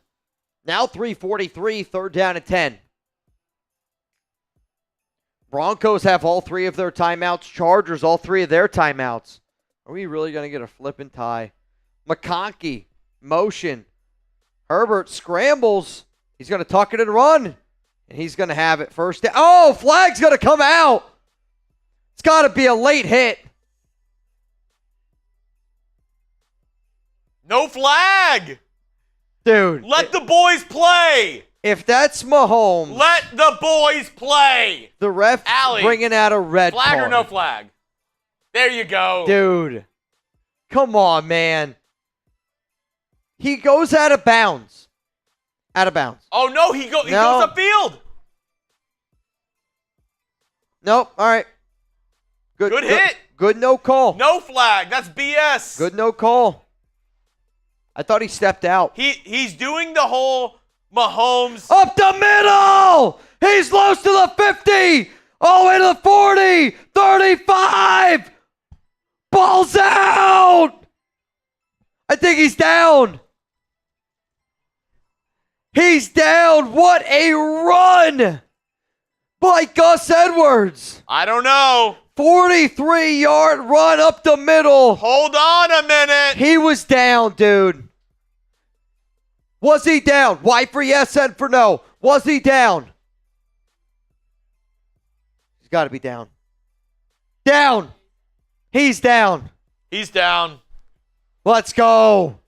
Now 3:43, 3rd down and 10. Broncos have all 3 of their timeouts. Chargers, all 3 of their timeouts. Are we really going to get a flipping tie? McConkey, motion. Herbert scrambles. He's going to tuck it and run. And he's going to have it first down. Oh, flag's going to come out. It's got to be a late hit. No flag. Dude. Let the boys play. If that's Mahomes. Let the boys play. The ref bringing out a red flag card. or no flag? There you go. Dude. Come on, man. He goes out of bounds. Out of bounds. Oh, no, he goes upfield. Nope. All right. Good hit. Good no call. No flag. That's BS. Good no call. I thought he stepped out. He's doing the whole Mahomes. Up the middle. He's close to the 50. All the way to the 40. 35. Ball's out. I think he's down. He's down. What a run by Gus Edwards. I don't know. 43-yard run up the middle. Hold on a minute. He was down, dude. Was he down? Y for yes, N for no. Was he down? He's got to be down. Down. He's down. He's down. Let's go.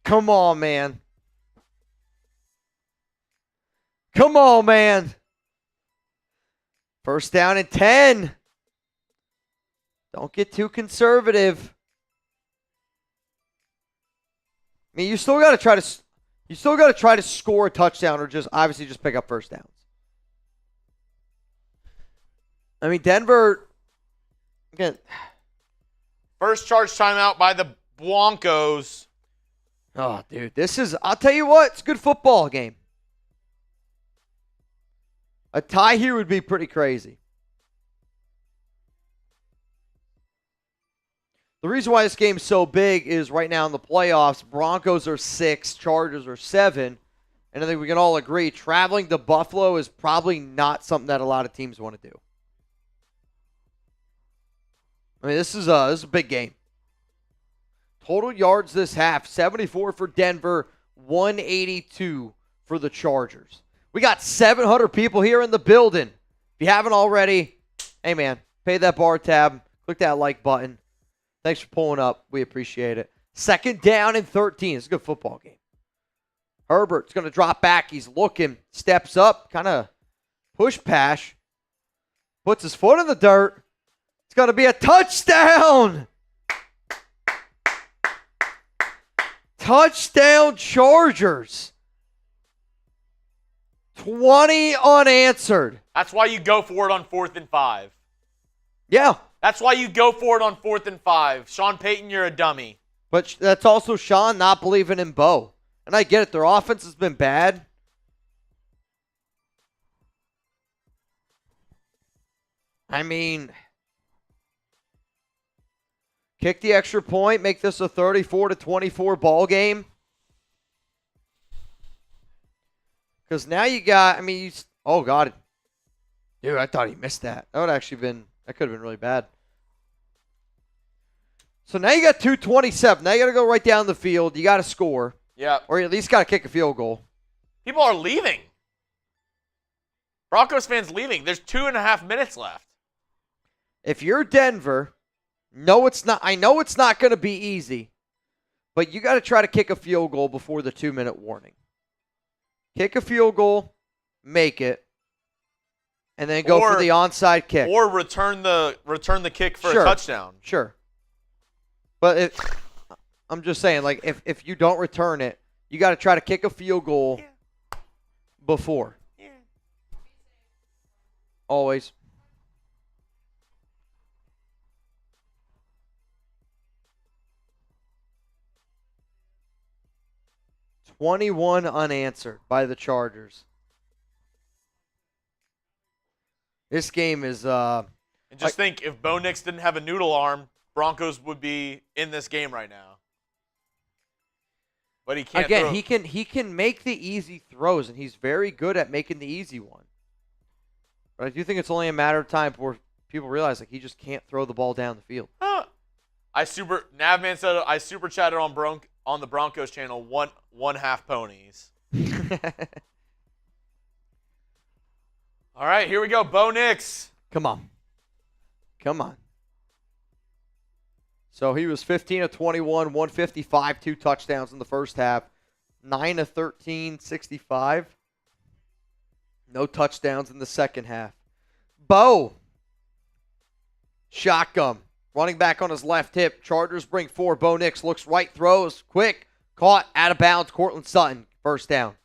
Come on, man. Come on, man. 1st down and 10. Don't get too conservative. I mean, you still got to try to score a touchdown or just obviously just pick up 1st downs. I mean, Denver again. First charge timeout by the Broncos. Oh, dude, I'll tell you what, it's a good football game. A tie here would be pretty crazy. The reason why this game is so big is right now in the playoffs, Broncos are 6, Chargers are 7. And I think we can all agree traveling to Buffalo is probably not something that a lot of teams want to do. I mean, this is a big game. Total yards this half, 74 for Denver, 182 for the Chargers. We got 700 people here in the building. If you haven't already, hey man, pay that bar tab, click that like button. Thanks for pulling up. We appreciate it. 2nd down and 13. It's a good football game. Herbert's going to drop back. He's looking, steps up, kind of push pass, puts his foot in the dirt. It's going to be a touchdown. Touchdown Chargers. 20 unanswered. That's why you go for it on 4th and 5. Yeah. That's why you go for it on 4th and 5. Sean Payton, you're a dummy. But that's also Sean not believing in Bo. And I get it. Their offense has been bad. I mean, kick the extra point, make this a 34-24 ball game. Because now you got, I mean, oh, God. Dude, I thought he missed that. That could have been really bad. So now you got 2:27. Now you got to go right down the field. You got to score. Yeah. Or you at least got to kick a field goal. People are leaving. Broncos fans leaving. There's 2.5 minutes left. If you're Denver, no, it's not. I know it's not going to be easy, but you got to try to kick a field goal before the 2-minute warning. Kick a field goal, make it, and then go for the onside kick. Or return the kick for Sure. a touchdown. Sure. But I'm just saying, like, if you don't return it, you got to try to kick a field goal before. Yeah. Always. $21 unanswered by the Chargers. This game is And just think, if Bo Nix didn't have a noodle arm, Broncos would be in this game right now. But he can't. again, throw. he can make the easy throws, and he's very good at making the easy one. But I do think it's only a matter of time before people realize like he just can't throw the ball down the field. Navman said I super chatted on the Broncos channel one half ponies. All right, here we go. Bo Nix. Come on. So he was 15 of 21, 155, 2 touchdowns in the first half. 9 of 13, 65. No touchdowns in the second half. Bo. Shotgun. Running back on his left hip. Chargers bring 4. Bo Nix looks right, throws. Quick. Caught. Out of bounds. Cortland Sutton. First down.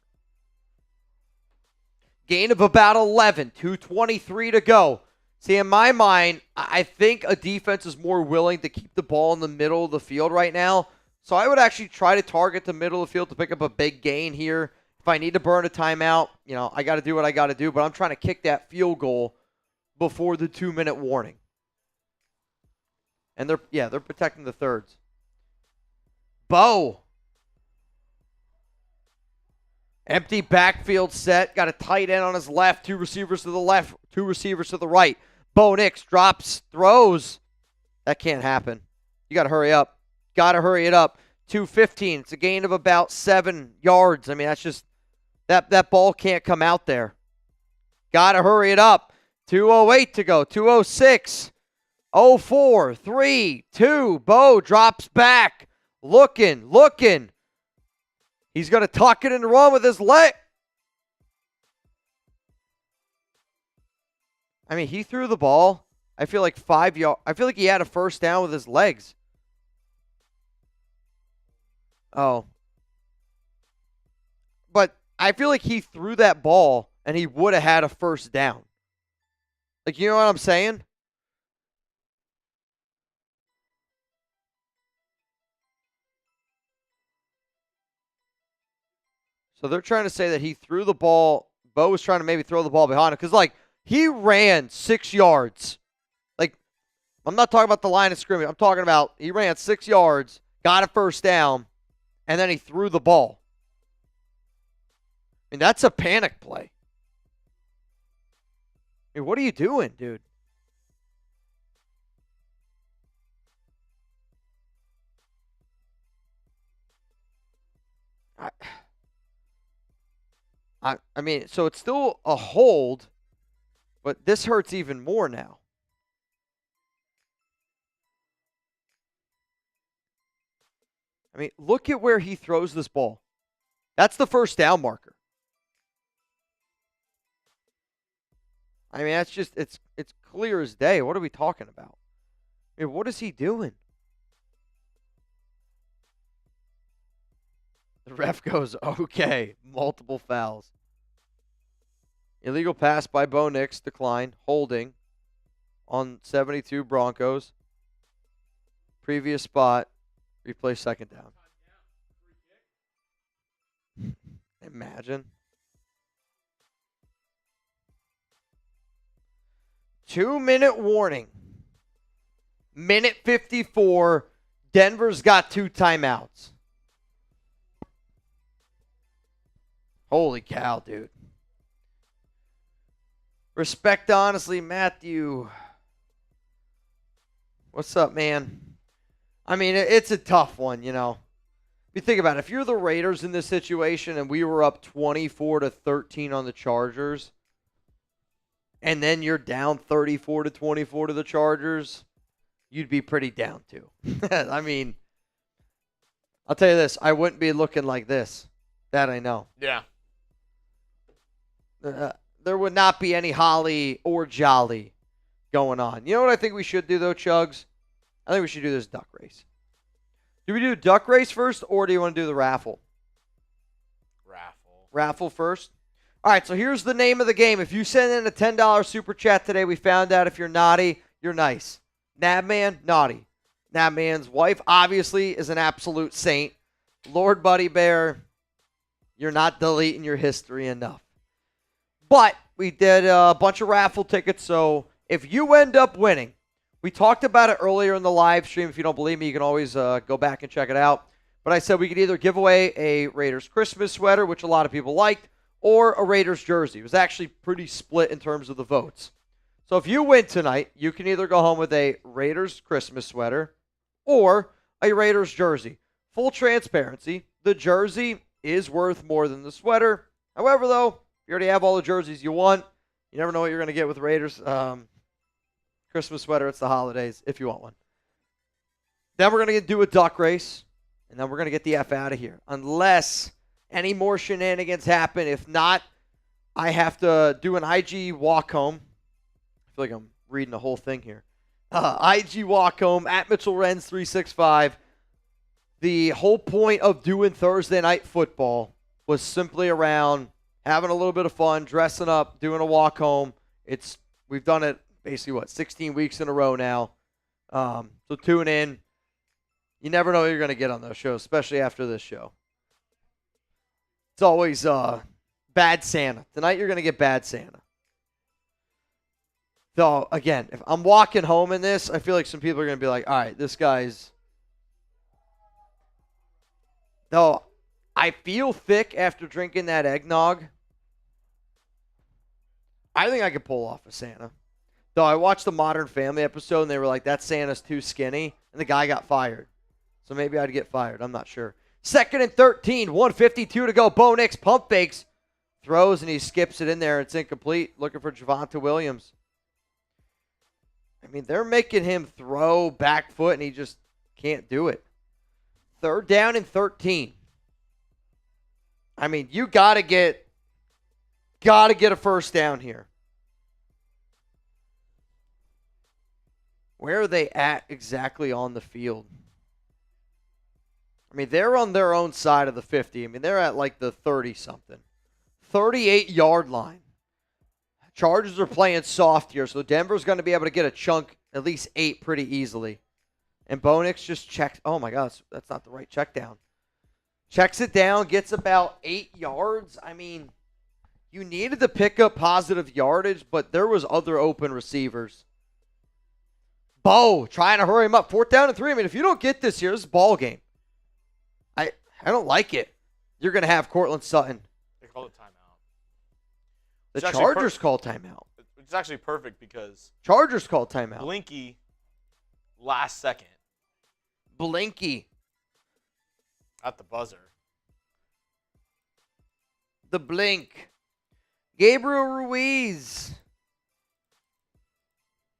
Gain of about 11. 2:23 to go. See, in my mind, I think a defense is more willing to keep the ball in the middle of the field right now. So I would actually try to target the middle of the field to pick up a big gain here. If I need to burn a timeout, I got to do what I got to do. But I'm trying to kick that field goal before the 2-minute warning. And they're protecting the thirds. Bo. Empty backfield set. Got a tight end on his left. 2 receivers to the left. 2 receivers to the right. Bo Nix drops, throws. That can't happen. You got to hurry up. Got to hurry it up. 2:15. It's a gain of about 7 yards. I mean, that's just that ball can't come out there. Got to hurry it up. 2:08 to go. 2:06. 0-4. 3, 2. Bo drops back. Looking. He's going to tuck it and run with his leg. I mean, he threw the ball. I feel like 5 yards. I feel like he had a first down with his legs. Oh. But I feel like he threw that ball and he would have had a first down. Like, you know what I'm saying? So they're trying to say that he threw the ball. Bo was trying to maybe throw the ball behind him. Because, like, he ran 6 yards. Like, I'm not talking about the line of scrimmage. I'm talking about he ran 6 yards, got a first down, and then he threw the ball. I mean, that's a panic play. I mean, what are you doing, dude? I mean, so it's still a hold, but this hurts even more now. I mean, look at where he throws this ball. That's the first down marker. I mean, that's just, it's clear as day. What are we talking about? I mean, what is he doing? The ref goes, okay, multiple fouls. Illegal pass by Bo Nix, declined, holding on 72 Broncos. Previous spot, replay second down. Imagine. 2-minute warning. Minute 54. Denver's got 2 timeouts. Holy cow, dude. Respect, honestly, Matthew. What's up, man? I mean, it's a tough one, you know. If you think about it, if you're the Raiders in this situation and we were up 24-13 on the Chargers, and then you're down 34-24 to the Chargers, you'd be pretty down too. I mean, I'll tell you this, I wouldn't be looking like this. That I know. Yeah. There would not be any holly or jolly going on. You know what I think we should do, though, Chuggs? I think we should do this duck race. Do we do duck race first, or do you want to do the raffle? Raffle. Raffle first? All right, so here's the name of the game. If you send in a $10 super chat today, we found out if you're naughty, you're nice. Nabman, naughty. Nabman's wife, obviously, is an absolute saint. Lord Buddy Bear, you're not deleting your history enough. But we did a bunch of raffle tickets, so if you end up winning, we talked about it earlier in the live stream. If you don't believe me, you can always go back and check it out. But I said we could either give away a Raiders Christmas sweater, which a lot of people liked, or a Raiders jersey. It was actually pretty split in terms of the votes. So if you win tonight, you can either go home with a Raiders Christmas sweater or a Raiders jersey. Full transparency, the jersey is worth more than the sweater. However, though, if you already have all the jerseys you want, you never know what you're going to get with Raiders. Christmas sweater, it's the holidays, if you want one. Then we're going to do a duck race, and then we're going to get the F out of here. Unless any more shenanigans happen. If not, I have to do an IG walk home. I feel like I'm reading the whole thing here. IG walk home at Mitchell Renz 365. The whole point of doing Thursday night football was simply around having a little bit of fun, dressing up, doing a walk home. We've done it basically, 16 weeks in a row now. So tune in. You never know what you're going to get on those shows, especially after this show. It's always Bad Santa. Tonight you're going to get Bad Santa. So, again, if I'm walking home in this, I feel like some people are going to be like, all right, this guy's... Though I feel thick after drinking that eggnog. I think I could pull off a Santa. Though I watched the Modern Family episode, and they were like, that Santa's too skinny, and the guy got fired. So maybe I'd get fired. I'm not sure. 2nd and 13, 1:52 to go. Bo Nix pump fakes, throws, and he skips it in there. It's incomplete. Looking for Javonte Williams. I mean, they're making him throw back foot, and he just can't do it. 3rd down and 13. I mean, you got to get a first down here. Where are they at exactly on the field? I mean, they're on their own side of the 50. I mean, they're at like the 30-something. 38-yard line. Chargers are playing soft here, so Denver's going to be able to get a chunk, at least 8 pretty easily. And Bo Nix just checks. Oh, my God, that's not the right check down. Checks it down, gets about 8 yards. I mean, you needed to pick up positive yardage, but there was other open receivers. Bo trying to hurry him up. 4th down and 3. I mean, if you don't get this here, this is a ball game. I don't like it. You're going to have Cortland Sutton. They call it timeout. The It's actually Chargers call timeout. It's actually perfect because Chargers call timeout. Blinky last second Blinky. at the buzzer. The blink. Gabriel Ruiz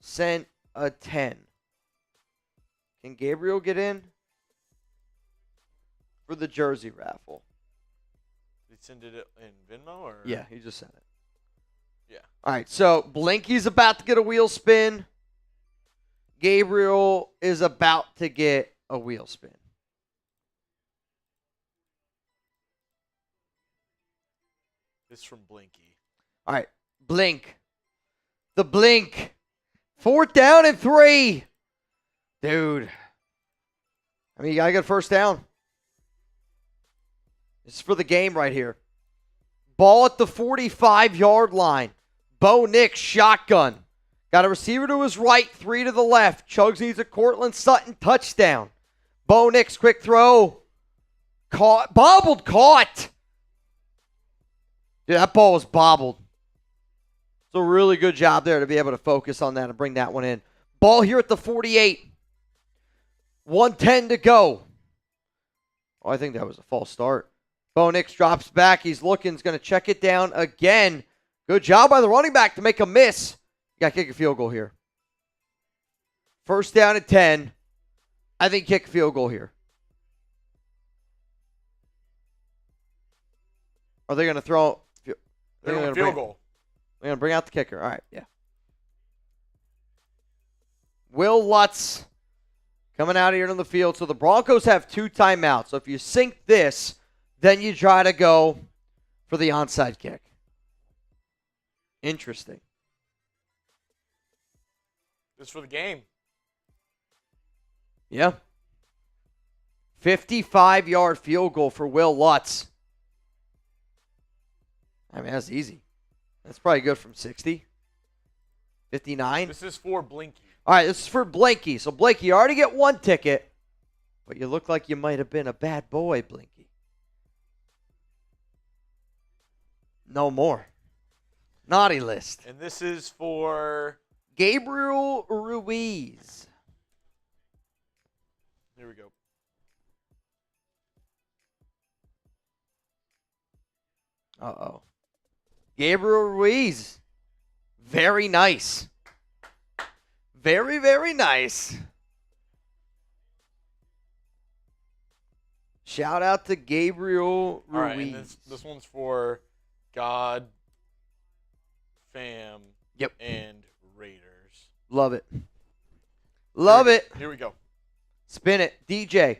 sent a 10. Can Gabriel get in for the jersey raffle? Did he send it in Venmo or? Yeah, he just sent it. Yeah. All right, so Blinky's about to get a wheel spin. Gabriel is about to get a wheel spin. This from Blinky. All right, blink. The blink. 4th down and 3. Dude. I mean, you got to get first down. This is for the game right here. Ball at the 45-yard line. Bo Nix, shotgun. Got a receiver to his right, 3 to the left. Chuggs needs a Cortland Sutton touchdown. Bo Nix, quick throw. Caught. Bobbled, caught. Dude, that ball was bobbled. It's a really good job there to be able to focus on that and bring that one in. Ball here at the 48. 1:10 to go. Oh, I think that was a false start. Bo Nix drops back. He's looking. He's going to check it down again. Good job by the running back to make a miss. You got to kick a field goal here. First down at 10. I think kick a field goal here. Are they going to throw? They're going to field goal. They're going to bring out the kicker. All right, yeah. Will Lutz coming out here on the field. So the Broncos have 2 timeouts. So if you sink this, then you try to go for the onside kick. Interesting. This for the game. Yeah. 55-yard field goal for Will Lutz. I mean, that's easy. That's probably good from 60. 59. This is for Blinky. All right, this is for Blinky. So, Blinky, you already get 1 ticket, but you look like you might have been a bad boy, Blinky. No more. Naughty list. And this is for Gabriel Ruiz. Here we go. Uh-oh. Gabriel Ruiz. Very nice. Very, very nice. Shout out to Gabriel Ruiz. All right, and this one's for God, Fam, Yep. and Raiders. Love it. Love it. Here we go. Spin it. DJ.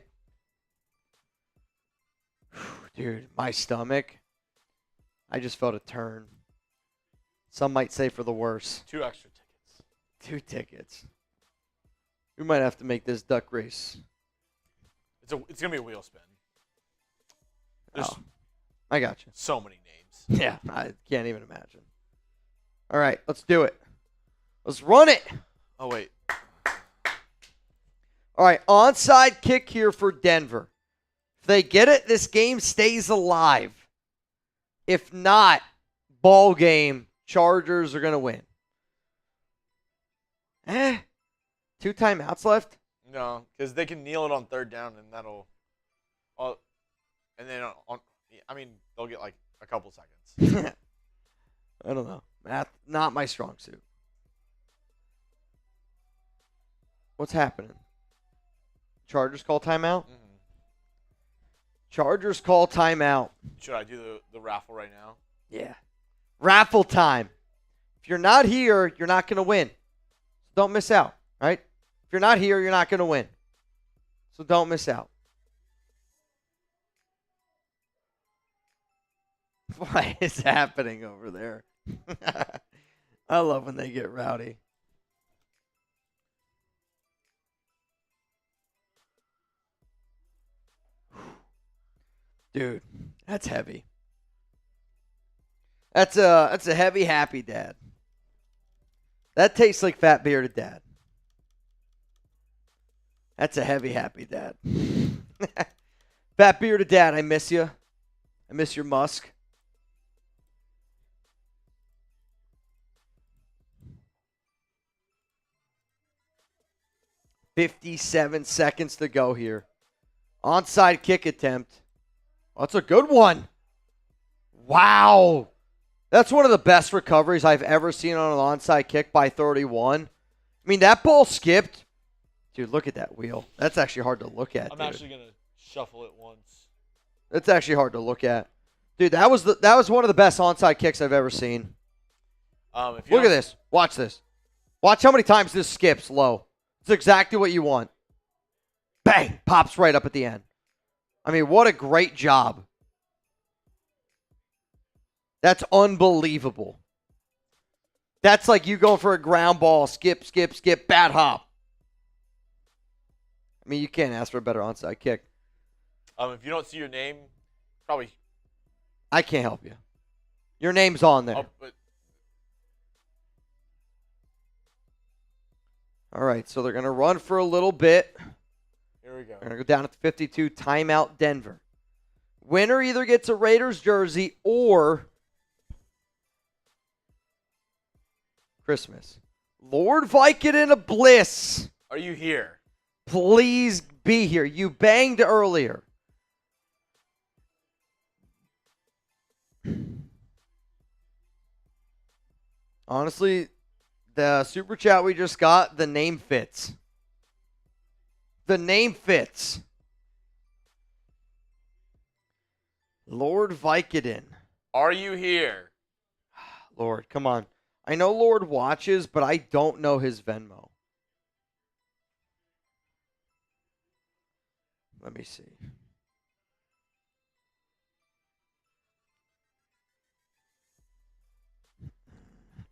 Dude, my stomach. I just felt a turn. Some might say for the worse. 2 extra tickets. 2 tickets. We might have to make this duck race. It's going to be a wheel spin. There's I got you. so many names. Yeah, I can't even imagine. All right, let's do it. Let's run it. Oh, wait. All right, onside kick here for Denver. If they get it, this game stays alive. If not, ball game, Chargers are going to win. 2 timeouts left? No, because they can kneel it on 3rd down, and that'll. And then they'll get like a couple seconds. I don't know. Math, not my strong suit. What's happening? Chargers call timeout? Mm-hmm. Chargers call timeout. Should I do the raffle right now? Yeah. Raffle time. If you're not here, you're not going to win. So don't miss out, right? If you're not here, you're not going to win. So don't miss out. What is happening over there? I love when they get rowdy. Dude, that's heavy. That's a heavy, happy dad. That tastes like fat bearded dad. That's a heavy, happy dad. Fat bearded dad, I miss you. I miss your musk. $57 seconds to go here. Onside kick attempt. Oh, that's a good one. Wow. That's one of the best recoveries I've ever seen on an onside kick by 31. I mean, that ball skipped. Dude, look at that wheel. That's actually hard to look at, I'm dude. actually going to shuffle it once. That's actually hard to look at. Dude, that was one of the best onside kicks I've ever seen. Look at this. Watch this. Watch how many times this skips low. It's exactly what you want. Bang! Pops right up at the end. I mean, what a great job. That's unbelievable. That's like you going for a ground ball, skip, skip, skip, bad hop. I mean, you can't ask for a better onside kick. If you don't see your name, probably. I can't help you. Your name's on there. But All right, so they're going to run for a little bit. here we go. They're going to go down at the 52, timeout Denver. Winner either gets a Raiders jersey or Christmas. Lord Vicodin of Bliss. Are you here? Please be here. You banged earlier. Honestly, the super chat we just got, the name fits. The name fits. Lord Vicodin. Are you here? Lord, come on. I know Lord watches, but I don't know his Venmo. Let me see.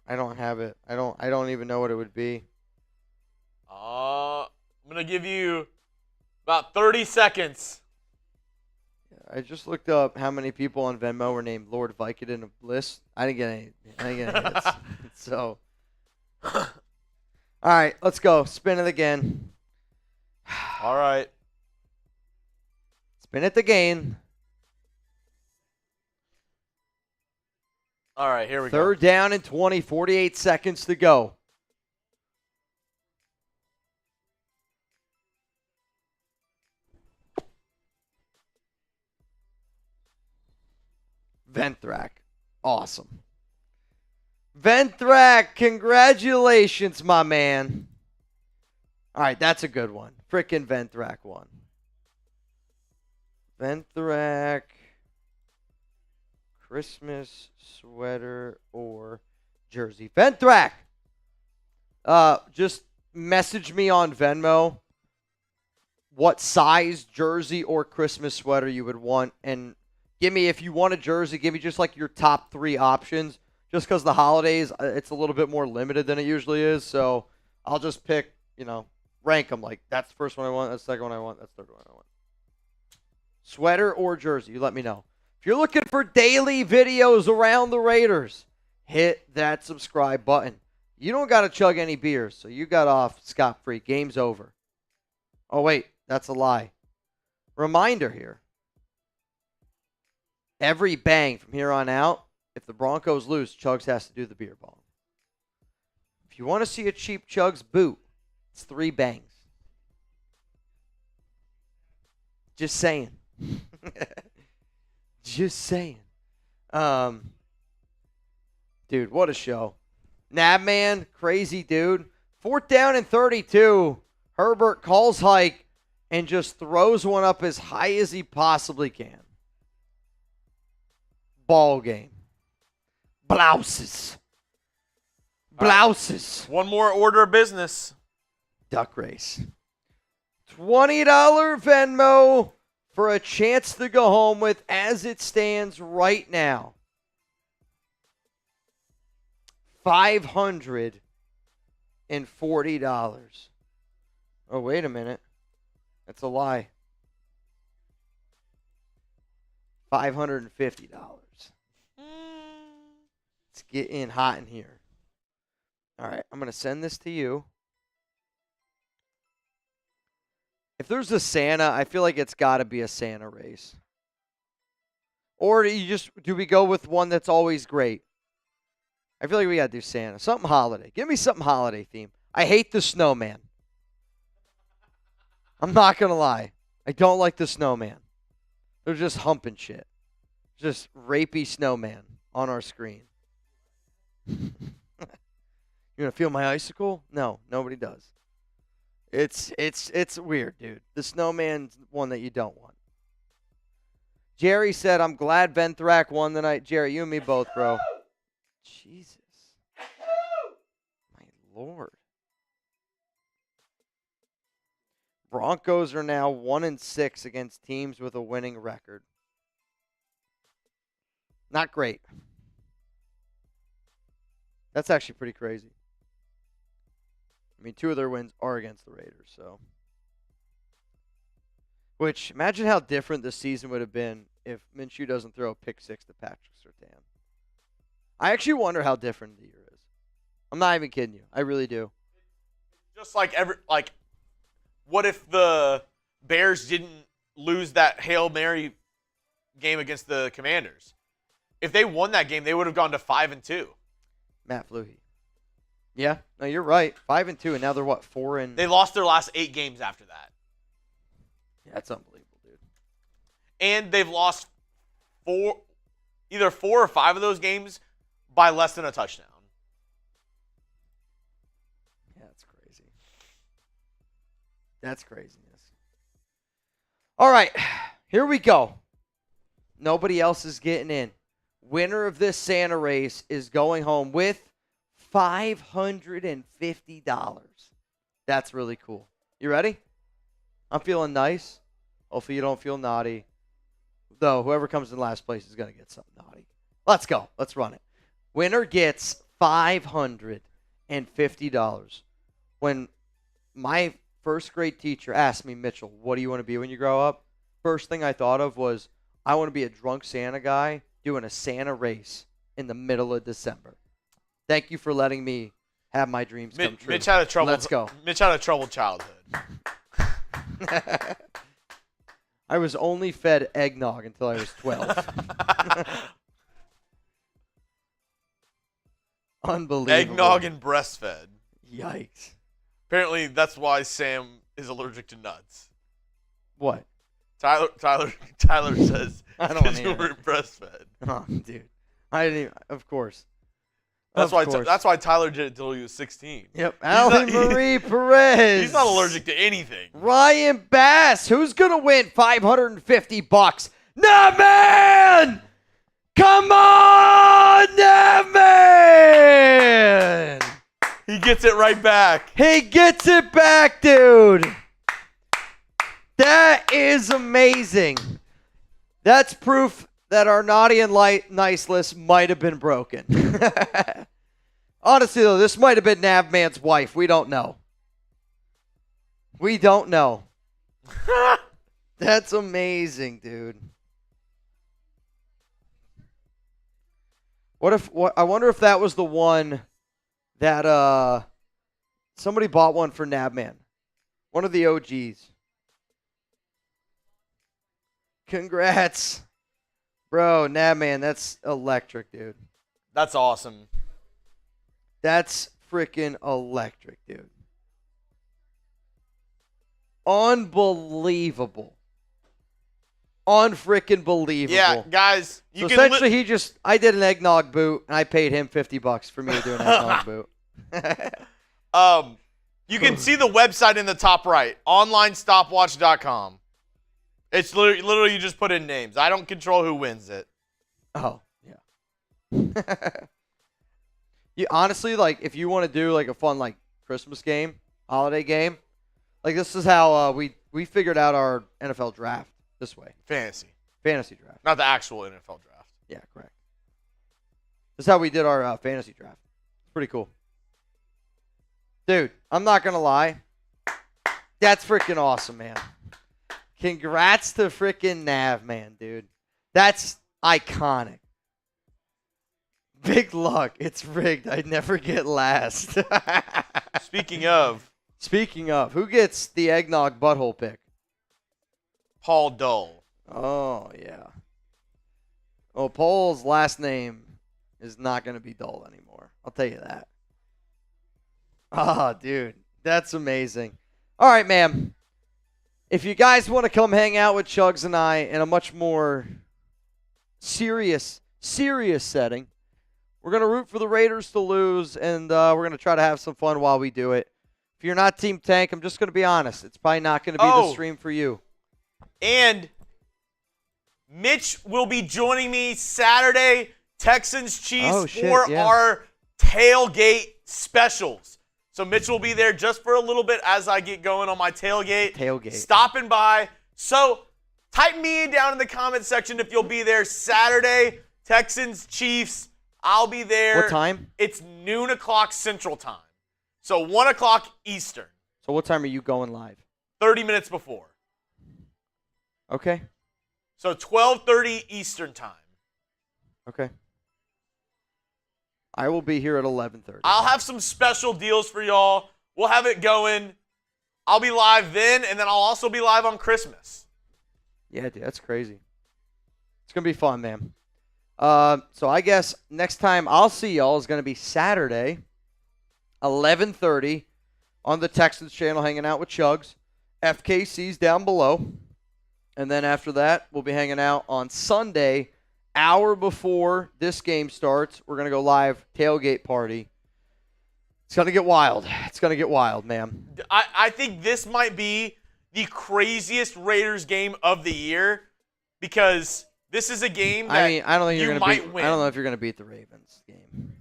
I don't have it. I don't even know what it would be. I'm going to give you about 30 seconds. I just looked up how many people on Venmo were named Lord Vicodin of Bliss. I didn't get any hits. So, all right, let's go. Spin it again. All right. Spin it again. All right, here we go. Third down and 20, 48 seconds to go. Venthrak. Awesome. Venthrak, congratulations, my man. All right, that's a good one. Frickin' Venthrak one. Venthrak, Christmas sweater or jersey. Venthrak, just message me on Venmo what size jersey or Christmas sweater you would want, and give me, if you want a jersey, give me just like your top 3 options. Just because the holidays, it's a little bit more limited than it usually is. So I'll just pick, rank them. Like, that's the first one I want, that's the second one I want, that's the third one I want. Sweater or jersey, you let me know. If you're looking for daily videos around the Raiders, hit that subscribe button. You don't got to chug any beers, so you got off scot-free. Game's over. Oh, wait, that's a lie. Reminder here. Every bang from here on out, if the Broncos lose, Chuggs has to do the beer bong. If you want to see a cheap Chuggs boot, it's 3 bangs. Just saying. Just saying. Dude, what a show. Nabman, crazy dude. 4th down and 32. Herbert calls hike and just throws one up as high as he possibly can. Ball game. Blouses. Blouses. One more order of business. Duck race. $20 Venmo for a chance to go home with, as it stands right now, $540. Oh, wait a minute. That's a lie. $550. It's getting hot in here. All right, I'm going to send this to you. If there's a Santa, I feel like it's got to be a Santa race. Or do we go with one that's always great? I feel like we got to do Santa. Something holiday. Give me something holiday theme. I hate the snowman. I'm not going to lie. I don't like the snowman. They're just humping shit. Just rapey snowman on our screen. You going to feel my icicle? No, nobody does. It's weird, dude. The snowman's one that you don't want. Jerry said, I'm glad Venthrak won tonight. Jerry, you and me both, bro. Jesus. My Lord. Broncos are now 1-6 against teams with a winning record. Not great. That's actually pretty crazy. I mean, 2 of their wins are against the Raiders, so. Which, imagine how different the season would have been if Minshew doesn't throw a pick 6 to Patrick Surtain. I actually wonder how different the year is. I'm not even kidding you. I really do. Just like what if the Bears didn't lose that Hail Mary game against the Commanders? If they won that game, they would have gone to 5-2. Matt Fluhey. Yeah, no, you're right. 5-2, and now they're what, 4 and. They lost their last 8 games after that. Yeah, that's unbelievable, dude. And they've lost either 4 or 5 of those games by less than a touchdown. Yeah, that's crazy. That's craziness. All right, here we go. Nobody else is getting in. Winner of this Santa race is going home with $550. That's really cool. You ready? I'm feeling nice. Hopefully you don't feel naughty. Though whoever comes in last place is going to get something naughty. Let's go. Let's run it. Winner gets $550. When my first grade teacher asked me, Mitchell, what do you want to be when you grow up? First thing I thought of was, I want to be a drunk Santa guy doing a Santa race in the middle of December. Thank you for letting me have my dreams come true. Mitch had a troubled, Let's go. Mitch had a troubled childhood. I was only fed eggnog until I was 12. Unbelievable. Eggnog and breastfed. Yikes. Apparently, that's why Sam is allergic to nuts. What? Tyler says I don't wanna because hear you were breastfed. Oh, dude. I didn't even, of course. That's Of course. why Tyler did it until he was 16. Yep. Allie Marie Perez. He's not allergic to anything. Ryan Bass. Who's going to win $550? Nevin! Come on, Nevin! He gets it right back. He gets it back, dude. That is amazing. That's proof that our naughty and nice list might have been broken. Honestly, though, this might have been Navman's wife. We don't know. We don't know. That's amazing, dude. I wonder if that was the one that somebody bought one for Navman. One of the OGs. Congrats. Bro, Navman, that's electric, dude. That's awesome. That's freaking electric, dude. Unbelievable. Unfreaking believable. Yeah, guys. So essentially, I did an eggnog boot, and I paid him $50 for me to do an eggnog boot. You can see the website in the top right, onlinestopwatch.com. It's literally you just put in names. I don't control who wins it. Oh, yeah. You honestly, like, if you want to do like a fun like Christmas game, holiday game, like this is how we figured out our NFL draft this way. Fantasy Draft. not the actual NFL draft. Yeah, correct. This is how we did our fantasy draft. It's pretty cool. Dude, I'm not going to lie. That's freaking awesome, man. Congrats to freaking Nav, man, dude. That's iconic. Big luck. It's rigged. I'd never get last. Speaking of, who gets the eggnog butthole pick? Paul Dull. Oh, yeah. Oh, Paul's last name is not going to be Dull anymore. I'll tell you that. Oh, dude. That's amazing. All right, man. If you guys want to come hang out with Chuggs and I in a much more serious setting, we're going to root for the Raiders to lose, and we're going to try to have some fun while we do it. If you're not Team Tank, I'm just going to be honest. It's probably not going to be the stream for you. And Mitch will be joining me Saturday, Texans-Chiefs, our tailgate specials. So Mitch will be there just for a little bit as I get going on my tailgate. Stopping by. So type me down in the comment section if you'll be there Saturday, Texans-Chiefs. I'll be there. What time? It's noon o'clock Central Time. So 1 o'clock Eastern. So what time are you going live? 30 minutes before. Okay. So 12:30 Eastern Time. Okay. I will be here at 11:30. I'll have some special deals for y'all. We'll have it going. I'll be live then, and then I'll also be live on Christmas. Yeah, dude, that's crazy. It's going to be fun, man. So I guess next time I'll see y'all is going to be Saturday, 11:30 on the Texans channel hanging out with Chuggs. FKC's down below. And then after that, we'll be hanging out on Sunday, hour before this game starts. We're going to go live tailgate party. It's going to get wild. It's going to get wild, man. I think this might be the craziest Raiders game of the year because this is a game that I don't think you're you going to might beat. win. I don't know if you're going to beat the Ravens game.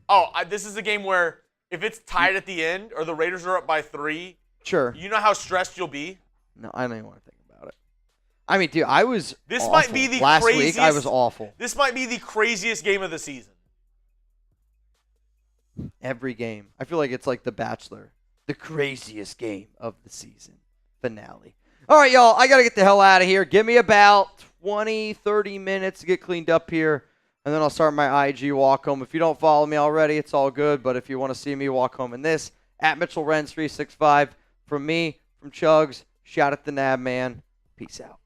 This is a game where if it's tied at the end or the Raiders are up by 3, Sure. you know how stressed you'll be? No, I don't even want to think about it. I mean, dude, I was This awful. might be the Last craziest, week, I was awful. This might be the craziest game of the season. Every game. I feel like it's like The Bachelor. The craziest game of the season. Finale. All right, y'all. I got to get the hell out of here. Give me about 20, 30 minutes to get cleaned up here, and then I'll start my IG walk home. If you don't follow me already, it's all good, but if you want to see me walk home in this, at Mitchell Renz 365. From me, from Chuggs, shout at the Nab, man. Peace out.